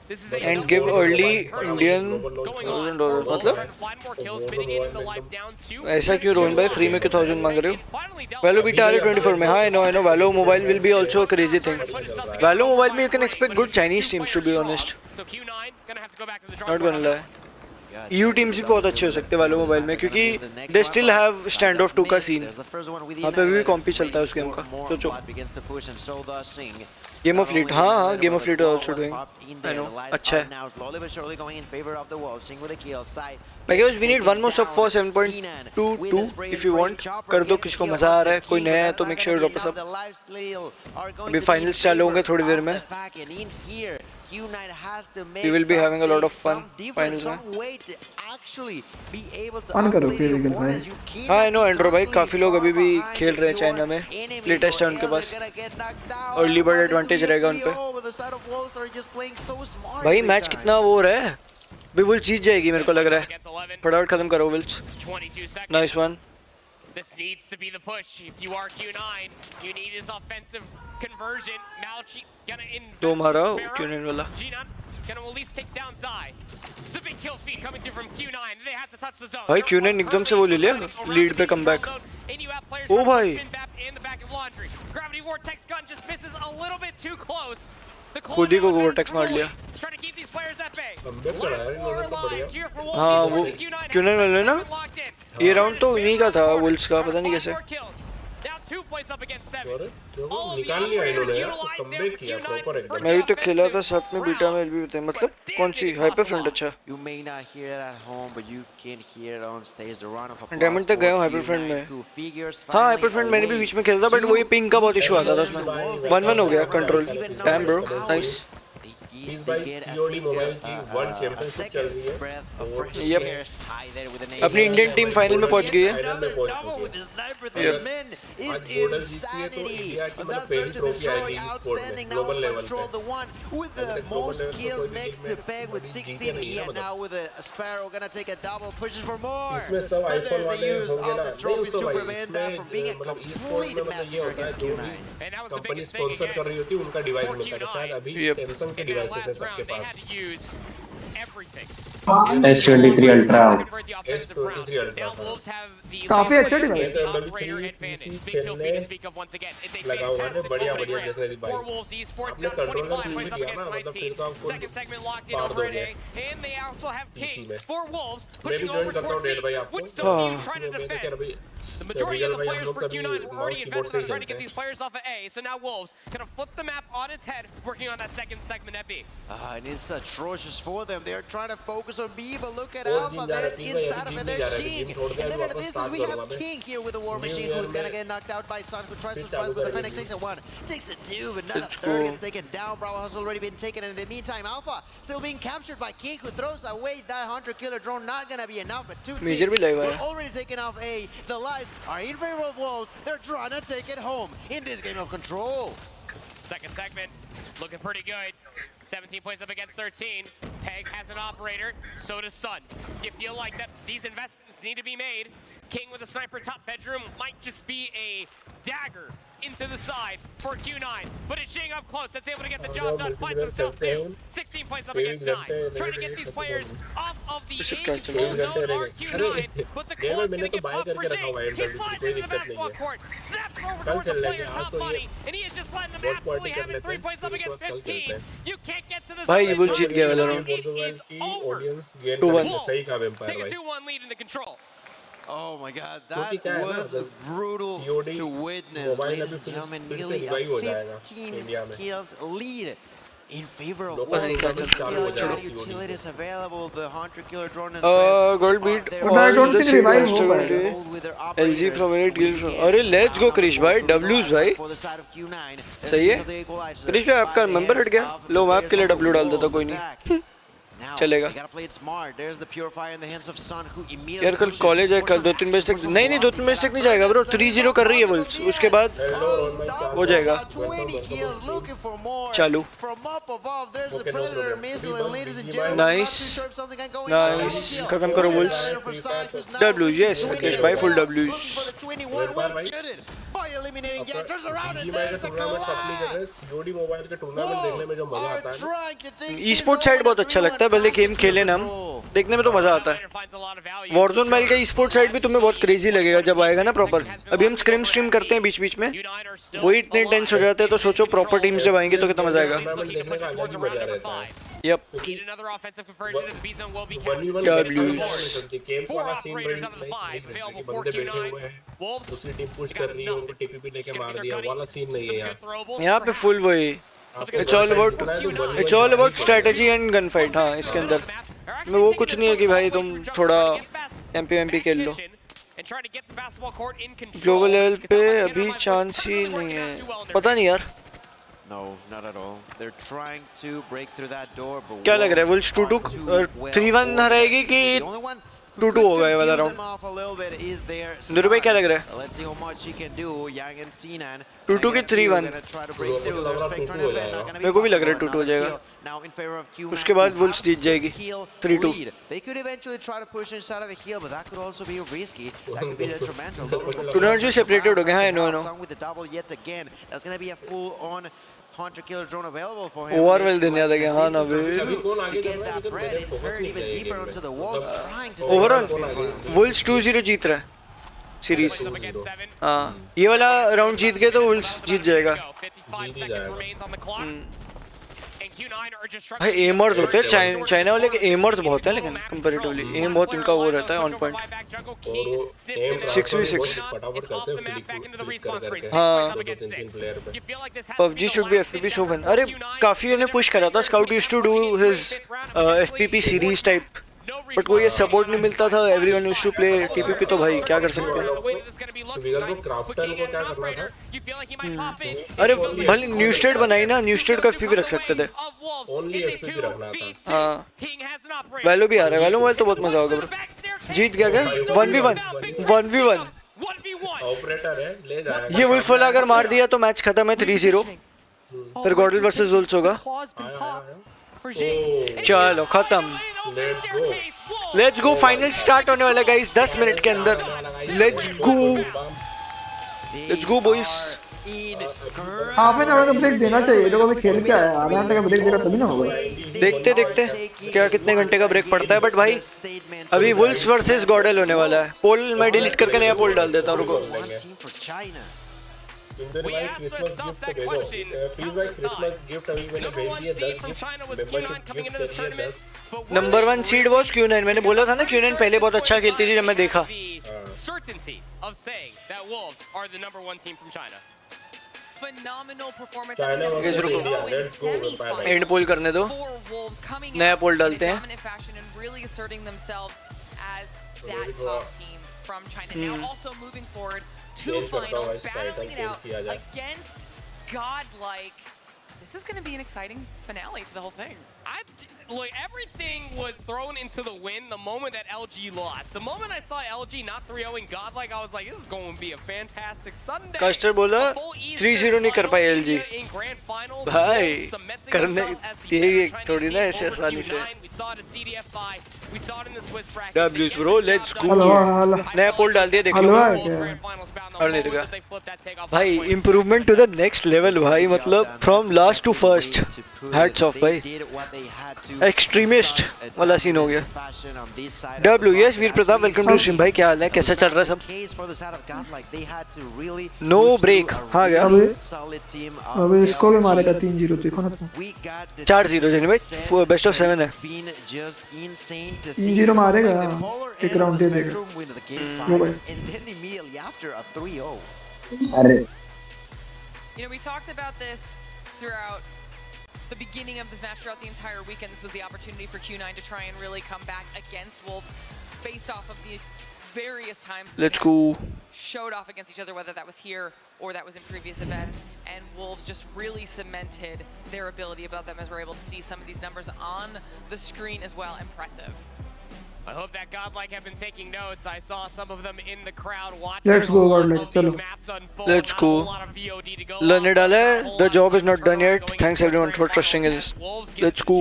and give early Indian $1,000 मतलब ऐसा क्यों रोहन भाई फ्री में क्यों 1000 मांग रहे हो? Valo beat RA24 में हाँ I know Valo mobile will be also a crazy thing. Valo mobile में you can expect good Chinese teams to be honest. Not gonna lie. EU teams भी बहुत अच्छे हो सकते हैं Valo mobile में क्योंकि they still have standoff 2 का scene. वहाँ पे भी कॉम्पी चलता है उस गेम का. सोचो. Game of Fleet हाँ Game of Fleet is also doing. I know अच्छा है. Because we need one more sub for 7.22 if you want. कर दो किसको मजा आ रहा है कोई नया है तो make sure drop a sub. अभी finals चालू होंगे थोड़ी देर में. We will be having a lot of fun finals में. फन करो फिर विगल भाई. हाँ I know एंड्रो भाई काफी लोग अभी भी खेल रहे हैं चाइना में. प्ले टेस्ट है उनके पास. अर्ली बर्ड एडवांटेज रहेगा उन पे. भाई मैच कितना वो हो रहा है. भी वुल्स जीत जाएगी मेरे को लग रहा है. फटाफट खत्म करो Wolves. Nice one. This needs to be the push. If you are Q9, you need this offensive conversion. Malchi gonna invest. दो मारा Q9 वाला. G9 gonna at least take down Zai. The big kill feed coming through from Q9. They have to touch the zone. भाई Q9 एकदम से वो ले लिया लीड पे कम बैक. ओ भाई. Gravity Vortex gun just misses a little bit too close. खुद ही को वोर्टेक्स मार लिया. हाँ वो Q9 वाले ना ये राउंड तो इन्हीं का था वुल्स का पता नहीं कैसे. निकाल लिया इन्होंने कमबैक किया प्रॉपर एकदम. मैं भी तो खेला था साथ में बीटा में भी बताया मतलब कौन सी हाइपर फ्रंट अच्छा. डायमंड तक गया हूँ हाइपर फ्रंट में. हाँ हाइपर फ्रंट मैंने भी बीच में खेला था बट वो ये पिंग का बहुत इशू आता था उसमें. 1-1 हो गया कंट्रोल. Damn bro nice. इस बार COD मोबाइल की वर्ल्ड चैंपियनशिप चल रही है. यप अपनी इंडियन टीम फाइनल में पहुंच गई है. इसमें सब आईफोन वाले होंगे ना. नहीं मतलब कंपनी स्पॉन्सर कर रही होती उनका डिवाइस मिलता है. शायद अभी सैमसंग के डिवाइस है सबके पास. S23 Ultra. S23 Ultra काफी अच्छा डिवाइस है. लगा हुआ है बढ़िया बढ़िया जैसे भाई. आपने कंट्रोलर भी दिया ना मतलब फिर तो आपको पार दोगे पीसी में. मैं भी ज्वाइन करता हूँ डेट भाई आपको. मैंने क्या अभी The majority of the players for Q9 were already invested on trying to get these players off of A, so now Wolves gonna flip the map on its head, working on that second segment at B. And it's atrocious for them. They're trying to focus on B, but look at Alpha. There's inside of it. There's Shing. And then at this, we have King here with the War Machine, who's gonna get knocked out by Sun, who tries to surprise with the Fennec. Takes a 1, takes a 2, but not a third gets taken down. Bravo has already been taken, and in the meantime, Alpha still being captured by King, who throws away that hunter-killer drone. Not gonna be enough, but 2 teams were already taken off A. The lives are in favor of Wolves. They're trying to take it home in this game of Control. Second segment, looking pretty good. 17 plays up against 13. Peg has an operator, so does Sun. You feel like that these investments need to be made. King with a sniper top bedroom might just be a dagger into the side for Q9, but it's Jing up close. That's able to get the job done. Finds himself 2. 16 plays up against 9. Trying to get these players off of the A control zone or Q9, but the claw is going to get up for Jing. He slides into the basketball court, snaps over towards the player's top body, and he is just letting them absolutely have it. 3 plays up against 15. You can't get to this. भाई वो जीत गया वाला round. It is over. 2-1 take a 2-1 lead in the Control. Oh my God, that was brutal to witness, ladies and gentlemen. Nearly a 15 kills lead in favor of Wolves. Utilities available, the hunter-killer drone and gold beat on the same LG from 8 kills. अरे let's go क्रिश भाई, W's भाई. सही है. क्रिश भाई आपका मेंबर हट गया. लो मैं आपके लिए W डाल देता कोई नहीं. चलेगा. यार कल कॉलेज है कल 2-3 बजे तक. नहीं 2-3 बजे तक नहीं जाएगा ब्रो. 3-0 कर रही है वुल्स. उसके बाद हो जाएगा चालू. नाइस नाइस खत्म करो वुल्स. W यस अखिलेश भाई full W. 21 will get it by eliminating Yanters around it. There's the collapse. COD mobile के टूर्नामेंट देखने में जो मजा आता है ई-स्पोर्ट साइड बहुत अच्छा लगता है, भले गेम खेले ना हम, देखने में तो मजा आता है। वॉरजोन मोबाइल का ई-स्पोर्ट साइड भी तुम्हें बहुत क्रेजी लगेगा जब आएगा ना प्रॉपर। अभी हम स्क्रिम स्ट्रीम करते हैं बीच बीच में, वही इतने टेंस हो जाते हैं, तो सोचो प्रॉपर टीम्स जब आएंगे तो कितना मजा आएगा। यप क्या ब्लूज दूसरी टीम पुश कर रही है, उनको टीपीपी लेके मार दिया वाला सीन नहीं है यहाँ पे फुल वही it's all about strategy and gun fight. हाँ इसके अंदर में वो कुछ नहीं है कि भाई तुम थोड़ा एमपी खेल लो। ग्लोबल लेवल पे अभी चांस ही नहीं है, पता नहीं यार। No, not at all. They're trying to break through that door, but क्या लग रहा है वुल्स 2-2 3-1 हराएगी कि 2-2 होगा ये वाला राउंड? निरू भाई क्या लग रहा है? 2-2 की 3-1 मेरे को भी लग रहा है 2-2 हो जाएगा, उसके बाद वुल्स जीत जाएगी 3-2। टूर्नामेंट जो सेपरेटेड हो गए। हाँ नो ओवरवेल देने आता है। हाँ ना ओवरऑल वुल्स 2-0 जीत रहा है सीरीज। हाँ ये वाला राउंड जीत गए तो वुल्स जीत जाएगा। भाई एमर्स होते हैं चाइना वाले के, एमर्स बहुत है लेकिन कंपैरेटिवली एम बहुत इनका वो रहता है ऑन पॉइंट। 6v6 हाँ PUBG should be FPP so fun। अरे काफी उन्हें पुश करा था, Scout used to do his FPP series type, but वो ये सपोर्ट नहीं मिलता था, everyone used to play TPP, तो भाई क्या कर सकते हैं। अरे भले न्यू स्टेट बनाई ना, न्यू स्टेट का FPP रख सकते थे। हाँ वैलो भी आ रहा है, वैलो मोबाइल तो बहुत मजा होगा ब्रो। जीत गया क्या? 1v1 ऑपरेटर है ले जाएगा। ये वुल्फ वाला अगर मार दिया तो मैच खत्म है 3-0, फिर गॉडल वर्सेस वुल्स होगा। चलो खत्म, लेट्स गो। फाइनल स्टार्ट होने वाला गाइस 10 मिनट के अंदर। Let's go boys. Half an hour का ब्रेक देना चाहिए, ये लोग अभी खेल के आए, आधे घंटे का ब्रेक देना तभी ना होगा। देखते क्या कितने घंटे का ब्रेक पड़ता है, बट भाई अभी वुल्स वर्सेस गॉडल होने वाला है। पोल मैं डिलीट करके नया पोल डाल देता हूँ, रुको। Number 1 seed was Q9। मैंने बोला था ना Q9 पहले बहुत अच्छा खेलती थी जब मैं देखा। एंड पोल करने दो, नया पोल डालते हैं। Two finals, battling it out against godlike. This is going to be an exciting finale to the whole thing. Like everything was thrown into the wind the moment that LG lost. The moment I saw LG not 3-0ing godlike, I was like, this is going to be a fantastic Sunday. Caster बोला 3-0 नहीं कर पाए LG। भाई करने ये थोड़ी ना ऐसे आसानी से। W's bro, let's go। नया पोल डाल दिया, देख लो। और नहीं देखा भाई, improvement to the next level भाई, मतलब from last to first. Hats off भाई, एक्सट्रीमिस्ट वाला सीन हो गया। W yes Veer Pratap, welcome to stream भाई, क्या हाल है, कैसा चल रहा है सब? No break. हाँ गया अभी इसको भी मारेगा 3-0 देखो ना, 4-0 जाने भाई, बेस्ट ऑफ 7 है। 3-0 मारेगा, एक राउंड दे देगा वो भाई। अरे You know, we talked about this throughout the beginning of this match, throughout the entire weekend. This was the opportunity for Q9 to try and really come back against Wolves based off of the various times Let's go. showed off against each other, whether that was here or that was in previous events, and Wolves just really cemented their ability above them, as we're able to see some of these numbers on the screen as well. Impressive. I hope that godlike have been taking notes. I saw some of them in the crowd watching. Let's go godlike, chalo let's go। Learn डाला है, the job is not done yet, thanks everyone for trusting in us। Let's go।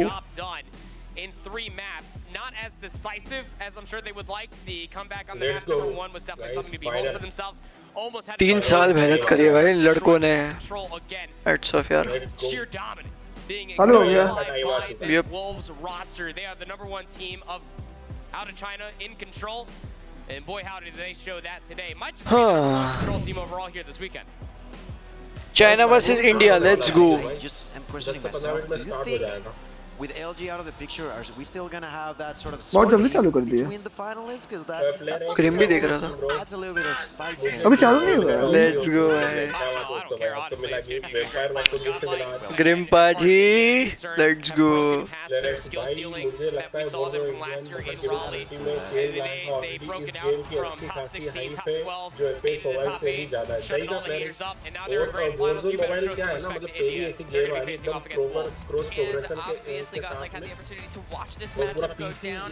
In 3 maps, not as decisive as I'm sure they would like. The comeback on the map number 1 was definitely something to behold for themselves. almost had 3 साल मेहनत करी है भाई लड़कों ने Hats off यार sheer dominance being हेलो हो exemplified गया by this Wolves roster. They are the #1 team of out of China in control. And boy, howdy, did they show that today. Might just be the #1 control team overall here this weekend. China versus India, let's go. I'm questioning myself. Do you think with LG out of the picture, are we still gonna have that sort of बहुत जल्दी चालू कर दिया between the finalists? Because that cream भी देख रहा था adds a little bit of spice. अभी चालू नहीं हुआ है Let's go भाई ग्रिम्पा जी Let's go Their skill ceiling that we saw them from last year in Raleigh. They broke it out from top 16, top 12, made it to the top 8, shutting all the haters up, and now they're in grand finals. You better show some respect to India. They're going to be facing off against Wolves. And obviously Godlike had the opportunity to watch this matchup go down,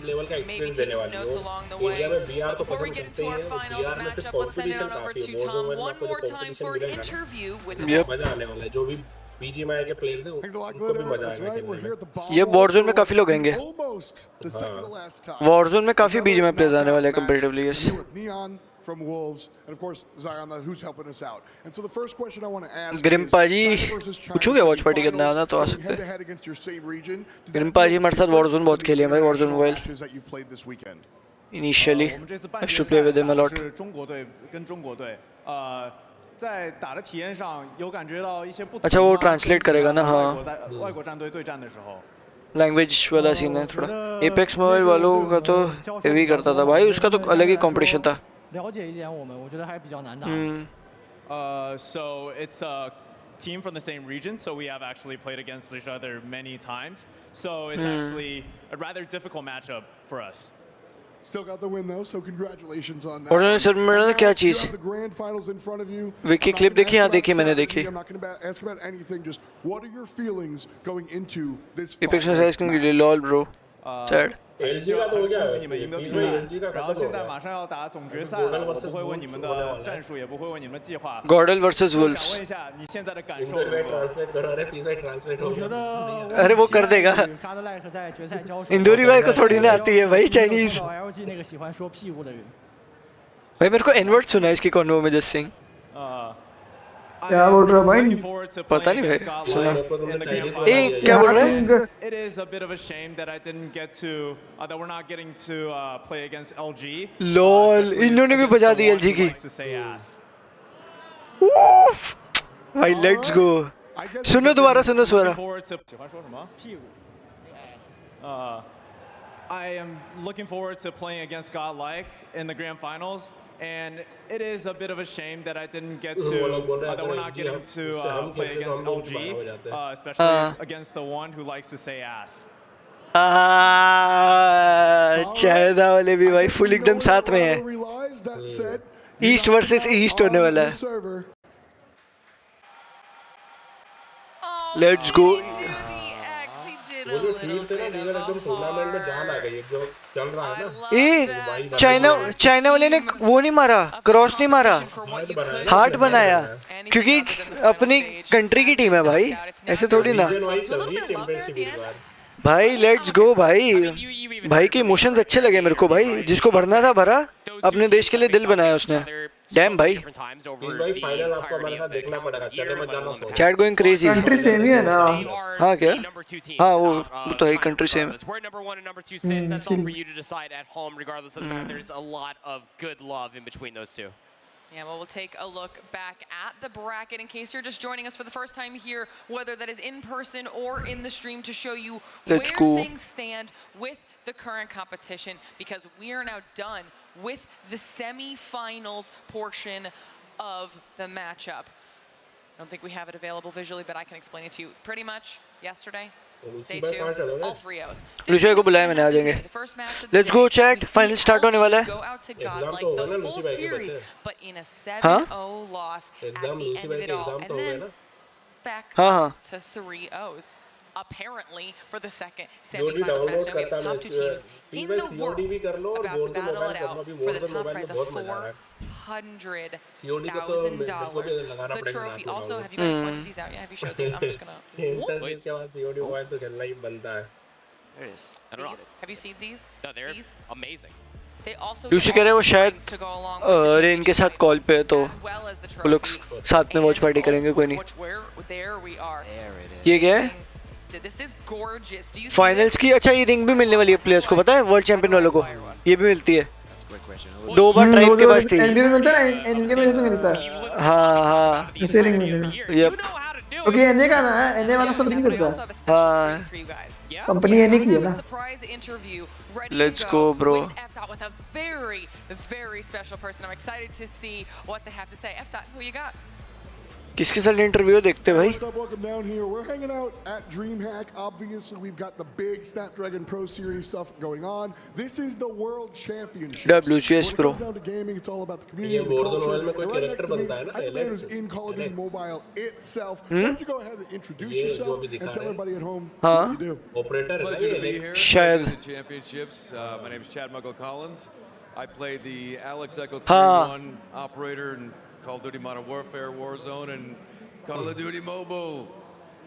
maybe take some notes along the way. But before we get into our finals matchup, let's send it on over to Tom one more time for an interview with the Wolves. BGMI के प्लेयर्स हैं उनको भी मजा आएगा खेलने में ये Warzone में काफी लोग आएंगे Warzone में काफी BGMI प्लेयर्स आने वाले हैं comparatively yes from Wolves, and of course Zion, who's helping us out. And so the first question I want to ask ग्रिम्पा जी पूछोगे वॉच पार्टी करना आना तो आ सकते हैं ग्रिम्पा जी हमारे साथ Warzone बहुत खेले हैं भाई Warzone mobile initially I used to play with them a lot 中国队跟中国队在打的体验上有感觉到一些不同 अच्छा वो ट्रांसलेट करेगा ना हाँ 外国战队对战的时候 लैंग्वेज वाला सीन है थोड़ा एपेक्स मोबाइल वालों का तो हेवी करता था भाई उसका तो अलग ही कंपटीशन था 了解一点我们，我觉得还比较难打。So it's a team from the same region, so we have actually played against each other many times. So it's actually a rather difficult matchup for us. Still got the win though, so congratulations on that. और सर मेरा क्या चीज The grand finals in front of you. Vicky clip देखी हाँ देखी मैंने देखी I'm not going to ask about anything, just what are your feelings going into this apex में साइज क्यों गिरी लॉल ब्रो सैड LG का तो हो गया恭喜你们赢得比赛然后现在马上要打总决赛了我不会问你们的战术也不会问你们的计划 GODL versus Wolves 想问一下你现在的感受我觉得 अरे वो कर देगा Godlike 在决赛交手 इंदौरी भाई को थोड़ी ना आती है भाई चाइनीज LG 那个喜欢说屁股的人 भाई मेरे को एनवर्ड सुना है इसकी कॉन्वो में जस्ट सिंग क्या बोल रहा भाई पता नहीं भाई सुना ए क्या बोल रहा है It is a bit of a shame that I didn't get to that we're not getting to play against LG lol इन्होंने भी बजा दी LG की भाई लेट्स गो सुनो दोबारा सुनो स्वरा I am looking forward to playing against Godlike in the grand finals and it is a bit of a shame that I didn't get to that we're not getting to play against LG especially against the one who likes to say ass China वाले भी भाई फुल एकदम साथ में है ईस्ट वर्सेस ईस्ट होने वाला है लेट्स गो चाइना वाले ने वो नहीं मारा क्रॉस नहीं मारा हार्ट बनाया क्योंकि अपनी कंट्री की टीम है भाई ऐसे थोड़ी ना भाई लेट्स गो भाई के इमोशंस अच्छे लगे मेरे को भाई जिसको भरना था भरा अपने देश के लिए दिल बनाया उसने डैम भाई chat going crazy country same ही है ना हाँ क्या हाँ वो तो है country same Yeah, well, we'll take a look back at the bracket in case you're just joining us for the first time here, whether that is in person or in the stream to show you where things stand with the current competition because we are now done with the semi-finals portion of the matchup. I don't think we have it available visually, but I can explain it to you. Pretty much yesterday, day 2, all 3 O's. Lucia को बुलाया मैंने आ जाएंगे let's go chat final start होने वाला है Go out to Godlike the full series, but in a 7-0 loss at the end of it all, and then back to 3 O's. Apparently, for the second semi-finals match, we have the top 2 teams in the world about to battle it out for the top prize of $400,000. The trophy. Also, have you guys pointed these out yet? Have you showed these? I'm just gonna. There it is. Have you seen these? No, they're amazing. Lucy कह रहे हैं वो शायद रेन के साथ कॉल पे है, तो वो लोग साथ में वॉच पार्टी करेंगे। कोई नहीं। ये क्या है? फाइनल्स की अच्छा ये रिंग भी मिलने वाली है प्लेयर्स को, पता है? वर्ल्ड चैंपियन वालों को ये भी मिलती है। 2 बार ट्राइब के पास थी। एनबीए में मिलता है, एनबीए में मिलता है। हाँ इसे रिंग मिलेगा। यप। ओके एनए का ना है, एनए वाला सब रिंग मिलता है। हाँ कंपनी एनए की है ना। Let's go bro. किसके साथ इंटरव्यू देखते भाई? What's up? Welcome down here. We're hanging out at DreamHack. Obviously, we've got the big Snapdragon Pro Series stuff going on. This is the World Championship. WCS Pro. When it comes down to gaming, it's all about the community, the culture. And right next to me, I think is in Call of Duty Mobile itself. Why don't you go ahead and introduce yourself and tell everybody at home what you do? Operator. Pleasure to be here. Shad. The championships. My name is Chad Muggle Collins. I play the Alex Echo 3-1 operator and Call of Duty Modern Warfare, Warzone, and Call of Duty Mobile.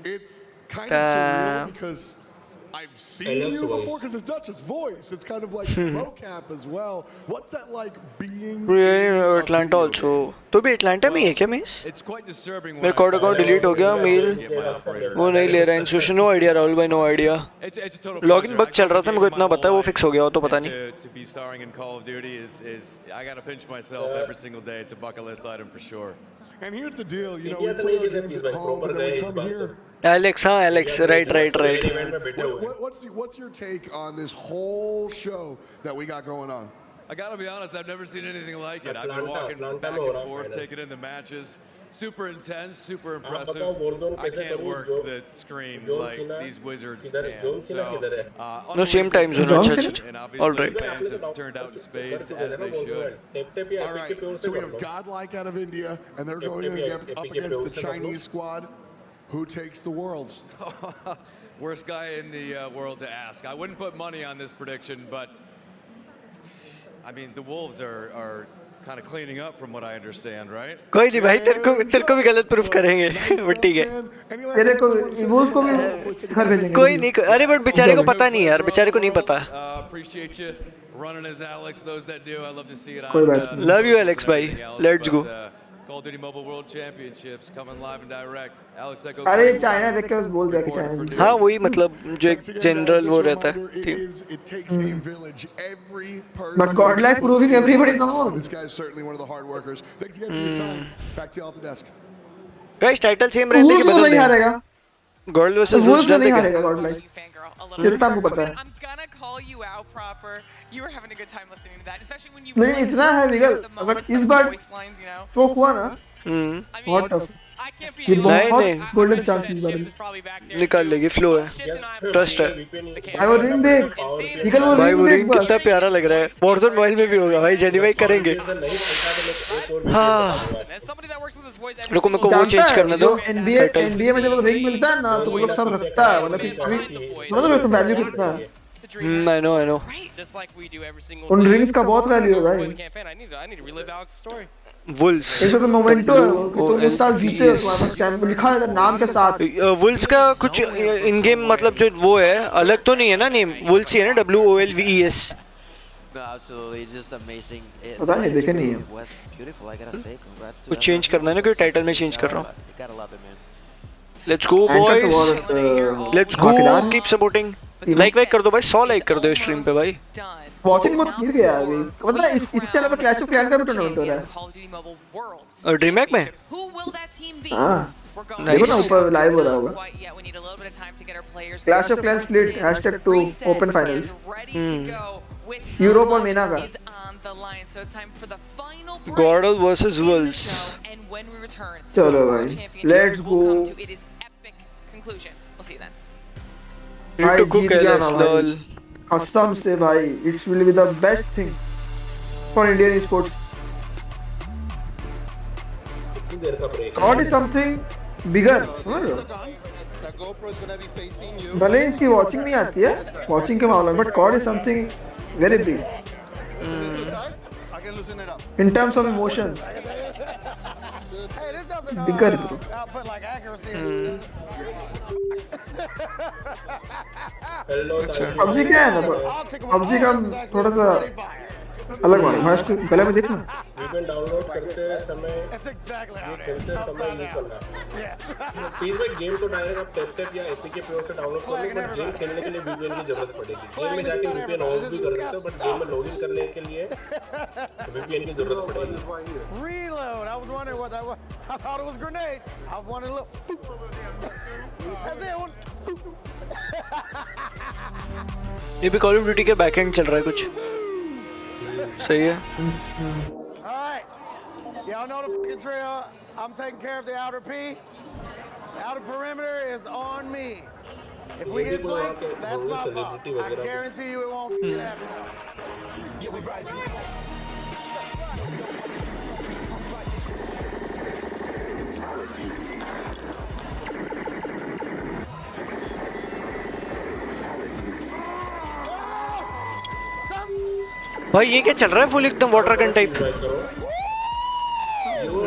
It's kind of surreal because I've seen you before because it's Dutch's voice. It's kind of like vocab as well. What's that like being Atlanta also? तो भी Atlanta में है क्या मिस? It's quite disturbing. मेरा कोड अकाउंट डिलीट हो गया, मेल वो नहीं ले रहा है इंस्ट्रक्शन। नो आइडिया राहुल भाई, नो आइडिया। लॉगिन बग चल रहा था, मेरे को इतना पता है, वो फिक्स हो गया हो तो पता नहीं। To be starring in Call of Duty is I gotta pinch myself every single day. It's a bucket list item for sure. And here's the deal, you know, we play our games at home, but then we come here. Alex, हाँ Alex, right. What's your take on this whole show that we got going on? I gotta be honest, I've never seen anything like it. I've been walking back and forth, taking in the matches. Super intense, super impressive. I can't work the screen like these wizards can. So, no, same time zone. And obviously fans have turned out in spades as they should. All right, so we have Godlike out of India, and they're going up against the Chinese squad. Who takes the worlds? Worst guy in the world to ask. I wouldn't put money on this prediction, but I mean the Wolves are kind of cleaning up from what I understand, right? कोई नहीं भाई, तेरे को भी गलत प्रूफ करेंगे, बट ठीक है। तेरे को वोल्स को भी घर भेजेंगे। कोई नहीं, अरे बट बेचारे को पता नहीं यार, बेचारे को नहीं पता। Appreciate you running as Alex. Those that do, I love to see it. कोई बात नहीं। Love you Alex भाई, let's go. Call of Duty Mobile World Championships coming live and direct. Alex Echo. अरे चाइना देख के बोल दिया कि चाइना। हाँ वही मतलब जो एक जनरल वो रहता है। But godlike proving everybody wrong. This guy is certainly one of the hard workers. Thanks again for your time. Back to you off the desk. Guys title same रहने के बदल नहीं हारेगा। Gold versus Wolves नहीं हारेगा godlike। कितना हमको पता है। I'm gonna call you out proper. You were having a good time listening to that, especially when you. नहीं इतना है विगल, अगर इस बार चोक हुआ ना, what the ये बहुत गोल्डन चांस इस बार निकाल लेगी, फ्लो है, ट्रस्ट है। भाई वो रिंग देख, निकल वो भाई, वो रिंग रिंग कितना प्यारा लग रहा है। Warzone मोबाइल में भी होगा भाई, जेन्युइन करेंगे। हाँ रुको मेरे को वो चेंज करने दो। NBA में जब रिंग मिलता है ना तो वो लोग सब रखता है, मतलब एक वैल्यू कितना है। I know. उन रिंग्स का बहुत वैल्यू है भाई। Wolves एक तो मोमेंटो है कि तुम उस साल जीते हो, तुम्हारे चैंपियन लिखा है नाम के साथ। Wolves का कुछ इन गेम मतलब जो वो है अलग तो नहीं है ना नेम? Wolves ही है ना, WOLVES। No, absolutely, it's just amazing. पता नहीं देखे नहीं है। Was beautiful, I gotta say, congrats to कुछ चेंज करना है ना, कोई टाइटल में चेंज कर रहा हूँ। Gotta love it, man. Let's go boys, let's go, keep supporting. Like कर दो भाई, 100 लाइक कर दो स्ट्रीम पे भाई। वॉचिंग बहुत गिर गया अभी, मतलब इस चैनल पे क्लैश ऑफ क्लैंस का भी टूर्नामेंट हो रहा है और ड्रीमहैक में। हाँ देखो ना ऊपर लाइव हो रहा होगा। Clash of clans split #2 open finals Europe और मेना का। GODL versus Wolves। चलो भाई लेट्स गो। भाई जीत गया ना भाई, कसम से भाई, it's will be the best thing for Indian sports. God is something bigger. भले इसकी वॉचिंग नहीं आती है, वॉचिंग के मामले में, but God is something very big in terms of emotions. Bigger PUBG क्या है ना, पबजी का थोड़ा सा अलग मारो फर्स्ट पहले मैं देखना वीपीएन डाउनलोड करते समय ये खेलते समय यूज करना है। प्लीज भाई गेम को डायरेक्ट आप टैप या एपीके प्रो से डाउनलोड कर लो, बट गेम खेलने के लिए वीपीएन की जरूरत पड़ेगी। गेम में जाके वीपीएन ऑफ भी कर सकते हो, बट गेम में लॉगिन करने के लिए वीपीएन की जरूरत पड़ेगी। Reload. I was wondering what that was. I thought it was grenade. I wanted a little. That's it. ये भी कॉल ऑफ ड्यूटी के बैकएंड चल रहा है कुछ सही है। All right. Y'all know the fucking drill. I'm taking care of the outer P. Outer perimeter is on me. If we hit flanks, that's my fault. I guarantee you it won't happen. Yeah, we rising. भाई ये क्या चल रहा है फुल एकदम वाटर गन टाइप।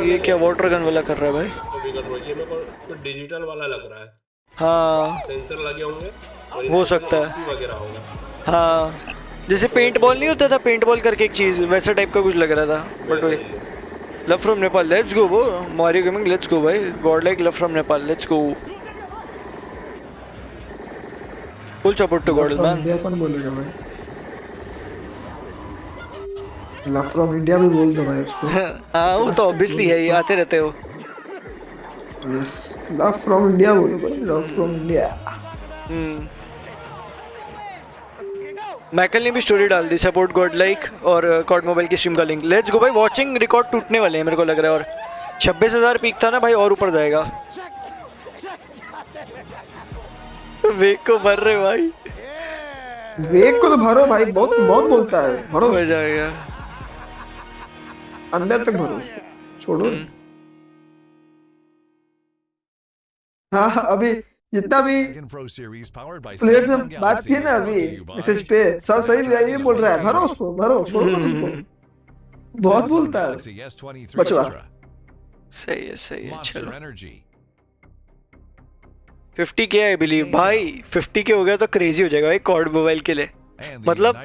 ये क्या वाटर गन वाला कर रहा है भाई। ये मेरे को डिजिटल वाला लग रहा है। हाँ सेंसर लगे होंगे हो सकता है वगैरह होगा। हाँ जैसे पेंट बॉल नहीं होता था, पेंट बॉल करके एक चीज वैसा टाइप का कुछ लग रहा था। बट वही love from Nepal, let's go. वो मारियो गेमिंग, लेट्स गो भाई। Godlike love from Nepal, let's go. Full support to GodL man. India कौन बोलेगा भाई? लव फ्रॉम इंडिया भी बोल दो भाई उसको। हाँ वो तो ऑब्वियसली है, ये आते रहते हो। यस लव फ्रॉम इंडिया बोलो भाई, लव फ्रॉम इंडिया। मैकल ने भी स्टोरी डाल दी, सपोर्ट गॉड लाइक और कॉड मोबाइल की स्ट्रीम का लिंक। लेट्स गो भाई, वॉचिंग रिकॉर्ड टूटने वाले हैं मेरे को लग रहा है। और 26,000 पीक था ना भाई, और ऊपर जाएगा। वेग को भर रहे भाई, वेग को तो भरो भाई, बहुत बहुत बोलता है, भरो हो जाएगा। अंदर तक भरो, छोड़ो। हाँ अभी जितना भी प्लेयर्स से बात की ना अभी मैसेज पे, सब सही यही बोल रहा है, भरो उसको, भरो, छोड़ो मत उसको, बहुत बोलता है बचवा। सही है सही है। चलो 50K आई बिलीव भाई, 50K हो गया तो क्रेजी हो जाएगा भाई कॉड मोबाइल के लिए। मतलब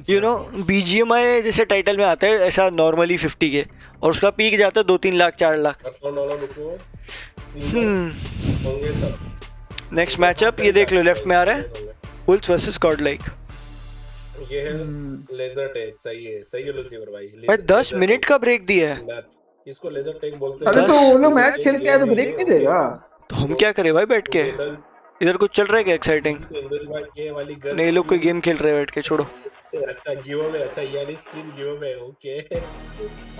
यू नो BGMI जैसे टाइटल में आता है ऐसा नॉर्मली 50K, और उसका पीक जाता है 2-3 लाख 4 लाख। नेक्स्ट मैचअप ये देख लो, लेफ्ट में आ रहा है वुल्व्स वर्सेस गॉड लाइक। ये है लेजर टैग, सही है लूसीफर भाई 10 मिनट का ब्रेक दिया है। इसको लेजर टैग बोलते हैं। अरे तो वो लोग मैच खेल के आए तो ब्रेक नहीं देगा, तो हम क्या करें भाई बैठ के? इधर कुछ चल रहा है क्या एक्साइटिंग? नहीं, लोग कोई गेम खेल रहे हैं बैठ के, छोड़ो। अच्छा गिव अवे, अच्छा यानी screen give away, okay.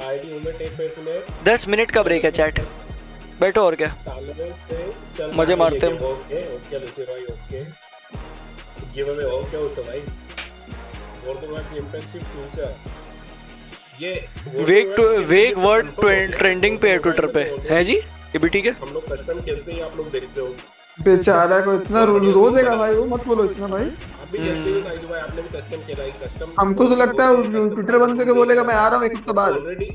ID उन्हें टेक पे सुने। 10 मिनट का ब्रेक है चैट, बैठो और क्या मजे मारते हैं। ओके लूसी भाई, ओके गिव अवे हो क्या उस भाई। वॉरजोन चैंपियनशिप फ्यूचर, ये वेग वर्ड ट्रेंडिंग पे है ट्विटर पे है जी, ये भी ठीक है। हम लोग कस्टम खेलते हैं, आप लोग देखते हो। बेचारा को इतना रो देगा भाई, वो मत बोलो इतना भाई। आप भी खेलते हो साइड भाई, आपने भी कस्टम खेला है। कस्टम हमको तो लगता है ट्विटर बंद करके बोलेगा मैं आ रहा हूं एक हफ्ते बाद। ऑलरेडी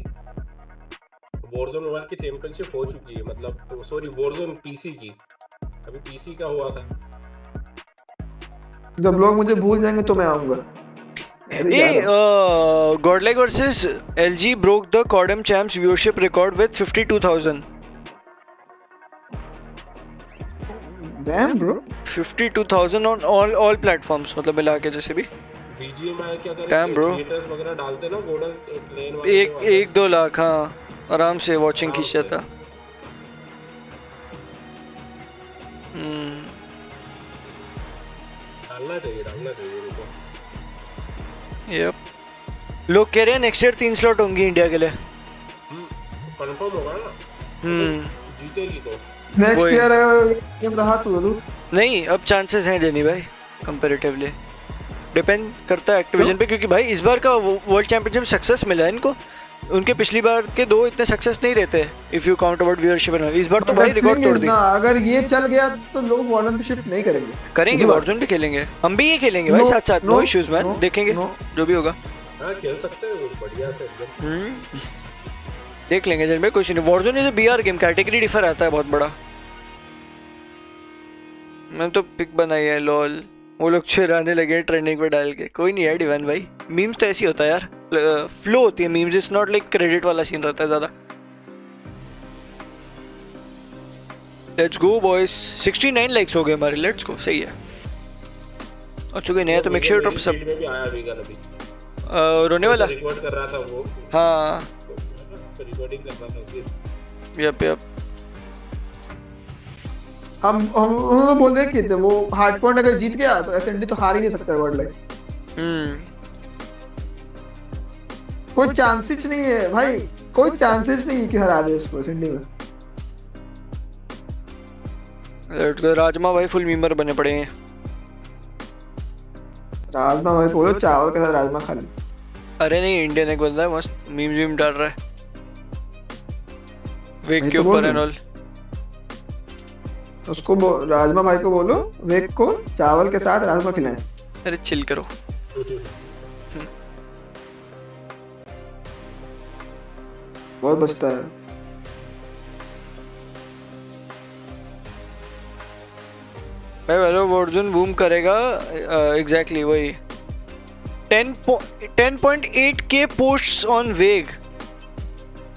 वॉरजोन मोबाइल की चैंपियनशिप हो चुकी है, मतलब सॉरी वॉरजोन पीसी की, अभी पीसी का हुआ था। जब लोग मुझे भूल जाएंगे तो मैं आऊंगा। Godlike versus LG broke the codm champs viewership record with 52,000. Damn bro, 52,000 on all platforms, मतलब मिला के जैसे भी। BGMI क्या करे, Damn bro, क्रिएटर्स वगैरह डालते ना गोडल प्लेन वाले, 1-2 लाख हाँ आराम से वॉचिंग खींच जाता। डालना चाहिए उनको। यप, लोग कह रहे हैं नेक्स्ट ईयर 3 स्लॉट होंगी इंडिया के लिए। कंफर्म होगा ना, जीतेगी तो नेक्स्ट ईयर गेम रहा तो जरूर नहीं, अब चांसेस हैं जेनी भाई कंपैरेटिवली। डिपेंड करता है एक्टिविजन पे, क्योंकि भाई इस बार का वर्ल्ड चैंपियनशिप सक्सेस मिला है इनको, उनके पिछली बार के 2 इतने सक्सेस नहीं रहते if you count about viewership. इस बार तो भाई रिकॉर्ड तोड़ दी। अगर ये चल गया तो लोग वॉर्जन पे शिफ्ट नहीं करेंगे, वॉर्जन भी खेलेंगे, हम भी ये खेलेंगे भाई साथ साथ, नो इश्यूज मैन, देखेंगे जो भी होगा। हां खेल सकते हैं बढ़िया से एकदम, देख लेंगे जब में कुछ नहीं। वॉर्जन is a BR game, category differ आता है बहुत बड़ा। मैं तो पिक बनाई है लॉल, वो लोग चिराने लगे ट्रेंडिंग पे डाल के। कोई नहीं है डिवान भाई, मीम्स तो ऐसी होता है यार, फ्लो होती है memes, it's not like credit वाला सीन रहता है ज़्यादा। लेट्स गो बॉयज, 69 लाइक्स हो गए हमारे, लेट्स गो, सही है। और चुके नया तो मेक श्योर ड्रॉप सब में भी आया वीगल अभी रोने वाला रिकॉर्ड कर रहा था वो। हाँ रिकॉर्डिंग कर रहा था उसकी। यप हम उन्होंने बोल रहे कि वो हार्ड पॉइंट अगर जीत गया तो एसएनडी तो हार ही नहीं सकता वर्ल्ड लाइक। कोई चांसेस नहीं है भाई, कोई चांसेस नहीं है कि हरा दे उसको एसएनडी में। लेट्स गो, राजमा भाई फुल मीमर बने पड़े हैं। राजमा भाई बोलो चावल के साथ राजमा खा ली। अरे नहीं, इंडियन एक बंदा है मस्त मीम डाल रहा है वेग के ऊपर एंड ऑल। उसको राजमा भाई को बोलो वेग को चावल के साथ राजमा खिलाएं। अरे चिल करो। बहुत बचता है। भाई वालो वर्जन बूम करेगा, एग्जैक्टली वही 10.8k पोस्ट्स ऑन वेग।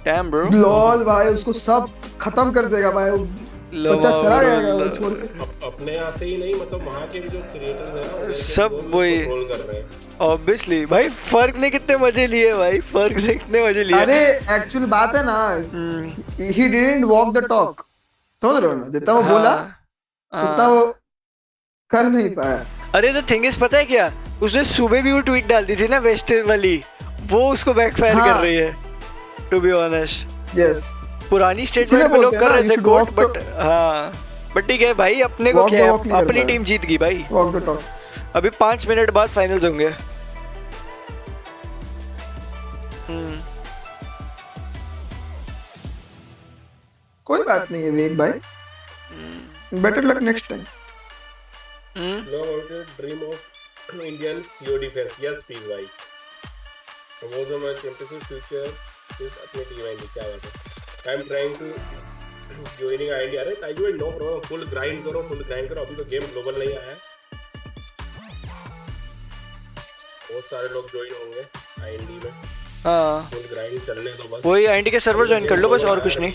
डैम ब्रो, लॉल भाई उसको सब खत्म कर देगा भाई, बच्चा चला जाएगा वो छोड़ के। अपने यहाँ से ही नहीं, मतलब वहाँ के भी जो क्रिएटर्स हैं ना सब वही कर रहे हैं ऑब्वियसली। भाई फर्क ने कितने मजे लिए भाई, फर्क ने कितने मजे लिए। अरे एक्चुअली बात है ना, he didn't walk the talk, समझ रहे हो ना, जितना वो बोला उतना वो कर नहीं पाया। अरे द थिंग इज, पता है क्या, उसने सुबह भी वो ट्वीट डाल दी थी ना वेस्टर्न वाली, वो उसको बैकफायर कर रही है टू बी ऑनेस्ट। यस, पुरानी स्टेटमेंट में लोग कर रहे थे कोट, बट हाँ बट ठीक है भाई, अपने को क्या है, अपनी टीम जीत गई भाई। Walk the talk. अभी 5 मिनट बाद फाइनल्स होंगे। कोई बात नहीं है वेग भाई, better luck next time. No more dream of Indian COD fans. Yes, please, भाई। Warzone my championship future is अपनी टीम आएगी, क्या बात है। I'm trying to joining IND। अरे ताइजू भाई नो प्रॉब्लम, फुल ग्राइंड करो, फुल ग्राइंड करो। अभी तो गेम ग्लोबल नहीं आया है, बहुत सारे लोग ज्वाइन होंगे IND में। हाँ फुल ग्राइंड चलने दो बस। वही IND के सर्वर ज्वाइन कर लो बस, और कुछ नहीं।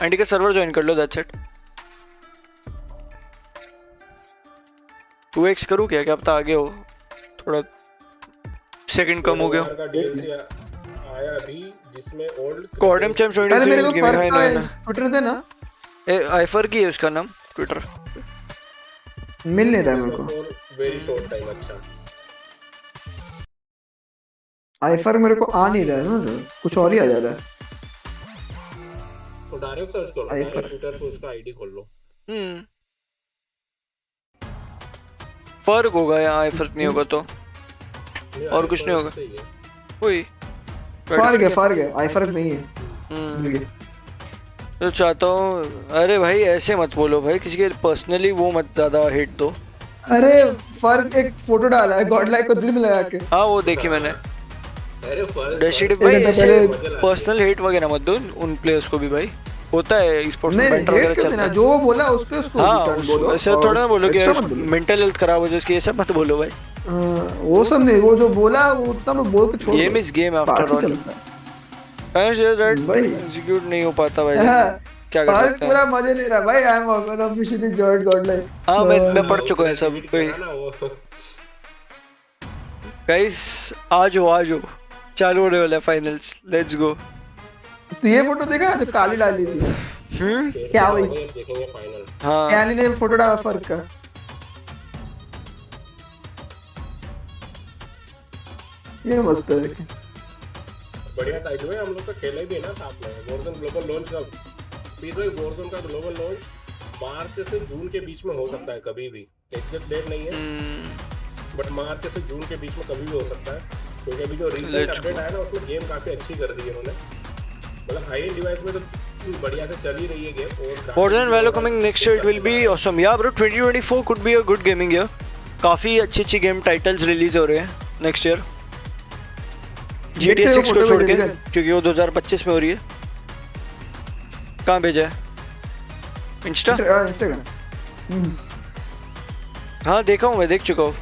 IND के सर्वर ज्वाइन कर लो, दैट्स इट। 2x करूँ क्या, क्या पता आगे हो, थोड़ा सेकंड कम हो गया। आया अभी जिसमें ओल्ड कॉडम चैंप ज्वाइन अरे मेरे को ट्विटर थे ना, आइफर की है उसका नाम ट्विटर, मिल नहीं रहा मेरे को। Very short time. अच्छा आइफर मेरे को आ नहीं रहा है ना, कुछ और ही आ जा रहा है। तो डायरेक्ट सर्च करो ट्विटर पे, उसका आईडी खोल लो। फर्क होगा यहाँ, आई फर्क नहीं होगा तो और कुछ नहीं होगा। वही फर्क है, आई फर्क नहीं है। तो चाहता हूँ, अरे भाई ऐसे मत बोलो भाई, किसी के पर्सनली वो मत ज्यादा हेट दो। अरे फर्क एक फोटो डाला है गॉड लाइक को दिल में लगा के। हाँ वो देखी मैंने। अरे फर्क डेशिडिव भाई ऐसे पर्सनल हेट वगैरह मत दो उन प्लेयर्स को भी भाई, होता है स्पोर्ट्स में मेंटल वगैरह चलता है। जो वो बोला उस पे उसको रिटर्न बोलो, ऐसे थोड़ा ना बोलो कि मेंटल हेल्थ खराब हो जाए इसकी, ये सब मत बोलो भाई। वो सब नहीं, वो जो बोला वो उतना मैं बोल के छोड़। Game is game after all, execute नहीं हो पाता भाई, क्या कर सकते हैं। पूरा मजे ले रहा भाई। I am officially joined Godlike. हां मैं पढ़ चुका है सब भाई। गाइस आज हो चालू होने वाला है फाइनल्स, लेट्स गो। तो ये फोटो देखा जो काली डाली थी, क्या हुई? देखेंगे फाइनल। हां काली ने फोटो डाला फर्क का, ये मस्त है। बढ़िया टाइट हुए, हम लोग तो खेले भी है ना साथ में। वॉरज़ोन ग्लोबल लॉन्च का वॉरज़ोन का ग्लोबल लॉन्च मार्च से जून के बीच में हो सकता है, कभी भी एग्जैक्ट डेट नहीं है, बट मार्च से जून के बीच में कभी भी हो सकता है। क्योंकि अभी जो रिसेंट अपडेट आया ना उसमें गेम काफी अच्छी कर दी है उन्होंने, मतलब हाई एंड डिवाइस में तो बढ़िया से चल ही रही है गेम। और Warzone Valor coming next year, it will be awesome. Yeah bro, 2024 could be a good gaming year. काफी अच्छी गेम टाइटल्स रिलीज हो रहे हैं नेक्स्ट ईयर GTA 6 को छोड़ के, क्योंकि वो 2025 में हो रही है। कहाँ भेजा है? इंस्टाग्राम। हाँ देखा हूँ मैं, देख चुका हूँ।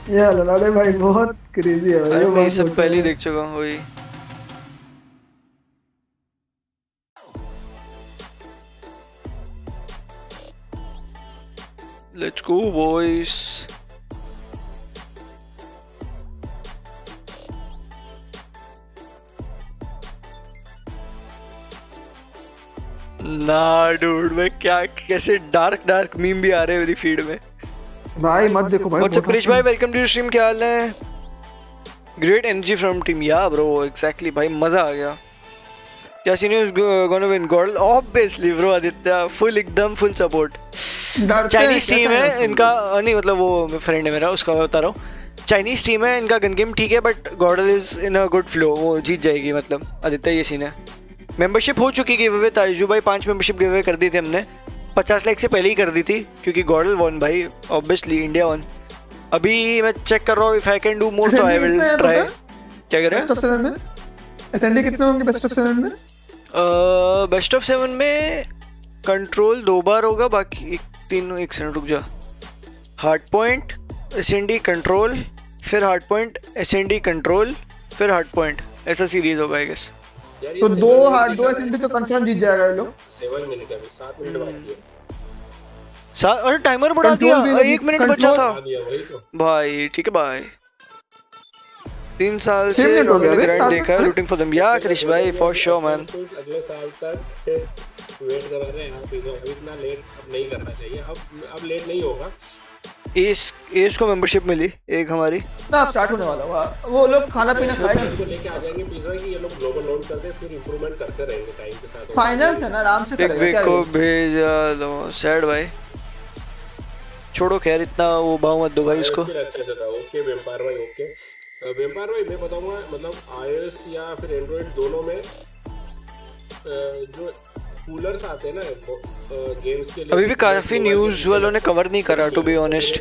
ये ललाड़े भाई बहुत क्रेजी है भाई। मैं सब पहले ही देख चुका हूँ वही। Let's go boys. ना डूड मैं क्या कैसे डार्क मीम भी आ रहे हैं मेरी फीड में भाई। मत देखो भाई। व्हाट्सअप क्रिश भाई वेलकम टू स्ट्रीम, क्या हाल है? Great energy from team yeah bro exactly भाई मजा आ गया। क्या scene is gonna win GodL obviously bro Aditya full एकदम फुल सपोर्ट। चाइनीज टीम है इनका, नहीं मतलब वो फ्रेंड है मेरा उसका बता रहा हूँ। चाइनीज टीम है इनका, गन गेम ठीक है but गॉडल is in a good flow, वो जीत जाएगी मतलब आदित्य ये सीन है। मेंबरशिप हो चुकी गिव अवे, ताजू भाई 5 मेंबरशिप गिव अवे कर दी थी हमने, 50 लाख से पहले ही कर दी थी क्योंकि गॉडल वन भाई ऑब्वियसली इंडिया वन। अभी मैं चेक कर रहा हूँ if I can do more तो आई विल ट्राई। क्या कर रहे हैं? बेस्ट ऑफ 7 में एसएनडी कितने होंगे बेस्ट ऑफ 7 में? बेस्ट ऑफ 7 में कंट्रोल 2 बार होगा, बाकी 3 एक सेकंड रुक जा। हार्ड पॉइंट एसएनडी कंट्रोल फिर हार्ड पॉइंट एसएनडी कंट्रोल फिर हार्ड पॉइंट, ऐसा सीरीज होगा आई गेस। तो 2 एसएनडी तो कंफर्म जीत जाएगा ये लोग। 7 मिनट अभी 7 मिनट बाकी है। अरे टाइमर बढ़ा दिया, 1 मिनट बचा था भाई। ठीक है भाई 3 साल से ग्राइंड देखा है लूटिंग फॉर देम या क्रिश भाई फॉर श्योर मैन। अगले साल तक वेट कर रहे हैं आप, इतना लेट अब नहीं करना चाहिए। अब लेट नहीं होगा। एस को मेंबरशिप मिली एक हमारी ना, स्टार्ट होने वाला वो लोग खाना पीना खाएंगे लेके आ जाएंगे पिज्जा की, ये लोग ग्लोबल लॉन्च करते हैं फिर इंप्रूवमेंट करते रहेंगे टाइम के साथ। फाइनल्स है ना आराम से करेगा। बिग को भेजा दो सैड भाई, छोड़ो खैर इतना वो भाव मत दो भाई उसको। ओके वेम्पायर भाई, ओके वेम्पायर भाई मैं बताऊंगा मतलब आईओएस या फिर एंड्रॉइड दोनों में जो कूलर्स आते हैं ना गेम्स के लिए, अभी भी काफी न्यूज वालों ने कवर नहीं करा टू बी ऑनेस्ट।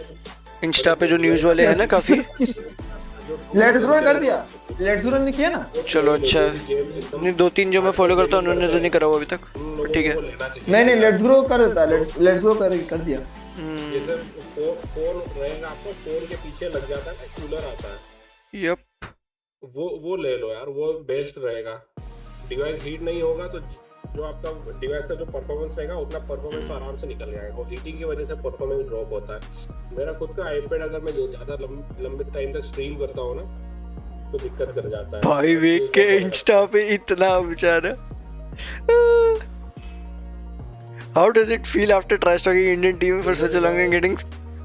इंस्टा पे जो न्यूज वाले हैं ना काफी लेट्स ग्रो कर दिया, लेट्स ग्रो ने किया ना। चलो अच्छा नहीं 2-3 जो मैं फॉलो करता हूँ उन्होंने तो नहीं करा हुआ अभी तक, ठीक है। नहीं लेट्स ग्रो कर देता है, लेट्स ग्रो कर दिया। जैसे फोन रहेगा आपको, फोन के पीछे लग जाता है कूलर आता है। यप वो ले लो यार, वो बेस्ट रहेगा। डिवाइस हीट नहीं होगा तो जो आपका डिवाइस का जो परफॉर्मेंस रहेगा उतना परफॉर्मेंस तो आराम से निकल जाएगा। वो हीटिंग की वजह से परफॉर्मेंस ड्रॉप होता है। मेरा खुद का आईपैड अगर मैं ज़्यादा लंबे टाइम तक स्ट्रीम करता हूँ ना तो दिक्कत कर जाता है भाई। वेक के इंस्टा पे इतना बेचारा। How does it feel after try talking Indian team for such a long and getting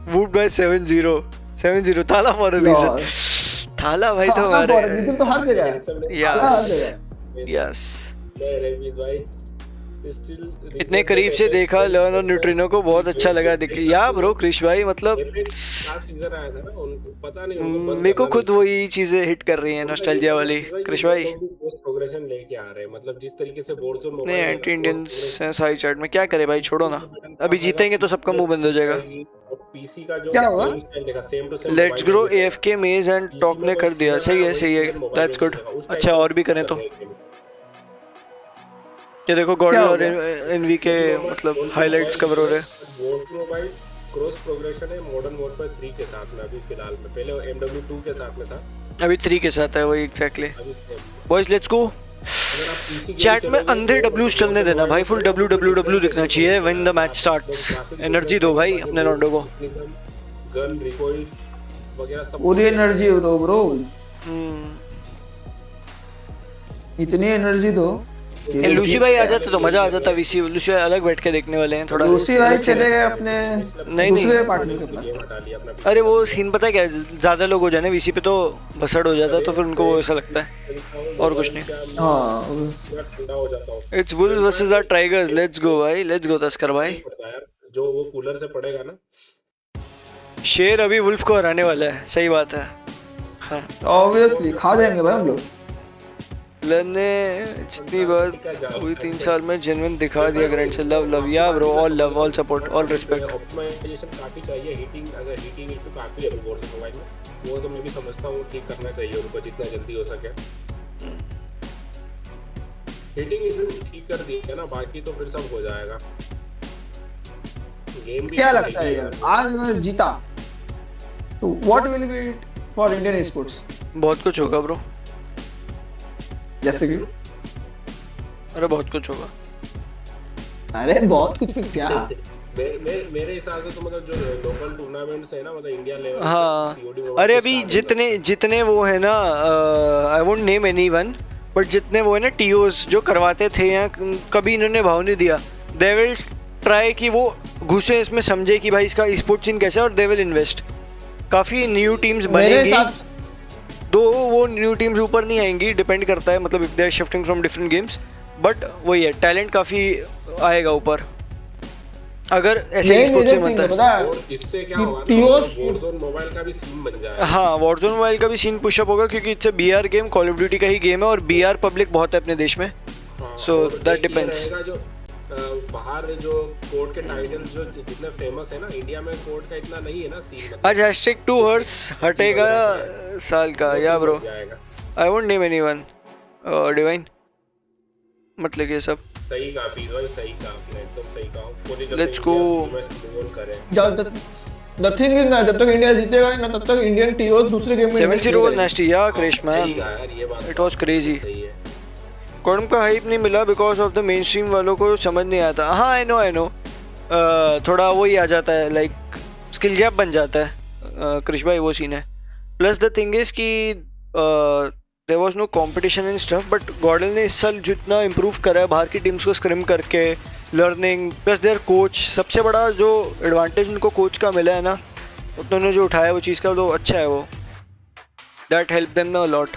wooed by 7-0 Thala for a reason. थाला भाई तो हमारे तो हर जगह है। यस इतने करीब से देखा लर्न और न्यूट्रिनो को, बहुत अच्छा लगा या ब्रो क्रिश भाई। मतलब मेरे को खुद वही चीजें हिट कर रही हैं नॉस्टैल्जिया वाली क्रिश भाई। प्रोग्रेशन लेके आ रहे हैं मतलब जिस तरीके से Warzone नहीं एंटी इंडियंस हैं साइड चैट में, क्या करे भाई छोड़ो ना। अभी जीतेंगे तो सबका मुंह बंद हो जाएगा। पीसी का जो क्या हुआ? लेट्स ग्रो एएफके मेज एंड टॉक ने कर दिया। सही है दैट्स गुड। अच्छा और भी करें तो ये देखो गॉडल और एनवी के मतलब हाइलाइट्स कवर हो रहे हैं। क्रॉस प्रोग्रेशन है मॉडर्न वॉरफेयर 3 के साथ में अभी फिलहाल में, पहले MW2 के साथ में था, अभी 3 के साथ है वही exactly. Boys let's go. Chat में अंधे डब्ल्यूज चलने देना भाई, फुल डब्ल्यू दिखना चाहिए when the match starts. Energy दो भाई अपने रोंडो को, गन रिकॉइल वगैरह सब पूरी एनर्जी दो ब्रो। इतनी एनर्जी दो। लूसी भाई आ जाते तो मजा आ जाता। वीसी लूसी भाई अलग बैठ के देखने वाले हैं थोड़ा। लूसी भाई चले गए अपने दूसरे पार्टनर के पास। अरे वो सीन पता है क्या, ज्यादा लोग हो जाए ना वीसी पे तो भसड़ हो जाता है, तो फिर उनको वो ऐसा लगता है और कुछ नहीं। It's wolf versus the tigers. Let's go भाई, लेट्स गो तस्कर भाई। जो वो कूलर से पड़ेगा ना, शेर अभी वुल्फ को हराने वाला है। सही बात है हाँ ऑब्वियसली खा जाएंगे भाई हम लोग। ने जितनी बार पूरी 3 साल में जेन्युइन दिखा दिया ग्रैंड से। Love yeah bro, all love, all support, all respect. Optimization काफी चाहिए। अगर हीटिंग इशू काफी है Warzone मोबाइल में, वो तो मैं भी समझता हूँ ठीक करना चाहिए उनको जितना जल्दी हो सके। हीटिंग इशू ठीक कर दिया ना, बाकी तो फिर सब हो जाएगा। गेम भी क्या लगता है यार आज मैं जीता what will be for Indian sports? बहुत कुछ होगा ब्रो। जैसे कि अरे बहुत कुछ होगा। अरे बहुत कुछ क्या? मेरे हिसाब से तो मतलब जो लोकल टूर्नामेंट्स है ना, मतलब इंडिया लेवल। हाँ अरे अभी जितने वो है ना, I won't name anyone, but जितने वो है ना टीओस जो करवाते थे यहाँ, कभी इन्होंने भाव नहीं दिया। दे विल ट्राई कि वो घुसे इसमें, समझे कि भाई इसका स्पोर्ट्स सीन कैसा है, और दे विल इन्वेस्ट। काफ़ी न्यू टीम्स बनेगी, दो वो न्यू टीम्स ऊपर नहीं आएंगी, डिपेंड करता है मतलब if they are shifting from different games, but वही है टैलेंट काफ़ी आएगा ऊपर अगर ऐसे स्पोर्ट्स से बनता है। और इससे क्या होगा, वॉरज़ोन मोबाइल का भी सीन बन जाएगा। हाँ वॉरज़ोन मोबाइल का भी सीन पुशअप होगा, क्योंकि it's BR game, Call of Duty का ही गेम है, और बीआर पब्लिक बहुत है अपने देश में, सो दैट डिपेंड्स। बाहर जो कोड के टाइटल्स जो जितने फेमस है ना, इंडिया में कोड का इतना नहीं है ना सीन। आज #2 हर्स हटेगा साल का या bro, I won't name anyone. Divine मत लगे सब। सही कहा भाई, सही कहा आपने, एकदम सही कहा। Let's go. The thing is ना, जब तक इंडिया जीतेगा ना तब तक इंडियन टीओस दूसरे गेम में 7-0 was nasty yeah Krish man, it was crazy. CODM का हाइप नहीं मिला because of the mainstream वालों को समझ नहीं आता। हाँ आई नो थोड़ा वो ही आ जाता है, लाइक स्किल गैप बन जाता है क्रिश भाई, वो सीन है। प्लस द थिंग इज कि there was no competition in stuff, but GodL ने इस साल जितना इम्प्रूव करा है बाहर की टीम्स को स्क्रिम करके, लर्निंग प्लस देयर कोच, सबसे बड़ा जो एडवांटेज उनको कोच का मिला है ना, उन्होंने जो उठाया वो चीज़ का, तो अच्छा है वो, that help them a lot.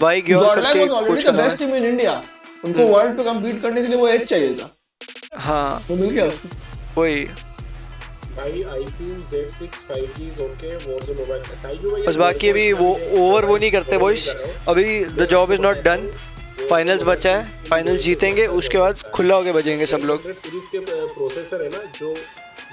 WIggle7FTW करके कोच का बेस्ट टीम इन इंडिया, उनको वर्ल्ड पे कम्पीट करने के लिए वो एज चाहिए था। हाँ वो मिल गया उसको। वही भाई IQ Z6 5G okay, Warzone mobile ताइजू भाई। बस बाकी अभी वो ओवर वो नहीं करते बॉयज, अभी the job is not done, finals बचा है, फाइनल जीतेंगे उसके बाद खुला होके बजेंगे सब लोग। सीरीज के प्रोसेसर है ना जो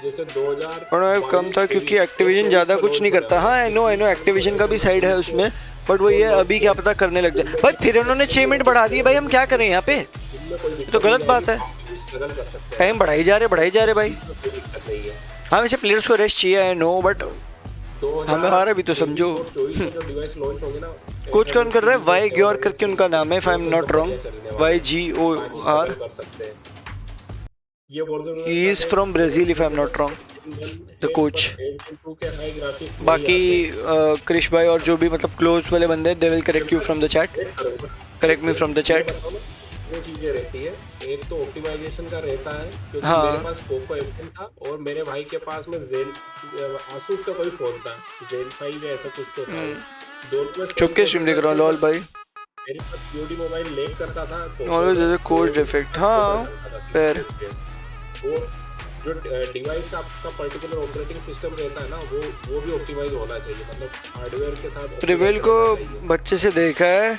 जैसे 2000 कम था क्योंकि एक्टिविजन ज़्यादा कुछ नहीं करता। हाँ आई नो एक्टिविजन का भी साइड है उसमें, बट वही है अभी क्या पता करने लग जाए भाई। फिर उन्होंने 6 मिनट बढ़ा दिए भाई, हम क्या करें यहाँ पे, तो गलत बात है। टाइम बढ़ाई जा रहे भाई। हाँ वैसे प्लेयर्स को रेस्ट चाहिए, आई नो, बट हमारा भी तो समझो। कोच कौन कर रहा है? WIggle करके उनका नाम है, if I am not wrong, WIggle। He is from Brazil if I am not wrong, the coach. बाकी क्रिश भाई और जो भी मतलब क्लोज वाले बंदे, they will correct you from the chat, correct me from the chat. दो चीजें रहती है, एक तो ऑप्टिमाइजेशन का रहता है, क्योंकि मेरे पास पोको M10 था और मेरे भाई के पास में आसूस का कोई फोन था, Zen 5 ऐसा कुछ तो था। दोनों में चुप के स्ट्रीम देख रहा हूँ लॉल भाई। मेरे पास COD मोबाइल लैग करता था, और जैसे कोच डिफेक्ट। हाँ फिर वो जो डिवाइस का आपका पर्टिकुलर ऑपरेटिंग सिस्टम रहता है ना, वो भी ऑप्टिमाइज होना चाहिए, मतलब हार्डवेयर के साथ। प्रिवेल को बच्चे से देखा है,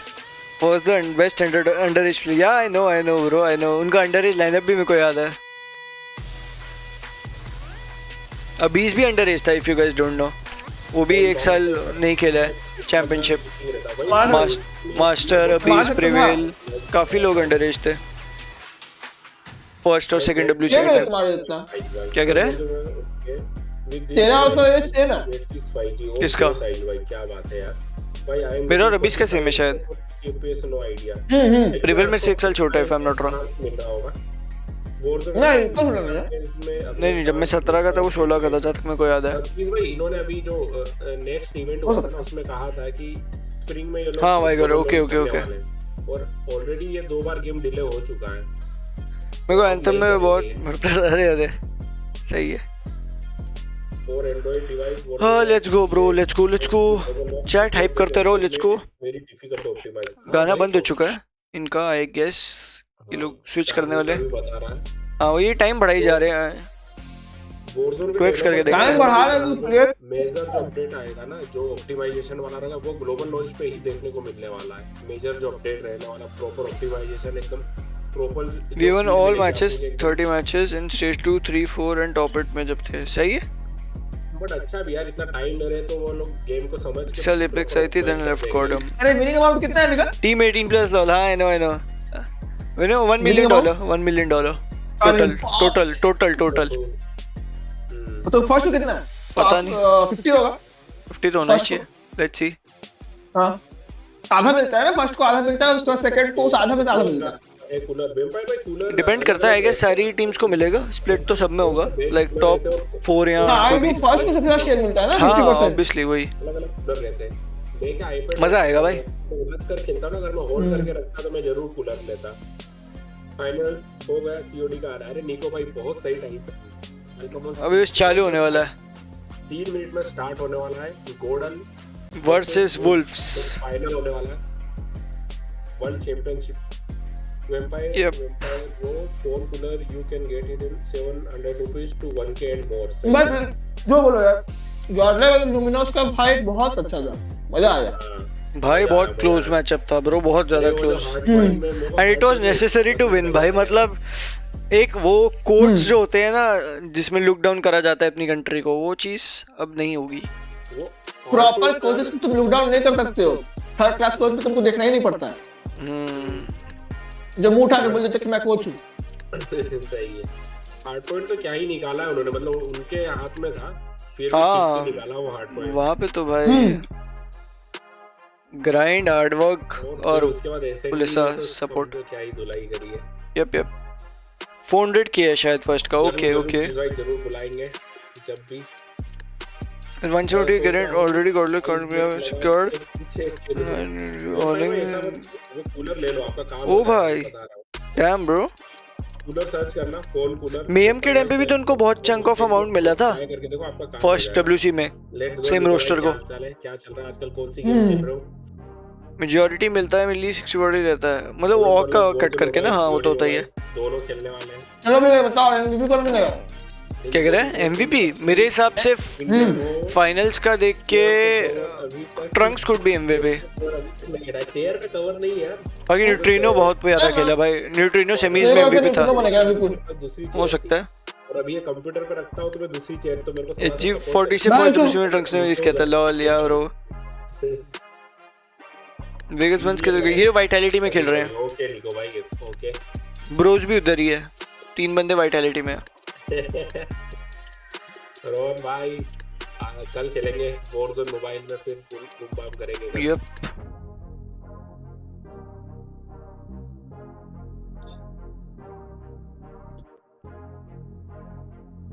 was the best underage player. Yeah, I know bro, I know. उनका underage lineup भी मेरे को याद है। अबीज भी underage था, if you guys don't know. वो भी एक साल नहीं खेला है चैंपियनशिप। मास्टर, अबीज, प्रिवेल, काफी लोग underage थे। फर्स्ट और सेकंड WC क्या करे? तेरा उसका एज सेम है? किसका? क्या बात है यार। मेरा और अबीज का सेम है शायद। प्रिवेल में 6 साल छोटा है, if I'm not wrong। नहीं जब मैं 17 का था वो 16 का था, जब तक मेरे को याद है। इन्होंने अभी जो नेक्स्ट इवेंट हुआ था उसमें कहा था कि स्प्रिंग में ये लोग हाँ भाई ओके और ऑलरेडी ये 2 बार गेम डिले हो चुका है। मेरे को एंथम में बहुत भरता था। अरे सही है। और एंड्रॉइड डिवाइस हाँ let's go bro, let's go chat hype करते रहो, let's go. Very difficult optimize. गाना बंद हो चुका है इनका, आई गेस ये लोग स्विच करने वाले। हाँ वो ये टाइम बढ़ाई जा रहे हैं, क्विक्स करके देखो। टाइम बढ़ा रहे हैं। मेजर जो अपडेट आएगा ना, जो ऑप्टिमाइजेशन वाला रहेगा वो ग्लोबल लॉन्च पे ही देखने को मिलने वाला है। मेजर जो अपडेट रहने वाला, प्रॉपर ऑप्टिमाइजेशन एकदम proper. We won all matches, 30 matches in stage 2, 3, 4 and top 8 में जब थे। सही है। बट अच्छा भी यार, इतना टाइम ले रहे तो वो लोग गेम को समझ के। चल एपेक्स आई थी, देन लेफ्ट कॉडम। अरे विनिंग अमाउंट कितना है अभी का? Team 18 plus lol. हाँ I know $1 million, $1 million total. तो फर्स्ट कितना है? पता नहीं, 50 होगा। 50 तो होना चाहिए, लेट्स सी। हाँ आधा मिलता है ना, फर्स्ट को आधा मिलता है, उसके बाद सेकंड को उस आधा में से आधा मिलता है। डिपेंड करता है, सारी टीम्स को मिलेगा, स्प्लिट तो सब में होगा, लाइक टॉप 4 या जो भी फर्स्ट को सबसे ज्यादा शेयर मिलता है ना 50%। हाँ ऑब्वियसली वही मजा आएगा भाई। खेलता ना, अगर मैं होल्ड करके रखता तो मैं जरूर कूलर लेता। फाइनल्स हो गया, सीओडी का आ रहा है। अरे निको भाई बहुत सही टाइम, अभी बस चालू होने वाला है, 3 मिनट में स्टार्ट होने वाला है। गोडल वर्सेस वुल्फ्स फाइनल होने वाला है, world championship. Vampire, Yep. Vampire Go 4 cooler, you can get it in 700 rupees to 1k and more. But जो बोलो यार, गॉडल और लुमिनोस का फाइट बहुत अच्छा था, मजा आया भाई। बहुत क्लोज मैचअप था ब्रो, बहुत ज्यादा close, and it was necessary to win भाई। मतलब एक वो कोड्स जो होते हैं ना जिसमें लुक डाउन करा जाता है अपनी कंट्री को, वो चीज अब नहीं होगी। प्रॉपर कोचेस को तुम लुक डाउन नहीं कर सकते हो, थर्ड क्लास कोच पे तुमको देखना ही नहीं पड़ता है। जो मुंह उठा के बोल देते कि मैं कोच हूं। सही है। हार्ड पॉइंट तो क्या ही निकाला है उन्होंने, मतलब उनके हाथ में था, फिर खींच के निकाला वो हार्ड पॉइंट। वहां पे तो भाई ग्राइंड, हार्ड वर्क और उसके बाद ऐसे पुलिस सपोर्ट क्या ही धुलाई करी है। यप 400 किया है शायद फर्स्ट का। ओके जरूर बुलाएंगे जब भी। 170 get already got secured। Cooler ले लो, आपका काम। ओ भाई डैम ब्रो, कूलर सर्च करना, फोन कूलर। मेम के टाइम पे भी तो उनको बहुत चंक ऑफ अमाउंट मिला था फर्स्ट डब्ल्यूसी में, सेम रोस्टर को। क्या चल रहा है आजकल, कौन सी गेम खेल रहे हो? मेजॉरिटी मिलता है, मिली 60 रहता है, मतलब वॉक का कट करके ना। हाँ वो तो होता ही है। दोनों खेलने वाले हैं। चलो मुझे बताओ एमवीपी कौन मिलेगा? क्या कह रहे हैं? एमवीपी मेरे हिसाब से फाइनल्स का देख के Trunks could be MVP. Chair पे कवर नहीं है। बाकी न्यूट्रिनो बहुत प्यारा खेला भाई, न्यूट्रिनो सेमीज में एमवीपी था, हो सकता है। और अभी ये कंप्यूटर पे रखता हूं तो मैं दूसरी चेयर तो मेरे को HG40 से फर्स्ट डब्ल्यूसी में ट्रंक्स ने इसके था लॉल या ब्रो। वेगस बंस किधर गए? ये वाइटैलिटी में खेल रहे हैं। ओके निको भाई, ओके। ब्रोज भी उधर ही है, 3 बंदे वाइटैलिटी में। रोहन भाई कल खेलेंगे वॉरज़ोन मोबाइल में, फिर फुल बूम बाम करेंगे। Yup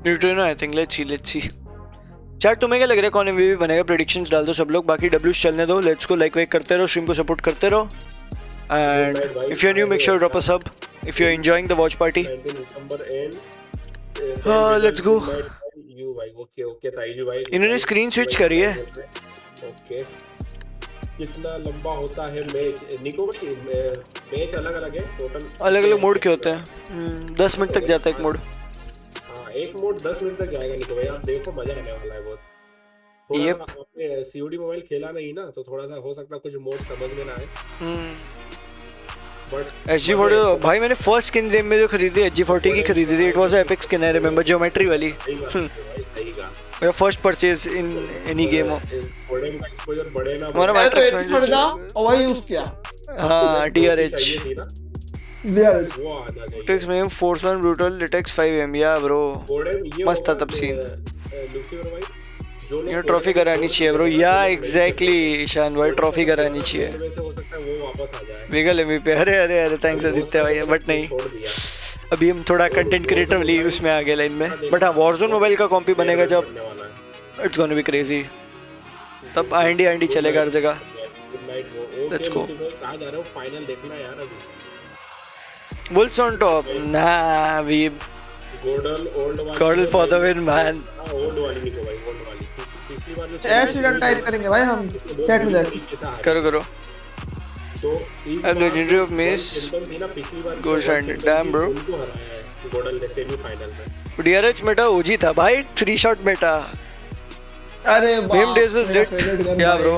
Neutrino I think, let's see. Chat तुम्हें क्या लग रहा है कौन एमवीपी बनेगा? प्रेडिक्शंस डाल दो सब लोग, बाकी डब्ल्यूस चलने दो। लेट्स को लाइक करते रहो, स्ट्रीम को सपोर्ट करते रहो, and if you are new make sure drop a sub if you are enjoying the watch party. हाँ लेट्स गो। इन्होंने स्क्रीन स्विच करी है। ओके कितना लंबा होता है मैच निको भाई? मैच अलग अलग है, टोटल अलग अलग मोड के होते हैं। 10 मिनट तक जाता है एक मोड। हाँ एक मोड 10 मिनट तक जाएगा निको भाई, आप देखो मजा आने वाला है बहुत। थोड़ा आपने सीओडी मोबाइल खेला नहीं ना, तो थोड़ा सा हो सकता है कुछ मोड समझ में ना आए। HG40 भाई मैंने फर्स्ट स्किन गेम में जो खरीदी HG40 की खरीदी थी, it was epic skin, I remember, geometry वाली। मेरा first purchase in any game हो। हमारा मैट्रिक्स में और वही यूज किया। हां DRH मैट्रिक्स में फोर्स 1 ब्रूटल लिटेक्स 5M या ब्रो मस्त था तब सीन। ये ट्रॉफी करानी चाहिए ब्रो, या एग्जैक्टली ईशान भाई ट्रॉफी करानी चाहिए। विगल एमवीपी, अरे अरे अरे थैंक्स आदित्य भाई, बट नहीं अभी हम थोड़ा कंटेंट क्रिएटर वाली उसमें आ गए लाइन में। बट हाँ वॉरज़ोन मोबाइल का कॉम्पी बनेगा जब, इट्स गोना बी क्रेजी, तब आईएनडी चलेगा हर जगह। Let's go. कहां जा रहे हो? फाइनल देखना यार अभी। वुल्फ्स ऑन टॉप ना, we GodL for the win man. Old वाली निको भाई, ओल्ड वाली। पिछली बार जो एक्सीडेंट टाइप करेंगे भाई हम चैट में जाके। करो तो I'm legendary of Mace Gold Standard, damn bro। Godal ने सेमीफाइनल में DRH मेटा OG था भाई, 3 शॉट मेटा। अरे Game days was lit, क्या bro?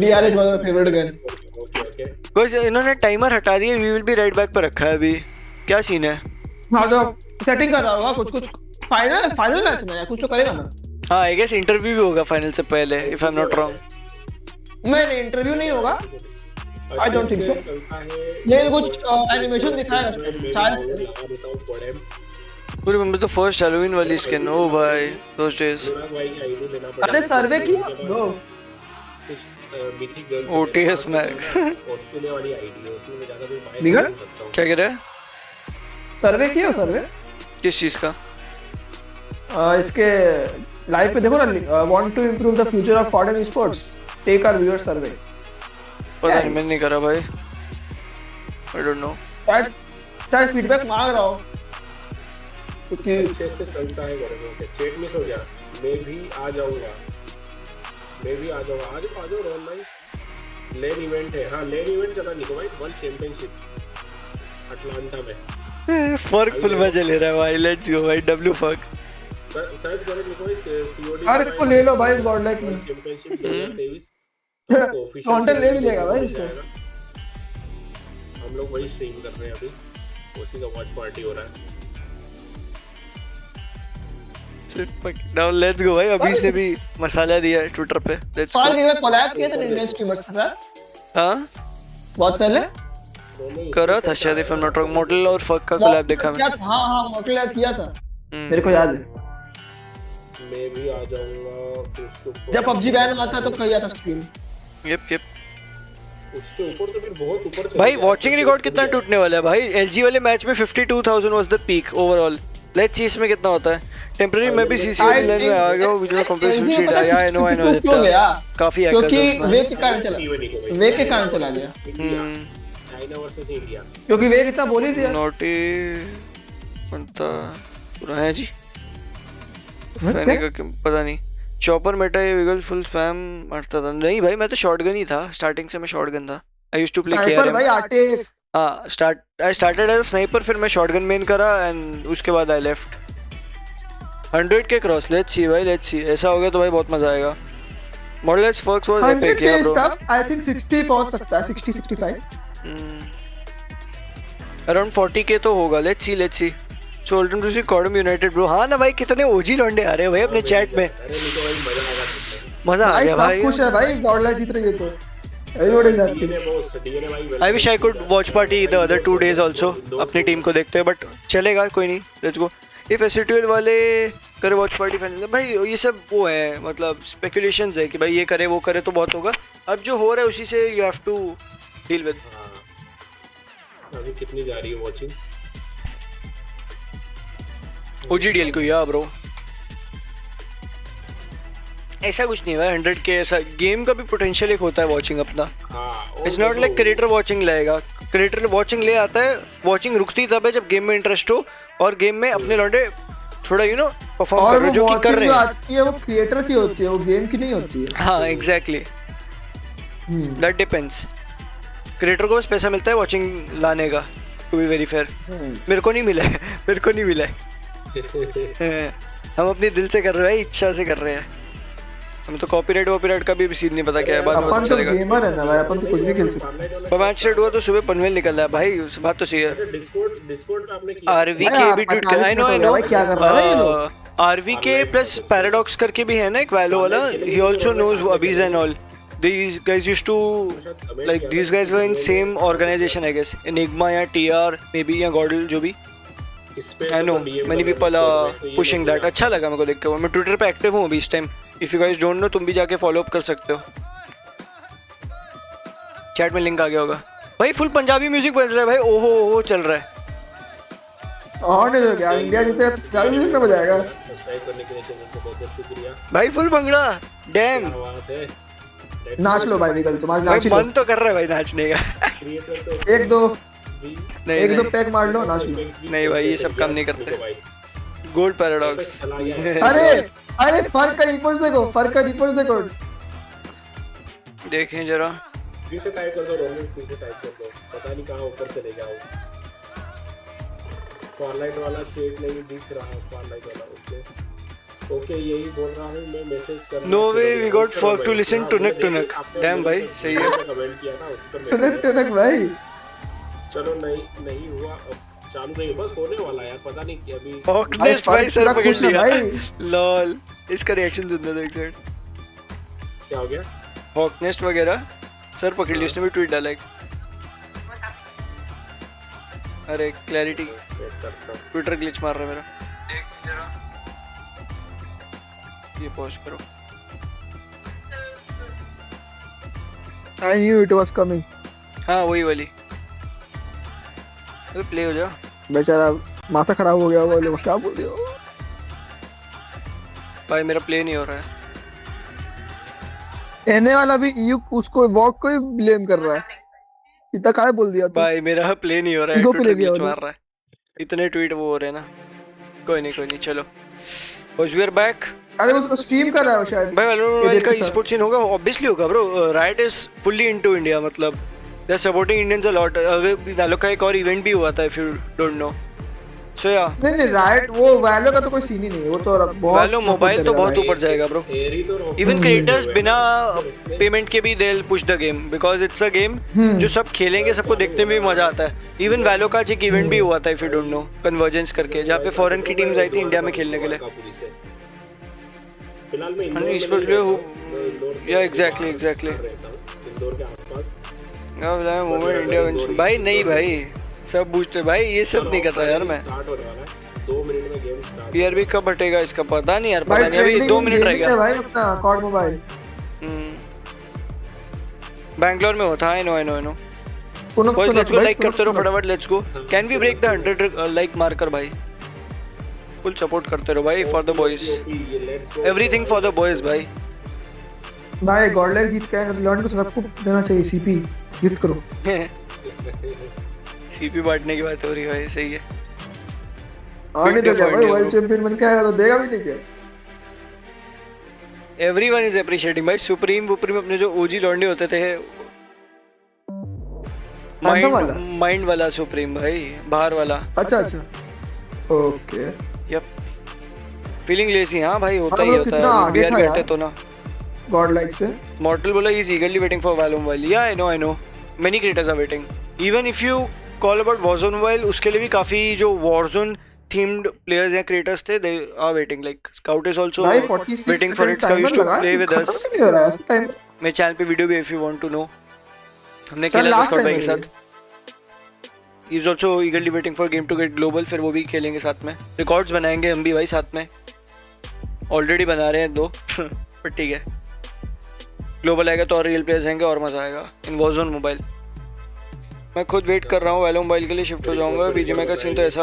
DRH वाला फेवरेट गन। ओके बस इन्होंने टाइमर हटा दिया, we will be right back पर रखा है अभी। क्या सीन है? हाँ तो सेटिंग कर रहा होगा कुछ फाइनल मैच में या कुछ तो करेगा ना। हाँ आई गेस इंटरव्यू भी होगा फाइनल से पहले, if I am not wrong. नहीं इंटरव्यू नहीं होगा, I don't think so। ये कुछ एनिमेशन दिखाएगा शायद से। remember the first Halloween वाली skin. Oh भाई, those days. अरे सर्वे किया दो OTS मैग. ऑस्ट्रेलिया वाली आईडी है, उसमें मैं ज्यादा भी बाय बिगड़ नहीं सकता हूं। क्या कह रहा है? सर्वे किया सर्वे किस चीज का? इसके लाइव पे देखो ना, want to improve the future of CODM sports, take our viewer survey. पता नहीं, मैंने नहीं करा भाई, आई डोंट नो। शायद फीडबैक मांग रहा हूं क्योंकि अच्छे से चलता है करेंगे। चेक मिस हो गया, मैं भी आ जाऊंगा, आ जाओ रोहन भाई। लेन इवेंट है, हाँ लेन इवेंट चला निको भाई, वर्ल्ड चैंपियनशिप अटलांटा में। फर्क फुल मजा ले रहा है भाई, लेट्स गो भाई, डब्ल्यू फक। सर्च करो निको भाई, सीओडी अरे को ले लो भाई, गॉड लाइक में चैंपियनशिप 2023 ऑफिशियल कंटेंट ले भी लेगा भाई इसको। हम लोग वही स्ट्रीम कर रहे हैं अभी, उसी का वॉच पार्टी हो रहा है। नाउ लेट्स गो भाई, अभी इसने भी मसाला दिया है ट्विटर पे, लेट्स साल गो। के कोलैब किया था इंडियन स्ट्रीमर्स के साथ। हां बहुत पहले करा था शायद, if I am not wrong, model और फक का कोलैब देखा मैं। हां मॉडल किया था, मेरे को याद है। मैं भी आ जाऊंगा। जब पबजी बैन हुआ था तो किया था स्ट्रीम। यप उसके ऊपर तो फिर बहुत ऊपर चला भाई। वॉचिंग रिकॉर्ड कितना टूटने वाला है भाई? एलजी वाले मैच में 52,000 was the peak overall. Let's see इसमें कितना होता है। टेंपरेरी में भी सीसीओडी लाइन में आ गया, वीडियो कंप्रेशन शीट आया, आई नो काफी हैकर्स क्योंकि वे के कारण चला गया। चाइना वर्सेस इंडिया, क्योंकि वे इतना बोल ही दिया। नोटी बनता पूरा है जी, फैनी का पता नहीं। चॉपर मेटा ये विगल फुल स्पैम मारता था। नहीं भाई, मैं तो शॉटगन ही था स्टार्टिंग से, मैं शॉटगन था। I used to play KRM भाई। आई स्टार्टेड एज स्नाइपर, फिर मैं शॉटगन मेन करा एंड उसके बाद आई लेफ्ट। 100 के क्रॉस, लेट्स सी भाई, लेट्स सी। ऐसा हो गया तो भाई बहुत मजा आएगा। मॉडल एज फर्क्स वाज एपिक या ब्रो। आई थिंक 60 पहुंच सकता है, 60 65 अराउंड 40 के तो होगा। Let's see so welcome to see CODM United bro. हाँ ना भाई, कितने ओजी लौंडे आ रहे हैं भाई अपने चैट में, मजा आ गया भाई। खुश है भाई, गॉड लाइक जीत रही है तो everybody is happy। I wish I could watch party the other 2 days also, अपनी टीम को देखते हैं, बट चलेगा कोई नहीं, लेट्स गो। इफ एसटीएल वाले करे वॉच पार्टी फाइनल, भाई ये सब वो है, मतलब स्पेकुलेशंस है कि भाई ये करे वो करे तो बहुत होगा। अब जो हो रहा है उसी से you have to deal with. अभी कितनी जा रही है वॉचिंग? ओजीडीएल को या ब्रो ऐसा कुछ नहीं है 100 के, ऐसा गेम का भी पोटेंशियल एक होता है वॉचिंग अपना। It's not like creator watching लाएगा, क्रिएटर वॉचिंग ले आता है, वॉचिंग रुकती तब है जब गेम में इंटरेस्ट हो और गेम में अपने लौंडे थोड़ा यू नो परफॉर्म कर रहे हो, जो कि कर रहे हैं। आती है वो क्रिएटर की होती है, वो गेम की नहीं होती है। हाँ एग्जैक्टली, दैट डिपेंड्स। क्रिएटर को बस पैसा मिलता है वॉचिंग लाने का, टू बी वेरी फेयर। मेरे को नहीं मिला है, मेरे को नहीं मिला है। हम अपने दिल से कर रहे हैं, इच्छा से कर रहे हैं। हमें तो कॉपीराइट का भी सीन नहीं पता क्या है, बाद में पता चलेगा। गेमर है ना भाई, अपन तो कुछ भी खेल सकते हैं। पर मैच स्टार्ट हुआ तो सुबह पनवेल निकल रहा है भाई, उस बात तो सही है। डिस्कॉर्ड पे आपने किया आरवीके भी ट्वीट कर, आई नो क्या कर रहा है ये लोग। आरवीके प्लस पैराडॉक्स करके भी है ना एक वैलो वाला, he also knows Abeez and all. These guys used to like these guys were in same organization I guess, Enigma या TR maybe या GODL जो भी। I know many people are pushing that। अच्छा लगा मेरे को देख के। मैं ट्विटर पे एक्टिव हूँ अभी इस time, if you guys don't know तुम भी जाके फॉलो अप कर सकते हो, चैट में लिंक आ गया होगा। भाई फुल पंजाबी म्यूजिक बज रहा है भाई, ओहो ओहो चल रहा है। और नहीं तो क्या इंडिया जीते पंजाबी म्यूजिक ना बजाएगा भाई, फुल भंगड़ा डैम। नाच लो भाई विगल, तुम्हारा नाच लो। मन तो कर रहा है भाई नाचने का। एक दो पैक मार लो, नाच लो। नहीं भाई ये सब काम नहीं करते। Gold paradox. अरे फर्क का रिपोर्ट देखो, देखें जरा। फिर से टाइप कर दो रोमिंग, फिर से टाइप कर दो, पता नहीं कहां ऊपर चले जाओ। स्पॉटलाइट वाला शेड नहीं दिख रहा, स्पॉटलाइट वाला ओके यही बोल रहा हूं मैं, मैसेज कर। No way we got fuck to listen to nuck. Damn भाई सही है। कमेंट किया था उस पर टुनक भाई। चलो नहीं हुआ, अब चालू नहीं, बस होने वाला यार, पता नहीं कि अभी हॉकनेस्ट भाई सर पकड़ लिया लॉल। इसका रिएक्शन सुनना था एक सेकंड। क्या हो गया? हॉकनेस्ट वगैरह सर पकड़ लिया, उसने भी ट्वीट डाला एक। अरे क्लैरिटी ट्विटर ग्लिच मार रहा है मेरा। ये पॉज करो। I knew it was coming. हाँ वही वाली। अबे प्ले हो जा। बेचारा माथा खराब हो गया वो लोग क्या बोल रहे हो? भाई मेरा प्ले नहीं हो रहा है। एने वाला भी यू उसको वॉक को ही ब्लेम कर रहा है। इतना काय बोल दिया तू? भाई मेरा प्ले नहीं हो रहा है। दो प्ले दिया मार रहा है। इतने ट्वीट वो हो रहे हैं ना। कोई नहीं चलो। We are back. अरे उसको स्ट्रीम कर रहा है शायद। भाई वैलोरेंट का ई-स्पोर्ट्स सीन होगा ऑब्वियसली होगा bro. Right is fully into India मतलब they are supporting Indians a lot. अगर वैलो का एक और इवेंट भी हुआ था if you don't know. So yeah नहीं राइट वो वैलो का तो कोई सीन ही नहीं है। वो तो बहुत वैलो मोबाइल तो बहुत ऊपर जाएगा ब्रो। इवन क्रिएटर्स बिना पेमेंट के भी they will push the game because it's a game जो सब खेलेंगे, सबको देखने में भी मजा आता है। इवन वैलो का एक इवेंट भी हुआ था if you don't no convergence करके, जहाँ पे फॉरेन की टीम्स आई थी इंडिया में खेलने के लिए। फिलहाल मैं या एग्जैक्टली इंदौर के आसपास मूवमेंट इंडिया। भाई नहीं भाई सब बूस्ट है भाई, ये सब नहीं कर रहा यार मैं। स्टार्ट होने वाला है 2 मिनट में गेम स्टार्ट। यार भी कब हटेगा इसका पता नहीं यार, पता नहीं अभी 2 मिनट रह गया भाई अपना कॉड मोबाइल। बैंगलोर में होता है। I know let's go, like करते रहो फटाफट। Let's go. Can we break the 100 like marker भाई? फुल सपोर्ट करते रहो भाई for the boys, everything for the boys भाई। भाई गॉडलाइक जीत के लॉन्ड को सबको देना चाहिए। सीपी जीत करो। सीपी बांटने की बात हो रही है भाई, सही है। आने दो भाई, वर्ल्ड चैंपियन बन के आया तो देगा भी नहीं क्या? एवरीवन इज अप्रिशिएटिंग भाई। सुप्रीम अपने जो ओजी लॉन्डे होते थे, माइंड वाला सुप्रीम भाई, बाहर वाला। अच्छा ओके यप फीलिंग लेसी। हाँ भाई होता ही होता है। बीआर बैठे तो ना गॉडलाइक से मॉर्टल बोला he is eagerly waiting for Valo mobile. Yeah I know many creators are waiting. Even if you call about Warzone mobile, उसके लिए भी काफी जो Warzone themed players या creators थे, they are waiting. Like Scout is also waiting for it. Scout used to play with us. मेरे चैनल पे वीडियो भी if you want to know, हमने खेला था Scout भाई के साथ। He is also eagerly waiting for game to get global, फिर वो भी खेलेंगे साथ में। रिकॉर्ड्स बनाएंगे हम भी भाई साथ में, ऑलरेडी बना रहे हैं 2 पर ठीक है। ग्लोबल आएगा तो और रियल प्लेयर्स आएंगे और मजा आएगा इन Warzone मोबाइल। मैं खुद वेट कर रहा हूँ वैलो मोबाइल के लिए शिफ्ट हो जाऊंगा। बीजेएमआई का सीन तो ऐसा।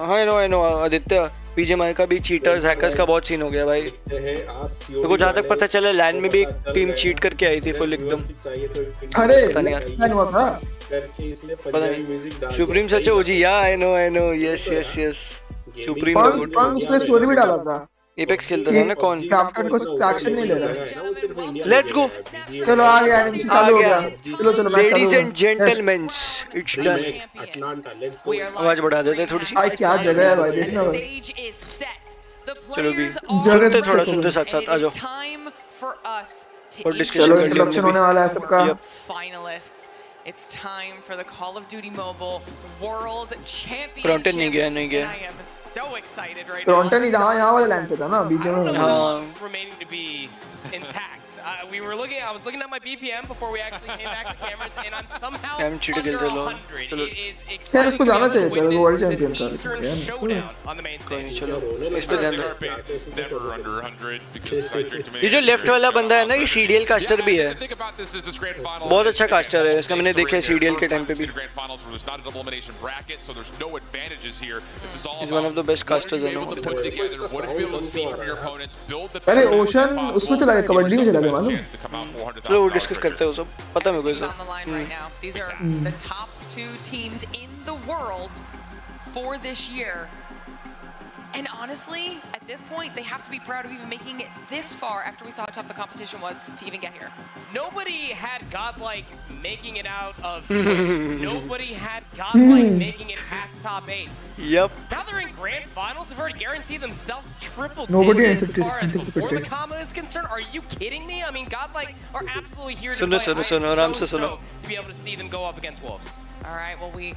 हाँ आई नो आदित्य, बीजेएमआई का भी चीटर्स हैकर्स का बहुत सीन हो गया भाई। तो जहाँ तक पता चला लैंड में भी एक टीम चीट करके आई थी फुल एकदम। अरे पता नहीं यार हुआ था पता नहीं। सुप्रीम सच है ओजी। या आई नो यस सुप्रीम उसने स्टोरी भी डाला था। एपेक्स खेलता था ना कौन? क्राफ्टन को एक्शन नहीं ले रहा। Let's go. चलो आ गया चालू हो गया। चलो ladies and gentleman it's done. आवाज बढ़ा देते थोड़ी सी। भाई क्या जगह है भाई, देखना भाई। चलो भी सुनते थोड़ा सुनते साथ आ जाओ और डिस्कशन कर इंट्रोडक्शन होने वाला है सबका। It's time for the Call of Duty Mobile World Championship. Fronten नहीं गया I am so excited right Fronten यहाँ वाले लैंड पे था ना बीच में। Remaining to be intact. I was looking at my BPM before we actually came back to cameras, and I'm somehow under 100. It is यार इसको जाना चाहिए था वर्ल्ड चैंपियन का showdown on the main stage. इस पे ध्यान दो। Never under 100 because I drink too many. ये जो लेफ्ट वाला बंदा है ना, ये CDL कास्टर भी है। बहुत अच्छा कास्टर है, इसका मैंने देखा है CDL के टाइम पे भी। He's one of the best casters I know. अरे ओशन उसमें चला गया, कबड्डी में चला गया मालूम। चलो वो डिस्कस करते हैं वो सब, पता मेरे को सब। on the line right now. These are the top 2 teams in the world for this year. And honestly, at this point, they have to be proud of even making it this far after we saw how tough the competition was to even get here. Nobody had Godlike making it out of Swiss. Nobody had Godlike making it past top 8. Yep. Now they're in grand finals. They've already guaranteed themselves triple Nobody digits as far as before the comma is concerned. Are you kidding me? I mean, Godlike are absolutely here to play. सुनो आराम से सुनो। To be able to see them go up against Wolves. All right, well, we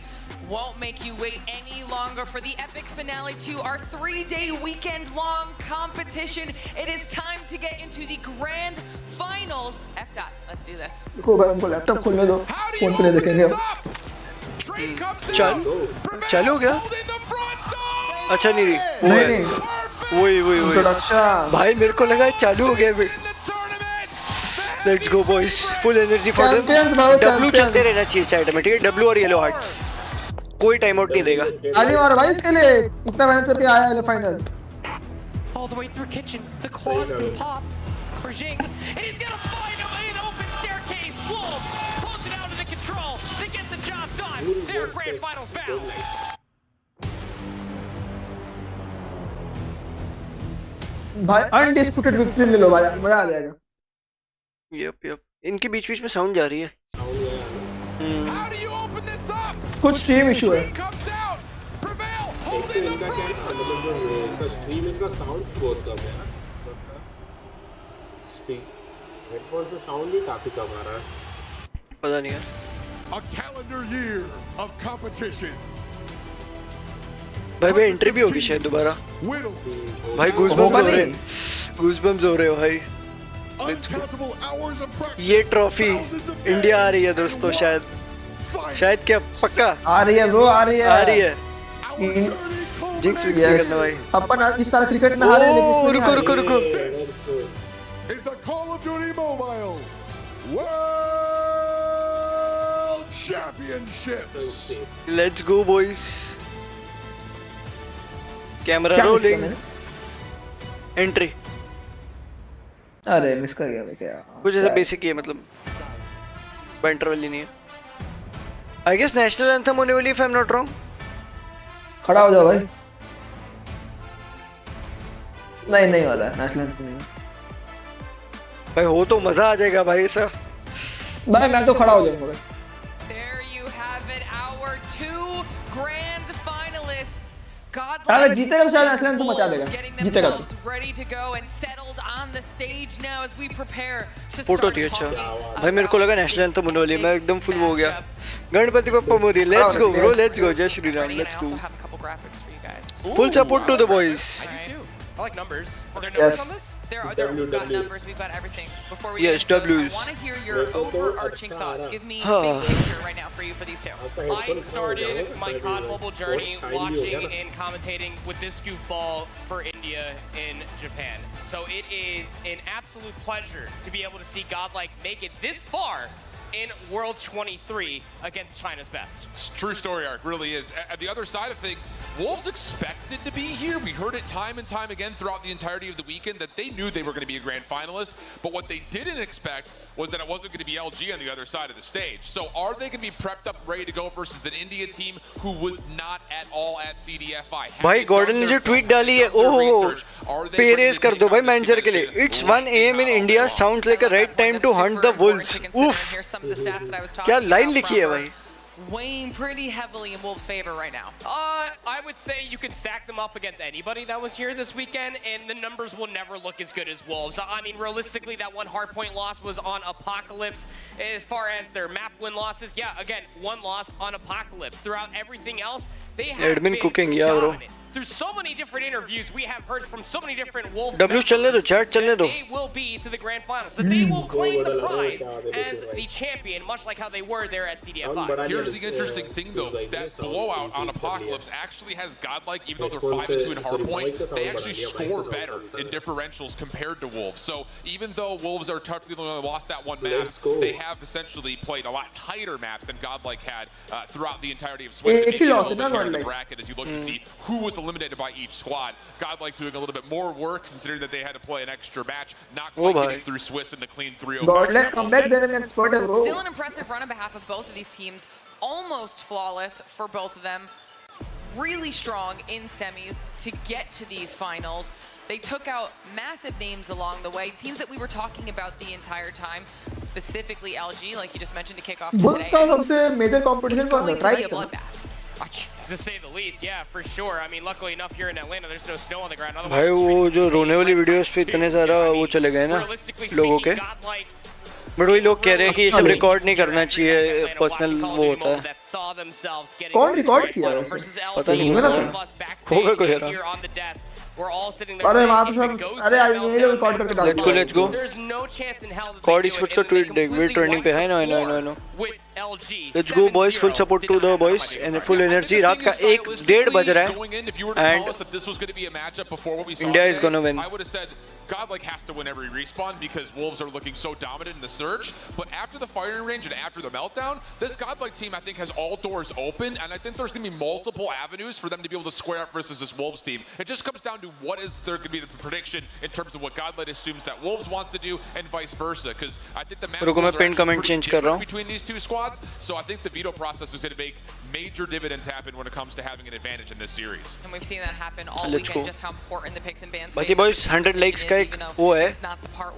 won't make you wait any longer for the epic finale to our 3-day weekend-long competition. It is time to get into the grand finals. F-Dot, let's do this. देखो भाई उनको लैपटॉप खोलने दो, फोन पे देखेंगे। चालू हो गया? अच्छा नहीं वही इंट्रोडक्शन भाई मेरे को लगा चालू हो गया फिर। Let's go boys, full energy for champions भाई, डब्ल्यू चलते रहना चाहिए साइड में, ठीक है? डब्ल्यू और येलो हार्ट्स, कोई टाइम आउट नहीं देगा। ताली मारो भाई इसके लिए, इतना मेहनत करके आया है final. All the way through kitchen, the claw's been popped for Jing, and he's gonna find an open staircase. Wolves pulls it out of the control. They get the job done. They're grand finals bound. भाई अनडिस्प्यूटेड विक्ट्री ले लो भाई, मजा आ जाएगा। यप इनके बीच में साउंड जा रही है। कुछ स्ट्रीम इशू है। इनका क्या है, मतलब जो इनका स्ट्रीम, इनका साउंड बहुत कम है ना, हेडफोन से साउंड भी काफी कम आ रहा है, पता नहीं यार। A calendar year of competition. भाई एंट्री भी होगी शायद दोबारा। भाई गूज़बम्स हो रहे हो भाई। ये ट्रॉफी इंडिया आ रही है दोस्तों, शायद क्या पक्का आ रही है ब्रो, आ रही है। जिंक्स विक्स नहीं करना भाई। अपन इस साल क्रिकेट में हारे, लेकिन रुको Is the Call of Duty Mobile World Championships. Let's go boys. Camera rolling, entry. अरे मिस कर गया मैं, क्या कुछ ऐसा बेसिक ही है, मतलब इंटरवल ही नहीं है। आई गेस नेशनल एंथम होने वाली, if I am not wrong. खड़ा हो जाओ भाई। नहीं वाला है नेशनल एंथम नहीं भाई, हो तो मजा आ जाएगा भाई ऐसा। भाई मैं तो खड़ा हो जाऊंगा भाई। There you have it, our two grand finalists. अगर जीतेगा तो शायद नेशनल एंथम मचा देगा, जीतेगा तो। Ready to go and settled on the stage now as we prepare to photo start थी अच्छा talking भाई, मेरे को लगा नेशनल एंथम होने वाली, मैं एकदम फुल हो गया। Ganpati Bappa Morya, let's go bro, let's go, जय Shri Ram, let's go. Full support to the boys. I like numbers. Are there numbers on this? We've got numbers, we've got everything. Before we Yes, get into those, W's. I want to hear your overarching thoughts. Give me a big picture right now for you for these two. I started my COD Mobile journey watching and commentating with this goofball for India in Japan. So it is an absolute pleasure to be able to see Godlike make it this far in World 23 against China's best. It's a true story arc, really is. At the other side of things, Wolves expected to be here. We heard it time and time again throughout the entirety of the weekend that they knew they were going to be a grand finalist, but what they didn't expect was that it wasn't going to be LG on the other side of the stage. So are they going to be prepped up, ready to go versus an India team who was not at all at CDFI? भाई गॉर्डन ने जो ट्वीट डाली है, ओह पेरेज कर दो भाई मैनेजर के लिए। It's 1 AM in India, sounds like a right time to hunt the wolves. Oof. क्या लाइन लिखी है भाई? Weighing pretty heavily in Wolves' favor right now. I would say you could stack them up against anybody that was here this weekend, and the numbers will never look as good as Wolves. I mean, realistically, that one hardpoint loss was on Apocalypse. As far as their map win losses, yeah, again, one loss on Apocalypse. Throughout everything else, they have been dominant. Through so many different interviews, we have heard from so many different Wolves members that they will be to the grand finals, that they will claim the prize as the champion, much like how they were there at CDFI. Here's the interesting thing, though. That blowout on Apocalypse actually has Godlike, even though they're 5-2 in hardpoint, they actually score better in differentials compared to Wolves. So even though Wolves are technically only lost that one map, they have essentially played a lot tighter maps than Godlike had throughout the entirety of Swiss. Maybe a little bit here in the bracket as you look to see who was eliminated by each squad. Godlike doing a little bit more work considering that they had to play an extra match, not quite getting through Swiss in the clean 3-0. Still an impressive run on behalf of both of these teams. Almost flawless for both of them. Really strong in semis to get to these finals. They took out massive names along the way. Teams that we were talking about the entire time, specifically LG, like you just mentioned to kick off today. Wolves का सबसे major competition कौन है? Right? To say the least, yeah, for sure. I mean, luckily enough here in Atlanta, there's no snow on the ground. भाई वो जो रोने वाली वीडियोस पे इतने सारा वो चले गए ना लोगों के, बट वही लोग कह रहे हैं कि ये सब रिकॉर्ड नहीं करना चाहिए, पर्सनल वो होता है। कौन रिकॉर्ड किया है? पता नहीं होगा कोई यार। अरे वहाँ पे सब, अरे आज ये लोग रिकॉर्ड करके डाल। लेट्स गो कॉड स्पोर्ट्स का ट्वीट देख, वे ट्रेंडिंग पे है ना, I know. Let's go boys, full support to the boys and full energy. रात का 1:30 बज रहा है and India is gonna win. I would have said Godlike has to win every respawn because Wolves are looking so dominant in the surge. But after the firing range and after the meltdown, this Godlike team I think has all doors open, and I think there's going to be multiple avenues for them to be able to square up versus this Wolves team. It just comes down to what is there could be the prediction in terms of what Godlike assumes that Wolves wants to do and vice versa. Because I think the map are pretty different between these two squads. So I think the veto process is going to make major dividends happen when it comes to having an advantage in this series. And we've seen that happen all weekend, just how important the picks and bans. बाकी boys 100 likes का एक वो है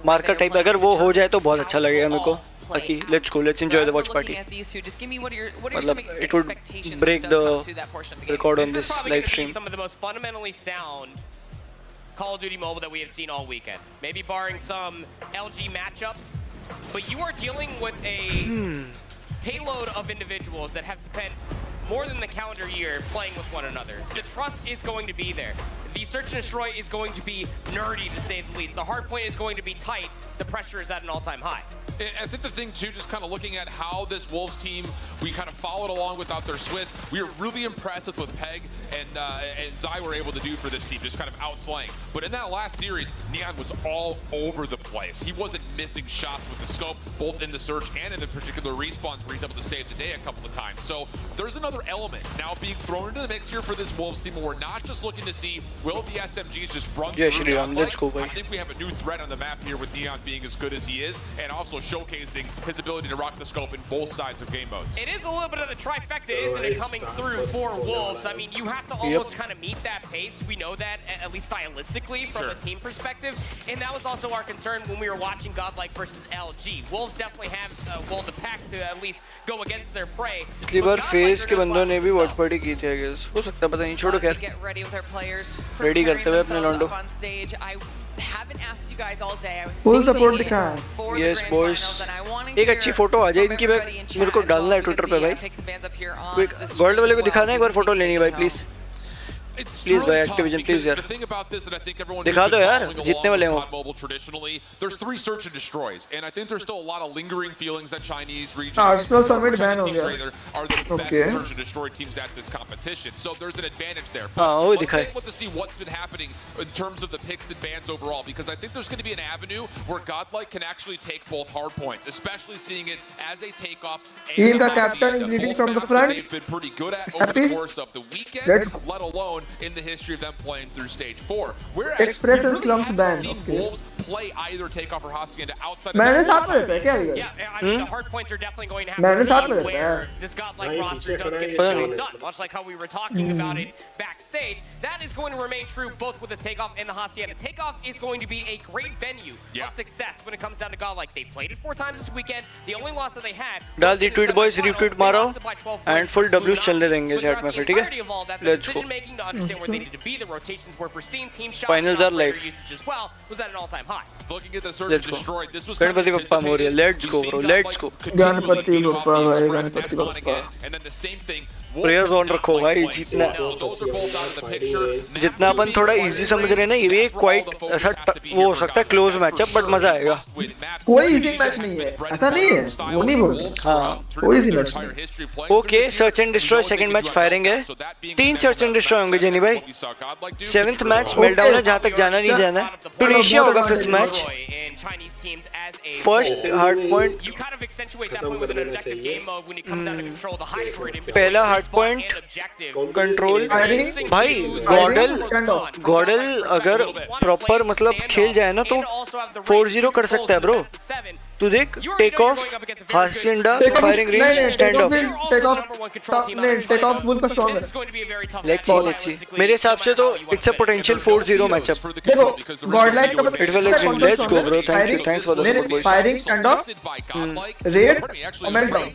मार्कर टाइप, अगर वो हो जाए तो बहुत अच्छा लगेगा मेरे को. बाकी let's enjoy the watch party. मतलब it would break the record on this live stream. Some of the most fundamentally sound Call of Duty Mobile that we have seen all weekend. Maybe barring some LG matchups, but you are dealing with a payload of individuals that have spent more than the calendar year playing with one another. The trust is going to be there. The search and destroy is going to be nerdy, to say the least. The hard point is going to be tight. The pressure is at an all-time high. I think the thing too, just kind of looking at how this Wolves team, we kind of followed along without their Swiss. We were really impressed with what Peg and Zai were able to do for this team, just kind of outslaying. But in that last series, Neon was all over the place. He wasn't missing shots with the scope, both in the search and in the particular respawns where he's able to save the day a couple of times. So there's another element now being thrown into the mix here for this Wolves team, where we're not just looking to see will the SMGs just run through. Let's go, I think we have a new threat on the map here with Neon being as good as he is, and also showcasing his ability to rock the scope in both sides of game modes. It is a little bit of the trifecta, isn't it, coming through for Wolves? I mean, you have to almost kind of meet that pace. We know that, at least stylistically, from a team perspective. And that was also our concern when we were watching Godlike versus LG. Wolves definitely have, well, the pack to at least go against their prey. पिछली बार फेज के बंदों ने भी वॉच पार्टी की थी, I guess. हो सकता है, पता नहीं, छोड़ो खैर. रेडी करते हुए अपने लॉन्डो. Haven't asked you guys all day. I was full support दिखा. Yes boys. एक अच्छी फोटो आ जाए इनकी, मेरे को डालना है ट्विटर पे भाई. गोल्ड वाले को दिखाना है एक बार फोटो लेनी है भाई प्लीज. Please भाई Activision, please यार. दिखा दो यार, जीतने वाले हो. Traditionally, there's 3 search and destroys, and I think there's still a lot of lingering feelings that Chinese regions Arsenal Summit ban हो गया. are the best search and destroy teams at this competition. So there's an advantage there. But let's take a look to see what's been happening in terms of the picks and bans overall, because I think there's going to be an avenue where Godlike can actually take both hard points, especially seeing it as a takeoff. Team का captain is leading from the front. They've been pretty good at over the course of the weekend, let alone in the history of them playing through stage 4. Whereas Express and slumps ban. Wolves play either takeoff or Hacienda outside of मैंने साथ में रहता है क्या ये? Yeah, I mean the hard points are definitely going to have मैंने साथ to में be रहता where है. this Godlike roster does get the job done. Much like how we were talking about it backstage, that is going to remain true both with the takeoff and the Hacienda. Takeoff is going to be a great venue of success when it comes down to Godlike. They played it 4 times this weekend. The only loss that they had. डाल दी ट्वीट बॉयज, रीट्वीट मारो and full W's चलने देंगे चैट में फिर, ठीक है? Let's go. Finals are live. Let's go. Ganpati Bappa Moriya. Let's go bro. Let's go. Ganpati Bappa भाई, गणपति बप्पा. प्रेयर्स ऑन रखो भाई. जितना अपन थोड़ा इजी समझ रहे हैं ना, ये भी क्वाइट ऐसा वो हो सकता है क्लोज मैचअप, बट मजा आएगा. कोई इजी मैच नहीं है, ऐसा नहीं है, वो नहीं बोल. हाँ, कोई इजी मैच नहीं. Okay, search and destroy second match firing है. 3 सर्च एंड डिस्ट्रॉय होंगे जेनी भाई. 7th मैच मेल्टडाउन है, जहां तक जाना नहीं जाना है. टुनीशिया होगा 5th match. First hard point, पहला हार्ड पॉइंट कंट्रोल भाई. गॉडल अगर प्रॉपर मतलब खेल जाए ना तो 4-0 कर सकता है ब्रो. तू देख, take off, Hacienda, firing range, stand off. Take off बुल का स्ट्रांग है. Let's see. मेरे हिसाब से तो इट्स अ पोटेंशियल 4-0 मैचअप. देखो गॉडलाइक का it will let's go bro. Thanks for the support. Firing, stand off, red और मेल्टडाउन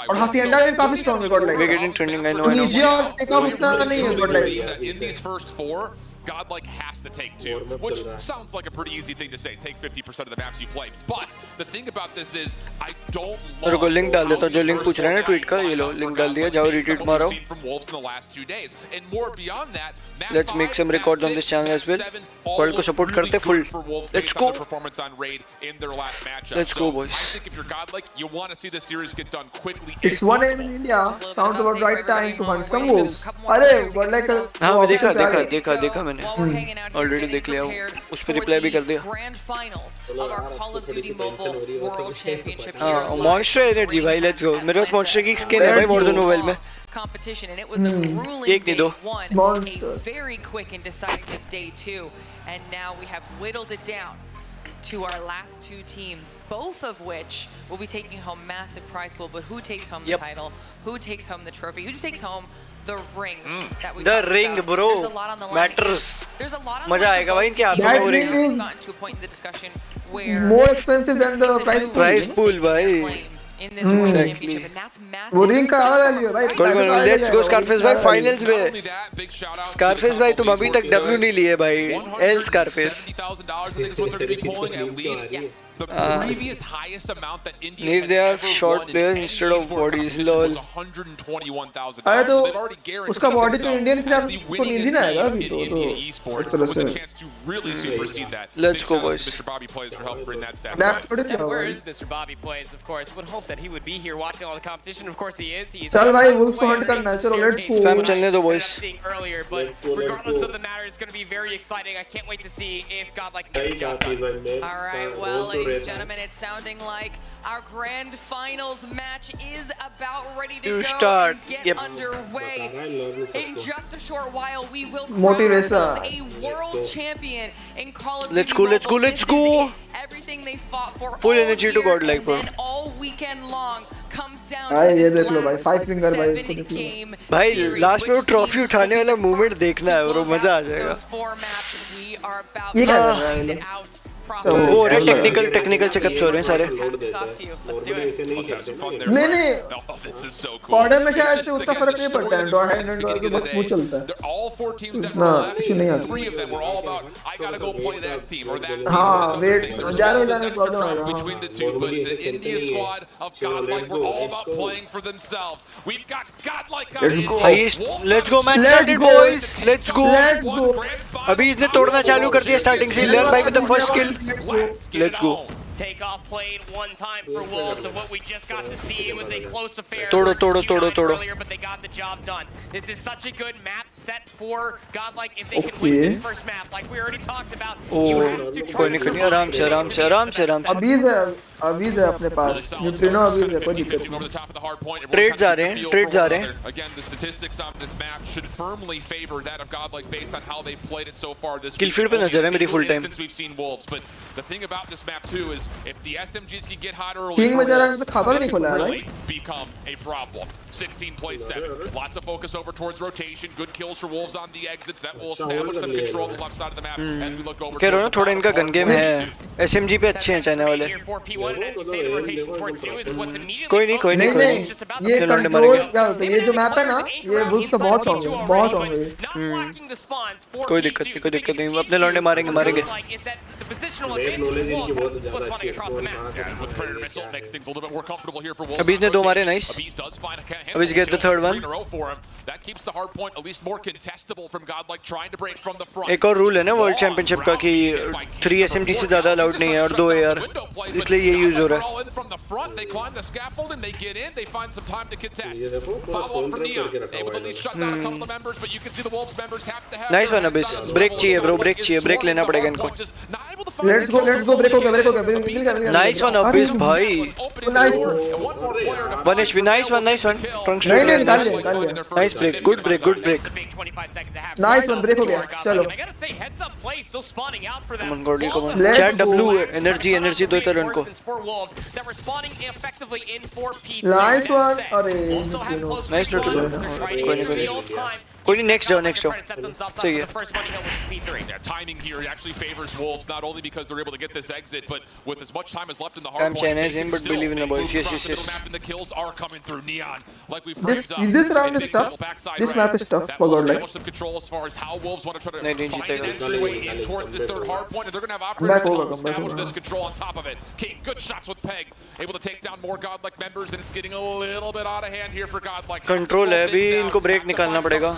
और हासिंडा भी काफी स्ट्रांग है Godlike. We getting trending. I know निजी और टेक ऑफ इतना नहीं है Godlike. Godlike has to take 2, which sounds like a pretty easy thing to say. Take 50% of the maps you play. But the thing about this is, I don't love रुको लिंक डाल देता हूँ जो लिंक पूछ रहे हैं ना ट्वीट का ये लो लिंक डाल दिया जाओ retweet मारो. Let's make some records on this channel as well. World को support करते full. Let's go. Let's go boys. I think if you're Godlike, you want to see the series get done quickly. It's 1 AM in India. Sounds about right time to hunt some wolves. अरे Godlike हाँ मैं देखा मैंने ऑलरेडी देख लिया उस पर रिप्लाई भी कर दिया. हाँ मॉन्स्टर एनर्जी भाई लेट्स गो. मेरे पास मॉन्स्टर की स्किन है भाई Warzone मोबाइल में. Competition and it was a grueling day 1, a very quick and decisive day 2, and now we have whittled it down to our last 2 teams, both of which will be taking home massive prize pool. But who takes home the title? Who takes home the trophy? Who takes home the ring? The ring, bro. Matters. There's a lot on मजा आएगा भाई इनके हाथ में वो ring. Gotten to a point in the discussion where more expensive than the prize pool भाई. in this World Championship, and that's massive. वो रिंग का वैल्यू है भाई. Let's go Scarface भाई फाइनल्स में. Scarface भाई तुम अभी तक W नहीं लिए भाई. L Scarface. The previous highest amount that India If they are short players instead of bodies, lol. 121,000. अरे तो उसका बॉडी तो इंडियन के साथ को नहीं देना है अभी तो. Let's go boys. Mr. Bobby plays for help bring that stat. Where is Mr. Bobby plays? Of course, would hope that he would be here watching all the competition. Of course he is. He is. चल भाई wolves को hunt करना है. चलो let's go. Spam चलने दो boys. Earlier, but regardless of the matter, it's going to be very exciting. I can't wait to see if Godlike can get the job done. All right, well, ladies and gentlemen, it's sounding like our grand finals match is about ready to go and get underway. In just a short while, we will crown ourselves a world champion in Call of Duty. Let's go. Everything they fought for full energy to Godlike bro. And all weekend long comes down to this ये देख लो भाई 5 finger भाई इसको देख लो भाई लास्ट में वो ट्रॉफी उठाने वाला मूवमेंट देखना है और मजा आ जाएगा. ये क्या कर रहा है वो रे टेक्निकल चेकअप्स हो रहे हैं सारे. नहीं कॉडम में शायद से उतना फर्क नहीं पड़ता है. डॉट हैंड और के बस स्मूथ चलता है ना कुछ नहीं आता. हाँ वेट जाने प्रॉब्लम आएगा. Let's go match started boys. Let's गो. अभी इसने तोड़ना चालू कर दिया स्टार्टिंग से. लेन भाई with the first kill. Let's go. Takeoff played one time for Wolves, so what we just got to see, it was a close affair. Todo. Earlier, but they got the job done. This is such a good map set for Godlike if they can win this first map, like we already talked about. You have to try to आराम से. अभी है अपने पास न्यूट्रिनो अभी है कोई दिक्कत नहीं. ट्रेड जा रहे हैं. Again, the statistics on this map should firmly favor that of Godlike based on how they've played it so far this kill feed पे नजर है मेरी full time. Since we've seen Wolves, but the thing about this map too is if the SMGs can get hot early, king में जरा तो खाता भी नहीं खोला है भाई. Become a problem. 16 plays 7. Lots of focus over towards rotation. Good kills for Wolves on the exits. That will establish them control the left side of the map as we look over. कह रहा हूँ ना थोड़ा इनका गन गेम है. SMG पे अच्छे हैं चाइना वाले. कोई नहीं ये कंट्रोल क्या होता है. ये जो मैप है ना ये वुल्व्स का बहुत स्ट्रांग है. कोई दिक्कत नहीं. अपने लौंडे मारेंगे. अभी इसने 2 मारे. नाइस. अभी इस गेट द थर्ड वन. एक और रूल है ना वर्ल्ड चैंपियनशिप का कि 3 SMG से ज्यादा अलाउड नहीं है और 2 AR, इसलिए ये यूज हो रहा है. From the front, they climb the scaffolding, they get in, they find some time to contest. Follow up from Neon, able to at least shut down a couple of members, but you can see the Wolves members have to have. Nice one Abyss. Break चाहिए ब्रो, ब्रेक लेना पड़ेगा इनको. Let's go ब्रेक हो गया. Nice one अबिस भाई. Nice 1 HP. Nice one. नहीं निकाल लिया. Nice break. Good break. Nice one break हो गया. चलो. Chat W energy दो इधर उनको. Nice one. अरे nice कोई नहीं, next जाओ सही है। Timing here actually favors Wolves, not only because they're able to get this exit, but with as much time as left in the hard point, they can still move across the middle map, and the kills are coming through. Neon, like we framed up. This round is tough. This map is tough for Godlike. Some control as far as how Wolves want to try to find an entryway in towards this third hard point, and they're going to have operators to help establish this control on top of it. King, good shots with Peg, able to take down more Godlike members, and it's getting a little bit out of hand here for Godlike. Control है, अभी इनको break निकालना पड़ेगा।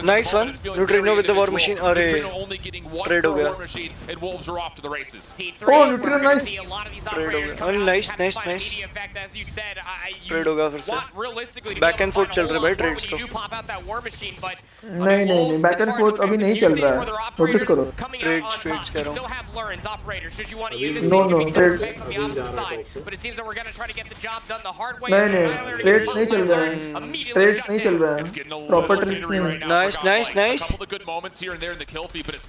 Nice one, Neutrino with the war machine, अरे trade हो गया। Oh, Neutrino nice। Trade हो गया, अरे nice। Trade हो गया फिर से। Back and forth चल रहे भाई trades तो। नहीं, back and forth अभी नहीं चल रहा है। Notice करो। Trades कह रहा हूँ। No, trades। नहीं, trades नहीं चल रहा है। Trades नहीं चल रहा है। Proper trades नहीं। Nice।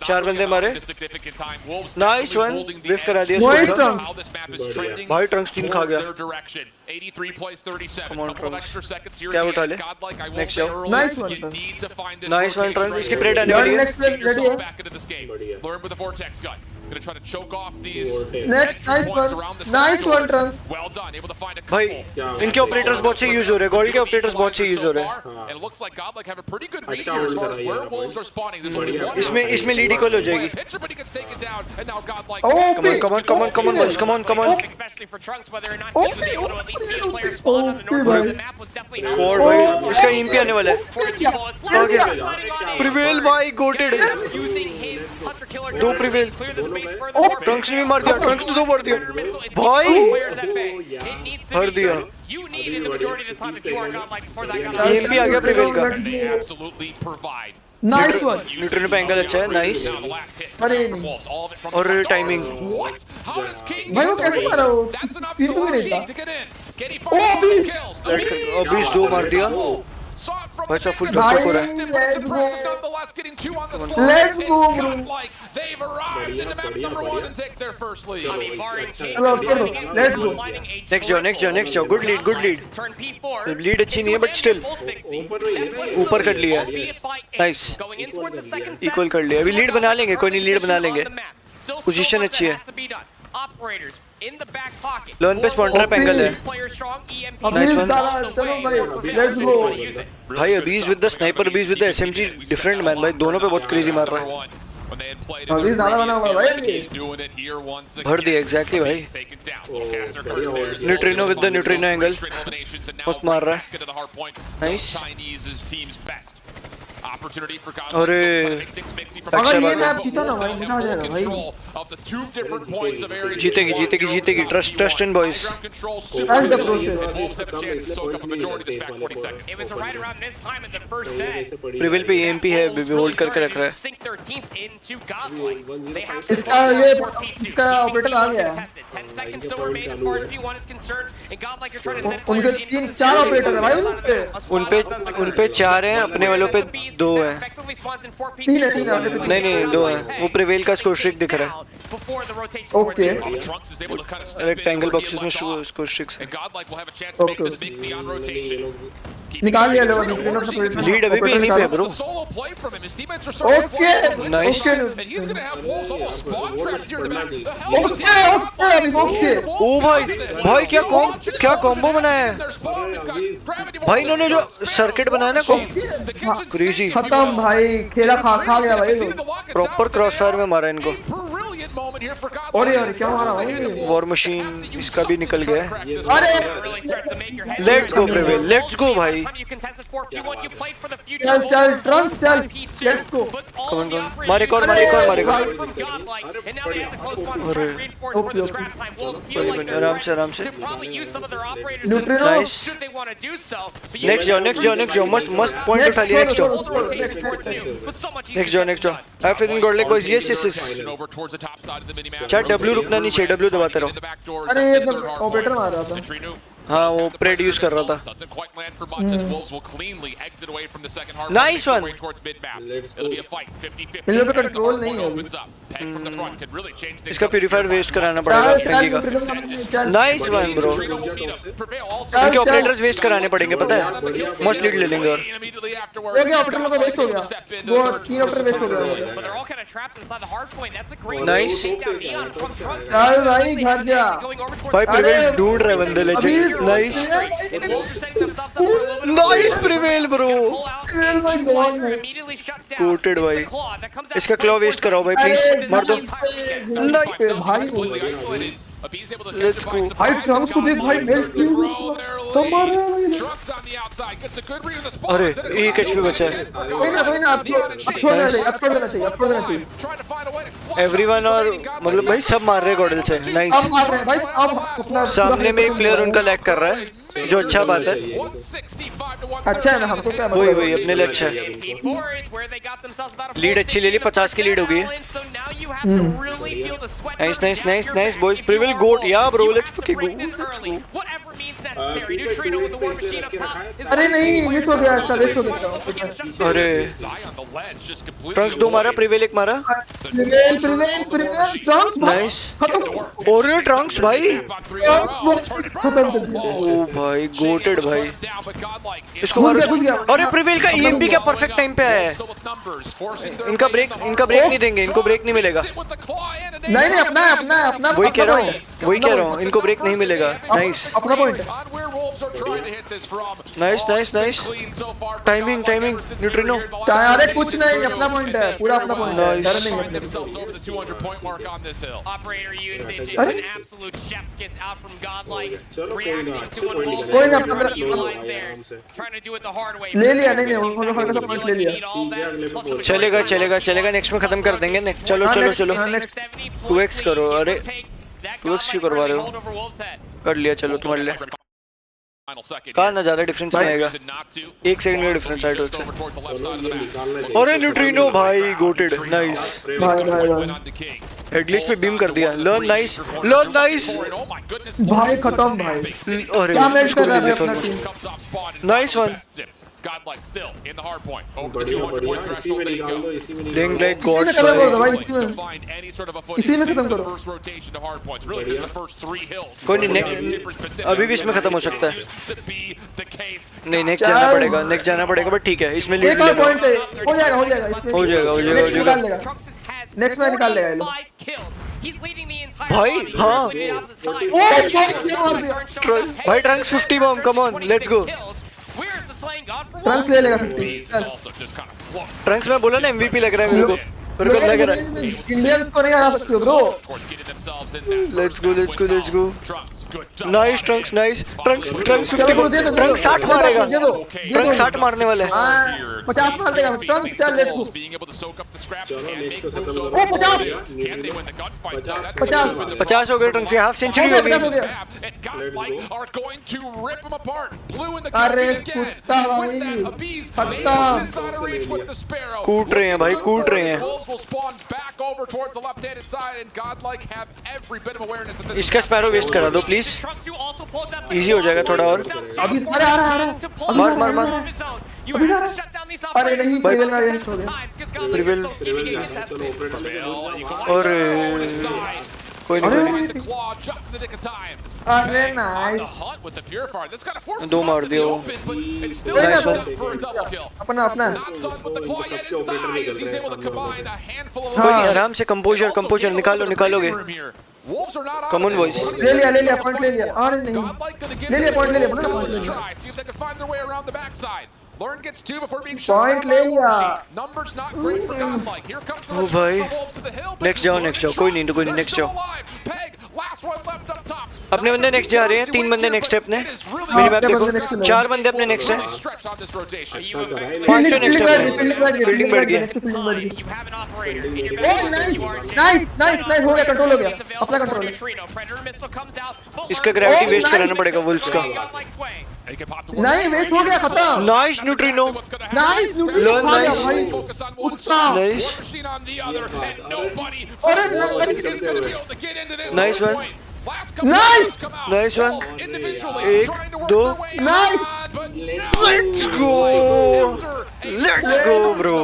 4 बंदे मारे। Nice one, whiff करा दिया। Nice Trunks। भाई Trunks 3 खा गया। 83 plays 37. Come on, Couple of Trunks. extra seconds here. क्या उठा ले? Next show. Nice one, You need to find this Nice one, rotation Trunks. इसकी right plate here. आने वाली है। Next plate ready है। Back into this game. Learn with the vortex gun. Gonna try to choke off these. Next, nice one, Trunks. Well done. Able to find a भाई couple. इनके ऑपरेटर्स बहुत सही यूज हो रहे हैं, गोल्ड के ऑपरेटर्स बहुत सही यूज हो रहे हैं। And it looks like Godlike have a pretty good read here as far as where Wolves are spawning. There's only one. इसमें लीड इक्वल हो जाएगी। Pitcher, but he gets taken down, and now Godlike. Come on boys, come on। Especially for Trunks, whether or not he was able to at least see his players spawn on the north side of the map was definitely not. और भाई इसका EMP आने वाला है। Prevail भाई goated। दो prevail। Trunks ने भी मार दिया, Trunks ने 2 मार दिया। भाई भर दिया। EMP आ गया prevail का। Nice one. न्यूट्रिनो पे एंगल अच्छा है, नाइस। अरे नहीं। और टाइमिंग। भाई वो कैसे मारा वो? 3 भी नहीं था। Oh, Beast 2 मार दिया। भाई सब फुल डॉक्टर हो रहा है। Let's go bro। They've arrived into map number 1 and take their first lead. Let's go। Next जाओ, गुड लीड। लीड अच्छी नहीं है बट स्टिल ऊपर कर लिया। नाइस, इक्वल कर लिया। अभी लीड बना लेंगे, कोई नहीं, लीड बना लेंगे। पोजीशन अच्छी है। लोन पे स्पॉन्टर एंगल है। Nice one. चलो भाई, लेट्स गो। भाई Abeez with the sniper, Abeez with the SMG, different man भाई, दोनों पे बहुत क्रेजी मार रहा है। अबीज ज़्यादा बना हुआ भाई। भर दिया एग्जैक्टली भाई। Neutrino with the neutrino angle बहुत मार रहा है। नाइस। अरे अगर ये मैप जीता ना भाई, मजा आ जाएगा भाई। जीतेगी। Trust in boys. Trust the process. प्रिविल पे EMP है, होल्ड करके रख रहा है। इसका ऑपरेटर आ गया है। उनके 3-4 ऑपरेटर है भाई उन पे 4 हैं, अपने वालों पे 2 हैं। 3 है। नहीं 2 हैं। वो प्रिवेल का स्कोर स्ट्रिक दिख रहा है। ओके। रेक्टेंगल बॉक्सेस में स्कोर स्ट्रिक्स है। ओके। निकाल लिया लोग। लीड अभी भी नहीं पे ब्रो। Okay nice. ओके। ओ भाई क्या कॉम्बो बनाया है भाई इन्होंने, जो सर्किट बनाया ना क्रेजी। खत्म भाई, खेला खा गया भाई। प्रॉपर क्रॉसफायर में मारा इनको। और यार क्या मारा भाई? वॉर मशीन इसका भी निकल गया है। अरे let's go prevail, let's go भाई। चल Trunks चल, लेट्स गो। कम मारे कौन। आराम से। नाइस। नेक्स्ट जाओ। मस्त पॉइंट उठा लिया। नेक्स्ट जाओ। I feel in Godlike boys. Yes. चाहे W रुकना नहीं चाहिए, W दबाते रहो। अरे ये ऑपरेटर मार रहा था। हाँ वो प्रोड्यूस कर रहा था. Nice one. इन लोगों पे कंट्रोल नहीं है. इसका प्यूरीफायर वेस्ट कराना पड़ेगा फेंकी का. Nice one bro. इनके ऑपरेटर्स वेस्ट कराने पड़ेंगे पता है. मस्ट लीड ले लेंगे और. हो गया ऑपरेटर लोग वेस्ट हो गया. वो 3 ऑपरेटर वेस्ट हो गया. नाइस. चल भाई घर जा. भाई प्रिवेल ढूंढ रहे बंदे legend. Nice. Nice prevail bro. Coated भाई. इसका क्लॉ वेस्ट कराओ भाई प्लीज. मार दो. नहीं भाई. Let's go. भाई ट्रंक्स को देख भाई मेल्ट सब मार रहा है. अरे एक एचपी बचा है. कोई ना आप छोड़ देना चाहिए. एवरीवन और मतलब भाई सब मार रहे गॉडल से. नाइस. अब मार रहे हैं भाई. अब अपना सामने में एक प्लेयर उनका लैग कर रहा है जो अच्छा बात है. अच्छा है ना. हमको क्या वही अपने लिए अच्छा है. लीड अच्छी ले ली. 50 की लीड हो गई है. Nice boys. प्रिविल goat. Yeah bro let's fucking go. अरे नहीं मिस हो गया. इसका वेस्ट हो गया. अरे ट्रंक्स 2 मारा. प्रिवेल 1 मारा. Prevail Trunks nice. और ट्रंक्स भाई. ओ भाई गोटेड भाई. इसको मारो. अरे प्रिवेल का ईएमपी क्या परफेक्ट टाइम पे आया है. इनका ब्रेक नहीं देंगे. इनको ब्रेक नहीं मिलेगा. नहीं अपना वही कह रहा हूँ. इनको ब्रेक नहीं मिलेगा. नाइस. अपना पॉइंट. नाइस. Timing neutrino. अरे कुछ नहीं. अपना पॉइंट है. पूरा अपना पॉइंट है. डर नहीं है. कोई ना ले लिया. नहीं उन्होंने हल्का सा पॉइंट ले लिया. चलेगा. नेक्स्ट में खत्म कर देंगे. चलो 2x करो. अरे 2x क्यों करवा रहे हो. कर लिया. चलो तुम्हारे लिए कहा ना ज्यादा डिफरेंस नहीं आएगा. 1 सेकंड का डिफरेंस है टोटल. अरे न्यूट्रिनो भाई गोटेड. नाइस. हेडग्लिच पे बीम कर दिया. Learn nice. भाई खत्म भाई. अरे क्या मैच कर रहा है अपना team. Nice one. Godlike still in the hard point. Over the 200 point threshold they go. Like God. इसी में खत्म करो. First rotation to hard points. Really since the first 3 hills. कोई नहीं. अभी भी इसमें खत्म हो सकता है. नहीं नेक्स्ट जाना पड़ेगा. बट ठीक है इसमें लीड लेना. पॉइंट है. हो जाएगा. नेक्स्ट में निकाल लेगा ये लोग. भाई हाँ भाई Trunks 50 bomb. Come on let's go. Trunks ले लेगा 50. ट्रंक्स में बोला ना MVP लग रहा है मेरे को. इंडियंस को नहीं हरा सकते हो bro. Let's go. Nice Trunks. Trunks 50. Trunks 60 मारेगा. ट्रंक्स 60 मारने वाले हैं. 50 मार देगा. ट्रंक्स चल लेट्स गो. 50 हो गए. ट्रंक्स की हाफ सेंचुरी हो गई. अरे कुत्ता भाई कूट रहे हैं भाई. will spawn back over towards the left-handed side, and Godlike have every bit of awareness that this. इसका स्पैरो वेस्ट करा दो प्लीज. इजी हो जाएगा थोड़ा और. अभी आ रहा. मार. अरे नहीं प्रिवेल का वेस्ट हो गया. प्रिवेल और कोई नहीं. अरे नाइस. 2 मार दिया. अपना आराम से. कंपोजर निकालोगे. कम ऑन बॉयज. ले लिया पॉइंट ले लिया. अरे नहीं ले लिया पॉइंट ले लिया. Learn gets 2 before being shot. Point ले लिया. Numbers not great for Godlike. Here comes the भाई. नेक्स्ट जाओ. कोई नहीं नेक्स्ट जाओ. अपने बंदे नेक्स्ट जा रहे हैं. 3 बंदे नेक्स्ट है अपने. मेरी मैप देखो. 4 बंदे अपने नेक्स्ट हैं. 5 नेक्स्ट है. फील्डिंग बढ़ गई. नाइस हो गया. कंट्रोल हो गया. अपना कंट्रोल. इसका ग्रेविटी वेस्ट कराना पड़ेगा वुल्फ्स का. नहीं वेस्ट हो गया. खत्म. Nice Neutrino. Nice. Nice one. Nice nice one 1 2 nice let's go bro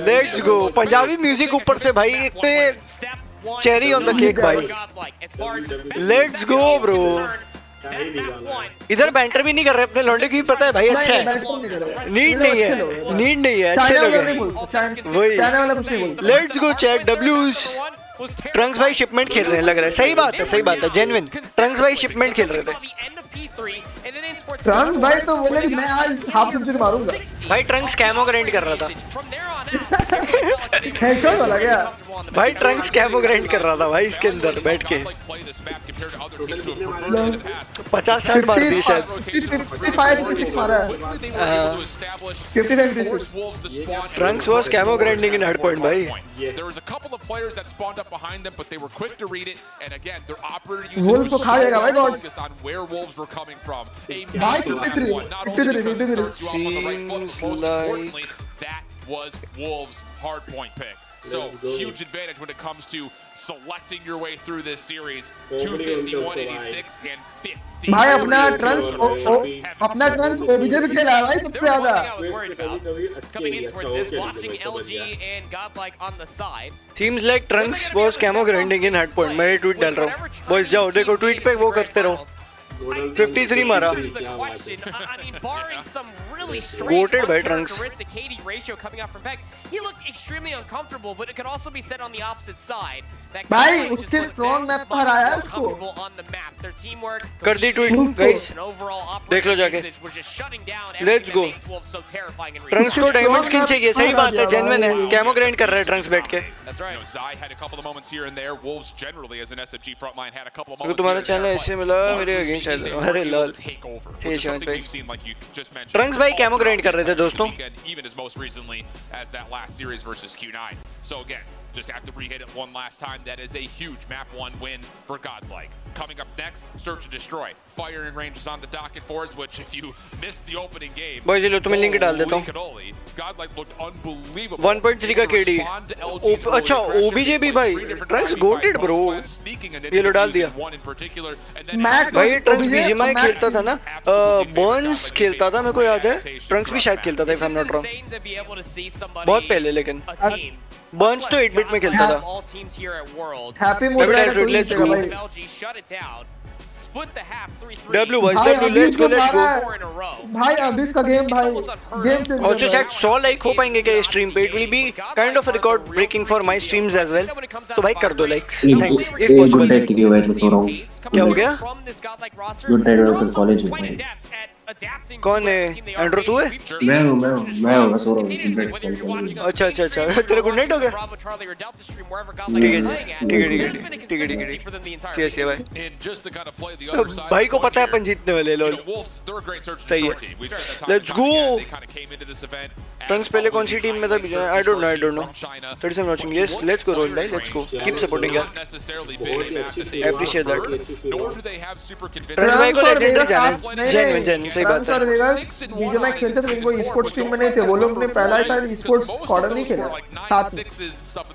let's go Punjabi music ऊपर से भाई एक पे चेरी ऑन द केक भाई लेट्स गो ब्रो इधर बैंटर भी नहीं कर रहे अपने लौंडे की पता है भाई अच्छा है नीड नहीं है अच्छे लोग हैं वही लेट्स गो चैट डब्ल्यूज ट्रंक्स भाई शिपमेंट खेल रहे हैं लग रहा है सही बात है जेन्युइन ट्रंक्स भाई शिपमेंट खेल रहे थे ट्रंक्स भाई तो बोले कि मैं आज हाफ सेंचुरी मारूंगा भाई ट्रंक्स कैमो ग्राइंड कर रहा था हेडशॉट वाला क्या भाई ट्रंक्स कैमो ग्राइंड कर रहा था भाई इसके अंदर बैठ के 50-60 मार दी शायद 55-56 मारा है 55-56 Trunks was camo grinding in hard point भाई There was a couple of players that spawned up behind them, but they were quick to read it. And again, their operator Wolf को खा जाएगा भाई God's on where wolves were coming from. भाई 53 seems like that was wolves' hard point pick. So huge advantage when it comes to selecting your way through this series. 250, 186, and 50. भाई अपना ट्रंक्स ओबीजे भी खेला है भाई सबसे ज्यादा Coming in towards this, watching LG and Godlike on the side. Seems like Trunks was camo grinding in hard point. मैं ट्वीट डाल रहा हूँ बॉयज जाओ देखो ट्वीट पे वो करते रहो 53 मारा Goated by Trunks. KD ratio coming out from Beck. He looked extremely uncomfortable, but it could also be said on the opposite side. भाई उसके स्ट्रॉन्ग मैप पर आया उसको कर दी ट्वीट गाइस देख लो जाके लेट्स गो ट्रंक्स को डायमंड्स किन चाहिए सही बात है जेन्युइन है कैमो ग्राइंड कर रहा है ट्रंक्स बैठ के तुम्हारा चैनल ऐसे मिला मेरे अगेंस्ट चल रहा अरे लॉल थे शांत भाई ट्रंक्स भाई कैमो ग्राइंड कर रहे थे दोस्तों just have to re-hit it one last time. That is a huge map 1 win for Godlike. Coming up next, search and destroy. Firing range is on the docket for us, which if you missed the opening game, boys ये लो तुम्हें लिंक डाल देता हूँ Godlike looked unbelievable. 1.3 का KD अच्छा OBJ भी भाई ट्रंक्स गोटेड ब्रो ये लो डाल दिया मैक्स भाई ट्रंक्स बीजीएमआई खेलता था ना बर्न्स खेलता था मेरे को याद है ट्रंक्स भी शायद खेलता था if I'm not wrong बहुत पहले लेकिन बर्न्स तो 8 बिट में खेलता था happy mood let's go W boys W let's go भाई अभी इसका गेम चेंज और जो शायद 100 लाइक हो पाएंगे क्या स्ट्रीम पे it will be kind of a record breaking for my streams as well तो भाई कर दो लाइक्स थैंक्स इफ पॉसिबल क्या हो गया गुड नाइट कॉलेज कौन है एंड्रो तू है मैं हूं सो रहा हूं अच्छा तेरा गुड नाइट हो गया ठीक है चीयर्स भाई भाई को पता है अपन जीतने वाले लोग सही है लेट्स गो ट्रंक्स पहले कौन सी टीम में था I don't know 37 watching yes let's go roll भाई लेट्स गो कीप सपोर्टिंग यार आई अप्रिशिएट दैट ट्रंक्स भाई को लेजेंडरी जाना जेन्युइन सही बात है बीजीएमआई खेलते थे वो ई-स्पोर्ट्स टीम में नहीं थे वो लोग ने पहला ही शायद ई-स्पोर्ट्स कॉडम नहीं खेला साथ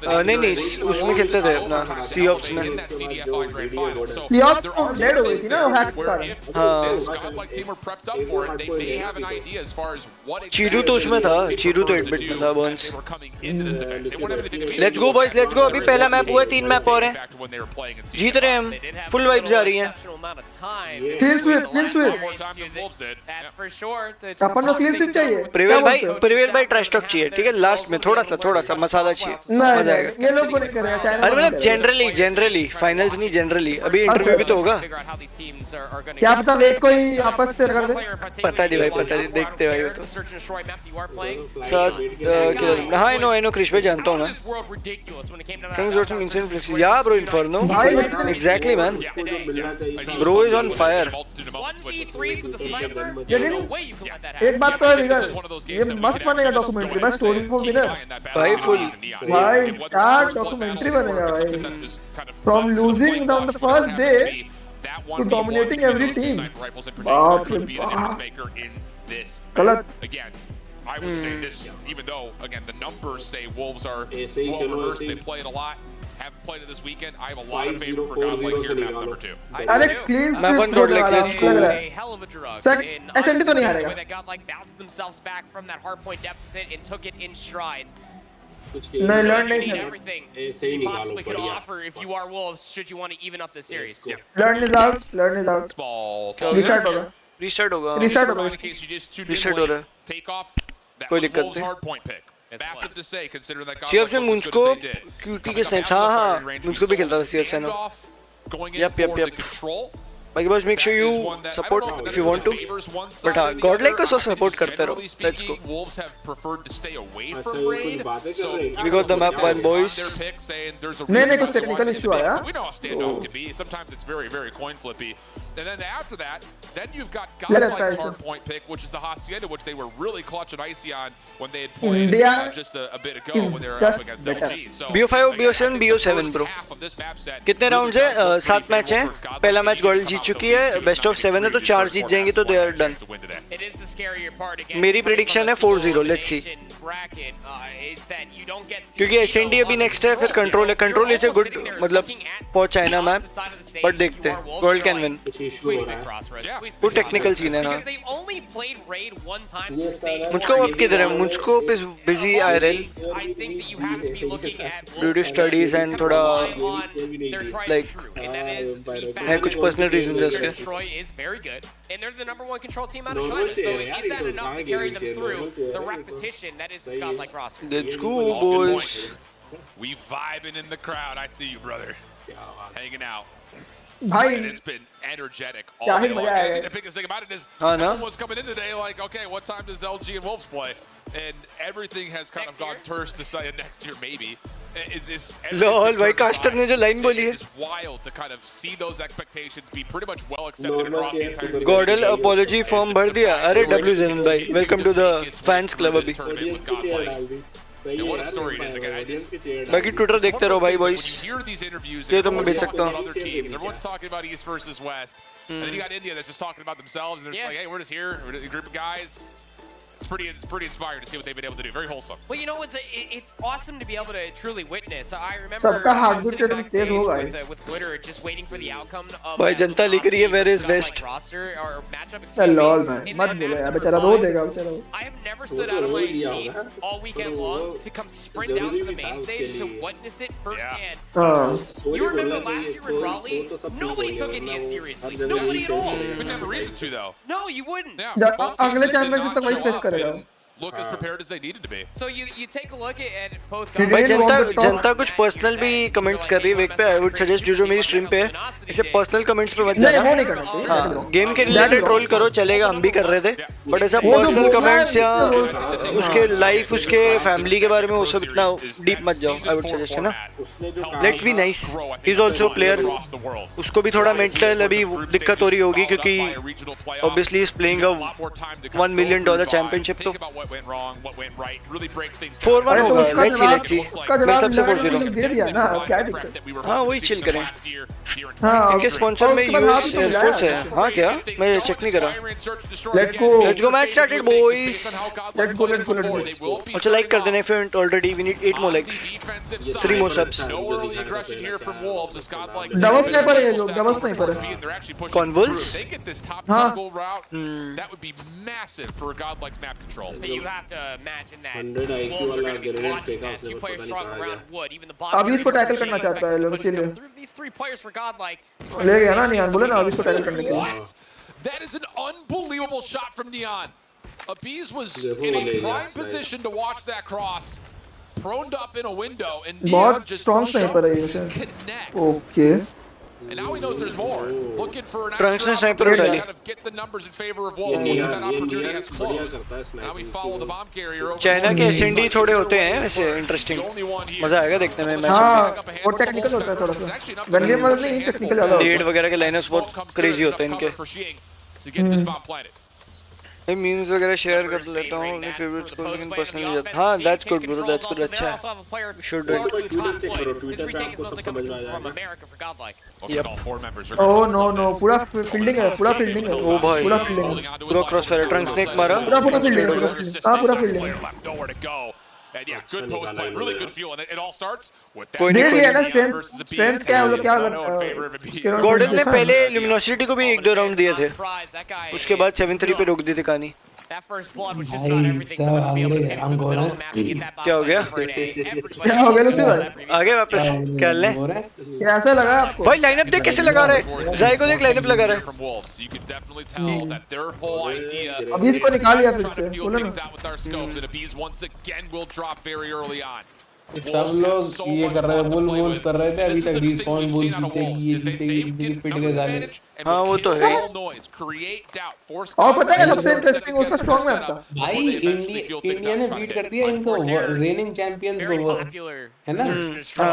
में नहीं उसमें खेलते थे अपना सीऑप्स में सीऑप्स डेड हो गई थी ना हैक कर चीरू तो उसमें था चीरू तो 8 बिट में था Burns let's go boys let's गो अभी पहला मैप हुआ है 3 मैप और हैं जीत रहे हैं हम फुल वाइब्स आ रही हैं क्लीन स्वीप अपन को क्लीन स्वीप चाहिए प्रिवेल भाई ट्रैश टॉक चाहिए ठीक है लास्ट में थोड़ा सा मसाला चाहिए मजा आएगा ये लोग को नहीं करेगा चैनल अरे मतलब जनरली फाइनल्स नहीं जनरली अभी इंटरव्यू भी तो होगा क्या पता वेक कोई आपस से कर दे पता नहीं देखते भाई वो तो साथ हाँ आई नो क्रिश भाई जानता हूँ मैं ट्रंक्स वाचिंग इंसेंट फ्लेक्स या bro inferno exactly man bro is on fire एक बात तो है विगल ये मस्त बनेगा डॉक्यूमेंट्री बस स्टोरी फॉर विनर भाई फुल भाई क्या डॉक्यूमेंट्री बनेगा भाई from losing on the first day to dominating every team बाप रे गलत I would say this, even though again the numbers say Wolves are well rehearsed, they play it a lot. haven't played it this weekend. I have a lot of favor for Godlike here in map number 2. अरे clean मैं split अपन Godlike लग let's go. रहा A है hell of a drug. SMD तो नहीं हारेगा That Godlike bounced themselves back from that hardpoint deficit and took it in strides. नहीं learn नहीं Need है everything you possibly could offer if you are Wolves, should you want to even up the series. learn is out restart होगा Restart होगा restart होगा Restart हो रहा है Take off. That कोई was दिक्कत Wolves' नहीं hard point pick. Massive to say, considering that CF Godlike में looked as मुझको good as they did. QT के स्नैप्स हाँ मुझको भी खेलता था सीएफ से ना Going in yep for the control. Like boys, make sure you support if you want to. But हाँ, Godlike को support करते रहो. Let's go. Wolves have preferred to stay away from raid. So We got the map one, boys. नहीं कुछ technical issue आया. We know how standoff can be. Sometimes it's very, very coin flippy. And then after that, then you've got Godlike's hard point pick, which is the Hacienda, which they were really clutch and icy on when they had played just a bit ago when they were up against LG. So BO5, BO7, BO7 bro. कितने rounds है? 7 मैच हैं. पहला मैच GODL जीत चुकी है. Best of 7 है तो 4 जीत जाएंगी तो they are done. मेरी prediction है 4-0. Let's see. क्योंकि SND अभी next है फिर control है. Control is a good मतलब पहुंचा है ना मैप. But देखते हैं. Gold can win. वो टेक्निकल सीन है ना मुझको अब किधर है मुझको is busy IRL due to studies and थोड़ा लाइक है कुछ पर्सनल रीजंस है उसके And they're the number 1 control team out of China, so is that enough to carry them through the repetition that is the Godlike roster? Let's go, boys. We vibing in the crowd. I see you, brother. Hanging out. भाई And it's been energetic all क्या ही day मजा long. आएगा And the biggest thing about it is हाँ ना everyone was coming in today like, okay, what time does LG and Wolves play? And everything has kind of gone terse to say next year maybe. It's lol भाई कास्टर ने जो लाइन बोली है It's wild to kind of see those expectations be pretty much well accepted across the entire GODL apology form भर दिया अरे W ज़ेनन भाई welcome to the fans club अभी And what a story it is again. बाकी ट्विटर देखते रहो भाई बॉयज ये तो मैं भेज सकता हूँ Everyone's talking about East versus West. And then you got India that's just talking about themselves and they're just like, hey, we're just here, we're a group of guys. It's pretty inspiring to see what they've been able to do. Very wholesome. Well, you know, it's awesome to be able to truly witness. I remember सबका heartbeat sitting एकदम backstage तेज होगा with Glitter, just waiting for the outcome of भाई जनता लिख रही है where is West roster or matchup. Lol भाई मत बोलो यार बेचारा रो देगा बेचारा I have never stood out of my seat all weekend long to come sprint down to the main stage to witness it firsthand. हाँ You remember last year in Raleigh? Nobody took India seriously. Nobody at all. Wouldn't have a reason to though. No, you wouldn't. अगले चैंपियनशिप तक वही फेस करेगा Look as prepared as they needed to be. So you take a look at both भाई जनता कुछ पर्सनल भी कमेंट्स कर रही है वेक पे आई वुड सजेस्ट जो मेरी स्ट्रीम पे है इसे पर्सनल कमेंट्स पे मत जाना नहीं वो नहीं करना चाहिए हाँ गेम के रिलेटेड ट्रोल करो चलेगा हम भी कर रहे थे बट ऐसा पर्सनल कमेंट्स या उसके लाइफ उसके फैमिली के बारे में वो सब इतना डीप मत जाओ आई वुड सजेस्ट है ना let's be nice he is also player उसको भी थोड़ा मेंटल अभी दिक्कत हो रही होगी क्योंकि obviously is playing a $1 million championship तो What went wrong, what went right, really break things 4-1 होगा लेट्स सी उसका जवाब दे दिया ना क्या दिक्कत हाँ वही चिल करें हाँ इनके स्पॉन्सर में यूएस एयरफोर्स है हाँ क्या मैं चेक नहीं करा let's go match started boys let's go अच्छा लाइक कर देना if you haven't already we need 8 more likes 3 more subs double sniper है ये लोग डबल स्नाइपर है कौन वुल्स हाँ that would be massive for a Godlike's map control. You have to imagine that Wolves are going to be watching that. 2 players strong around wood, even the bottom. अभी इसको टैकल करना चाहता है लोग इसीलिए These 3 players for Godlike. ले गया ना नियान बोले ना अभी इसको टैकल करने के लिए That is an unbelievable shot from Neon. Abiz was in a prime position to watch that cross. Proned up in a window and Neon बहुत just स्ट्रांग स्नाइपर है ये connects. Okay And now he knows there's more. Looking for an Trunks ने extra sniper opportunity डाली to kind of get the numbers in favor of Wolves. Looks like that opportunity has closed. Now we follow the bomb carrier over. China के एसएनडी थोड़े होते हैं वैसे इंटरेस्टिंग मजा आएगा देखने में मैच हाँ वो टेक्निकल होता है थोड़ा सा गन गेम वाला नहीं टेक्निकल ज्यादा डेड वगैरह के लाइनर्स बहुत क्रेजी होते हैं इनके To get this bomb planted. मैं मीम्स वगैरह शेयर कर लेता हूँ अपने फेवरेट्स को लेकिन पर्सनली हाँ that's good bro that's good अच्छा है should do it oh no पूरा फील्डिंग है ओ भाई पूरा फील्डिंग है पूरा क्रॉस फायर ट्रंक्स ने एक मारा पूरा फील्डिंग है हां पूरा फील्डिंग है Nowhere to go. And yeah, good post play, really good feel, and it all starts with that. देख लिया ना strength क्या है, वो लोग क्या करते गॉडल ने पहले ल्यूमिनोसिटी को भी 1-2 राउंड दिए थे, उसके बाद 7-3 पे रोक दी थी कहानी। क्या हो गया? क्या हो गया लूसी भाई? आगे वापस क्या ले? कैसा लगा आपको? भाई लाइनअप देख कैसे लगा रहा है, जाई को देख लाइनअप लगा रहा है। अभी इसको निकाल लिया फिर से, बोलो ना। सब लोग ये कर रहे हैं, बुल कर रहे थे अभी तक, रिस्पॉन बुल जीतेगी पिट के साले। हाँ वो तो है। और पता है सबसे इंटरेस्टिंग उसका स्ट्रॉन्ग मैप था भाई, इंडिया ने बीट कर दिया इनको, रेनिंग चैंपियंस को, है ना?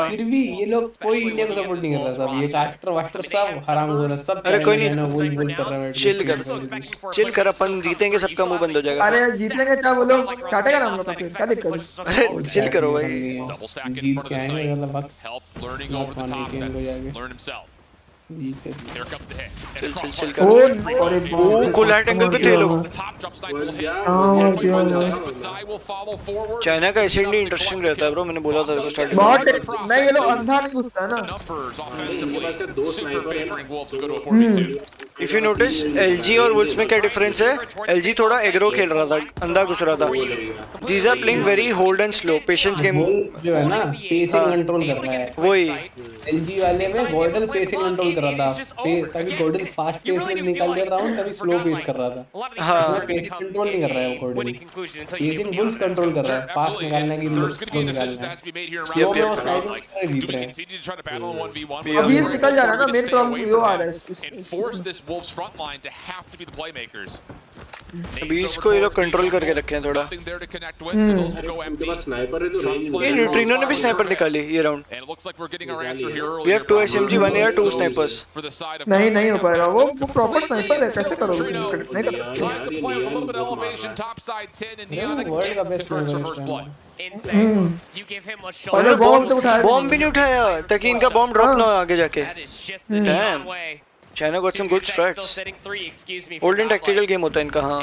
फिर भी ये लोग कोई इंडिया को सपोर्ट नहीं कर रहा। सब ये कास्टर वास्टर सब हराम हो रहा, सब अरे कोई नहीं, बुल कर रहे हैं। चिल कर, अपन जीतेंगे, सबका मुंह बंद हो जाएगा। अरे जीतेंगे क्या, वो लोग काटेगा ना हम लोग, फिर क्या दिक्कत है? अरे चिल करो भाई। Double stack in front of the site. Help learning over the top. That's learn himself. Here comes the hit. Chill कर। ओ कोलैट एंगल पे थे लोग। चाइना का एसिड इंटरेस्टिंग रहता है ब्रो, मैंने बोला था स्टार्ट में। बहुत नहीं, ये लोग अंधा नहीं घुसता है ना। इफ यू नोटिस एलजी और वुल्स में क्या डिफरेंस है, एलजी थोड़ा एग्रो खेल रहा था, अंधा घुस रहा था। These are playing very hold and slow patience game जो है ना, पेसिंग कंट्रोल कर रहा है वही। एलजी वाले में गॉडल पेसिंग कंट्रोल कर रहा था, कभी गॉडल फास्ट पेस में निकाल दे रहा हूं, कभी स्लो पेस कर रहा था। हां पेस कंट्रोल नहीं कर रहा है वो गॉडल, पेसिंग बुल्स कंट्रोल कर रहा है, फास्ट निकालने की स्लो निकालना है। स्लो में वो स्नाइपिंग जीत रहे हैं। अभी इस निकल जा रहा है ना, मेन प्रॉब्लम यो आ रहा है अभी इसको ये लोग कंट्रोल करके रखे हैं थोड़ा। ये न्यूट्रिनो ने भी स्नाइपर निकाली ये round. We have 2 SMG 1 AR 2 snipers. नहीं हो पाएगा, वो प्रॉपर स्नाइपर है, कैसे करोगे? नहीं कर वर्ल्ड का बेस्ट पहले बॉम्ब तो उठाया, बॉम्ब भी नहीं उठाया ताकि इनका बॉम्ब ड्रॉप ना आगे जाके। Dam, China got some good strats. Old and tactical game होता है इनका। हाँ।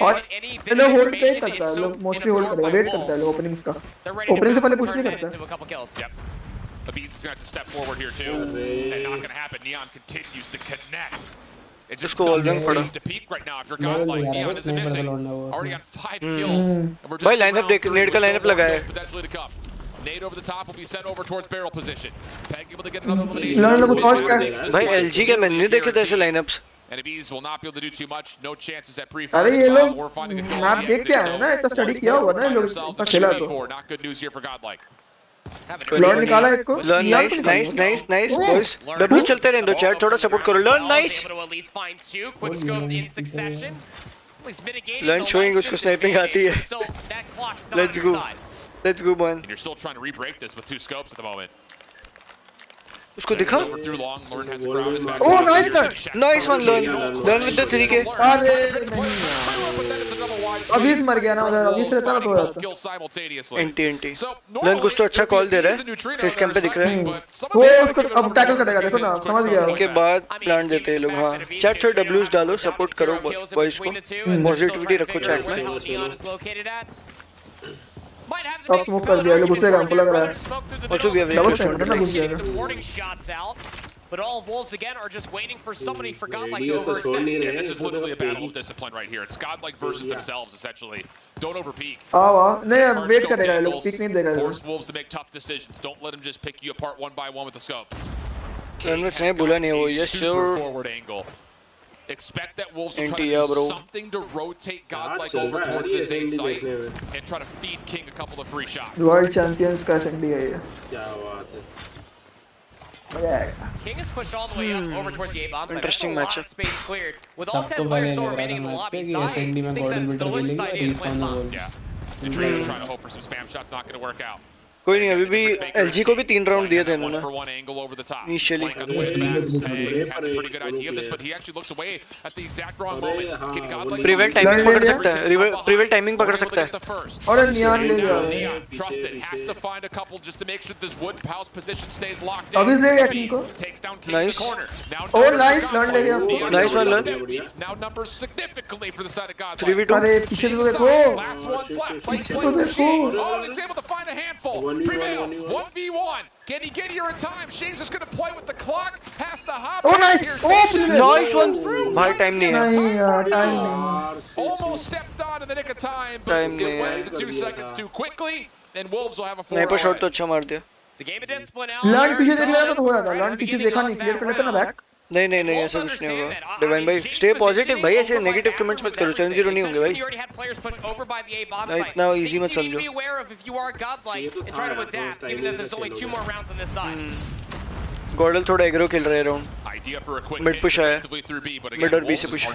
और ये लोग होल्ड पे करता है, लोग मोस्टली होल्ड करेगा, वेट करता है लोग ओपनिंग्स का, ओपनिंग से पहले पुश नहीं करता। The Bees is going to have to step forward here too, and not going to happen. Neon continues to connect. It's just to peak right now after godlike. Neon is missing. Already on 5 kills. भाई लाइनअप देख, नेट का लाइनअप लगा है। Potentially to come. Nade over the top will be sent over towards barrel position. Peg able to get another elimination. भाई LG के मैंने नहीं देखे थे ऐसे line-ups. And the Bees will not be able to do too much. No chances at pre-fire. अरे ये लोग मैप देख के आए ना, इतना स्टडी किया हुआ ना, ये लोग इतना खेला तो। Not good news here for godlike. Learn निकाला एक को। नाइस बॉयज, डब्ल्यू चलते रहने दो, चैट थोड़ा सपोर्ट करो। लर्न नाइस, लर्न शोइंग उसको स्नाइपिंग आती है। Let's go man. You're still trying to re-break this with 2 scopes at the moment. उसको दिखा। Oh nice one learn with the 3K। अरे अभी मर गया ना उधर, अभी से रहता ना तो रहता। एंटी लर्न कुछ तो अच्छा कॉल दे रहा है, फेस कैम पे दिख रहा है। वो उसको अब टैकल करेगा, देखो ना, समझ गया। उसके बाद प्लांट देते हैं लोग। हाँ चैट थोड़ा डब्ल्यूज डालो, सपोर्ट करो बॉयज को, पॉजिटिविटी रखो चैट में। अब स्मोक कर दिया, लोग घुसेगा, हमको लग रहा है। Also we have double sniper ना घुस जाएगा। But all Wolves again are just waiting for somebody for godlike to overextend. Yeah, this is literally a battle of discipline right here. It's godlike versus themselves essentially. Don't overpeak. नहीं वेट करेगा ये लोग, पिक नहीं देगा। Force Wolves to make tough decisions. Don't let them just pick you apart one by one with the scopes. नहीं बोला नहीं वो, yes sir. Forward angle. Expect that Wolves will try to do something to rotate godlike over towards this A site and try to feed King a couple of free shots. World Champions का SND है ये। क्या बात है। King is pushed all the way up over towards the A bomb site. Interesting matchup. Space cleared. With all 10 players still remaining in the lobby side, thinks that the delicious idea to play top. Yeah. The Dream trying to hope for some spam shots, not going to work out. कोई नहीं, अभी भी LG को भी 3 राउंड दिए थे इन्होंने इनिशियली। प्रिवेल टाइमिंग पकड़ सकता है, प्रिवेल टाइमिंग पकड़ सकता है। और नियान ले लिया, अभी ले गया किंग को। नाइस, और नाइस लर्न ले गया, नाइस वन लर्न। 3v2, अरे पीछे तो देखो, पीछे तो देखो। Prevail 1v1. Can he get here in time? Shane's just going to play with the clock. Has to hop. Oh nice, nice one. भाई टाइम नहीं है। नहीं यार, टाइम नहीं। Almost stepped on in the nick of time, but it went to 2 seconds too quickly, and Wolves will have a 4. Sniper shot तो अच्छा मार दिया। It's a game of discipline now. Learn पीछे देख लिया तो हो जाता, लर्न पीछे देखा नहीं, क्लियर कर लेता ना बैक। नहीं ऐसा कुछ नहीं होगा। डिवाइन भाई स्टे पॉजिटिव भाई, ऐसे नेगेटिव कमेंट्स मत करो, 7-0 नहीं होंगे भाई। इतना इजी मत समझो। गॉडल थोड़ा एग्रो खेल रहे हैं राउंड, मिड पुश आया, मिड और बी से पुश।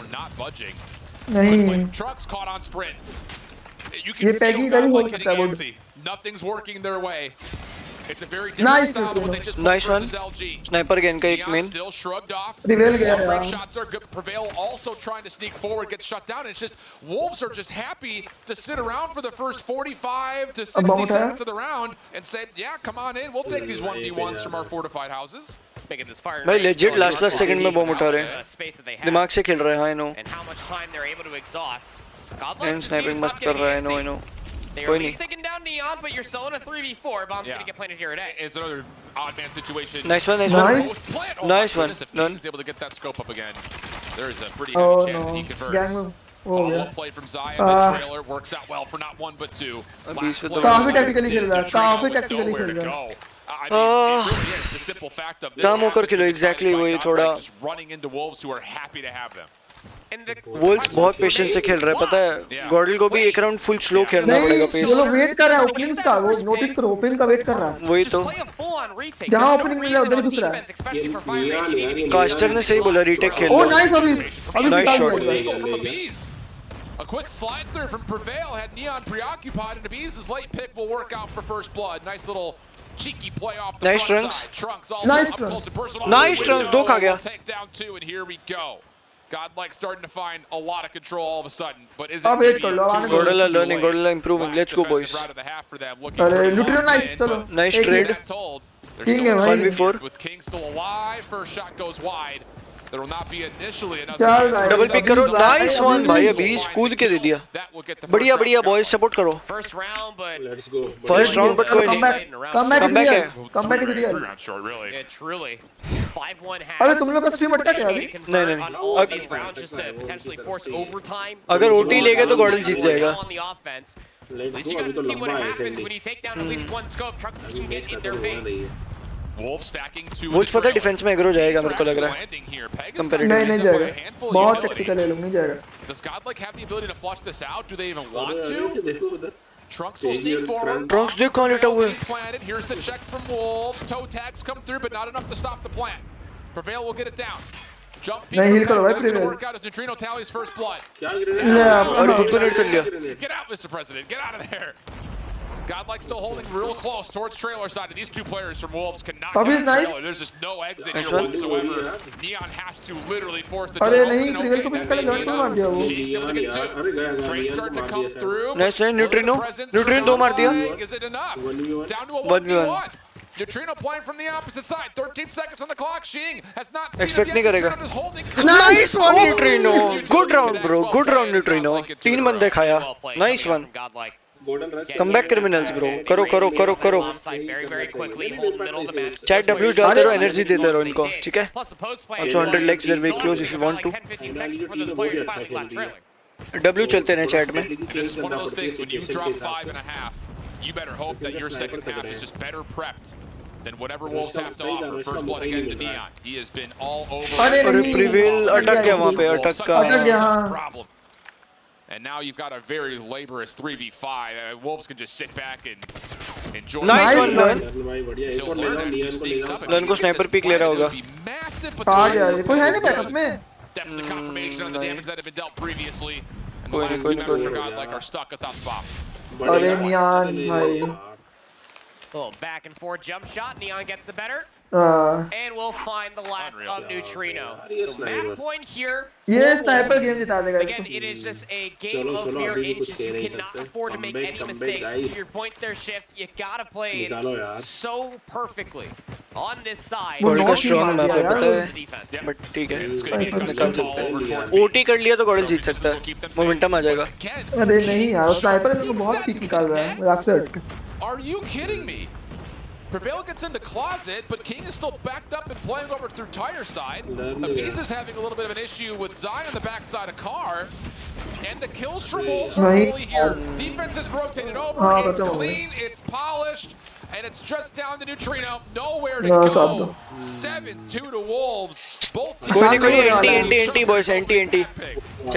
नहीं ये पैगी का भी हो सकता है वो। It's a very nice style, but they just nice one. Sniper again का एक main. Still shrugged off. Prevail गया यार. Shots are good. Prevail also trying to sneak forward, gets shut down. It's just Wolves are just happy to sit around for the first 45 to 60 seconds of the round and said, "Yeah, come on in. We'll take these 1v1s from our fortified houses." Making this fire. भाई legit last second में बॉम्ब उठा रहे हैं, दिमाग से खेल रहे हैं। I know. And how much time they're able to exhaust. And sniping मस्त कर रहा है। I know. They're at least taking down Neon, but you're still in a 3v4. Bomb's gonna get planted here today. It's another odd man situation. Nice one. Nice one. None. He's able to get that scope up again. There's a pretty good chance that he converts. Follow-up play from Zaya. The trailer works out well for not 1 but 2. काफी टैक्टिकली खेल रहा है, काफी टैक्टिकली खेल रहा है। काम होकर खेलो, एग्जैक्टली वही थोड़ा। Running into Wolves who are happy to have them. Wolf बहुत पेशेंस से खेल रहा है, पता है। गॉडल को भी एक राउंड फुल स्लो खेलना पड़ेगा पेस। वो लोग वेट कर रहा है ओपनिंग्स का, वो नोटिस करो, ओपनिंग का वेट कर रहा है। वही तो, जहां ओपनिंग मिला उधर ही घुस रहा है। कास्टर ने सही बोला, रीटेक खेल। ओ नाइस, अभी nice shot. A quick slide through from Prevail had Neon preoccupied, and Abees' late pick will work out for first blood. Nice little cheeky play off the nice front side. Trunks also nice up close and personal. Nice trunks, दो खा गया। Take down 2, and here we go. Godlike starting to find a lot of control all of a sudden, but is it GODL learning, GODL improving. Let's go boys. अरे लुटियो नाइस, चलो nice trade. किंग है भाई। 1v4 with King still alive. First shot goes wide. There will not be initially another. Double pick करो, नाइस वन भाई, अभी कूद के दे दिया। बढ़िया बढ़िया बॉयज, सपोर्ट करो। First round, but first round but कोई नहीं। Comeback is real. Yeah, truly. 5-1 half. अबे तुम लोग का स्ट्रीम अटका क्या अभी? नहीं अगर ओटी ले गए तो गॉडल जीत जाएगा। At least you got to see what happens when you take down at least one scope. Trunks can get in their face. Wolf stacking 2. Wolf पता है डिफेंस में एग्रो जाएगा, मेरे को लग रहा है। नहीं जाएगा, बहुत टैक्टिकल है लोग, नहीं जाएगा। Does Godlike have the ability to flush this out? Do they even want to? Trunks will sneak forward. Trunks देख कहाँ लेटा हुआ है। Here's the check from Wolves. Toe tags come through, but not enough to stop the plant. Prevail will get it down. Jump. नहीं हिल करो भाई, Prevail। Work out as Neutrino tallies first blood. और खुद को नेट कर लिया। Get out, Mr. President. Get out of there. Godlike still holding real close towards trailer side. These two players from Wolves cannot get trailer. There's just no exit here whatsoever. Neon has to literally force the. अरे नहीं, Prevail को पिक कर लॉट को मार दिया वो। Train starting to come through. Nice neutrino दो मार दिया। Is it enough? Down to a 1v1. Neutrino playing from the opposite side. 13 seconds on the clock. Shing has not seen Expect नहीं करेगा। Nice one Neutrino. Good round bro. Good round Neutrino. 3 बंदे खाया। Nice one. Come back criminals bro. करो। Chat W's डालते रहो, एनर्जी देते रहो इनको, ठीक है? Also 100 likes, they're very close if you want to. W चलते हैं चैट में। This is one of those things when you drop 5.5, you better hope that your second half is just better prepped than whatever Wolves have to offer. First blood again to Neon. He has been all over. अरे Prevail अटक गया वहाँ पे, अटक का। And now you've got a very laborious 3v5. Wolves can just sit back and enjoy. Nice one, Learn को स्नाइपर पिक ले रहा होगा। आ गया, कोई है नहीं बैकअप में। Definitely confirmation on the damage that had been dealt previously. And the last two members of Godlike are stuck without the bomb. अरे नियान भाई। Little back and forth jump shot. Neon gets the better. And we'll find the last of Neutrino. So map point here. ये स्नाइपर गेम जिता देगा Again, it is just a game of mere inches. You cannot afford to make any mistakes. To your point there, Shift, you gotta play it so perfectly on this side. गॉडल का स्ट्रांग मैप है पता है, बट ठीक है निकाल सकते हैं। ओटी कर लिया तो गॉडल जीत सकता है, मोमेंटम आ जाएगा। अरे नहीं यार, स्नाइपर इनको बहुत पीक निकाल रहा है मजाक से हट के। Are you kidding me? Prevail gets into closet, but King is still backed up and playing over through tire side. Abiz is having a little bit of an issue with Zai on the backside of Car. And the kills from Wolves are fully here. Defense is rotated over. It's clean, it's polished, and it's just down to Neutrino. Nowhere to go. 7-2 to Wolves. Both teams. कोई NT boys, NT.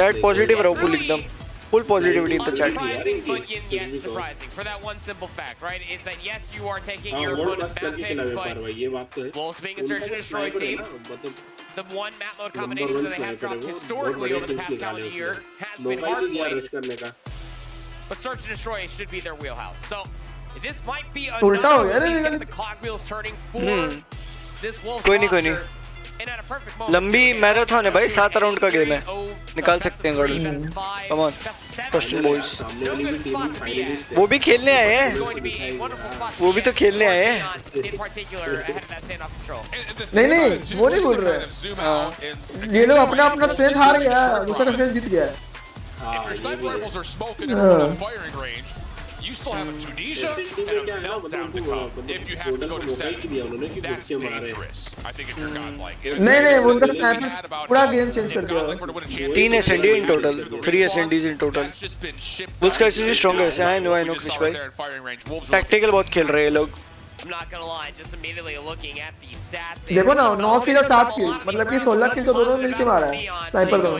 Chat positive रहो full एकदम. Full positivity in the chat. But yet surprising for that one simple fact, right? Is that yes, you are taking your opponent's map picks, but Wolves being a search and destroy team, the one map mode combination that they have dropped historically over the past calendar year has been hardpoint. But search and destroy should be their wheelhouse. So this might be another way to get the clock wheels turning for this Wolves roster. लंबी मैराथन है भाई, 7 राउंड का गेम है, निकाल सकते हैं गॉडल। कम ऑन ट्रस्टिंग बॉयज, वो भी खेलने आए हैं, वो भी तो खेलने आए हैं। नहीं वो नहीं बोल रहे, ये लोग अपना अपना स्ट्रेंथ हार गया, दूसरा स्ट्रेंथ जीत गया। You still have a Tunisia and a meltdown to come if you have to go to 7. That's dangerous. I think if you're godlike. नहीं उनका स्नैपर पूरा गेम चेंज कर दिया। 3 SND in total, 3 SNDs in total. Wolves का SND strong है, I know कृष भाई। Tactical बहुत खेल रहे हैं लोग। I'm not gonna lie, just immediately looking at the stats. देखो ना 9 किल और 7 किल, मतलब कि 16 किल तो दोनों मिलके मारा है स्नाइपर दोनों।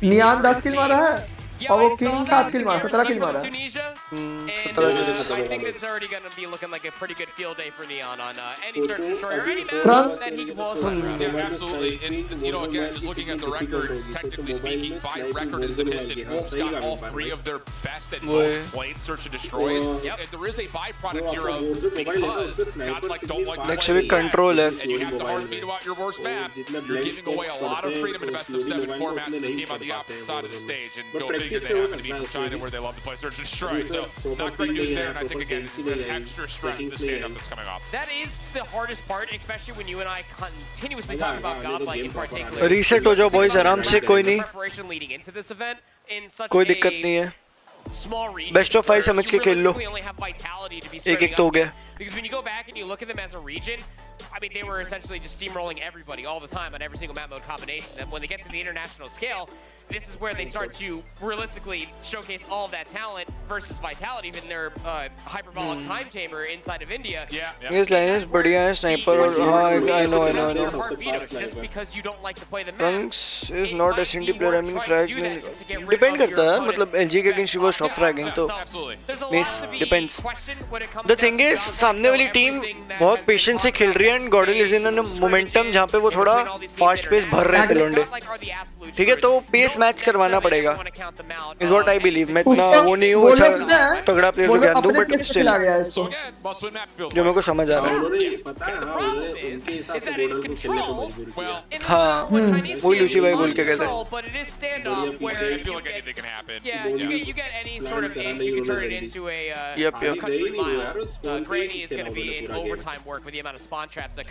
नियान 10 किल मारा है और वो किंग 7 किल मारा, 17 किल मारा। I think it's already going to be looking like a pretty good field day for Neon on any search and destroy or any map that he can pull us around. Yeah, absolutely. And, you know, again, just looking at the records, technically speaking, by record and statistics, Wolves got all 3 of their best and most played search and destroys. And there is a byproduct here of because godlike don't like to play control and you have to hard beat out your worst map, you're giving away a lot of freedom in a best of 7 format to the team on the opposite side of the stage. And go figure, they happen to be from China where they love to play search and destroy. So not great news there, and I think again there's extra stress to the stand-up that's coming off. That is the hardest part, especially when you and I continuously talk about godlike in particular. Reset हो जाओ boys, आराम से, कोई नहीं, preparation leading into this event in such कोई दिक्कत नहीं है। Best of 5 समझ के खेल लो, एक तो हो गया। Because when you go back and you look at them as a region, I mean, they were essentially just steamrolling everybody all the time on every single map mode combination. And when they get to the international scale, this is where they start to realistically showcase all of that talent versus vitality in their hyperbolic time chamber inside of India. Yes, Linus, बढ़िया है sniper और हाँ, I know. Just because you don't like to play the map. Trunks is not a SND player. I mean, frag depend करता है, मतलब LG के against वो stop fragging तो miss depends. The thing is, सामने वाली टीम बहुत पेशेंस से खेल रही है and गॉडल is in a momentum जहाँ पे वो थोड़ा फास्ट पेस भर रहे हैं लोंडे, ठीक है, तो पेस मैच करवाना पड़ेगा, इज व्हाट आई बिलीव। मैं इतना वो नहीं हूँ अच्छा तगड़ा प्लेयर तो ज्ञान दूं, बट स्टिल जो मेरे को समझ आ रहा है, हाँ वो लूसी भाई बोल के कहते हैं।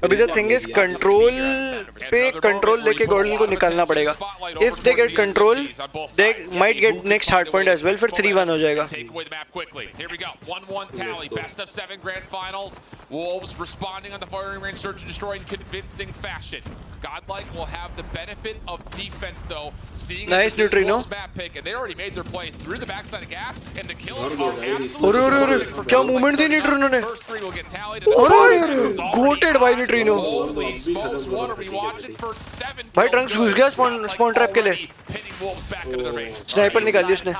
अभी द थिंग इज कंट्रोल पे कंट्रोल लेके गॉडल को निकालना पड़ेगा। If they get control they might get next hard point as well, फिर 3-1 हो जाएगा। Wolves responding on the firing range, search and destroy in convincing fashion. Godlike will have the benefit of defense though, seeing nice Neutrino map pick, and they already made their play through the backside of gas, and the kills are absolutely क्या मूवमेंट दी Neutrino ने, गोटेड बाय Neutrino भाई। ट्रंक्स घुस गया स्पॉन ट्रैप के लिए। Wolves back into the race. Sniper निकाली उसने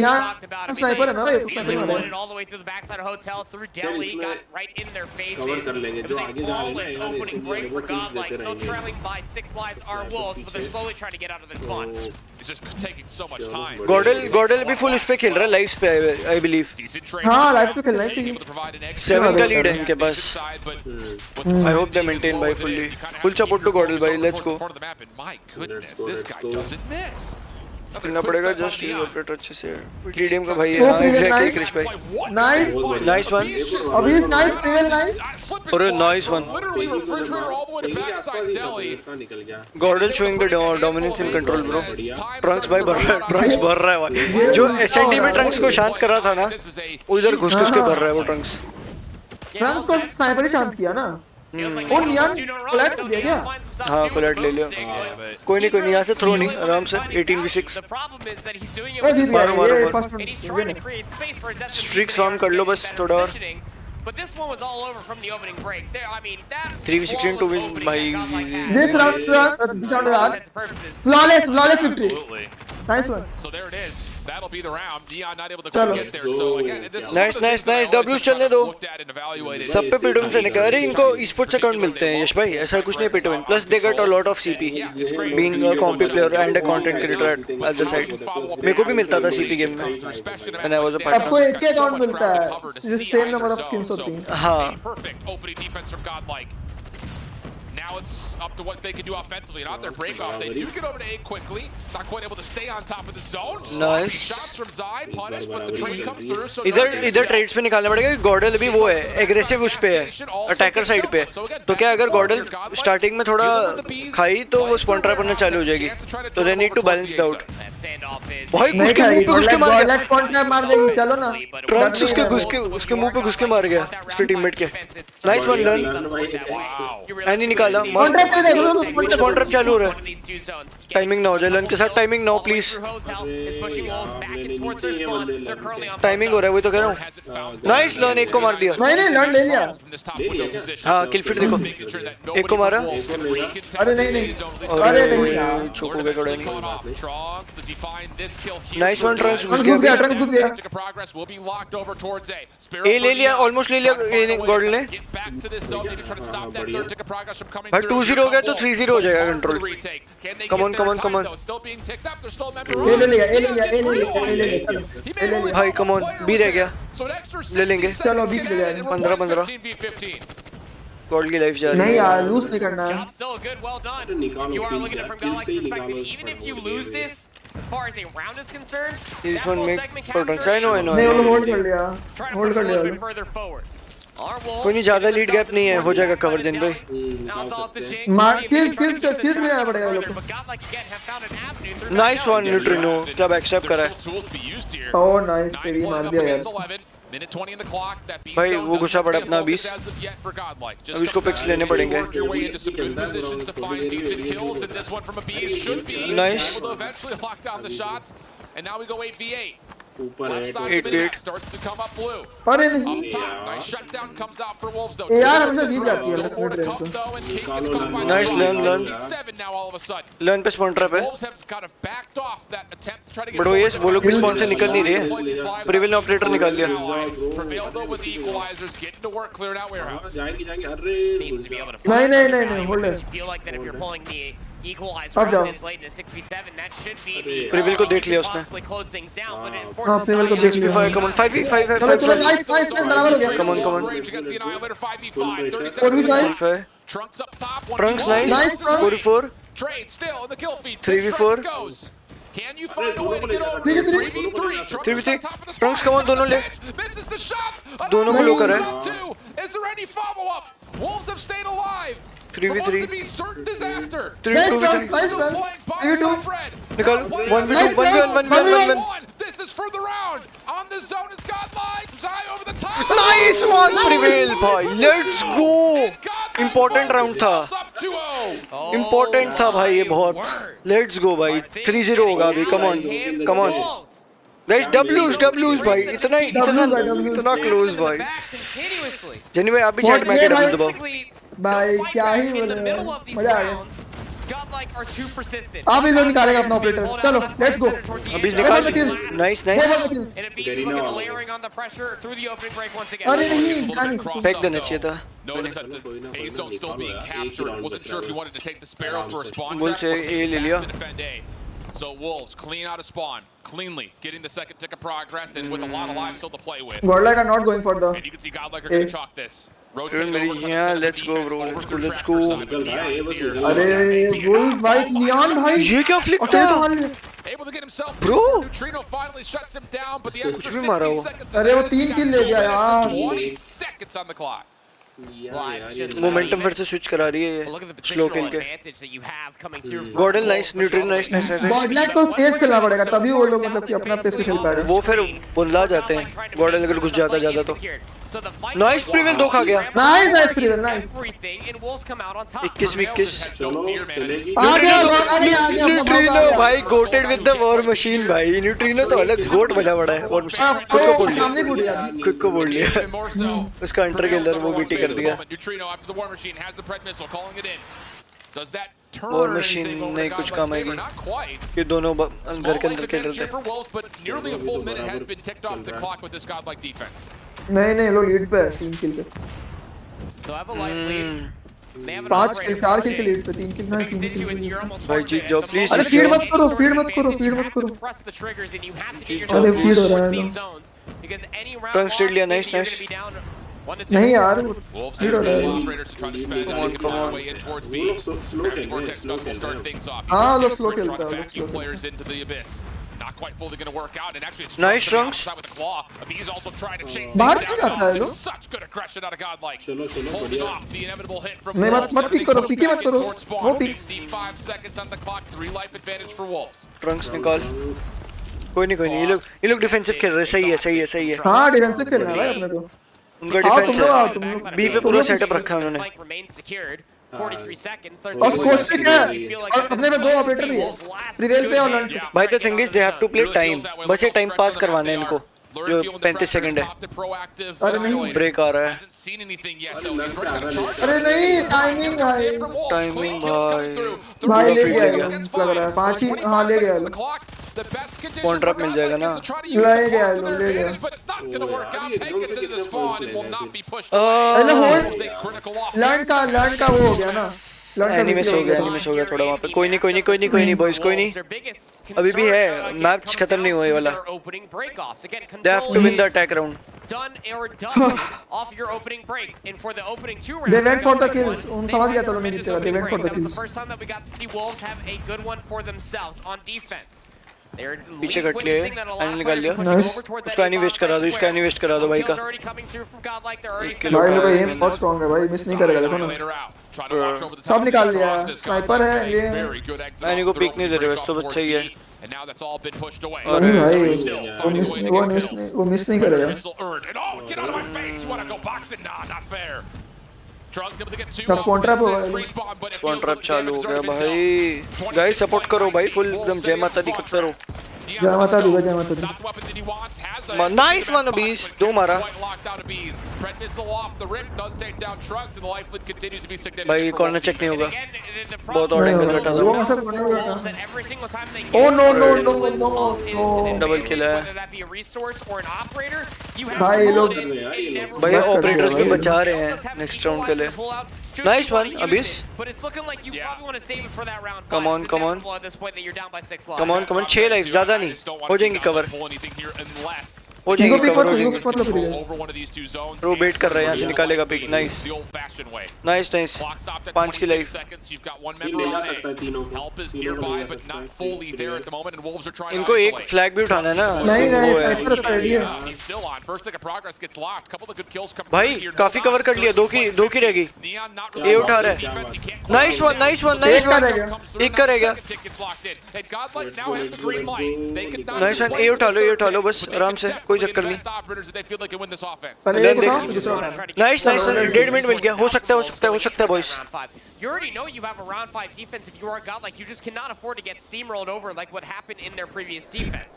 यहाँ स्नाइपर है ना भाई स्नाइपर वाला है all the way through the backside of hotel through Delhi, got right in their faces. It was a flawless opening break for Godlike, still trailing by 6 lives are Wolves, but they're slowly trying to get out of this one. It's just taking so much time. GODL भी फुल उस पे खेल रहा है लाइव्स पे आई बिलीव हाँ लाइव पे खेलना चाहिए 7 का लीड है इनके पास I hope they maintain by fully full support to GODL भाई let's go My goodness, this guy doesn't miss. खेलना पड़ेगा जस्ट यूज ऑपरेटर अच्छे से टीडीएम का भाई है हां एग्जैक्टली क्रिश भाई नाइस नाइस वन अभी नाइस प्रिवेल नाइस और nice one Literally refrigerator all the way to backside Delhi. GODL showing the dominance in control bro Trunks भाई ट्रंक्स भर रहा है भाई जो एसएनडी में ट्रंक्स को शांत कर रहा था ना उधर घुस घुस के भर रहा है वो ट्रंक्स को स्नाइपर ही शांत किया ना ओ नियान कोलैट दिया क्या हाँ कोलैट ले लिया कोई नहीं यहाँ से थ्रो नहीं आराम से 18v6 स्ट्रिक्स फार्म कर लो बस थोड़ा और But this one was all over from the opening break. There, I mean, that 3v6 into win by this round flawless victory. Nice one. So there it is. That'll be the round. Dion not able to get there. So again, this is nice W's चलने दो सब पे पिटविन से निकल अरे इनको esports अकाउंट मिलते हैं यश भाई ऐसा कुछ नहीं पिटविन plus they get a lot of CP being a compy player and a content creator at the side मेरे को भी मिलता था सीपी गेम में एंड आई वाज अ सबको एक ही अकाउंट मिलता है सेम नंबर ऑफ स्किन्स होती हैं हाँ perfect opening defense from Godlike. Now it's up to what they can do offensively. Not their break off. They do get over to A quickly. Not quite able to stay on top of the zone. Nice. Shots from Zai, punish, but the trade comes through. So इधर ट्रेड्स पे निकालना पड़ेगा GODL भी वो है एग्रेसिव उस पे है अटैकर साइड पे तो क्या अगर GODL स्टार्टिंग में थोड़ा खाई तो वो स्पॉन ट्रैप करना चालू हो जाएगी तो they need to balance it out भाई घुस के मुंह पे घुस के मार गया स्पॉन ट्रैप मार देगी चलो ना ट्रंक्स उसके मुंह पे घुस के मार गया उसके टीममेट के नाइस वन लन एनी निकाला स्पॉन ट्रैप चालू हो रहा है टाइमिंग ना हो जाए लन के साथ टाइमिंग ना हो प्लीज टाइमिंग हो रहा है वही तो कह रहा हूँ नाइस लन एक को मार दिया नहीं लन ले लिया हाँ किल फिट देखो एक को मारा अरे नहीं चुप हो गए थोड़ा नाइस वन ट्रंक्स घुस गया ए ले लिया ऑलमोस्ट ले लिया GODL ने भाई 2-0 हो गया तो 3-0 हो जाएगा कंट्रोल कम ऑन ले लिया भाई कम ऑन बी रह गया ले लेंगे चलो बी ले जाएंगे 15 GODL की लाइफ जा रही है नहीं यार लूज नहीं करना है still good, well done. You are looking at it from Godlike's perspective. Even if you lose this, as far as a round is concerned, this one make products I know नहीं वो होल्ड कर लिया होल्ड कर लिया further forward. कोई नहीं ज्यादा लीड गैप नहीं है हो जाएगा कवर जिन भाई मार किल्स में आना पड़ेगा लोग नाइस वन न्यूट्रिनो क्या बैकस्टैप करा है ओह नाइस बेबी मार दिया यार भाई वो घुसा पड़ा अपना 20 अब इसको पिक्स लेने पड़ेंगे nice And now we go 8v8. Left side of the map starts to come up blue. अरे Up नहीं top, nice shutdown comes out for Wolves though. यार हमेशा जीत जाती है Still more to come though, and King gets caught by Nice learn. 67 now all of a sudden. Learn पे स्पॉन ट्रैप है Wolves have kind of backed off that attempt to try to get. But वो लोग भी स्पॉन से निकल नहीं रहे प्रिविल ने ऑपरेटर निकाल लिया Prevail though with the equalizers, getting to work, clearing out warehouse. Needs to be able to नहीं hold it. Feel like that if you're pulling the equalizer out this late in a 6v7, that should be the प्रिविल को देख लिया उसने possibly close things down, but it हाँ forces प्रिवेल को देख लिया 6v5 कम ऑन 5v5 चलो नाइस बराबर हो गया come on Range against the Annihilator 5v5. 30 4v5 seconds. Trunks up top. Trunks nice 4v4 Trade still in the kill feed. 3v4 goes. Can you find a way to get over here? 3v3. 3v3 Trunks come on दोनों ले Misses the shot. दोनों को लो कर है Is there any follow up? Wolves have stayed alive. 3v3 to be certain disaster. 3v2 निकल 1v1 This is for the round. On the zone is Godlike. Zai over the top. Nice one prevail भाई लेट्स गो इंपॉर्टेंट राउंड था इंपॉर्टेंट था भाई ये बहुत लेट्स गो भाई 3-0 होगा अभी कम ऑन गाइस W's भाई इतना क्लोज भाई जेनी भाई आप भी चैट में आके डब्ल्यू दबाओ भाई क्या ही बोले मजा आ गया Godlike are too persistent. अब ये लोग निकालेगा अपना ऑपरेटर. चलो, let's go. अभी निकाल the kills. Nice, nice. And it beats looking at layering on the pressure through the opening break once again. अरे नहीं, फेंक देना चाहिए था. Notice that the A zone still being captured. Wasn't sure if he wanted to take the Sparrow for a spawn Bull trap. से A ले लिया. So Wolves clean out a spawn, cleanly getting the second tick of progress, and with a lot of lives still to play with. Godlike are not going for the. And you can see Godlike are going to chalk this. Yeah, let's go, bro. Let's go. अरे Wolf भाई, नियान भाई. ये क्या फ्लिक था? Able to get himself. Bro. Neutrino finally shuts him down, but the कुछ extra भी मारा 60 वो. seconds. अरे वो 3 kill ले गया यार. 20 seconds on the clock. Momentum फिर से स्विच करा रही है ये स्लो किल के. GODL nice, Neutrino nice. Godlike को तेज खेलना पड़ेगा तभी वो लोग मतलब कि अपना पेस पे खेल पाएंगे. वो फिर बुला जाते हैं. GODL अगर घुस जाता ज्यादा तो. नाइस प्रीवेल 2 खा गया. Nice prevail nice. 21-21. आ गया न्यूट्रिनो भाई GOATed with the war machine भाई. न्यूट्रिनो तो अलग गोट बजा पड़ा है. वॉर मशीन खुद को बोल लिया. खुद को बोल लिया. उसका अंडर के अंदर वो बीटी कर दिया. वॉर मशीन नहीं कुछ काम आएगी. ये दोनों घर के अंदर खेल रहे थे. नहीं लोग लीड पे है 3 किल पे. 5 किल 4 किल के लीड पे 3 किल नहीं 3 किल. भाई जीत जाओ प्लीज. अरे फीड मत करो. अरे फीड हो रहा है. ट्रंक स्टेट लिया. नाइस. नहीं यार फीड हो रहा है. हाँ लोग स्लो खेलता है. Not quite fully going to work out, and actually it's nice trunks with the claw. He's also trying to chase बाहर क्यों जाता है लो? Such good aggression out of Godlike. Holding off the inevitable hit from नहीं मत पिक करो. पीके मत करो. वो pick. 65 seconds on the clock. 3 life advantage for Wolves. Trunks निकाल. कोई नहीं ये लोग डिफेंसिव खेल रहे. सही है. हाँ डिफेंसिव खेलना है भाई अपने को. उनका डिफेंस है. बी पे पूरा सेटअप रखा है उन्होंने. 43 seconds. और कोस्टिक है और अपने में 2 ऑपरेटर भी है. प्रिवेल पे और लंच. भाई the thing is they have to play time. बस ये टाइम पास करवाना है इनको. जो 35 सेकंड है. अरे नहीं ब्रेक आ रहा है. अरे नहीं टाइमिंग भाई. भाई ले गया लग रहा है. 5 ही हाँ ले गया. कॉन्ट्रैक्ट मिल जाएगा ना. ले गया. अरे होल्ड लर्न का वो हो गया ना. एनिमेस हो गया थोड़ा वहाँ पे. कोई नहीं बॉयज. कोई नहीं अभी भी है. मैच खत्म नहीं हुआ ये वाला. They have to win the attack round. Done or done off your opening breaks, and for the opening 2 rounds they went for the kills. उन समझ गया चलो नहीं जीतेगा. They went for the kills. kills. The first time that we got to see Wolves have a good one for themselves on defense. पीछे कट लिए. एनी निकाल लिया. उसका एनी वेस्ट करा दो भाई का. भाई लोग एम बहुत स्ट्रांग है भाई. मिस नहीं करेगा देखो ना. सब निकाल लिया. स्नाइपर है ये. एनी को पिक नहीं दे रहे बस तो बस सही है. नहीं भाई वो मिस नहीं करेगा. कॉन्ट्रैप चालू हो गया भाई. गाइस सपोर्ट करो भाई. फुल एकदम जय माता दी करते रहो. जय माता दी. Nice one Abish. 2 मारा भाई. कॉर्नर चेक नहीं होगा. बहुत और एंगल बैठा था. ओ नो डबल किल है भाई. लोग भाई ऑपरेटर्स भी बचा रहे हैं नेक्स्ट राउंड के लिए. Nice one Abish. Come on 6 life ज्यादा नहीं. हो जाएंगे कवर. हो जाएंगे कवर. रो बेट कर रहा है. यहाँ से निकालेगा पिक. नाइस 5 की लाइफ. इनको एक फ्लैग भी उठाना है ना. भाई काफी कवर कर लिया. 2 की रह गई. ये उठा रहा है. Nice one. एक का रह गया. Nice one. ये उठा लो बस आराम से. कोई चक्कर नहीं. नाइस 1.5 मिनट मिल गया. हो सकता है boys. You already know you have a round 5 defense if you are Godlike. You just cannot afford to get steamrolled over like what happened in their previous defense.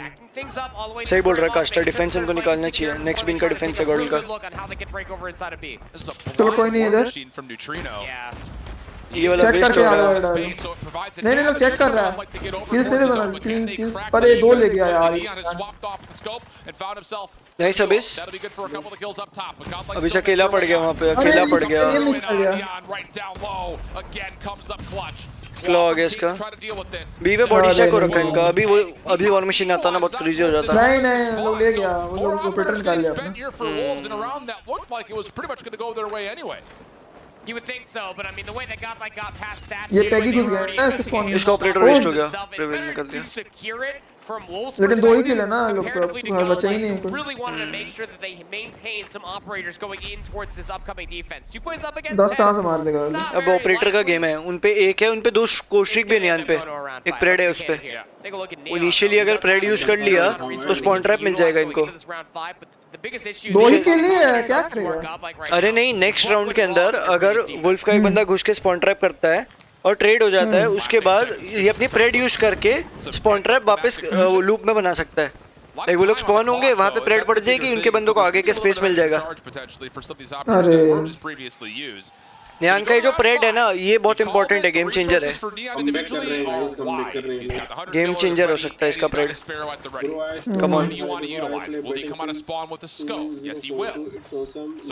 Backing things up all the way. सही बोल रहा है कास्टर. डिफेंस इनको निकालना चाहिए. नेक्स्ट बिन का डिफेंस है गॉडल का. चलो कोई नहीं इधर. ये वाला चेक वेस्ट करके हो आगे रहा बढ़ रहा है। नहीं लोग चेक कर रहा है, किल्स दे देना, किल्स पर ये 2 ले गया यार। नहीं सबीस अभी से अकेला पड़ गया वहाँ पे, अकेला पड़ गया। क्लॉ आ गया इसका, बी पे बॉडी चेक हो रखा है इनका। अभी वॉर मशीन आता ना बहुत इजी हो जाता। नहीं लोग ले गया, वो लोग ऑपरेटर निकाल लिया अपना। You would think so, but I mean the way that Godlike got past that. ये पैगी घुस गया ना इसके spawn में। इसका ऑपरेटर वेस्ट हो गया, प्रिवेल निकल दिया। लेकिन 2 ही किल है ना लोग को, बचा ही नहीं कोई। Really wanted to make sure that they maintain some operators going in towards this upcoming defense. You boys up against 10 कहां से मार देगा? अब ऑपरेटर का गेम है, उन पे 1 है, उन पे 2 कोस्ट्रिक भी नहीं है, उन पे 1 प्रेड है उस पे। इनिशियली अगर प्रेड यूज कर लिया तो स्पॉन ट्रैप मिल जाएगा इनको। 2 ही किल है, क्या करेगा? अरे नहीं, नेक्स्ट राउंड के अंदर अगर वुल्फ का एक बंदा घुस के स्पॉन ट्रैप करता है और ट्रेड हो जाता है, उसके बाद ये अपनी प्रेड यूज करके स्पॉन ट्रैप वापस लूप में बना सकता है। एक वो लोग स्पॉन होंगे, वहाँ पे प्रेड पड़ जाएगी, उनके बंदों को आगे के स्पेस मिल जाएगा। नियान का ये जो प्रेड है ना, ये बहुत इंपॉर्टेंट है, गेम चेंजर है। गेम चेंजर हो सकता है इसका प्रेड। कम ऑन,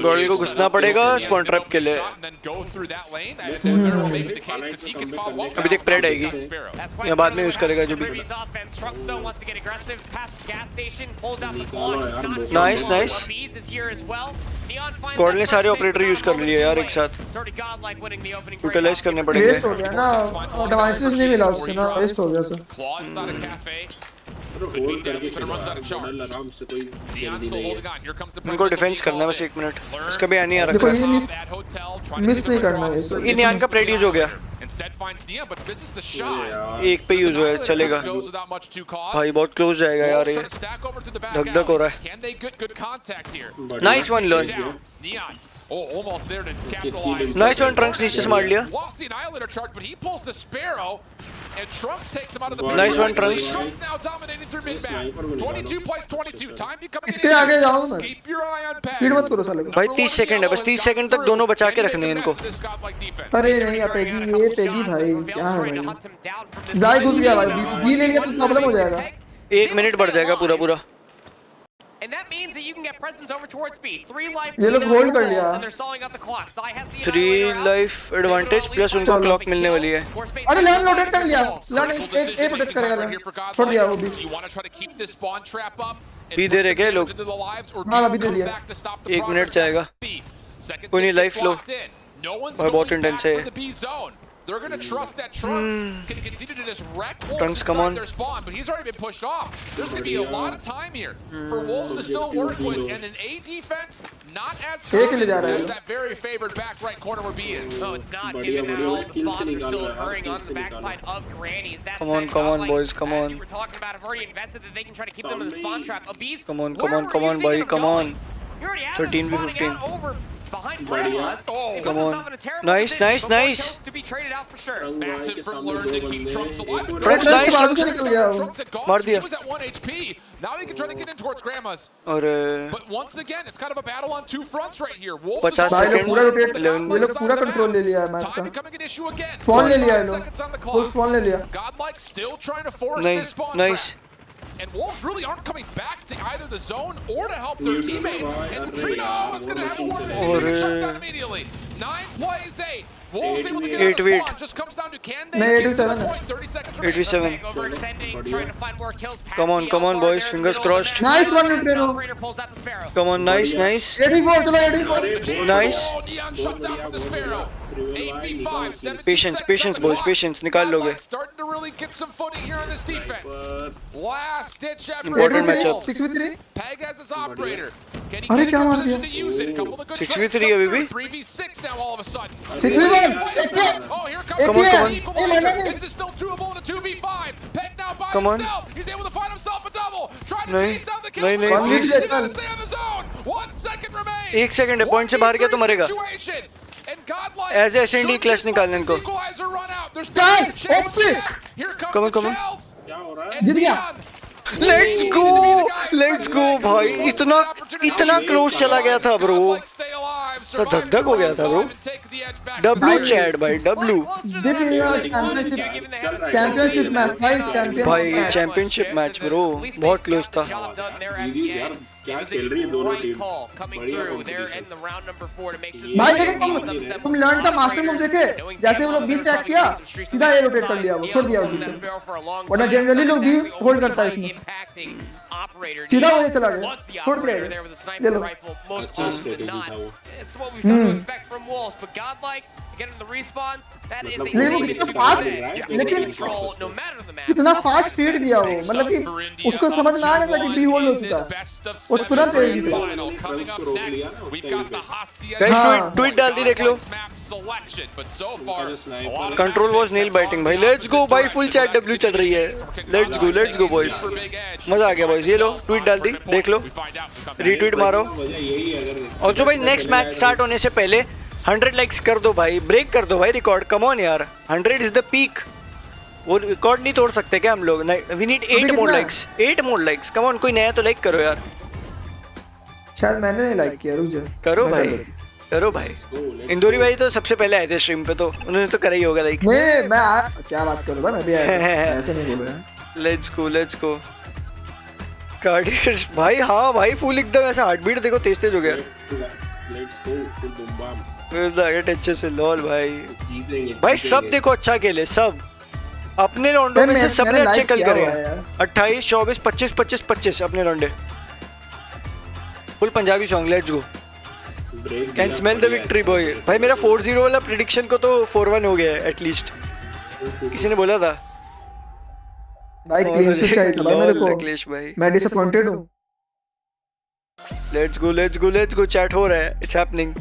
गॉडल को घुसना पड़ेगा स्पॉन ट्रैप के लिए। अभी तक प्रेड आएगी या बाद में यूज करेगा जो भी। नाइस नाइस, गॉडल ने सारे ऑपरेटर यूज कर लिए यार एक साथ, यूटिलाइज करने पड़ेंगे। वेस्ट हो गया ना, एडवांटेज नहीं मिला उससे ना, वेस्ट हो गया सब। इनको डिफेंस करना है बस 1 मिनट, इसका भी आनी आ रखा है। देखो ये मिस नहीं करना है इसको। ये नियान का प्रेड यूज हो गया, 1 पे यूज हुआ है, चलेगा। भाई बहुत क्लोज जाएगा यार, ये धक धक हो रहा है। Nice one learn, nice one Trunks नीचे से मार लिया। नाइस वन ट्रंक्स, इसके आगे जाओ ना, स्पीड मत करो साले को। भाई 30 सेकंड है बस, 30 सेकंड तक दोनों बचा के रखने हैं इनको। अरे नहीं पैगी, ये पैगी भाई क्या है भाई, जाए घुस गया भाई, बी ले लिया तो प्रॉब्लम हो जाएगा। 1 मिनट बढ़ जाएगा पूरा पूरा। And that means that you can get presence over towards B. 3 life. ये लोग होल्ड कर लिया, and they're stalling out the clock. So I have the 3 life advantage plus उनको क्लॉक मिलने वाली है। अरे लर्न रोटेट कर लिया, लर्न ए प्रोटेक्ट करेगा, छोड़ दिया वो भी। बी दे रहे क्या लोग? हां अभी दे दिया, 1 मिनट जाएगा, कोई नहीं, लाइफ लो भाई, बहुत इंटेंस है। They're going to trust that Trunks can continue to just wreck Wolves inside their spawn, but he's already been pushed off. There's going to be a lot of time here for Wolves to still work with, and an A defense not as common as that very favored back right corner where B is. No, it's not, given that all the spawns are still occurring on the backside of Granny's. That's come on boys, come on. We're talking about have already invested that they can try to keep them in the spawn trap. Abyss, come on boy, come on. 13 v 15. Come on. Nice. To be traded out for sure. Massive from Learn to keep Trunks alive. Trunks nice. Trunks at gone. मार दिया. He was at 1 HP. Now he can try to get in towards Grandma's. अरे. But once again, it's kind of a battle on 2 fronts right here. 50 second पूरा रोटेट, ये लोग पूरा कंट्रोल ले लिया है मैच का। स्पॉन ले लिया है लोग, फुल स्पॉन ले लिया। Godlike still trying to force this spawn trap. Nice. And Wolves really aren't coming back to either the zone or to help their teammates. And Trino is going to have a war machine that gets shut down immediately. 9 plays 8. Wolves able to get out of the spawn. Just comes down to can they get to the point? 30 seconds remaining. 87. Overextending, trying to find more kills. Come on boys, fingers crossed. Nice one Trino. Come on, nice. 84 चलो 84. Nice. Neon shut down from the Sparrow. 8v5. Patience boys, patience, निकाल लोगे. Starting to really get some footing here on this defense. Last ditch effort. Important matchup. 6v3. Peg as his operator. Can he अरे get क्या in मार position दिया? to use it? Couple of good 6v3 अभी भी. 3v6 now all of a sudden. 6v1. Oh, here comes Come on. Equalizer. This is still doable in a 2v5. Peg now by himself. He's able to find himself a double. Trying to chase down the kill. नहीं. He's got to stay on the zone. 1 second remains. 1 second है, पॉइंट से बाहर गया तो मरेगा। As a SND clutch निकालने इनको। Come on. जीत गया। Let's go भाई, इतना क्लोज चला गया था ब्रो। survive. तो धक हो गया था ब्रो. W चैट भाई W. This is a championship match भाई, भाई चैंपियनशिप मैच ब्रो, बहुत क्लोज था. क्या खेल रही है दोनों टीम. भाई लेकिन तुम लर्न का मास्टर मूव देखे, जैसे वो लोग बी चेक किया सीधा ए रोटेट कर लिया, वो छोड़ दिया वो. वरना जनरली लोग बी होल्ड करता है इसमें, सीधा वही चला गया, छोड़ दिया ये लो. लेकिन कितना फास्ट फीड दिया वो, मतलब कि उसको समझ में आ गया था कि बी होल्ड हो चुका, वो तुरंत ए जीता. गाइस ट्वीट डाल दी, देख लो. कंट्रोल वाज नेल बाइटिंग भाई. लेट्स गो भाई, फुल चैट W चल रही है. लेट्स गो बॉयज, मजा आ गया बॉयज. ये लो ट्वीट डाल दी, देख लो, रीट्वीट मारो. और जो भाई नेक्स्ट मैच स्टार्ट होने से पहले 100 लाइक्स कर दो भाई, ब्रेक कर दो भाई रिकॉर्ड. कम ऑन यार, 100 इज द पीक. वो रिकॉर्ड नहीं तोड़ सकते क्या हम लोग? We need 8 more likes, 8 more likes. Come on, कोई नया तो लाइक करो यार. शायद मैंने नहीं लाइक किया, रुक जा. करो भाई, करो भाई. इंदौरी भाई तो सबसे पहले आए थे स्ट्रीम पे, तो उन्होंने तो करा ही होगा लाइक. नहीं मैं क्या बात करूं भाई, मैं भी आया, ऐसे नहीं बोल रहा. लेट्स गो कार्डियस भाई. हाँ भाई फुल एकदम ऐसा हार्ट बीट देखो, तेज हो गया. अच्छे से लॉल भाई सब देखो अच्छा खेले सब. अपने राउंडों में से सबने अच्छे कल करे हैं. 28 24 25 25 25 अपने राउंडे. Full Punjabi song. Let's go. Can smell the victory boy. भाई मेरा 4-0 वाला प्रेडिक्शन को तो 4-1 हो गया है एटलीस्ट. किसी ने बोला था भाई क्लीन शीट चाहिए था भाई मेरे को. अखिलेश भाई मैं डिसअपॉइंटेड हूं. लेट्स गो चैट हो रहा है. इट्स हैपनिंग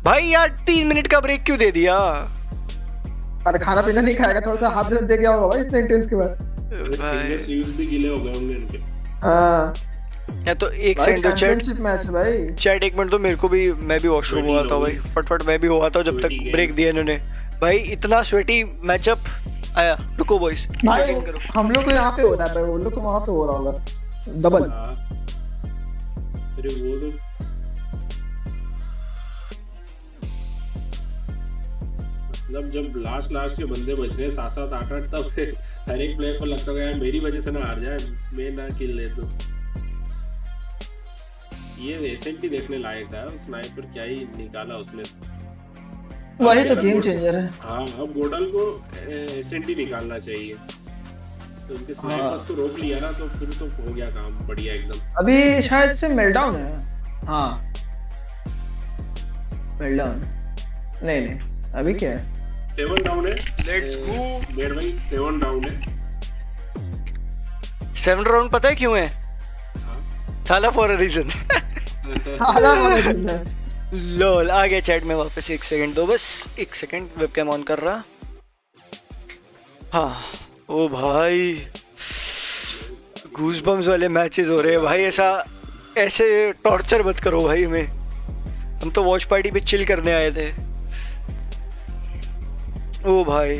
भाई. यार 3 मिनट का ब्रेक क्यों दे दिया? अरे खाना पीना नहीं खाएगा, थोड़ा सा हाथ दे गया होगा भाई इतने इंटेंस के बाद. भाई स्लीव्स भी गीले हो गए होंगे इनके. हां या तो एक सेकंड तो चैंपियनशिप मैच है भाई. चैट एक मिनट तो मेरे को भी, मैं भी वॉशरूम हुआ था भाई, फटफट मैं भी हुआ था जब तक ब्रेक दिया इन्होंने. भाई इतना स्वेटी मैचअप आया. रुको बॉयज, हम लोग को यहाँ पे हो रहा है भाई, वो लोग को वहाँ पे हो रहा होगा डबल. अरे वो तो मतलब जब लास्ट के बंदे बच रहे 7-7 8-8, तब हर एक प्लेयर को लगता है यार मेरी वजह से ना हार जाए, मैं ना किल ले. तो ये एसएनटी देखने लायक था. स्नाइपर क्या ही निकाला उसने. वही तो गेम चेंजर है. हाँ अब गोडल को एसएनटी निकालना चाहिए. तो उनके स्नाइपर्स को रोक लिया ना, तो फिर तो हो गया काम बढ़िया एकदम. अभी शायद से मेल्टडाउन है. हाँ मेल्टडाउन नहीं अभी क्या है? 7 डाउन है. लेट्स गो मेरे भाई 7 डाउन है. 7 राउंड पता है क्यों है? थाला फॉर अ रीजन. लोल आ गया चैट में वापस. 1 सेकंड दो बस, 1 सेकंड. वेबकैम ऑन कर रहा. हाँ ओ भाई गूज़बम्स वाले मैचेस हो रहे हैं भाई. ऐसे टॉर्चर मत करो भाई हमें. हम तो वॉच पार्टी पे चिल करने आए थे. ओ भाई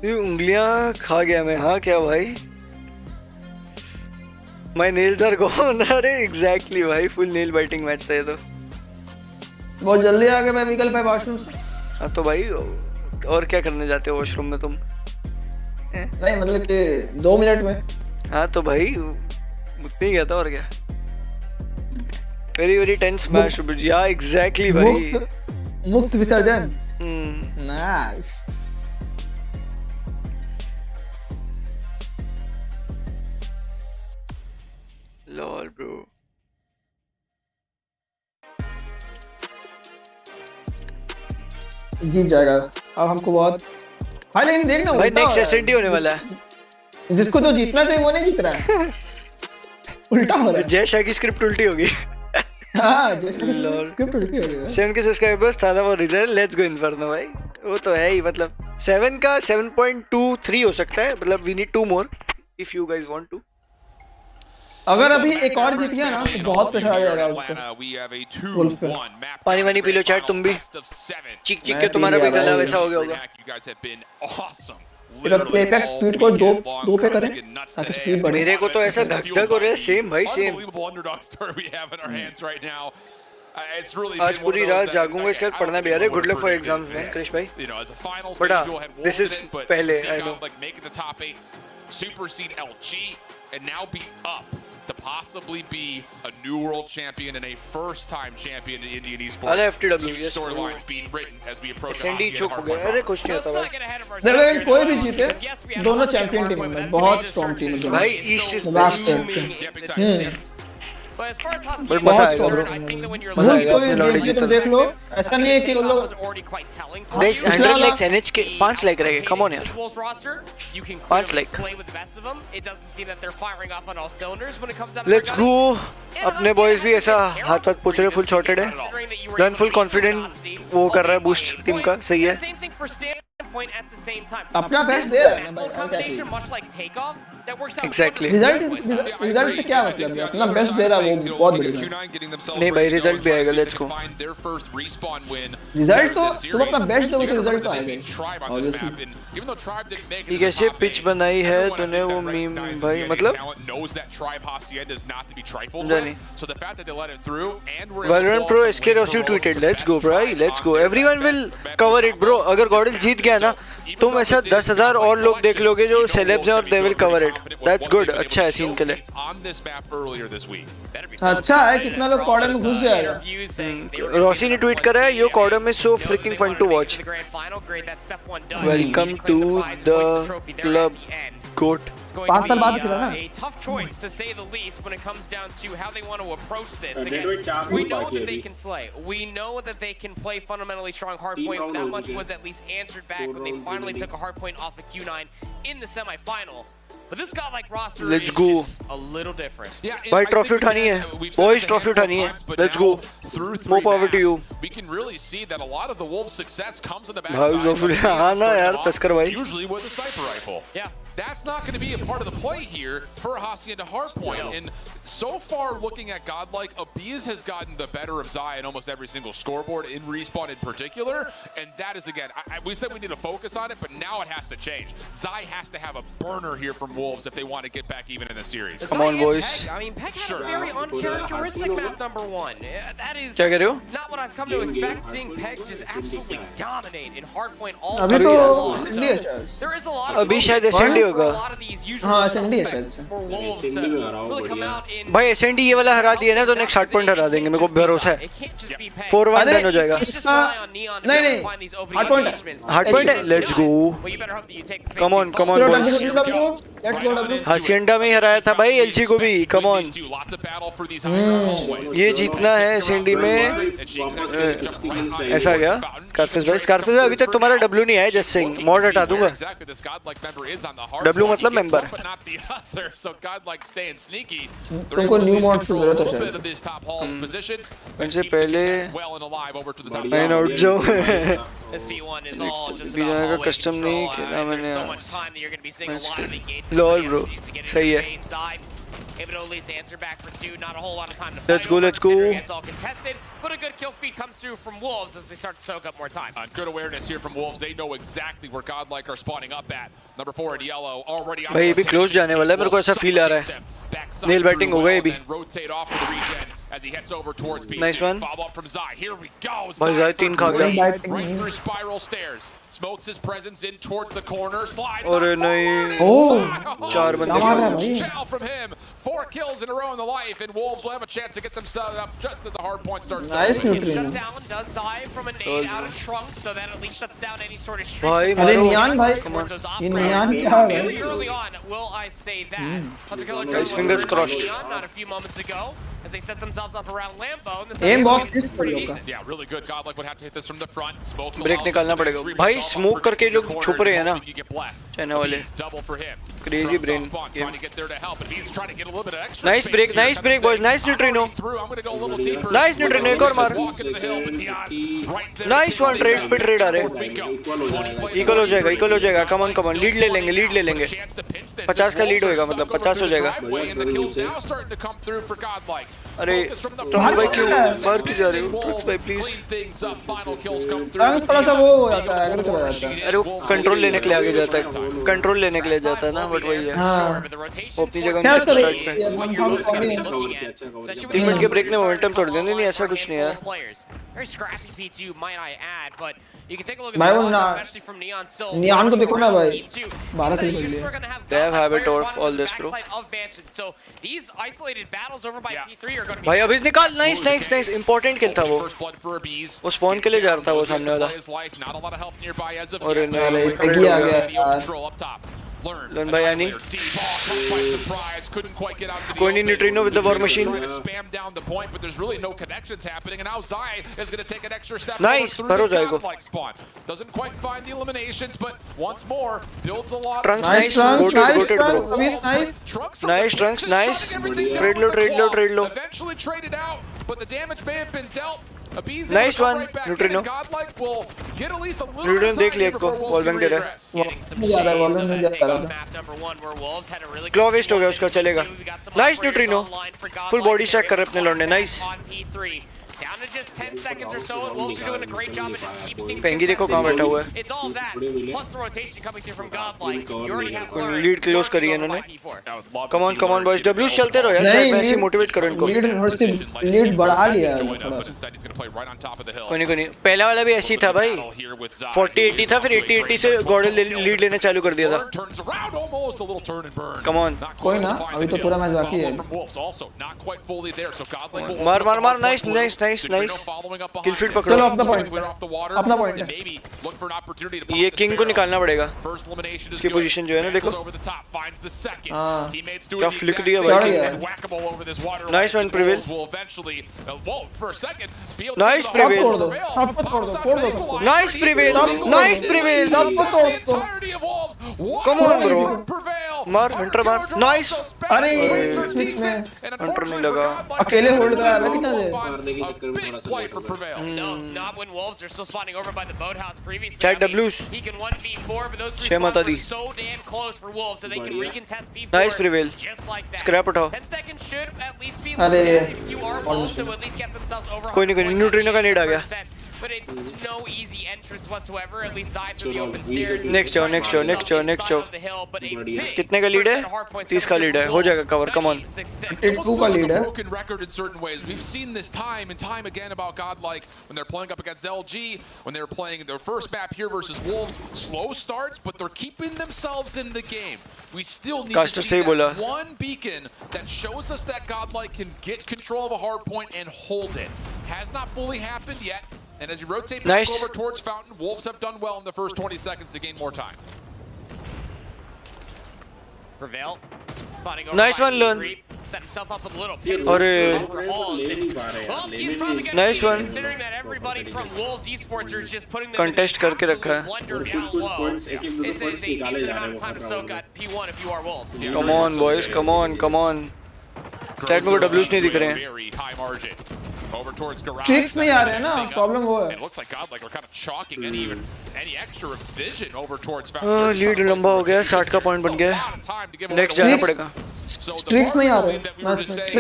ये उंगलियां खा गया मैं. हाँ क्या भाई, माय नेल्स आर गॉन. अरे एग्जैक्टली भाई, फुल नेल बाइटिंग मैच था ये तो. बहुत जल्दी आ गया मैं व्हीकल पे वॉशरूम से. हाँ तो भाई और क्या करने जाते हो वॉशरूम में तुम? नहीं मतलब कि 2 मिनट में. हाँ तो भाई उतनी गया था और क्या. Very tense match. Yeah exactly भाई. मुक्त विसर्जन. नाइस. Lol bro. जीत जाएगा अब हमको बहुत. हाँ लेकिन देखना भाई नेक्स्ट एसएनटी होने वाला है. जिसको तो जीतना चाहिए वो नहीं जीत रहा है. उल्टा हो रहा है. जय शाह की स्क्रिप्ट उल्टी होगी. हाँ जय शाह की स्क्रिप्ट उल्टी हो गई. 7 के सब्सक्राइबर्स था वो रिजल्ट. लेट्स गो इन्फर्नो भाई. वो तो है ही, मतलब 7 का 7.23 हो सकता है. मतलब we need 2 more if you guys want to. अगर अभी एक और जीत गया ना तो बहुत प्रेशर आ जाएगा उसको. पानी वानी पी लो चैट तुम भी. चीख के तुम्हारा भी गला वैसा हो गया होगा. इधर प्लेबैक स्पीड को 2 पे करें ताकि स्पीड बढ़े। मेरे को तो ऐसा धक-धक हो रहा है, सेम भाई सेम। आज पूरी रात जागूंगा, इसके बाद पढ़ना भी आ रहा है। Good luck for exams man Krish भाई। बड़ा दिस इज पहले I know. Supersede LG and now be up to possibly be a new world champion and a first-time champion in Indian esports. अरे FTW yes storylines being written as we approach. SND चुप हो गया। अरे कुछ नहीं होता भाई। देखो कोई भी जीते, दोनों चैंपियन टीम है, बहुत स्ट्रांग टीम है भाई। East is best. बट मजा आएगा ब्रो, मजा आएगा अपने लॉर्डी जीत। देख लो ऐसा नहीं है कि वो लोग गाइस 100 लाइक्स एनएच के 5 लाइक रहेंगे। कम ऑन यार 5 लाइक। Let's go. अपने बॉयज भी ऐसा हाथ हाथ पूछ रहे, फुल शॉटेड है, गन फुल कॉन्फिडेंट वो कर रहा है बूस्ट टीम का। सही है, अपना बेस्ट दे रहा है ना भाई। एग्जैक्टली रिजल्ट से क्या मतलब है, अपना बेस्ट दे रहा है वो बहुत बढ़िया। नहीं भाई रिजल्ट भी आएगा। Let's go. रिजल्ट तो तुम अपना बेस्ट दोगे तो रिजल्ट तो आएगा। ये कैसे पिच बनाई है तूने वो मीम भाई, मतलब Valorant Pro SK Rossi tweeted let's go bro, let's go, everyone will cover it bro। अगर गॉडल जीत गया ना, तुम ऐसा 10,000 और लोग देख लोगे जो सेलेब्स हैं और they will cover it। That's good। अच्छा है सीन के लिए। अच्छा है, कितना लोग कॉडम में घुस जाएगा। रॉसी ने ट्वीट करा है, yo CODM is so freaking fun to watch. Welcome to the club goat. 5 साल बाद खेला ना। A tough choice to say the least when it comes down to how they want to approach this. Again, we know that they can slay. We know that they can play fundamentally strong hardpoint. That much was at least answered back when they finally took a hardpoint off of Q9 in the semifinal. But this godlike roster is just a little different. भाई ट्रॉफी उठानी है, बॉयज ट्रॉफी उठानी है। Let's go. More power to you. We can really see that a lot of the Wolves' success comes in the भाई जोफुल हाँ ना यार तस्कर भाई। Usually with a sniper rifle. Yeah. That's not going to be a part of the play here for Hacienda Hardpoint. And so far, looking at Godlike, Abiz has gotten the better of Zai in almost every single scoreboard, in Respawn in particular. And that is, again, we said we need to focus on it, but now it has to change. Zai has to have a burner here from Wolves if they want to get back even in the series. Come on, boys. I mean, Peg had a very uncharacteristic map number 1. That is not what I've come to expect, seeing Peg just absolutely dominate in Hardpoint all अभी तो there is a lot of अभी शायद SND होगा। हाँ SND है शायद से। भाई SND ये वाला हरा दिया ना तो नेक्स्ट 60 पॉइंट हरा देंगे, मेरे को भरोसा है। 4-1 डन हो जाएगा। नहीं हार्ड पॉइंट है। Let's go. Come on boys. Hacienda में ही हराया था भाई एलजी को भी। कम ऑन, ये जीतना है SND में। ऐसा क्या स्कारफेस भाई? स्कारफेस अभी तक तुम्हारा W नहीं आया जस्ट सिंह, मॉड हटा दूंगा। W मतलब मेंबर। तुमको न्यू मॉड की जरूरत है शायद। उनसे पहले मैं आउट जाऊं। बीजा का कस्टम नहीं खेला मैंने। लॉल ब्रो सही है। Able to at least answer back for 2. Not a whole lot of time to let's fight. Go. It's all contested, but a good kill feed comes through from Wolves as they start to soak up more time. Good awareness here from Wolves. They know exactly where Godlike are spawning up at. Number 4 at yellow already. भाई ये भी क्लोज जाने वाला है, मेरे को ऐसा फील आ रहा है। नेल बैटिंग हो गई भी। As he heads over towards B. Nice one. Follow up from Zai. Here we go. भाई Zai 3 खा गया। Right through spiral stairs. Smokes his presence in towards the corner. Slides. अरे नहीं। 4 बंदे। Shell from him. 4 kills in a row in the life, and Wolves will have a chance to get themselves up just as the hard point starts. Nice shut down does Zai from a nade out of trunk, so that at least shuts down any sort of streak. भाई अरे नियान भाई, ये नियान क्या है? Very early on, will I say that? Nice, fingers crossed. Not a few moments ago, as they set themselves up around Lambo. Aim box is pretty good. Yeah, really good. Godlike would have to hit this from the front. Smoke. Break निकालना पड़ेगा भाई। स्मोक करके लोग छुप रहे हैं ना चाइना वाले। Crazy brain. Nice break boys. Nice Neutrino. Nice Neutrino, एक और मार। Nice one. ट्रेड पे ट्रेड आ रहे। इक्वल हो जाएगा। कम ऑन लीड ले लेंगे। 50 का लीड होएगा, मतलब 50 हो जाएगा। अरे ट्रम्प भाई क्यों मार क्यों जा रहे हो ट्रम्प भाई प्लीज थोड़ा सा वो हो जाता है अगर चला जाता है अरे वो कंट्रोल लेने के लिए आगे जाता है कंट्रोल लेने के लिए जाता है ना बट वही है वो अपनी जगह में स्टार्ट पे 3 मिनट के ब्रेक ने मोमेंटम तोड़ दिया नहीं ऐसा कुछ नहीं यार भाई वो नियान को देखो ना भाई 12 किल कर लिए they have habit of all this bro भाई अभी निकाल नाइस नाइस नाइस इंपॉर्टेंट किल था वो स्पॉन के लिए जा रहा था वो सामने वाला और एगी आ गया यार Learn by Annie. Going in neutrino with the war machine. Nice. Baro jayega. Doesn't quite find the eliminations, but once more builds a lot. Trunks nice. Goated bro. Nice Trunks nice. Trade low. Eventually traded out, but the damage may have been dealt. Nice one, neutrino. Neutrino देख लिया एक को wall bang दे रहा है claw waste हो गया उसका चलेगा nice neutrino full body stack कर रहे अपने लड़ने nice Down to just 10 seconds or so, and Wolves are doing a great job of just keeping things Pengi देखो कहाँ बैठा हुआ है It's all that, plus the rotation coming through from Godlike. You already have learned. Lead close करी है इन्होंने come on boys W's चलते रहो यार चाहे ऐसे मोटिवेट करो इनको लीड बढ़ा लिया कोई नहीं पहला वाला भी ऐसी था भाई 40-80 था फिर 80-80 से गॉडल लीड लेना चालू कर दिया था come on कोई ना अभी तो पूरा मैच बाकी है मार नाइस किल फीड पकड़ो चलो अपना पॉइंट है ये किंग को निकालना पड़ेगा इसकी पोजीशन जो है ना देखो क्या फ्लिक दिया भाई nice one prevail nice prevail come on bro मार हंटर मार नाइस अरे हंटर नहीं लगा अकेले होल्ड करा रहा कितना दे Not when Wolves are still spawning over by the boathouse previously. Check W's. He can 1v4, but those respawns are so damn close for Wolves that they can recontest P4 nice prevail just like that. Scrap उठाओ 10 seconds should at least be if you are Wolves to at least get themselves over. कोई नहीं न्यूट्रिनो का नीड आ गया but it's no easy entrance whatsoever, at least side through the open stairs. Next show. कितने का लीड है 30 का लीड है हो जाएगा कवर कम ऑन 2 का लीड है broken record in certain ways. We've seen this time and time again about Godlike when they're playing up against LG, when they're playing their first map here versus Wolves. Slow starts, but they're keeping themselves in the game. We still need to see that one beacon that shows us that Godlike can get control of a hard point and hold it. Has not fully happened yet. And as you rotate back over towards Fountain, Wolves have done well in the first 20 seconds to gain more time. Prevail. Spotting over nice one, Lun. Set himself up with a little nice one. Considering that everybody from Wolves Esports are just putting them contest करके रखा है this is a decent amount of time to soak at P1 if you are Wolves. come on boys come on side में W's नहीं दिख रहे हैं Over towards garage. Tricks नहीं आ रहे हैं ना प्रॉब्लम वो है It looks like Godlike are kind of chalking any extra vision over towards lead लंबा हो गया 60 का पॉइंट बन गया नेक्स्ट जाना पड़ेगा ट्रिक्स नहीं आ रहे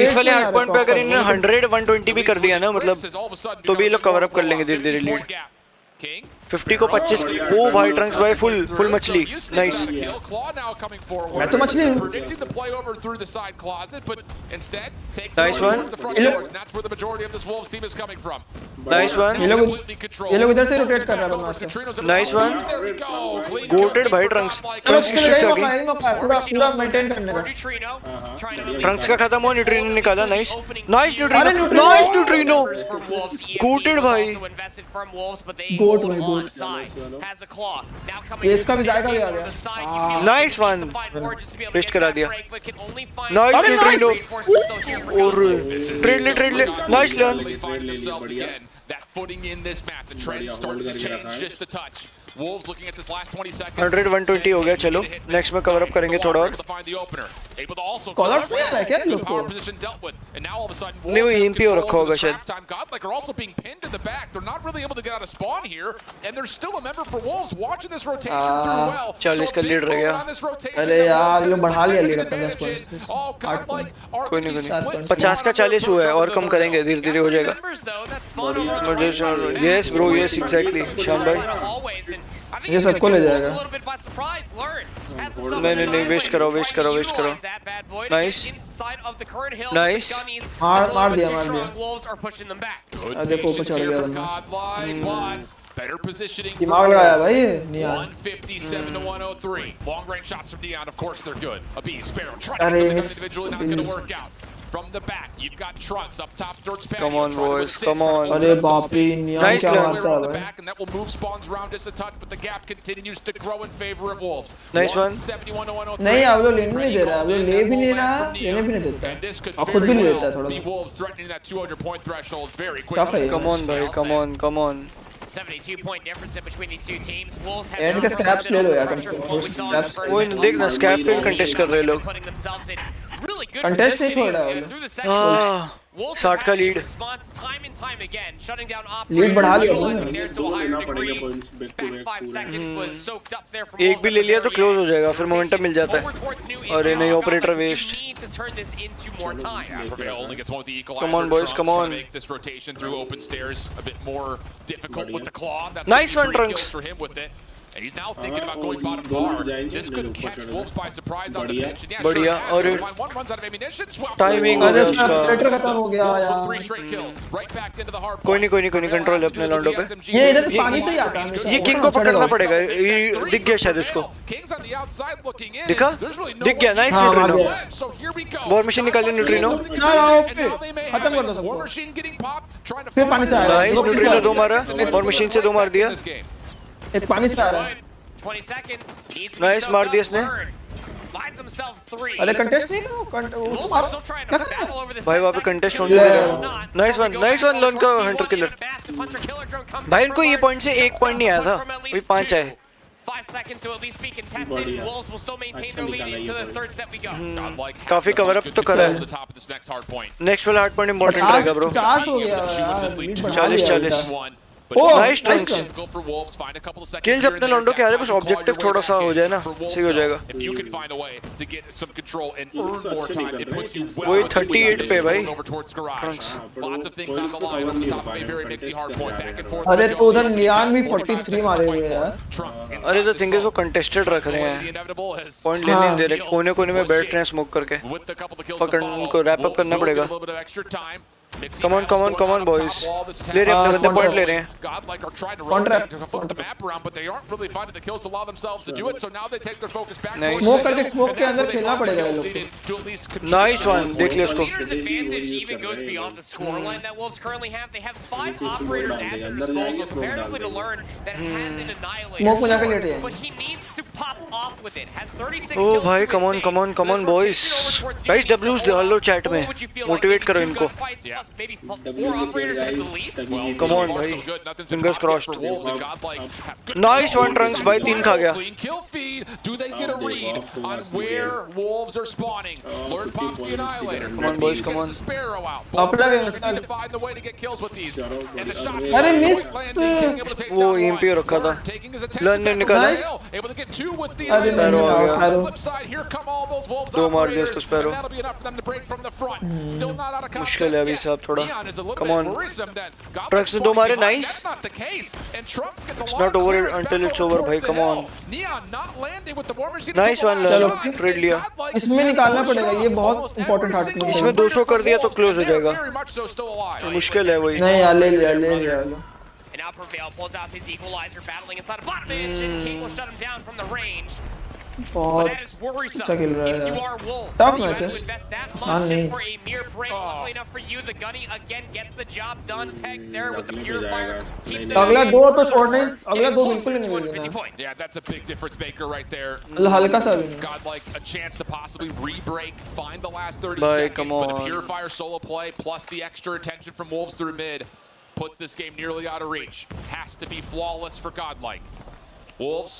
इस वाले हार्ड पॉइंट पे अगर इन्होंने 100-120 भी कर दिया ना मतलब तो भी ये लोग कवर अप कर लेंगे धीरे-धीरे लीड 50 को 25 ओ भाई ट्रंक्स भाई फुल मछली नाइस मैं तो मछली हूं नाइस वन ये लोग इधर से रोटेट कर रहा है नाइस वन गोटेड भाई ट्रंक्स की स्ट्रिक्स आ गई पूरा मेंटेन करने का ट्रंक्स का खत्म हुआ न्यूट्रिनो निकाला नाइस न्यूट्रिनो गोटेड भाई गोट ये इसका भी जाएगा भी आ गया नाइस वन वेस्ट करा दिया नाइस न्यूट्रिनो और ट्रेड ले nice learn that footing in this map. The trend started to change just a touch. Wolves looking at this last 20 seconds. 100 120 हो गया, चलो नेक्स्ट में कवर अप करेंगे थोड़ा और। कॉल आउट नहीं आ रहा है क्या लोग को? नहीं वो EMP हो रखा होगा शायद। Godlike are also being pinned in the back. They're not really able to get out of spawn here, and there's still a member for Wolves watching this rotation through well. 40 का लीड रह गया। अरे यार ये लोग बढ़ा लिया लीड अपना 10 पॉइंट। कोई नहीं 50 का 40 हुआ है, और कम करेंगे, धीरे धीरे हो जाएगा। यस ब्रो, यस एग्जैक्टली शान भाई, ये सबको ले जाएगा। नहीं वेस्ट करो। नाइस मार दिया। देखो ऊपर चढ़ गया बंदा। Better positioning. दिमाग लगाया भाई नियान। 157 to 103. Long range shots from Neon, of course they're good. A B, Sparrow trying to get something individually, not going to work out. From the back, you've got Trunks up top towards patio. Come on boys, come on. अरे बाप रे नियान क्या मारता है भाई। And that will move spawns around just a touch, but the gap continues to grow in favor of Wolves. Nice one. 171 to 103. नहीं अब लोग लेने नहीं दे रहा, अब लोग ले भी नहीं रहा, लेने भी नहीं देता। अब खुद भी नहीं लेता थोड़ा। Wolves threatening that 200 point threshold very quickly. Come on भाई, come on. 72-point difference in between these two teams. Wolves have and का स्क्रैप्स ले लो यार कम से कम। वो देखना स्क्रैप पे कंटेस्ट कर रहे लोग। कंटेस्ट नहीं छोड़ रहा है वो। 60 का लीड। लीड बढ़ा लिया। एक भी ले लिया तो क्लोज हो जाएगा, फिर मोमेंटम मिल जाता है। अरे नहीं operator waste. Come on boys, come on. Nice one Trunks. And he's now thinking about going bottom bar. This could catch Wolves by surprise on the pitch. And yeah, बढ़िया और one runs out of ammunition. Timing हो गया उसका। खत्म हो गया यार। 3 straight kills right back into the hard. कोई नहीं कंट्रोल है अपने लॉन्डो पे। ये इधर से पानी से ही आता है। ये किंग को पकड़ना पड़ेगा, ये दिख गया शायद उसको। दिखा? दिख गया, नाइस न्यूट्रिनो। वॉर मशीन निकालिए न्यूट्रिनो। खत्म कर दो सबको। फिर पानी से आ रहा है। नाइस न्यूट्रिनो 2 मारा, वॉर मशीन से 2 मार दिया। एक पानी से आ रहा है। 20 seconds. नाइस मार दिया इसने। अरे कंटेस्ट नहीं भाई वहाँ पे कंटेस्ट होने लगा। नाइस वन लर्न का हंटर किलर। भाई इनको ये पॉइंट से 1 पॉइंट नहीं आया था, वही 5 आए। 5 seconds to at least be contested. Wolves will still maintain their lead into the third set we go. काफी कवर अप तो करा है। नेक्स्ट वाला हार्ड पॉइंट इंपॉर्टेंट रहेगा ब्रो। 50 हो गया। 40 नाइस ट्रंक्स। किल्स अपने लॉन्डो के आ रहे, बस ऑब्जेक्टिव थोड़ा सा हो जाए ना, सही हो जाएगा। वही 38 पे भाई ट्रंक्स। अरे तो उधर नियान भी 43 मारे हुए यार। अरे तो थिंग इज वो कंटेस्टेड रख रहे हैं, पॉइंट लेने नहीं दे रहे, कोने में बैठ रहे हैं स्मोक करके। पकड़ उनको रैप अप करना पड़ेगा। Come on boys. ले रहे हैं अपने बंदे, पॉइंट ले रहे हैं। स्मोक करके स्मोक के अंदर खेलना पड़ेगा ये लोग। नाइस वन, देख लिया उसको। स्मोक में जाके लेट जाए। ओ भाई कम ऑन बॉयज। गाइस डब्ल्यूज डालो चैट में, मोटिवेट करो इनको। Come on भाई, fingers crossed. Nice one Trunks भाई, 3 खा गया। Come on boys, come on. अरे मिस वो EMP रखा था, लर्न ने निकाला। स्पैरो आ गया, 2 मार दिया उसको स्पैरो। मुश्किल है अभी साहब थोड़ा। Come on. Trunks ने 2 मारे, nice. It's not over until it's over भाई, come on. Nice one, trade लिया। इसमें निकालना पड़ेगा, ये बहुत इंपॉर्टेंट हार्ट में। इसमें 200 कर दिया तो क्लोज हो जाएगा। मुश्किल है वही। नहीं यार ले लिया। And now Prevail pulls out his equalizer, battling inside of Botman, and King will shut him down from the range. बहुत अच्छा खेल रहा है यार। टफ मैच है, आसान नहीं। अगला 2 तो छोड़ने, अगला 2 बिल्कुल नहीं मिलेगा। Yeah, that's a big difference maker right there. हल्का सा भी। Godlike a chance to possibly re-break, find the last 30 seconds, but a Purifier solo play plus the extra attention from Wolves through mid puts this game nearly out of reach. Has to be flawless for Godlike. Wolves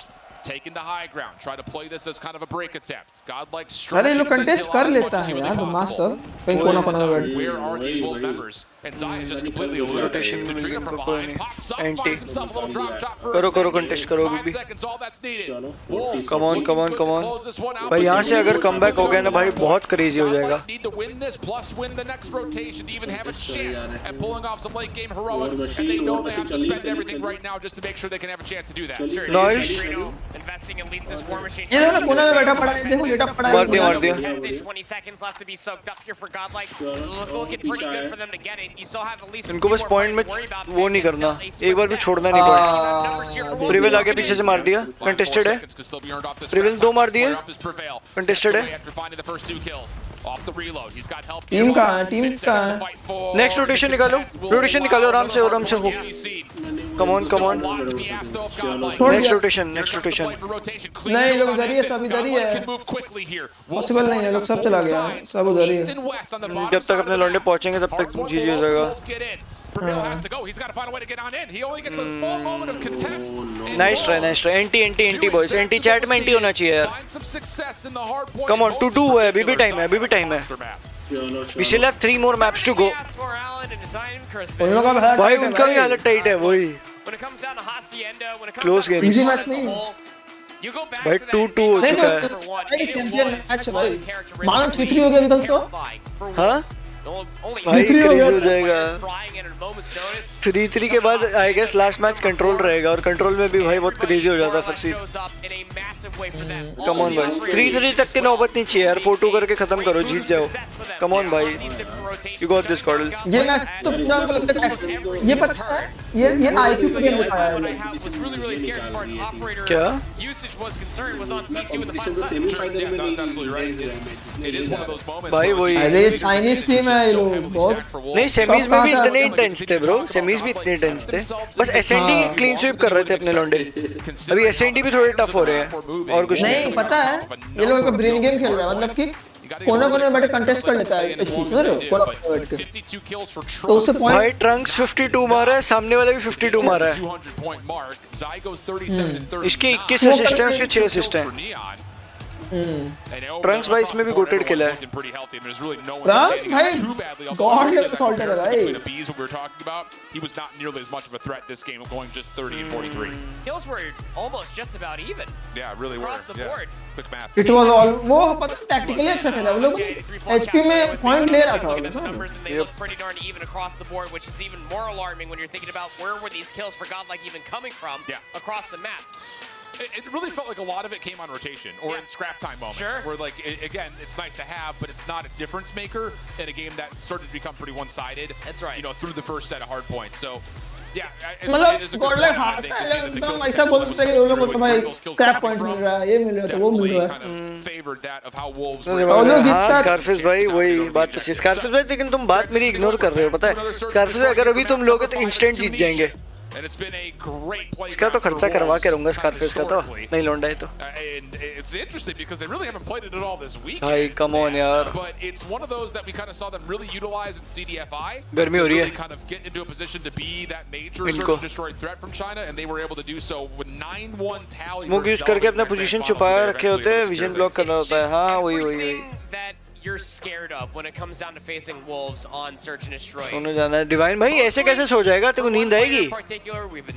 taking the high ground, try to play this as kind of a break attempt. Godlike अरे लोग कंटेस्ट कर लेता है यार मास्टर कहीं कोना कोना में बैठ Where are these Wolf members? And Zai is just completely eliminated. The trigger from behind pops up, finds himself a little drop shot for a contest करो 5 seconds, all that's needed. Wolves come on भाई यहाँ से अगर कमबैक हो गया ना भाई बहुत क्रेजी हो जाएगा. Need to win this plus win the next rotation to even have a chance at pulling off some late game heroics, and they know they have to spend everything right now just to make sure they can have a chance to do that. Nice. Investing at least this war machine. ये देखो कोना में बैठा पड़ा है देखो लेटा पड़ा है मार दिया 20 seconds left to be soaked up here for Godlike. Looking pretty good for them to get it. You still have at least इनको बस पॉइंट में वो नहीं करना, एक बार भी छोड़ना नहीं पॉइंट. प्रिविल आगे पीछे से मार दिया, कंटेस्टेड है. प्रिविल 2 मार दिए, कंटेस्टेड है. टीम का नेक्स्ट रोटेशन निकालो आराम से हो. कम ऑन नेक्स्ट रोटेशन नहीं लोग उधर ही है, सब इधर ही है, पॉसिबल नहीं है, लोग सब चला गया, सब उधर ही है. जब तक अपने लौंडे पहुंचेंगे तब तक जीजी हो जाएगा. Nice try anti boys, anti chat में एंटी होना चाहिए यार. कम ऑन 2-2 है, अभी भी टाइम है. We still have 3 more maps to go. भाई उनका भी हालत टाइट है वही. क्लोज गेम, इजी मैच नहीं भाई 2-2 हो चुका है. चैंपियन मैच है भाई, मानो 3-3 हो गया अभी तक तो. हाँ भाई क्रेजी हो जाएगा. 3-3 के बाद I guess last match control रहेगा, और कंट्रोल में भी भाई बहुत क्रेजी हो जाता है फिर से. कम ऑन भाई 3-3 तक की नौबत नहीं चाहिए यार, 4-2 करके खत्म करो, जीत जाओ. कम ऑन भाई, यू गॉट दिस कॉडल. ये मैच तो पंजाब को लगता है ये पता है, ये आईक्यू पे गेम दिखाया है. क्या भाई वही अरे ये चाइनीज टीम है ये लोग बहुत. नहीं सेमीज में भी इतने इंटेंस थे ब्रो, सेमीज भी इतने इंटेंस थे. बस एसएनडी क्लीन स्वीप कर रहे थे अपने लौंडे. अभी एसएनडी भी थोड़े टफ हो रहे हैं और कुछ नहीं. पता है ये लोग एक ब्रेन गेम खेल रहे हैं, मतलब कि कोने में बैठे कंटेस्ट कर लेता है तो उससे भाई. ट्रंक्स 52 मारा है, सामने वाले भी 52 मारा है. इसके 21 असिस्ट हैं, उसके 6 असिस्ट हैं. ट्रंक्स भाई इसमें भी गोटेड खेला है. ट्रंक्स भाई गॉड लेवल सॉल्टर है भाई. He was not nearly as much of a threat this game, going just 30 and 43. Kills were almost just about even. Yeah, really were. Across the board. Quick math. It was all वो पता टैक्टिकली अच्छा खेला, वो लोग एचपी में पॉइंट ले रहा था. They look pretty darn even across the board, which is even more alarming when you're thinking about where were these kills for Godlike even coming from across the map. It really felt like a lot of it came on rotation or in scrap time moments. Sure. Where like again, it's nice to have, but it's not a difference maker in a game that started to become pretty one-sided. That's right. You know, through the first set of hard points. So yeah, it is a मतलब good गॉडलाइक point, I हारता think, to है see that the एकदम ऐसा बोल सकते हैं कि वो लोग तो भाई स्क्रैप पॉइंट मिल रहा है, ये मिल रहा है, वो मिल रहा है. kind of favored that of how Wolves हाँ स्कारफिश भाई वही बात तो. स्कारफिश भाई लेकिन तुम बात मेरी इग्नोर कर रहे हो, पता है. स्कारफिश अगर अभी तुम लोगे तो इंस्टेंट जीत जाएंगे. And it's been a great play. इसका तो खर्चा करवा के रहूंगा स्कारफिश का, तो नहीं लौंडा है तो. And it's interesting because they really haven't played it at all this week. भाई कम ऑन यार. But it's one of those that we kind of saw them really utilize in CDFI. गर्मी हो रही है. Really kind of get into a position to be that major search and destroy threat from China, and they were able to do so with 9-1 tally. मुग यूज करके अपना पोजीशन छुपाया रखे होते हैं, विजन ब्लॉक करना होता है. हाँ वही that you're scared of when it comes down to facing Wolves on search and destroy. सोने जाना है. डिवाइन भाई ऐसे कैसे सो जाएगा, तेरे को नींद आएगी?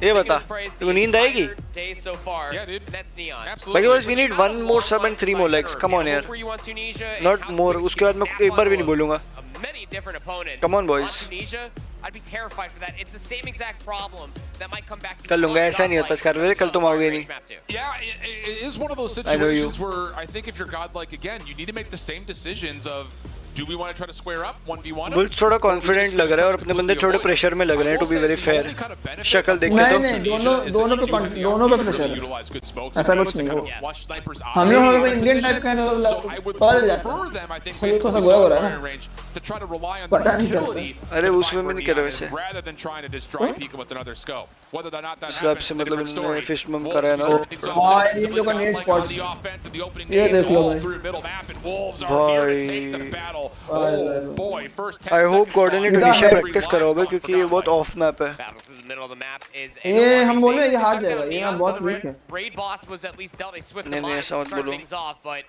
ये बता, तेरे को नींद आएगी? Yeah, dude. That's Neon. But guys, we need 1 more sub and 3 more legs. Come on यार. Not more. उसके बाद मैं एक बार भी नहीं बोलूँगा. Many different opponents. Come on boys. Tunisia, I'd be terrified for that. It's the same exact problem that might come back to. कल लूँगा, ऐसा नहीं होता स्कारफिश, कल तुम आओगे नहीं. Yeah, it is one of those situations where I think if you're Godlike again, you need to make the same decisions of do we want to try to square up 1v1? Bulls थोड़ा कॉन्फिडेंट लग रहा है और अपने बंदे थोड़े प्रेशर में लग रहे हैं. टू बी वेरी फेयर, शक्ल देख के तो नहीं दोनों पे प्रेशर है, ऐसा कुछ नहीं हो. हम लोग इंडियन टाइप का पता जाता है, थोड़ा सा गोरा हो रहा है ना, पता नहीं चलता. अरे उसमें मैं नहीं कर रहा वैसे. rather than trying to destroy Pika with another scope. Whether or not that slab happens से is a मतलब different इन्होंने story. फिश मम करा है ना. भाई ये लोग का नेट स्पॉट्स ये देख लो भाई. Through middle map and Wolves are here to take the battle. kill. Oh boy, first 10 I hope GODL ने Tunisia practice करा होगा क्योंकि ये बहुत off map है. ये हम बोल रहे हैं ये हार जाएगा, ये ना बहुत weak है. Raid boss was at least dealt a swift नहीं demise ऐसा to मत start बोलो. things off, but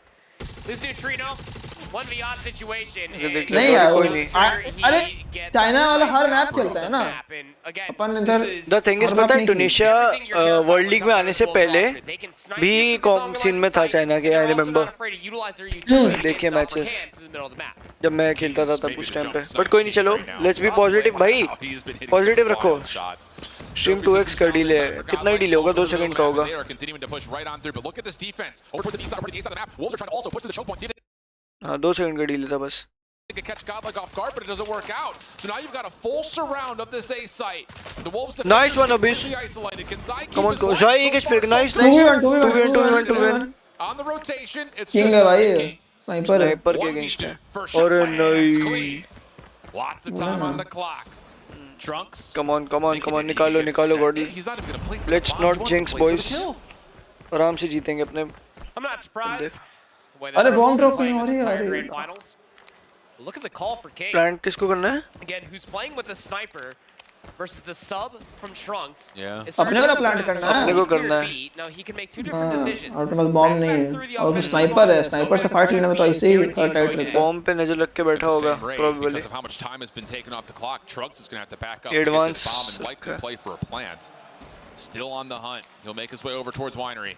this neutrino 1v1 situation. नहीं यार कोई नहीं. अरे चाइना वाला हर मैप खेलता है ना. अपन इधर The thing is पता है Tunisia वर्ल्ड लीग में आने से पहले भी कॉम सीन में था चाइना के. I remember. देखिए मैचेस जब मैं खेलता था तब उस टाइम पे. बट कोई नहीं चलो. Let's be positive भाई. पॉजिटिव रखो. Stream 2x का डिले है. कितना ही डिले होगा? 2 सेकंड का होगा. हाँ 2 सेकंड का डिले था बस. To catch Godlike off guard, but it doesn't work out. So now you've got a full surround of this A site. The Wolves nice one, Abyss. Come on, Zai engage pick. Nice. 2v1. On the rotation, it's King just है भाई. Sniper के against है. और नहीं. Lots of time on the clock. Trunks. Come on. निकालो GODL. Let's not jinx, boys. आराम से जीतेंगे अपने. I'm not surprised. अरे bomb drop नहीं हो रही है. Look at the call for King. Plant किसको करना है? Again, who's playing with the sniper versus the sub from Trunks. Yeah. अपने को प्लांट करना है. अपने को करना है. Now he can make two different decisions. और तुम्हारा बॉम्ब नहीं है. और स्नाइपर है. स्नाइपर से फाइट लेने में तो ऐसे ही टाइट रहता है. बॉम्ब पे नजर रख के बैठा होगा probably. Because of how much time has been taken off the clock, Trunks is going to have to back up Advance. to get this bomb and likely play for a plant. Still on the hunt. He'll make his way over towards Winery.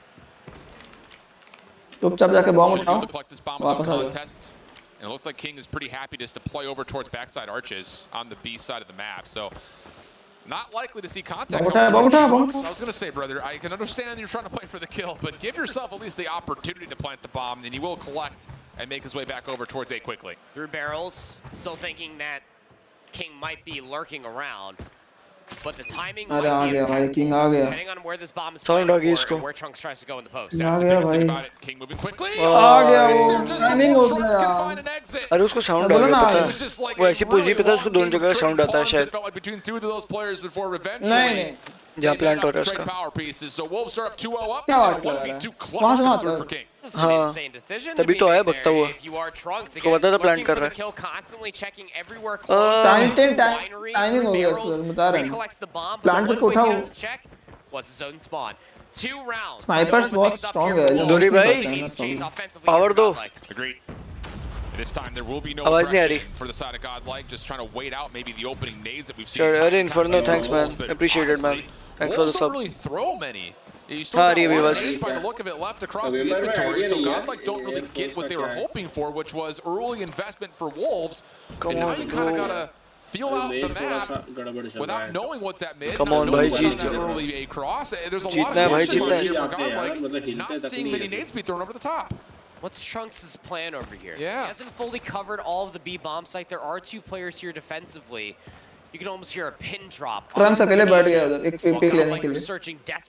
चुपचाप जाके बॉम्ब उठाओ. वापस आ जाओ. And it looks like King is pretty happy just to play over towards backside arches on the B side of the map. So not likely to see contact. I was going to say, brother, I can understand you're trying to play for the kill, but give yourself at least the opportunity to plant the bomb, and he will collect and make his way back over towards A quickly. Through barrels, still thinking that King might be lurking around. But the timing अरे आ गया भाई. King आ गया. depending on where this bomb is planted for and where Trunks tries to go in the post. आ गया भाई. King moving quickly. आ गया वो. टाइमिंग हो गया. अरे उसको साउंड आ गया पता है. वो ऐसी पोजीशन पे था उसको दोनों जगह साउंड आता है शायद. नहीं. जहाँ प्लांट हो रहा है उसका. क्या बात कर रहा है? वहाँ से हाँ. तभी तो आया भगता हुआ. उसको पता था प्लांट कर रहा है. टाइमिंग हो गया उसको. बता रहे हैं. प्लांट को उठाओ. स्नाइपर्स बहुत स्ट्रांग है. दोरी भाई पावर दो. This time there will be no aggression for the side of Godlike, just trying to wait out maybe the opening nades that we've seen. Sure, Inferno, thanks man. Appreciate it man. Thanks for the sub. Don't really throw many. You still got nades by the look of it left across the inventory, so Godlike don't really get what they were hoping for, which was early investment for Wolves. And now you kind of gotta feel out the map without knowing what's at mid. Come on, bhai, jeet early A cross. There's a lot of question here for Godlike, not seeing many nades be thrown over the top. What's Trunks' plan over here? Yeah. He hasn't fully covered all of the B bomb site. There are 2 players here defensively. You can almost hear a pin drop. Trunks अकेले बैठ गया उधर एक पिक लेने के लिए.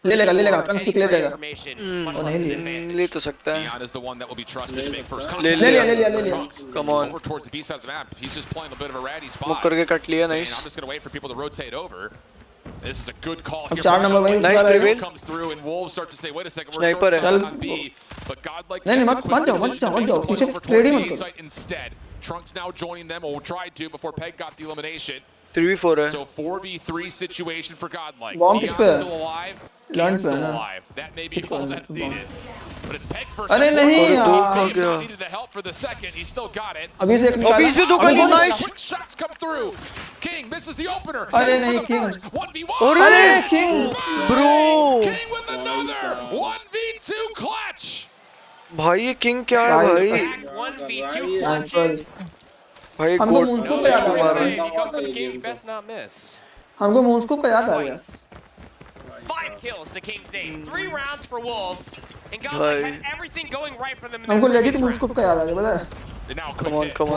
ले लेगा. Trunks पिक ले लेगा. वो नहीं ले तो सकता है. Beyond is the one that will be trusted to make first ले contact. लिया. Come on. Over towards the B side of the map. He's just playing a bit of a ratty spot. मुक करके कट लिया. Nice. I'm just going to wait for people to rotate over. This is a good call here. 4 number भाई. Nice prevail. Comes through and Wolves start to say, wait a second, we're Sniper short on B, but Godlike नहीं मत जाओ. पीछे ट्रेडिंग मत करो. instead. Trunks now joining them, or tried to before Peg got the elimination. 3v4 है. So 4v3 situation for Godlike. Bomb किस पे है? Still alive. Learn still पे है ना. alive. That may be all that's needed. But it's Peg first. अरे नहीं यार. Needed the help for the second. He still got it. अभी से एक निकाला. अभी से 2 का ये nice. Quick shots come through. King misses the opener. अरे नहीं King. 1v1. अरे King. Bro. King with another 1v2 clutch. भाई ये King क्या है भाई? 1v2 clutches. भाई हमको मुझको पे याद आ गया. You come for the game, you best not miss. हमको मुझको पे याद आ गया. 5 kills to King's name. 3 rounds for Wolves. And Godlike had everything going right for them in हमको legit मुझको पे याद आ गया पता है.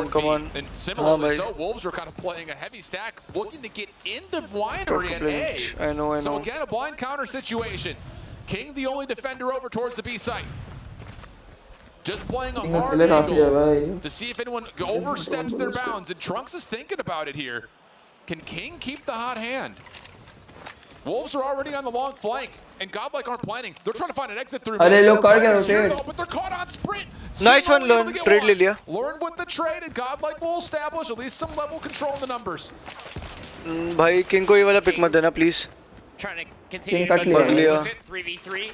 Come on. And similarly, so Wolves are kind of playing a heavy stack, looking to get into Winery and A. I know. So again, a blind counter situation. King the only defender over towards the B site. Just playing a hard angle to see if anyone oversteps their bounds, and Trunks is thinking about it here. Can King keep the hot hand? Wolves are already on the long flank, and Godlike aren't planning. They're trying to find an exit through. अरे लोग कर गए rotate. But they're caught on sprint. Nice one, learn trade ले लिया. Learn with the trade, and Godlike will establish at least some level control in the numbers. भाई किंग को ये वाला पिक मत देना प्लीज. किंग कट लिया. 3v3.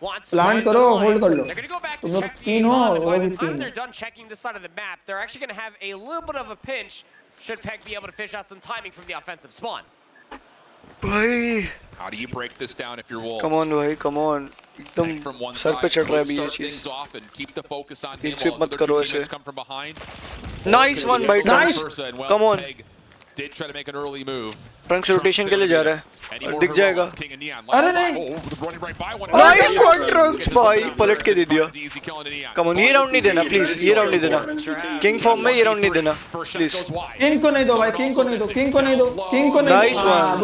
प्लान करो, होल्ड कर लो. तुम लोग 3 हो और भी 3. They're done checking this side of the map. They're actually going to have a little bit of a pinch. Should Peg be able to fish out some timing from the offensive spawn? भाई. How do you break this down if you're Wolves? Come on भाई, come on. एकदम सर पे चढ़ रहा है अभी ये चीज. हिट मत करो ऐसे. Nice one by Trunks. Come on. Did try to make an early move. Trunks rotation के लिए जा रहा है. दिख जाएगा. अरे नहीं. Nice one Trunks भाई, पलट के दे दिया. Come on, ये राउंड नहीं देना प्लीज. ये राउंड नहीं देना. किंग फॉर्म में ये राउंड नहीं देना प्लीज. किंग को नहीं दो भाई, किंग को नहीं दो, किंग को नहीं दो, किंग को नहीं. Nice one.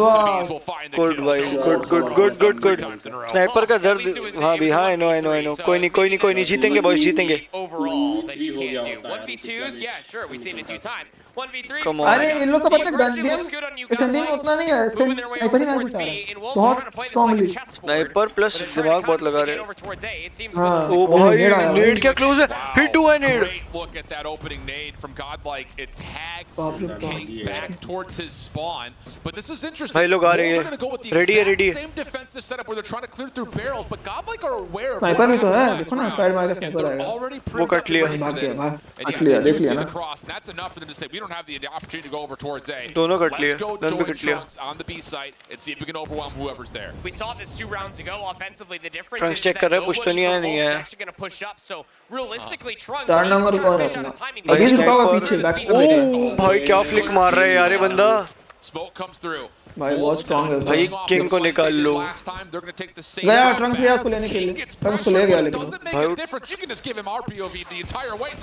Good भाई, good. स्नाइपर का दर्द. हाँ भी, हाँ I know. कोई नहीं जीतेंगे बॉयज, जीतेंगे. Overall that you can't do. 1v2s, yeah, sure, we've seen it 2 times. 1v3. अरे इन लोग का पता गन गेम एसएनडी में उतना नहीं है. स्नाइपर ही मैं बता रहा हूं बहुत स्ट्रांगली. स्नाइपर प्लस दिमाग बहुत लगा रहे हैं. ओ भाई नेड क्या क्लोज है. हिट हुआ है नेड. Look at that opening nade from Godlike. It tags King back towards his spawn. But this is interesting. भाई लोग आ रहे हैं. रेडी है. Same defensive setup where they're trying to clear through barrels, but Godlike are aware of. Sniper भी तो है. देखो ना साइड मार के स्नाइपर आएगा. वो कट लिया. कट लिया, देख लिया ना. That's enough for them to say we don't have the opportunity to go over towards A. दोनों कट लिया. Let's go join Trunks on the B site and see if we can overwhelm whoever's there. We saw this 2 rounds ago. Offensively, the difference Trunks is check कर that रहा है, कुछ तो नहीं आया, नहीं है. actually going to push up. So realistically, Trunks. 4 number कौन है अपना? अभी रुका हुआ पीछे बैक से. ओ भाई क्या फ्लिक मार रहा है यार ये बंदा. Smoke comes through. भाई बहुत स्ट्रांग है. भाई किंग को निकाल लो. गया ट्रंक्स गया उसको लेने के लिए. ट्रंक्स को ले गया लेकिन.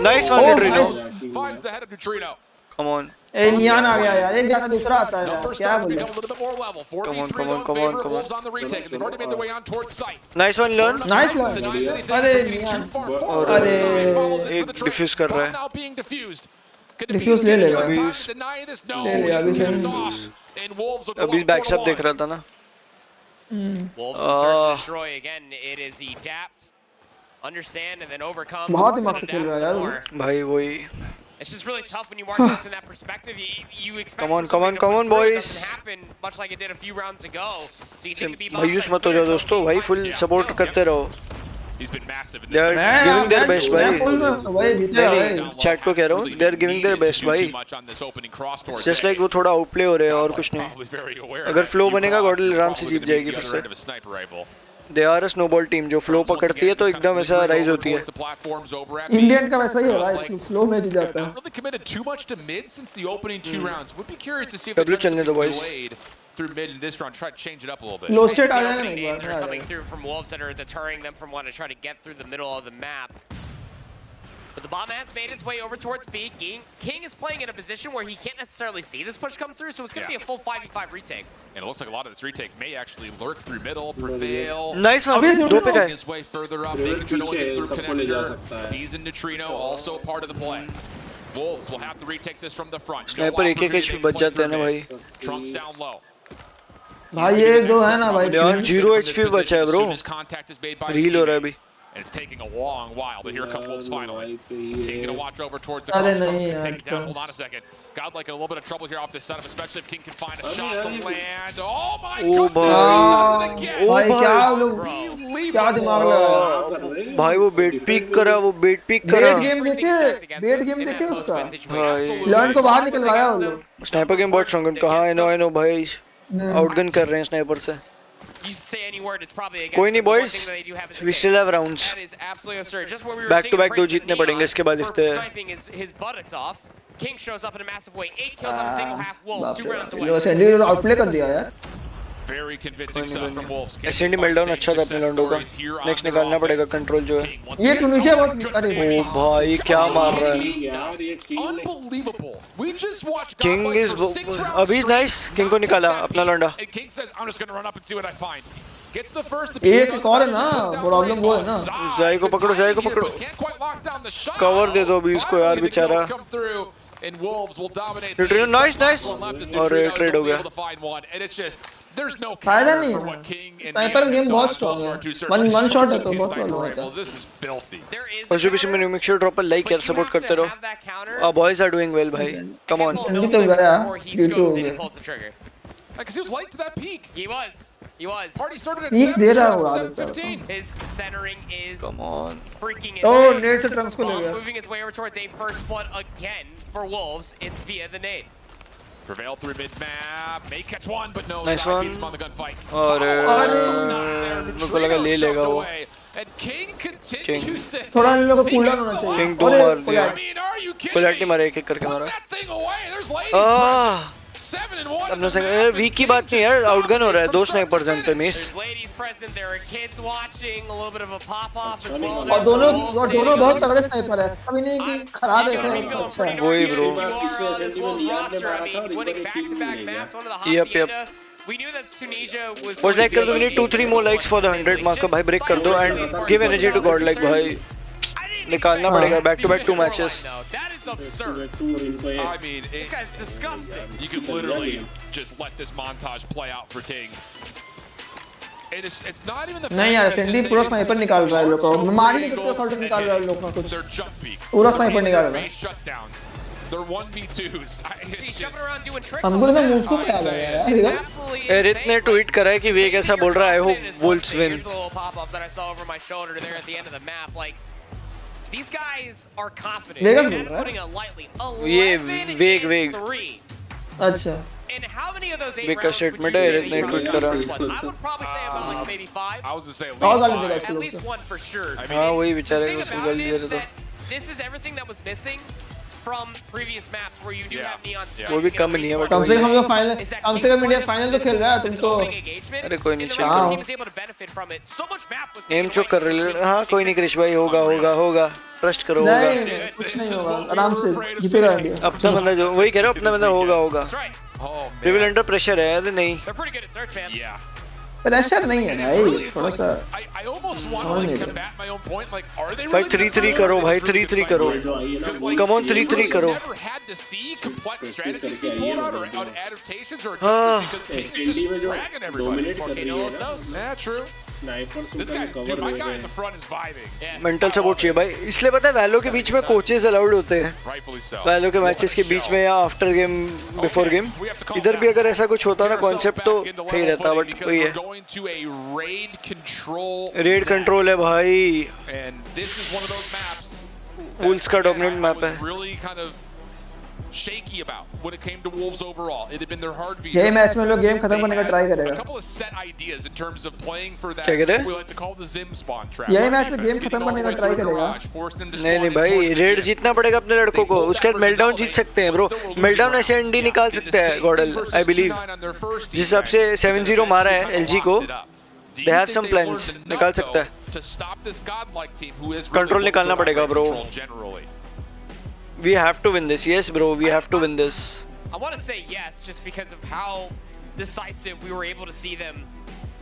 Nice one Neutrino. Finds the head of Neutrino. Come on. ए नियान आ गया यार. एक जाना दूसरा आता है. क्या बोले? Come on. Nice one learn. Nice learn. अरे नियान. अरे एक डिफ्यूज कर रहा है. डिफ्यूज ले लेगा. अभी बैकअप देख रहा था ना. Wolves in search and destroy again. It is adapt, understand, and then overcome. बहुत दिमाग से खेल रहा है यार. भाई वही. It's just really tough when you watch things in that perspective. You expect come on boys. Happen much like it did a few rounds ago. So you think भाई मत हो जाओ दोस्तों. भाई फुल सपोर्ट करते रहो. He's been massive in this. They are giving their best भाई. चैट को कह रहा हूँ. They are giving their best भाई. Just like वो थोड़ा आउटप्ले हो रहे हैं और कुछ नहीं. अगर फ्लो बनेगा गॉडल आराम से जीत जाएगी फिर से. They are a snowball team जो फ्लो पकड़ती है तो एकदम ऐसा राइज होती है. इंडियन का वैसा ही है भाई. इसलिए फ्लो में जीत जाता है. W चलने दो boys. Through mid in this round, try to change it up a little bit. Low state आ जाएगा nades are coming through from Wolves that are deterring them from wanting to try to get through the middle of the map. But the bomb has made its way over towards B. King is playing in a position where he can't necessarily see this push come through, so it's going to be a full 5v5 retake. And it looks like a lot of this retake may actually lurk through middle, prevail. Nice one. His way further up, making sure no one gets through connector. He's in Neutrino, also part of the play. Wolves will have to retake this from the front. Sniper एक HP बच जाते हैं ना भाई. Trunks down low. भाई ये दो है ना भाई. यार 0 HP बचा है bro. रील हो रहा है अभी. And it's taking a long while, but here come Wolves finally. King gonna watch over towards the cross. Trunk's gonna take it down. Hold on a second. Godlike in a little bit of trouble here off this setup, especially if King can find a shot to land. Oh my God! क्या दिमाग लगा. भाई वो बेट पिक करा. बेट गेम देखे उसका. लर्न को बाहर निकलवाया वो लोग. स्नाइपर गेम बहुत स्ट्रांग है. कहाँ I know भाई. आउटगन कर रहे हैं स्नाइपर से. You say any word, it's probably against कोई नहीं boys, we still have rounds. That is absolutely absurd. Just what we were back to back दो जीतने पड़ेंगे इसके बाद इफ्ते. Sniping his buttocks off. King shows up in a massive way. 8 kills on a single half. Wolves 2 rounds away. Yo SND Outplay कर दिया यार. Very convincing stuff from Wolves. SND meltdown अच्छा था अपने लॉन्डो का. नेक्स्ट निकालना पड़ेगा कंट्रोल जो है. ये टूनिशिया बहुत. अरे ओ भाई क्या मार रहा है. Unbelievable. We just watched King is अभी nice. King को निकाला अपना लॉन्डा. King says I'm just going to run up and see what I find. Gets the first. एक और है ना. प्रॉब्लम वो है ना. जाई को पकड़ो. कवर दे दो अभी इसको यार बेचारा. and Wolves will dominate. Nice. और trade हो गया. And it's just there's no फायदा counter नहीं for है. what King and Sniper Neo game have बहुत done. strong Both है. are two searches. One shot है तो These बहुत sniper मालूम होता है. rifles, this is filthy. और जो भी में मिक्सचर ड्रॉप पर लाइक यार सपोर्ट करते रहो. Boys are doing well भाई. Come on. ठंडी तो गया. He हो pulls गया. the trigger. Because he was late to that peak. He was. Party started at Peak दे रहा होगा. 7:15. His centering is Come on. freaking Oh, insane. nade से trunks को ले While गया. moving its way over towards a first blood again for Wolves, it's via the nade. Prevail through mid-map, may catch one, but no. Nice Zai one. beats him on the gunfight. और Nuko लगा ले लेगा वो. And King continues to थोड़ा इन लोगों को कूल डाउन होना चाहिए. King 2 मार दिया. I mean, are you kidding कोलैटी me? मारे एक करके मारा. That thing away. There's ladies present. 7 and 1. अपने से वीक की बात नहीं यार. आउटगन हो रहा है. 2 स्नाइपर्स हैं पे miss. There's ladies present, there are kids watching, a little bit of a pop-off as well. और दोनों बहुत तगड़े स्नाइपर है. अभी नहीं कि खराब है तो अच्छा है. वही bro. Yep. We knew that Tunisia was. Watch like कर दो. We need 2-3 more likes for the 100 mark का भाई break कर दो and give energy to God like भाई. निकालना पड़ेगा back to back 2 matches. That is absurd. I mean, This guy's disgusting. you could literally just let this montage play out for King. It's not even the नहीं यार सेंडी पूरा स्नाइपर निकाल रहा है लोगों को. मार नहीं सकते सॉल्ट निकाल रहा है लोगों को कुछ. पूरा स्नाइपर निकाल रहा है. They're 1v2s. हमको तो मूव को क्या लगा यार. एरिथ ने ट्वीट करा है कि वे कैसा बोल रहा है. I hope Wolves win. These guys are confident. Vegas They're बोल रहा है. putting it lightly. ये वेग. अच्छा. And how many of those 8 Big rounds shit would में you say डायरेक्ट that नहीं you ट्वीट were करा. I would probably say about like maybe 5. I was gonna say At least one for sure. हाँ वही The बेचारे thing को उसको about गाली it दे is रहे तो. that this is everything that was missing from previous maps where you do have neon वो भी कम नहीं है बट कम से कम हम लोग फाइनल कम से कम इंडिया फाइनल तो खेल रहा है. तुम तो अरे कोई नहीं team चल. was able to benefit from it. So much map was aim चुक कर रहे हैं. हाँ कोई नहीं क्रिश भाई होगा ट्रस्ट करो होगा. नहीं कुछ नहीं होगा. आराम से जीतेगा इंडिया. अपना बंदा जो वही कह रहा हूँ. अपना बंदा होगा. रिविल अंडर प्रेशर है. अरे नहीं. They're pretty good at search, man. Yeah. Pressure नहीं है भाई. थोड़ा सा I almost want to like combat my own point. Like, are they भाई really 3-3 करो भाई. 3-3 करो. Come on 3-3 करो. Never had to see complex strategies be pulled out or adaptations or adjustments because King is just dragging everybody. Yeah, true. This guy, dude, my guy in the front is vibing. Mental support चाहिए भाई. इसलिए पता है वैलो के बीच में कोचेस अलाउड होते हैं. Rightfully so. वैलो के मैचेस के बीच में या आफ्टर गेम बिफोर गेम. इधर भी अगर ऐसा कुछ होता ना कॉन्सेप्ट तो सही रहता. बट वही है. To a raid control. Red control है भाई. And this is one of those maps. Wolves का डोमिनेंट मैप है. Really kind of shaky about when it came to Wolves overall. It had been their hard beat. यही मैच में लोग गेम खत्म करने का ट्राई A करेगा. couple of set ideas in terms of playing for that. क्या कह रहे? We like to call the Zim spawn trap. यही मैच में गेम खत्म करने का ट्राई करेगा. नहीं भाई रेड जीतना पड़ेगा अपने लड़कों को. उसके बाद मेल्टडाउन जीत सकते हैं ब्रो. मेल्टडाउन ऐसे एनडी निकाल सकते हैं गॉडल आई बिलीव. जिस हिसाब से 7-0 मारा है एलजी को. They have some plans. निकाल सकता है. कंट्रोल निकालना पड़ेगा bro. We have to win this. Yes bro, we have to win this. I want to say yes just because of how decisive we were able to see them.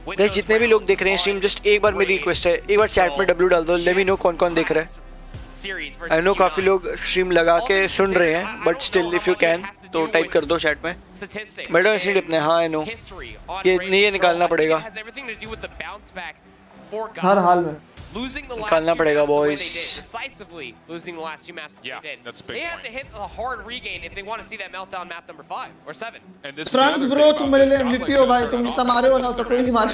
Guys जितने भी लोग देख रहे हैं स्ट्रीम जस्ट एक बार मेरी रिक्वेस्ट है. एक बार चैट में W डाल दो. लेट मी नो कौन देख रहा है. आई नो काफी लोग स्ट्रीम लगा के सुन रहे हैं but still if you can तो टाइप कर दो चैट में. मैडम इसलिए अपने हाँ आई नो ये निकालना पड़ेगा. हर हाल में निकालना पड़ेगा boys. Decisively losing the last 2 maps. Yeah, that's a big They have to hit a hard regain if they want to see that meltdown map number 5 or 7. And this France bro तुम मेरे लिए MVP हो भाई. तुम जितना मारे हो ना तो कोई नहीं मारे.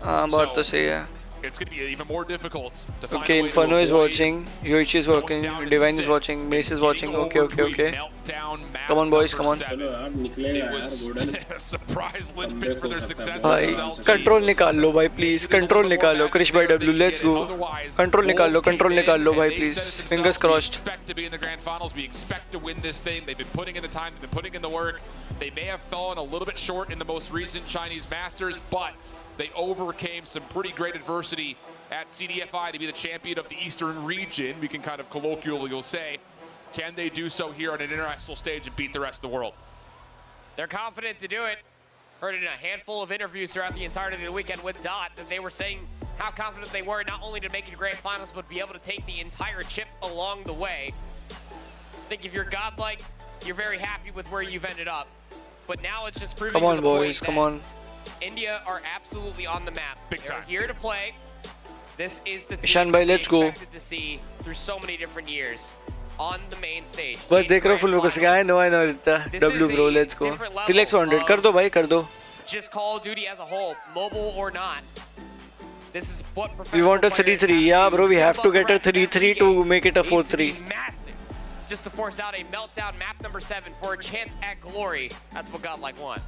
हाँ बात तो सही है. It's going to be even more difficult to find Okay, Inferno is watching, Yoichi is watching, Divine is watching, Mace is watching. Okay. Come on boys, come on. It was a surprise linchpin for their success. भाई कंट्रोल निकाल लो भाई प्लीज. कंट्रोल निकाल लो. क्रिश भाई W लेट्स गो. कंट्रोल निकाल लो भाई please. Fingers crossed. We expect to be in the grand finals. We expect to win this thing. They've been putting in the time. They've been putting in the work. They may have fallen a little bit short in the most recent Chinese Masters, but they overcame some pretty great adversity at CDFI to be the champion of the Eastern region. We can kind of colloquially say, can they do so here on an international stage and beat the rest of the world? They're confident to do it. Heard in a handful of interviews throughout the entirety of the weekend with Dot that they were saying how confident they were not only to make it to grand finals, but be able to take the entire chip along the way. I think if you're godlike, you're very happy with where you've ended up. But now it's just proving Come on, to the boys. point Come on. India are absolutely on the map. They're here to play. This is the team Ishan bhai, we let's go. expected to see through so many different years on the main stage. बस देख रहा हूँ full focus का है. No, I know इतना. W bro, let's go. 3x100 कर दो भाई, कर दो. Just Call of Duty as a whole, mobile or not. This is what We professional want a players 3-3. Yeah, bro, we have to get a 3-3 to make it a needs to 4-3. be massive just to force out a meltdown map number 7 for a chance at glory. That's what Godlike want.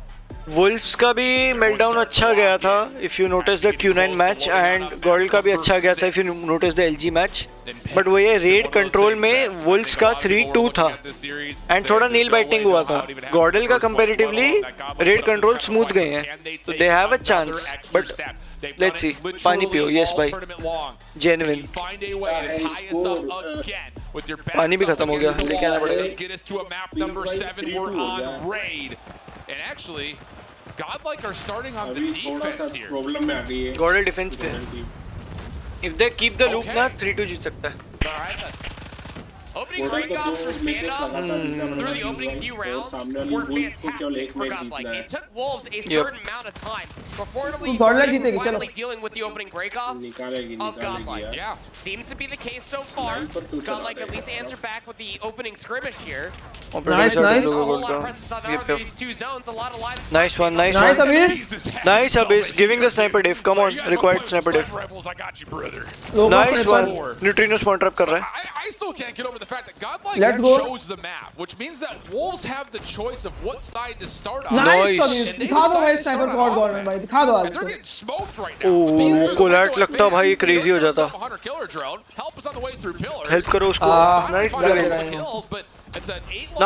Wolves का भी meltdown अच्छा गया था. If you notice the Q9 match and GODL का भी अच्छा गया था. If you notice the LG match. But वो ये raid control में Wolves का 3-2 था. And थोड़ा nail biting हुआ था. GODL का comparatively raid control smooth गए हैं. So they have a chance. But let's see. पानी पियो. Yes भाई. Genuine. पानी भी खत्म हो गया. लेके आना पड़ेगा. And actually, Godlike are starting on the defense here. GODL defense पे. If they keep the loop ना 3-2 जीत सकता है. Opening breakoffs for standoff through the opening few rounds were fantastic for Godlike. It took Wolves a certain amount of time before we were finally dealing with the opening breakoffs of Godlike. Yeah. Seems to be the case so far. Godlike at least answered back with the opening skirmish here. Nice. A whole lot of presence on these two zones, a lot of lives. Nice one. Nice Abyss. Giving the sniper diff. Come on. Required sniper diff. Nice one. Neutrino spawn trap कर रहा है. I still can't get over the fact that Godlike chose the map, which means that Wolves have the choice of what side to start on. Nice. दिखा दो भाई sniper quad ball में भाई. दिखा दो आज. They're getting smoked right now. ओह कोलैट लगता भाई crazy हो जाता. Help करो उसको. Nice play.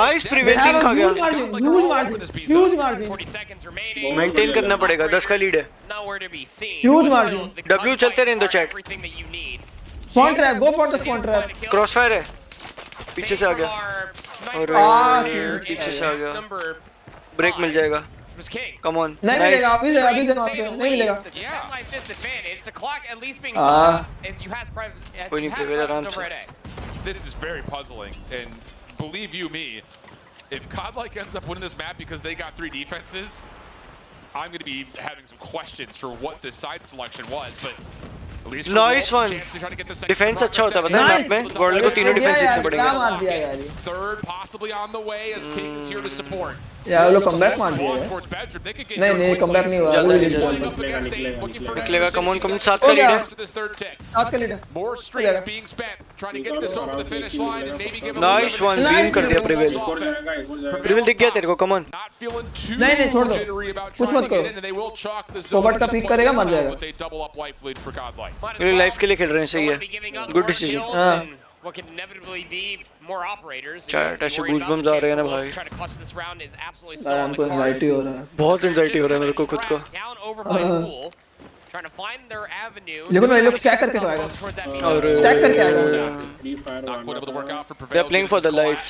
Nice preventing खा गया. Huge margin. 40 seconds remaining. Maintain करना पड़ेगा. 10 का lead है. Nowhere to be seen. Huge margin. W चलते रहने दो chat. Everything that you need. Spawn trap. Go for the spawn trap. Crossfire है. पीछे से आ गया. और पीछे से आ गया. Break मिल जाएगा. Come on. नहीं मिलेगा. अभी से नहीं मिलेगा. The clock at least being stopped as you has कोई नहीं prevail आराम से. This is very puzzling, and believe you me, if Godlike ends up winning this map because they got 3 defenses, I'm going to be having some questions for what this side selection was, but at least Nice one. Defense अच्छा होता है पता है मैप में. GODL को तीनों defense जीतने पड़ेंगे. Third possibly on the way as King is here to support. यार वो लोग comeback मार दिए. नहीं comeback नहीं हुआ. निकलेगा. Come on 7 का lead है. 7 का lead है. More streaks being spent trying to get this over the finish line and maybe give Nice one. Beam कर दिया Prevail. Prevail दिख गया तेरे को. Come on. नहीं छोड़ दो. कुछ मत करो. Forward का pick करेगा मर जाएगा. मेरे लाइफ के लिए खेल रहे हैं. सही है. Good decision. What can inevitably be more operators. Chat ऐसे goosebumps आ रहे हैं ना भाई. हमको anxiety हो रहा है. बहुत anxiety हो रहा है मेरे को खुद को. Trying to find their avenue. देखो ना ये लोग stack करके आएगा. Stack करके आएगा. They are playing for the lives.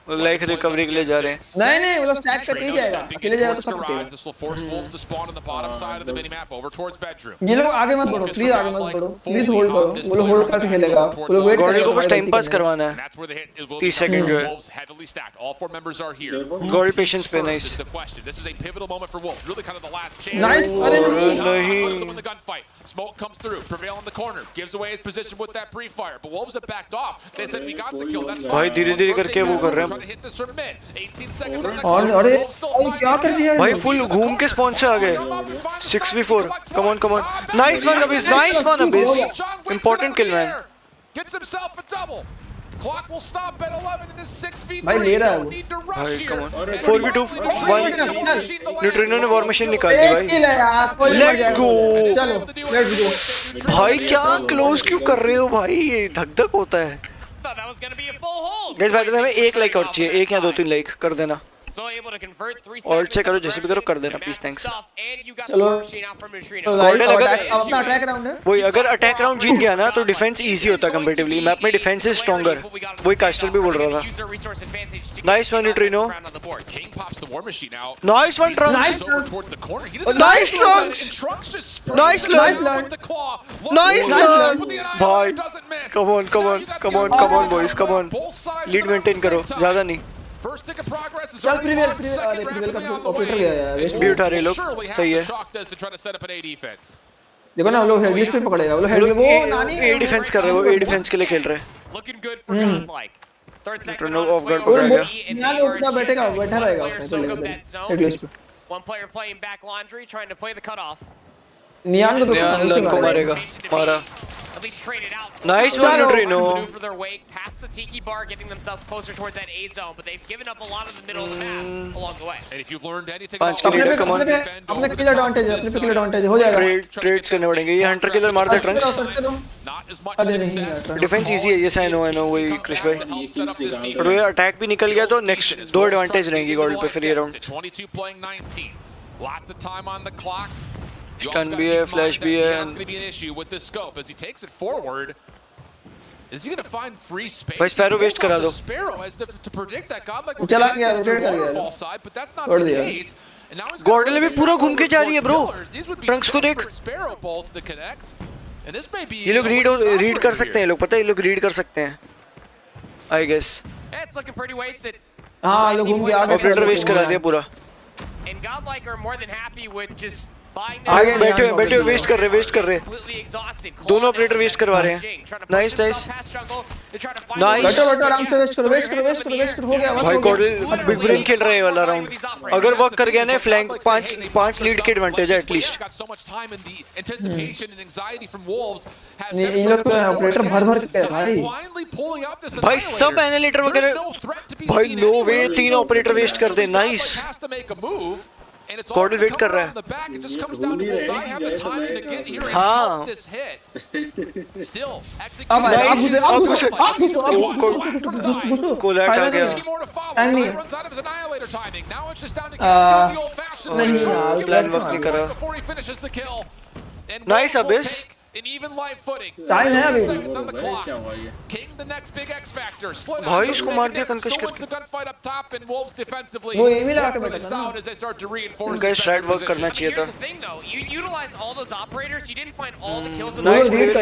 Like recovery के लिए जा रहे हैं. नहीं वो लोग स्टैक करके ही जाएगा. अकेले जाएगा तो सब टूटेगा. ये लोग आगे मत बढ़ो. प्लीज आगे मत बढ़ो. प्लीज होल्ड करो. वो लोग होल्ड करके खेलेगा. वो लोग वेट GODL को बस टाइम पास करवाना है. 30 सेकंड जो है. GODL पेशेंस पे. नाइस. नाइस. अरे नहीं. Smoke comes through. Prevail in the corner. Gives away his position with that pre-fire. But Wolves have backed off. They said we got the kill. That's भाई धीरे-धीरे करके वो कर रहे हैं. और अरे क्या कर दिया भाई फुल घूम के स्पॉन से आ गए. 6v4. Come on. Nice one Abyss. Important kill man. Gets himself a double. Clock will stop at 11 in this 6v3. भाई ले रहा है वो. भाई come on. 4v2 1. न्यूट्रिनो ने वॉर मशीन निकाल दी भाई. Let's go. चलो let's go. भाई क्या क्लोज क्यों कर रहे हो भाई. ये धक होता है. गाइस भाई हमें 1 लाइक और चाहिए. 1 या 2-3 लाइक कर देना. और चेक करो जैसे भी करो कर देना प्लीज. थैंक्स. चलो GODL अगर अपना अटैक राउंड है. वही अगर अटैक राउंड जीत गया ना तो डिफेंस इजी होता है कंपैरेटिवली. मैप में डिफेंस इज स्ट्रॉन्गर. वही कास्टर भी बोल रहा था. Nice one Neutrino. Nice one Trunks. Nice Trunks. Nice learn भाई. Come on boys. Come on boys. Come on. Lead maintain करो. ज्यादा नहीं. First tick of progress is चल already प्रीवियल on. Second rapidly on the operator way. गया यार वेस्ट भी उठा रहे लोग सही है To try to set up an A defense. देखो ना वो लोग हेडलिस्ट पे पकड़ेगा वो लोग हेड वो नानी ए डिफेंस कर रहे हैं वो ए डिफेंस के लिए खेल रहे हैं Looking good for Godlike. Third second of on its way guard over पकड़ा to गया B, and यहाँ they लोग are उतना just बैठेगा letting बैठा one रहेगा player soak up that zone. हेडलिस्ट पे One player playing back laundry, trying to play the cutoff. नियान को नियान को मारेगा मारा At least trade it out. Nice one, Neutrino. Maneuver their way past the Tiki bar, getting themselves closer towards that A zone, but they've given up a lot of the middle of the map along the way. And if you've learned anything पांच के लीडर कम ऑन अपने किल एडवांटेज अपने पे किल एडवांटेज हो जाएगा ट्रेड्स करने पड़ेंगे ये हंटर किलर मार दे Trunks Not as much success. Defence easy है ये आई नो वही क्रिश भाई पर ये अटैक भी निकल गया तो नेक्स्ट दो एडवांटेज रहेंगी गोल्ड पे फिर ये round 22 playing 19. Lots of time on the clock. Stun भी है फ्लैश भी है That's going to be an issue with this scope as he takes it forward. Is he going to find free space? भाई स्पैरो वेस्ट करा दो Sparrow has to predict that Godlike will चला get गया this to रोटेट कर waterfall गया side, but that's not the case. And now he's गॉर्डल भी पूरा घूम के जा रही है bro These would be Trunks को देख Sparrow bolts to connect. And this may be ये लोग रीड कर सकते हैं लोग पता है ये लोग रीड कर सकते हैं I guess It's looking pretty wasted. हां लोग घूम के आगे ऑपरेटर वेस्ट करा दिया पूरा And Godlike are more than happy with just आगे बैठे वेस्ट कर रहे दोनों ऑपरेटर वेस्ट करवा रहे हैं नाइस बैठो आराम से वेस्ट करो हो गया भाई गॉर्डल बिग ब्रेन खेल रहे हैं वाला राउंड अगर वर्क कर गया ना फ्लैंक पांच लीड के एडवांटेज है एटलीस्ट इन लोग तो ऑपरेटर भर के भाई सब एनालिटर वगैरह भाई नो वे 3 ऑपरेटर वेस्ट कर दे नाइस गॉर्डल वेट कर रहा है हाँ कोलैट आ गया प्लान वर्क नहीं कर रहा नाइस अबिस टाइम है अभी भाई इसको मार दिया कंकश करके वो एमी लगा के बैठा था इनका स्ट्राइड वर्क करना चाहिए था नाइस रीड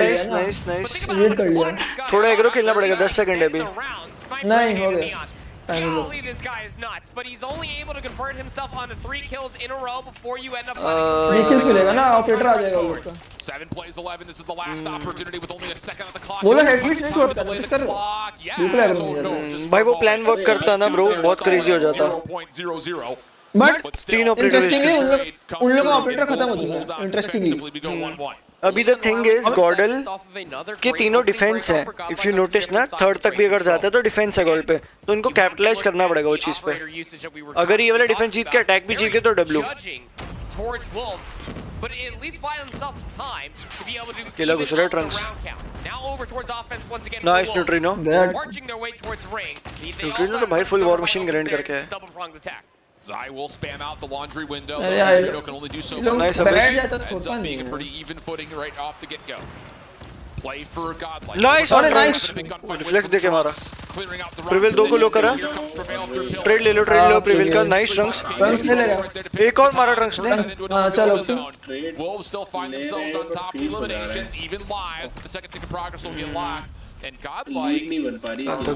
कर लिया थोड़ा एग्रो खेलना पड़ेगा 10 सेकंड है अभी नहीं हो गया Golly, this guy is nuts, but he's only able to convert himself onto 3 kills in a row before you end up 3 kills मिलेगा ना ऑपरेटर आ जाएगा उसका 7 plays 11. This is the last opportunity with only a second on the clock. बोलो हेडलिस्ट नहीं छोड़ता कर बिल्कुल एग्रो भाई वो प्लान वर्क करता ना ब्रो बहुत क्रेजी हो जाता 0.00. बट 3 ऑपरेटर उन लोगों का ऑपरेटर खत्म हो चुका है इंटरेस्टिंगली अभी द थिंग इज गॉर्डल के तीनों डिफेंस है इफ यू नोटिस ना थर्ड तक भी अगर जाता है तो डिफेंस है गोल पे तो इनको कैपिटलाइज करना पड़ेगा वो चीज पे अगर ये वाला डिफेंस जीत के अटैक भी जीत के तो डब्ल्यू केला घुस रहा है ट्रंक्स नाइस न्यूट्रिनो तो भाई फुल वॉर मशीन ग्राइंड करके है Zai will spam out the laundry window. Judo can only do so much. Nice Ends up being a pretty even footing right off the get-go. Play for Godlike. Nice on nice. Reflex देके मारा. प्रिविल 2 को लो करा. ट्रेड ले लो प्रिविल का. Nice Trunks. एक और मारा ट्रंक्स ने. चलो. Wolves still find themselves on top of eliminations, even live. The second tick of progress will get locked. And Godlike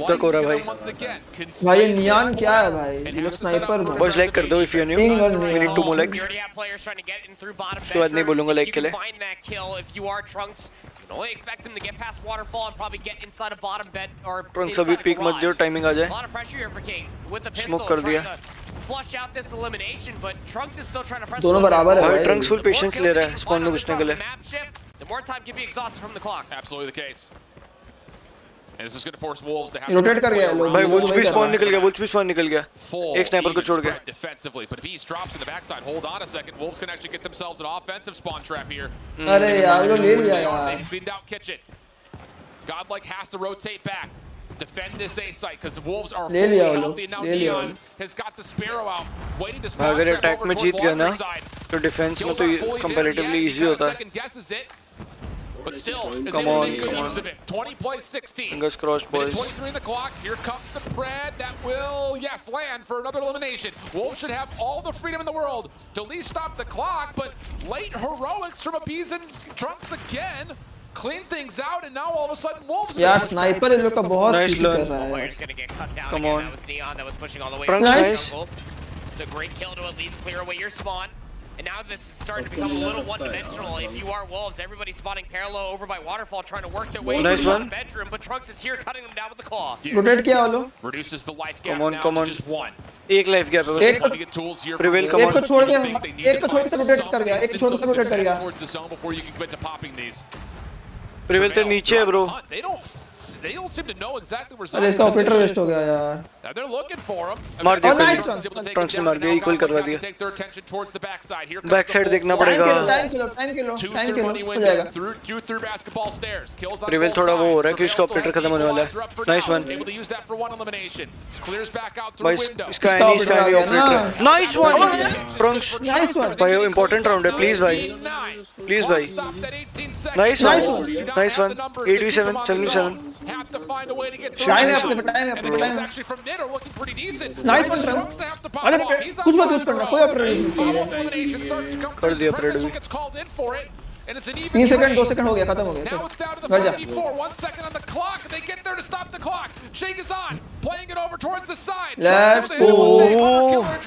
तक हो रहा भाई. भाई नियान क्या है भाई? ये लोग स्नाइपर भाई. बस लाइक कर दो if you are new. We need 2 more likes. उसके बाद नहीं बोलूँगा लाइक के लिए. Only expect him to get past waterfall and probably get inside a bottom bed or Trunks अभी पीक मत दियो टाइमिंग आ जाए. स्मोक कर दिया. Flush out this elimination, but Trunks is still trying to press. दोनों बराबर है भाई. ट्रंक्स फुल पेशेंस ले रहा है स्पॉन में घुसने के लिए. The more time can be exhausted from the clock. Absolutely the case. And this is going to force Wolves to have rotate कर गया भाई वुल्स भी स्पॉन निकल गया एक स्नाइपर को छोड़ के defensively, but Beast drops in the backside. Hold on a second. Wolves can actually get themselves an offensive spawn trap here. अरे यार वो ले लिया यार. They've cleaned out kitchen. Godlike has to rotate back. Defend this A site because Wolves are fully healthy. Now Neon has got the Sparrow out, waiting to spawn अगर trap अटैक over में towards जीत गया ना तो डिफेंस में तो कंपैरेटिवली इजी होता है. Second guesses it. But still, come on. 20 plays 16. Fingers crossed, boys. 23 in the clock. Here comes the Pred. That will, yes, land for another elimination. Wolves should have all the freedom in the world to at least stop the clock, but late heroics from Abiz and Trunks again. clean things out, and now all of a sudden Wolves. यार स्नाइपर इन लोग का बहुत Player's कर रहा है. gonna get cut down Come again. on. That was Neon that was pushing all the way Trunks, to the nice. jungle. It's a great kill to at least clear away your spawn. And now this is starting to become a little one-dimensional. If you are Wolves, everybody's spotting parallel over by Waterfall, trying to work their way Nice into one. the bedroom. But Trunks is here, cutting them down with the claw. Rotate किया वालों. Reduces the life gap Come on, now come to on. just one. एक लाइफ गैप है बस. Trying to get tools here. Prevail, come एक on. को छोड़ के रोटेट कर गया. एक छोड़ के रोटेट कर गया. Towards the zone before you can commit to popping these. Prevail तो नीचे है bro. They don't seem to know exactly where अरे इसका ऑपरेटर वेस्ट हो गया यार. They're looking for him. मार दिया nice ट्रंक्स ने मार दिया, इक्वल करवा दिया. Take their attention towards the backside. Here back side देखना पड़ेगा. टाइम किलो हो जाएगा. Through basketball stairs. Kills on Prevail थोड़ा वो हो रहा है कि उसका ऑपरेटर खत्म होने वाला है. Nice one. Able to use that for one elimination. Clears back out through भाई window. इसका any operator. Nice one. Trunks. Nice one. भाई इम्पोर्टेंट राउंड है, प्लीज भाई. प्लीज भाई. Nice one. Nice one. 8v7, 7v7. Have to find a way to get time है अपने actually from Nitter looking pretty decent. Nice one. अरे कुछ मत यूज करना, कोई ऑपरेटर नहीं. कर दिया ऑपरेटर भी. 3 सेकंड 2 सेकंड हो गया, खत्म हो गया. Now it's down to the घर जा. 1 second on the clock. They get there to stop the clock. Shake is on, playing it over towards the side. Let's go.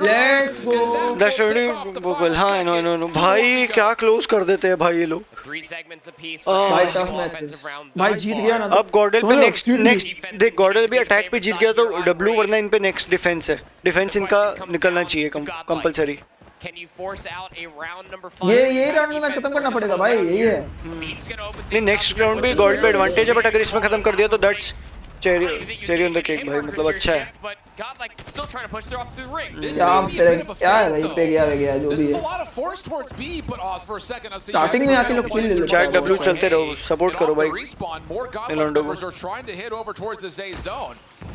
Let's go. That's already Google. हाँ, no. भाई क्या क्लोज कर देते हैं भाई ये लोग. 3 segments apiece. भाई टफ मैच. भाई जीत गया ना. अब गॉडल पे नेक्स्ट देख, गॉडल भी अटैक पे जीत गया तो डब्ल्यू, वरना इन पे नेक्स्ट डिफेंस है. डिफेंस इनका निकलना चाहिए compulsory. Can you force out a round number 5? ये राउंड में मैच खत्म करना पड़ेगा भाई, यही है. नहीं, नेक्स्ट राउंड भी गॉड पे एडवांटेज है, बट अगर इसमें खत्म कर दिया तो that's cherry on the cake भाई, मतलब अच्छा है. क्या है भाई, पे गया जो भी है. स्टार्टिंग में आके लोग चिल ले लेते हैं. चैट डब्ल्यू चलते रहो, सपोर्ट करो भाई.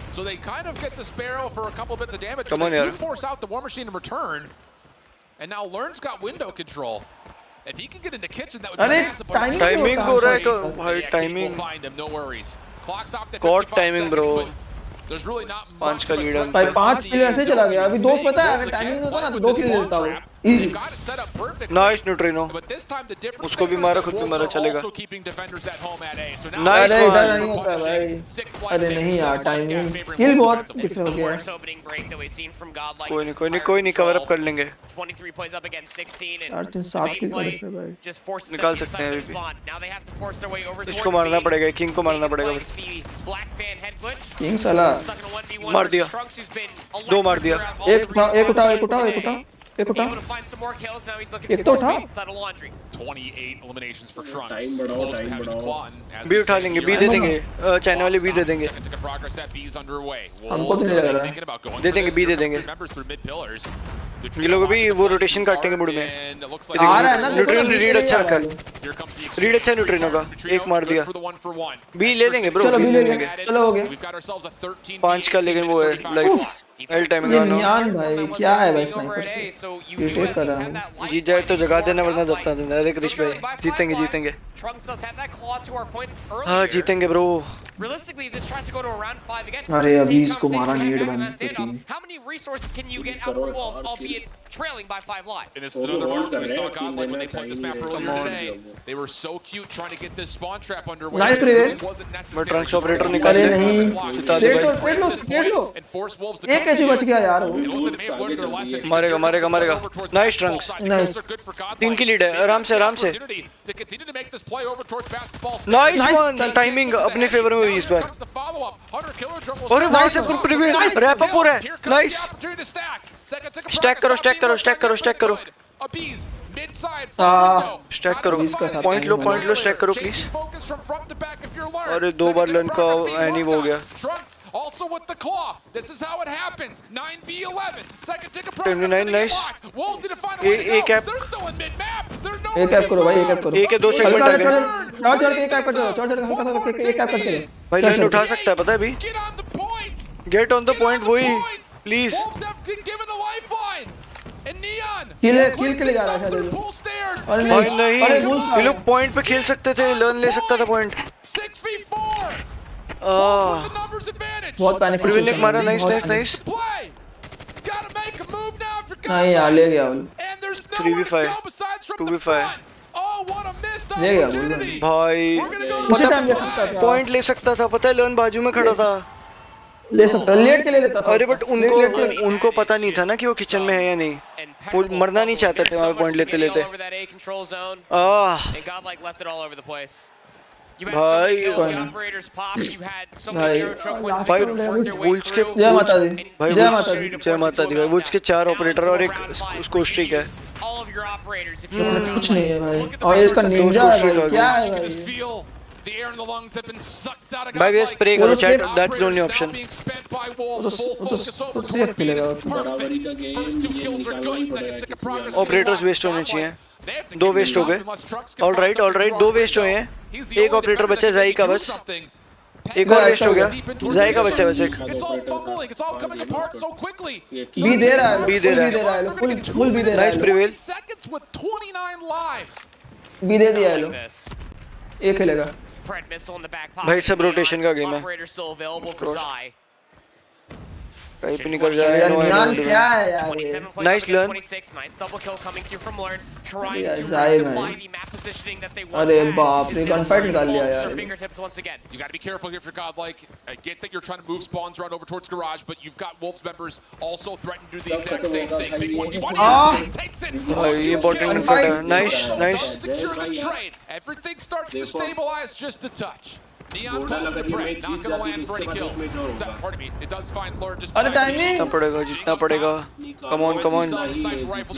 So they kind of get the Sparrow for a couple bits of damage. Come on, they do force out the War Machine in return. And now Learn's got window control. If he can get into kitchen, that would be massive. Timing हो रहा है भाई, timing. We'll find him, no worries. Clock stopped at God 55 timing, seconds, bro. but there's really not 5 का लीड है. भाई 5 किल ऐसे चला गया. अभी 2 पता है, अगर टाइमिंग होता ना तो 2 किल लेता वो. इजी. Nice neutrino. उसको भी मारा, खुद भी मारा, चलेगा. नाइस इधर नहीं होता भाई. अरे नहीं यार, टाइमिंग किल बहुत किस हो गया. कोई नहीं कवर अप कर लेंगे. 23 plays up against 16 and 7 किल कर रहे भाई. just forces निकाल them सकते हैं inside अभी. their spawn. Now they have to force their way over towards इसको मारना पड़ेगा, किंग को मारना पड़ेगा. Black fan head glitch. King साला मार दिया. 2 मार दिया. एक उठाओ. एक उठा. एक तो उठा. 28 eliminations for Trunks. टाइम बढ़ाओ. बी उठा लेंगे, बी दे देंगे. चाइना वाले बी दे देंगे. हमको तो नहीं लग रहा. दे देंगे, बी दे देंगे. ये लोग भी वो रोटेशन काटेंगे मुड़ में. आ रहा है ना. न्यूट्रिनो रीड अच्छा रखा है. रीड अच्छा न्यूट्रिनो का. एक मार दिया. बी ले लेंगे ब्रो. चलो बी ले लेंगे. चलो हो गया. 5 का, लेकिन वो है लाइफ. एल टाइमिंग ये नियान भाई क्या है भाई, स्नाइपर से इरिटेट कर रहा है. जीत जाए तो जगा देना, वरना दफ्ता देना. अरे कृष्ण भाई जीतेंगे. हाँ जीतेंगे bro. Realistically, this tries to go to a round 5 again. अरे अभी इसको मारा नीड बन के. How many resources can you get out from Wolves, albeit trailing by 5 lives? And this is another moment we saw Godlike when they played this map earlier today. They were so cute trying to get this spawn trap underway. Nice play. मैं ट्रंक्स ऑपरेटर निकाल ले. नहीं जिता दे भाई. And force Wolves to एक कैसे बच गया यार वो. मारेगा. Nice Trunks. 3 की लीड है. आराम से. Nice one. टाइमिंग अपने फेवर में हुई इस बार. और वहां से प्रिवेल रैप अप हो रहा है. नाइस. स्टैक करो. स्टैक करो. स्टैक करो. पॉइंट लो. स्टैक करो प्लीज. अरे 2 बार लन का एनी हो गया. Also with the claw. This is how it happens. 9v11. Second tick of 29 nice. Wolves need to find a way to go. They're still in mid-map. They're no. एक कैप करो भाई. एक है 2 सेगमेंट आ गए. चढ़ के एक कैप कर दो. चढ़ हल्का सा एक कैप कर चले भाई. लाइन उठा सकता है पता है अभी. Get on the point वही प्लीज. किल के लिए जा रहा है शायद. अरे नहीं. ये लोग पॉइंट पे खेल सकते थे. लर्न ले सकता था पॉइंट. 6v4. बहुत पैनिक. प्रिवेल ने मारा. नाइस. नहीं यार ले गया वो. 3v5 2v5. Oh, what a missed ले गया बोल भाई उसी टाइम ले सकता था पॉइंट ले सकता था, पता है लन बाजू में खड़ा था, ले सकता लेट के ले लेता था। अरे बट उनको पता नहीं था ना कि वो किचन में है या नहीं, वो मरना नहीं चाहते थे वहाँ पॉइंट लेते लेते। भाई भाई वुल्स के जय माता दी, भाई जय माता दी, जय माता दी भाई। वुल्स के 4 ऑपरेटर और एक उसको स्ट्रिक है, कुछ नहीं है भाई। और इसका निंजा है, क्या है भाई? भाई भी स्प्रे करो chat, that's the only option. तो सेफ खेलेगा बराबरी का गेम ये निकालना ही पड़ेगा। ऑपरेटर्स वेस्ट होने चाहिए, 2 वेस्ट हो गए। ऑलराइट 2 वेस्ट हुए हैं, एक ऑपरेटर बचा जाई का, बस एक और वेस्ट हो गया, जाई का बच्चा बस एक। बी दे रहा है, बी दे रहा है, फुल बी दे रहा है। नाइस प्रिवेल, बी दे दिया है लो, एक खेलेगा भाई। सब रोटेशन का गेम है, कहीं पे निकल जाए। यार क्या है यार, नाइस लर्न। अरे बाप रे, गन फाइट निकाल लिया यार। You got to be careful here for Godlike. I get that you're trying to move spawns around over towards garage, but you've got Wolves members also threatening to do the exact same thing. Big 1v1 takes it. ये important fight है, nice. Secure the trade. Everything starts to stabilize just a touch. Neon calls the break, not gonna land for any kills. Pardon me, it does find Lord just जितना पड़ेगा, जितना पड़ेगा। Come on,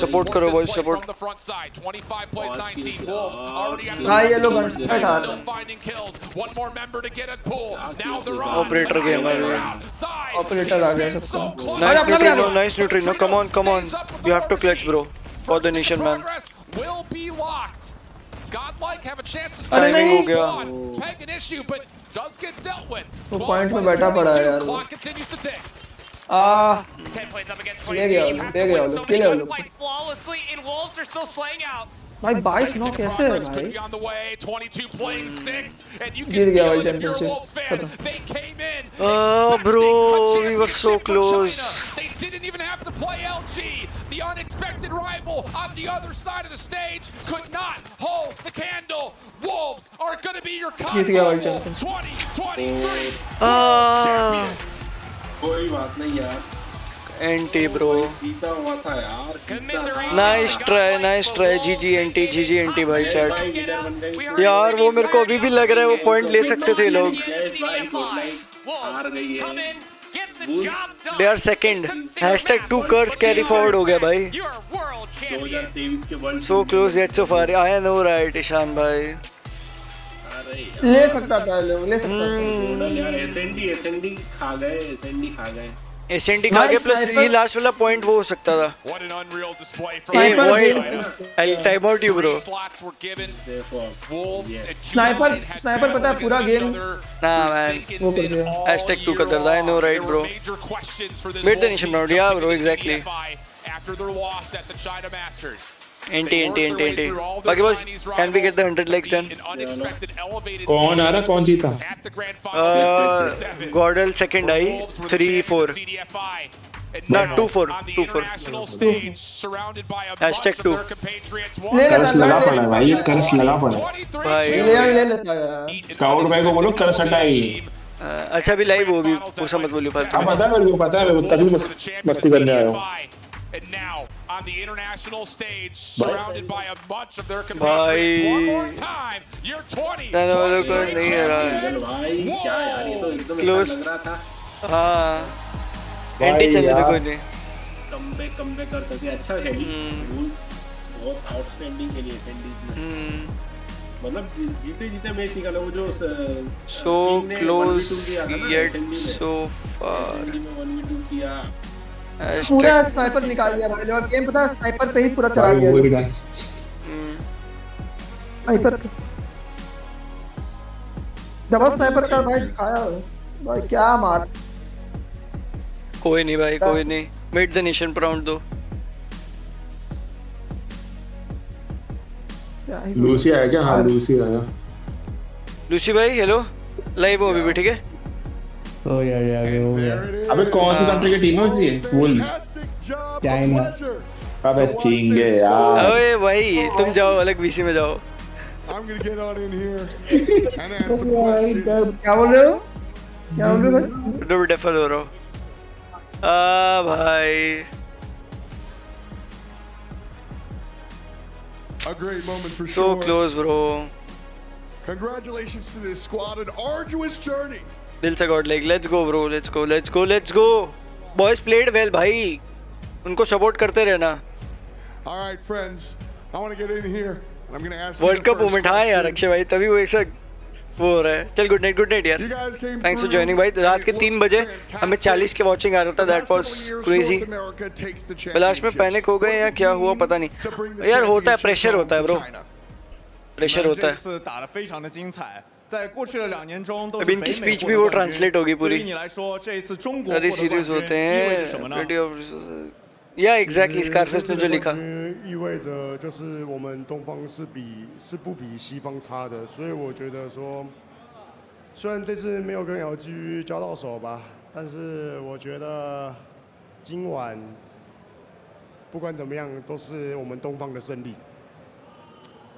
support करो boys, support। from the front side. 25 plays 19. Wolves already at the हाँ ये लोग गन फाइट हार still finding kills. One more member to get a pull. Now they're on. Operator game है, ऑपरेटर आ गया सबका। Nice neutrino, come on, you have to clutch bro, for the nation man। Will be locked. Godlike have a chance to अरे नहीं हो गया, peg an issue, but does get dealt with. वो पॉइंट में बैठा पड़ा है यार। Clock continues to tick. 10 plays up against 22. ले गया so many low. gunfight flawlessly, and Wolves are still slaying out. भाई 22 9 कैसे है भाई? 22 playing 6, and you गिर can गया feel भाई it if you're a championship. Wolves fan. They came in. bro, we were so close. They didn't even have to play LG. The unexpected rival on the other side of the stage could not hold the candle. Wolves are going to be your जीत गया भाई चैंपियनशिप। 2023 champions. कोई बात नहीं यार, एंटी ब्रो, जीता हुआ था यार। नाइस ट्राई, जीजी एंटी भाई चैट। यार वो मेरे को अभी भी लग रहा है वो पॉइंट ले सकते थे लोग। हार गई है, they are second, #2 curse carry forward हो गया भाई। 2023 के world so close yet so far. I know right Ishan भाई, ले सकता था, ले सकता था यार। एसएनडी खा गए, एसएनडी खा के प्लस ये लास्ट वाला पॉइंट वो हो सकता था। Time out you bro. Sniper पता है पूरा गेम ना मैन, वो कर दिया। #2 का दर्द। I know right bro, wait the nation bro, yeah bro exactly. Anti बाकी बस, can we get the 100 likes done? कौन आ रहा, कौन जीता? गॉडल सेकंड आई, 3-4 ना 2-4 कर्स लगा पड़ा भाई, कर्स लगा पड़ा भाई। ले लेता यार। स्काउट भाई को बोलो कर्स हटाई। अच्छा भी लाइव वो भी पूछा मत बोलियो फालतू। पता है मेरे को, पता है, मैं तभी मस्ती करने आया हूँ। And now on the international stage, surrounded by a bunch of their compatriots. One more time, you're 20. नहीं है भाई, क्या यार, ये तो एकदम क्लोज लग रहा था। हाँ एंटी चल रहा कोई नहीं, कमबैक कर सके। अच्छा खेली, बहुत आउटस्टैंडिंग खेली एसएनडी। मतलब जीते मैच निकाला वो जो सो क्लोज येट सो फार। 1v2 किया, पूरा स्नाइपर निकाल दिया भाई लोग। गेम पता है स्नाइपर पे ही पूरा चला गया। स्नाइपर डबल स्नाइपर का भाई दिखाया भाई, क्या मार। कोई नहीं भाई, कोई नहीं, मिड द नेशन राउंड दो। लूसी आया क्या? हाँ लूसी आया। लूसी भाई हेलो, लाइव हो अभी भी, ठीक है? ओ यार हो गया। अबे कौन सी कंट्री की टीम है जी? Wolves, China. अबे चींगे यार। ओए भाई तुम जाओ अलग वीसी में जाओ। I'm gonna get on in here and ask some questions. क्या बोल रहे हो? क्या बोल रहे हो भाई? डबल डेफल हो रहा हूँ। भाई। A great moment for So sure. close, bro. Congratulations to this squad, an arduous journey. दिल से God like, let's go bro, let's go, let's go, let's go. Boys played well भाई, उनको सपोर्ट करते रहना. All right friends, I want to get in here and I'm going to ask World Cup moment हाँ यार अक्षय भाई, तभी वो एक साथ वो हो रहा है. चल गुड नाइट यार. Thanks for joining भाई. रात के 3 बजे हमें 40 के वॉचिंग आ रहा था. That was crazy. कैलाश में पैनिक हो गए या क्या हुआ पता नहीं. यार होता है, प्रेशर होता है ब्रो. प्रेशर होता है. 打得非常的精彩，在过去的2年中都是 अब इनकी स्पीच भी वो ट्रांसलेट होगी पूरी. 对于你来说，这一次中国 सारी सीरीज होते हैं. Yeah, exactly. Scarface ने जो लिखा. 意味着就是我们东方是不比西方差的，所以我觉得说，虽然这次没有跟 LG 交到手吧，但是我觉得今晚不管怎么样都是我们东方的胜利。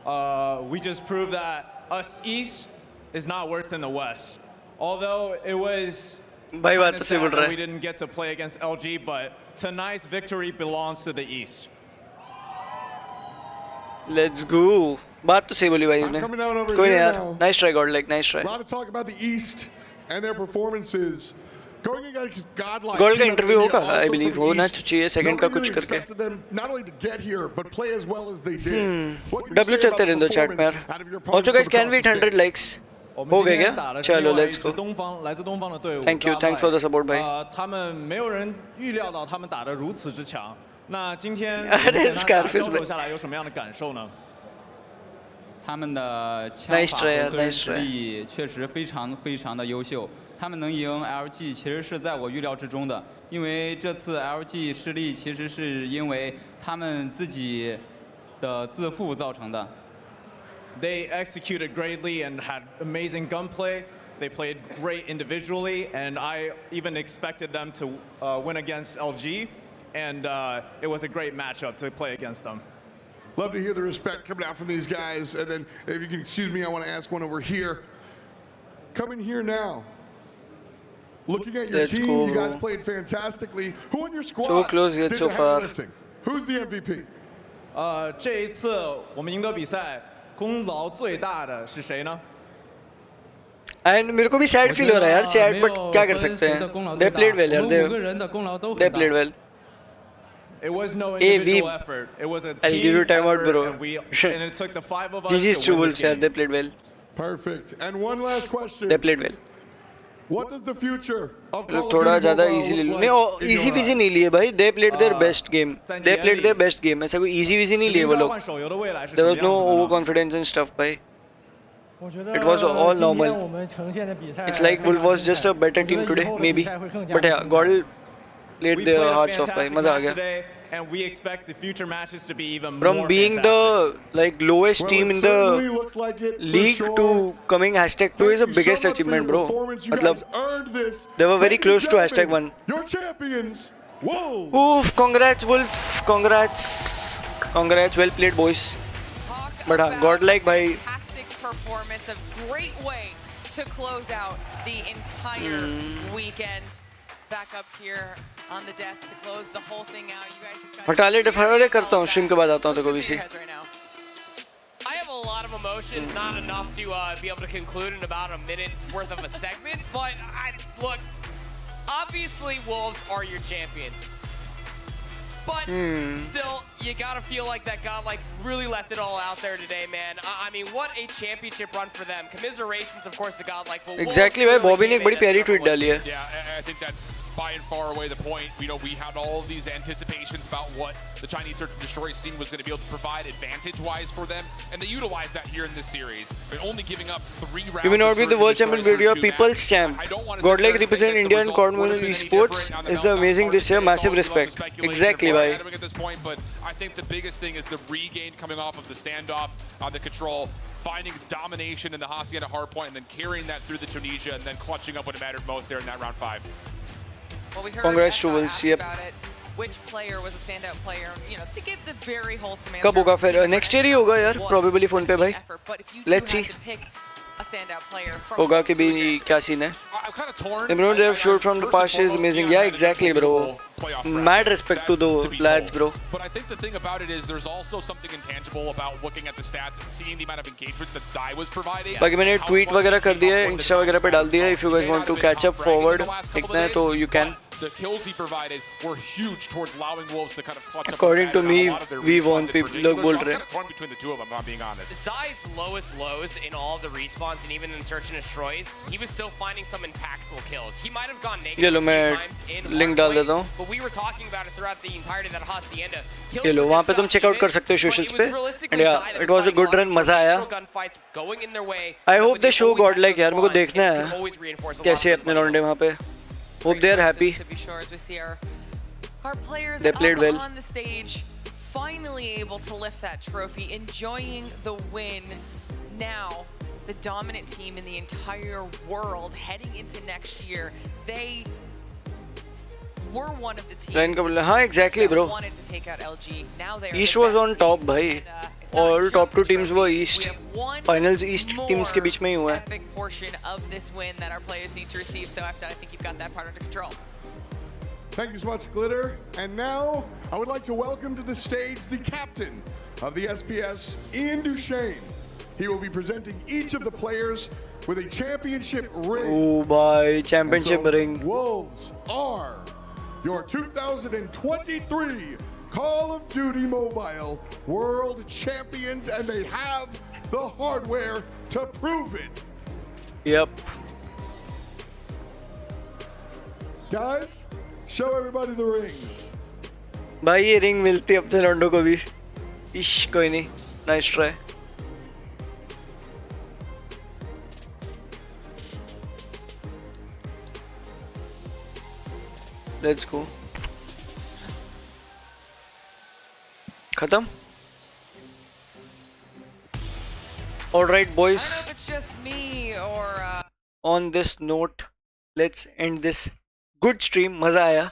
We just proved that us East is not worse than the West. Although it was भाई बात तो सही बोल रहा है. we didn't get to play against LG, but tonight's victory belongs to the East. Let's go. बात तो सही बोली भाई ने. कोई नहीं यार. Nice try, God. Like nice try. A lot of talk about the East and their performances. Going against godlike. Gold का इंटरव्यू होगा, I believe होना चाहिए सेकंड का कुछ करके. Not only to get here, but play as well as they did. W चलते रहने दो चैट में यार. Also guys, can we hit 100 likes? हो गया क्या? चलो let's go. 来自东方的队伍 Thank you, thanks for the support भाई. 他们没有人预料到他们打得如此之强。那今天 Scarface 交手下来有什么样的感受呢？ 他们的枪法和个人实力确实非常的优秀，他们能赢 LG 其实是在我预料之中的，因为这次 LG 失利其实是因为他们自己的自负造成的。They executed greatly and had amazing gunplay. They played great individually, and I even expected them to win against LG, and it was a great matchup to play against them. Love to hear the respect coming out from these guys. And then, if you can excuse me, I want to ask one over here. Coming here now. Looking at your team, you guys played fantastically. Who on your squad so close yet did so the far. heavy lifting? Who's the MVP? 这一次我们赢得比赛，功劳最大的是谁呢？ And मेरे को भी sad feel हो रहा है यार चैट, but क्या कर सकते हैं? They played well यार. They played well. It was no individual effort. It was a team I'll give you time out, bro. And it took the 5 of us GG's to true win this bulls, yeah, game. they played well. Perfect. And one last question. They played well. What does the future of लोग थोड़ा ज़्यादा easily नहीं easy peasy नहीं लिए भाई. They played their best game. They played their best game. ऐसा कोई easy peasy नहीं लिए वो लोग. There was no overconfidence and stuff भाई. It was all normal. It's like Wolf was just a better team today, maybe. But yeah, GODL played their hearts off भाई. मजा आ गया. And we expect the future matches to be even From more being fantastic. the lowest team in the league to coming #2 is the biggest achievement, bro. मतलब they were very close to #1. Your champions. Whoa. Oof! Congrats, Wolf. Congrats. Well played, boys. But godlike by. Fantastic performance, a great way to close out the entire weekend. Back up here on the desk to close the whole thing out. You guys just got हटाले डिफर करता हूँ स्ट्रीम के बाद आता हूँ तो कभी सी. I have a lot of emotions, not enough to be able to conclude in about a minute's worth of a segment, but look, obviously Wolves are your champions. But still, you gotta feel like that godlike really left it all out there today, man. I mean, what a championship run for them. Commiserations, of course, to godlike. Exactly, भाई बॉबी ने एक बड़ी प्यारी ट्वीट डाली है. Yeah, I think that's by and far away the point. You know, we had all of these anticipations about what the Chinese Search and Destroy scene was going to be able to provide advantage-wise for them, and they utilized that here in this series. They're only giving up 3 rounds. You may not be the world champion, but you are people's champ. Godlike represent India and codm esports is the amazing this year. Massive respect. Exactly, bhai. At this point, but I think the biggest thing is the regain coming off of the standoff on the control, finding domination in the Hacienda hardpoint, and then carrying that through the Tunisia, and then clutching up when it mattered most there in that round 5. Well, we heard Congrats to Wolves. Yep. about it. which player was a standout player. You know, they gave the very wholesome answer. कब होगा फिर? नेक्स्ट ईयर ही होगा यार, probably फोन पे भाई. Let's see. A standout player from होगा कि भी क्या सीन है? Imran, they have showed from the past is amazing. Yeah, exactly, bro. Mad respect to the lads, bro. But I think the thing about it is there's also something intangible about looking at the stats and seeing the amount of engagements that Zai was providing. बाकी मैंने ट्वीट वगैरह कर दिया है, इंस्टा वगैरह पे डाल दिया है. If you guys want to catch up forward, देखना है तो you can. The kills he provided were huge towards allowing Wolves to kind of clutch According up. to me, we won. People लोग बोल रहे हैं. Torn between the two of them, if I'm being honest. Zai's lowest lows in all of the respawns and even in search and destroys, he was still finding some impactful kills. He might have gone negative ये लो मैं लिंक डाल देता हूँ. but we were talking about it throughout the entirety of that Hacienda. ये लो वहाँ पे तुम चेकआउट कर सकते हो socials पे. And yeah, it was a good run, मजा आया. I hope they show godlike यार, मेरे को देखना है कैसे अपने लौंडे वहाँ पे. Hope they are happy. Our players They played well. on the stage, finally able to lift that trophy, enjoying the win. Now, the dominant team in the entire world heading into next year. They were one of the teams हाँ exactly bro. that wanted to take out LG. Now they are East the was best on top team. भाई. All top two teams were East. Finals East teams के बीच में ही हुआ है. Epic portion of this win that our players need to receive. So after that, I think you've got that part under control. Thank you so much, Glitter. And now, I would like to welcome to the stage the captain of the SPS, Ian Duchesne. He will be presenting each of the players with a championship ring. Oh, bye, championship ring. Wolves are your 2023 Call of Duty Mobile World Champions, and they have the hardware to prove it. Yep. Guys, show everybody the rings. भाई ये रिंग मिलती है अपने लौंडों को भी. इश कोई नहीं. Nice try. Let's go. खत्म. All right, boys. I don't know if it's just me or. On this note, let's end this good stream. मजा आया.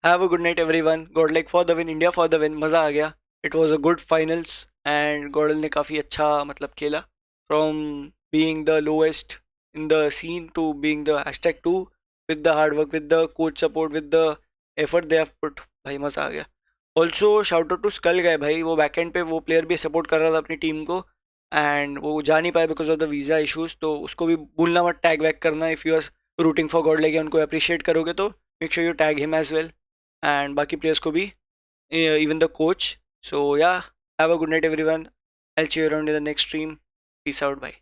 Have a good night, everyone. Godlike for the win. India for the win. मजा आ गया. It was a good finals, and GODL ने काफी अच्छा मतलब खेला. From being the lowest in the scene to being the #2 with the hard work, with the coach support, with the effort they have put. भाई मजा आ गया. Also shout out to Skull गए भाई. वो बैकएंड पे वो प्लेयर भी सपोर्ट कर रहा था अपनी टीम को, एंड वो जा नहीं पाया because of the visa issues. तो उसको भी भूलना मत टैग बैक करना. If you are rooting for Godlike उनको अप्रिशिएट करोगे तो make sure you tag him as well, and बाकी प्लेयर्स को भी, even the coach. So yeah, have a good night everyone. I will see you around in the next stream. Peace out, bye.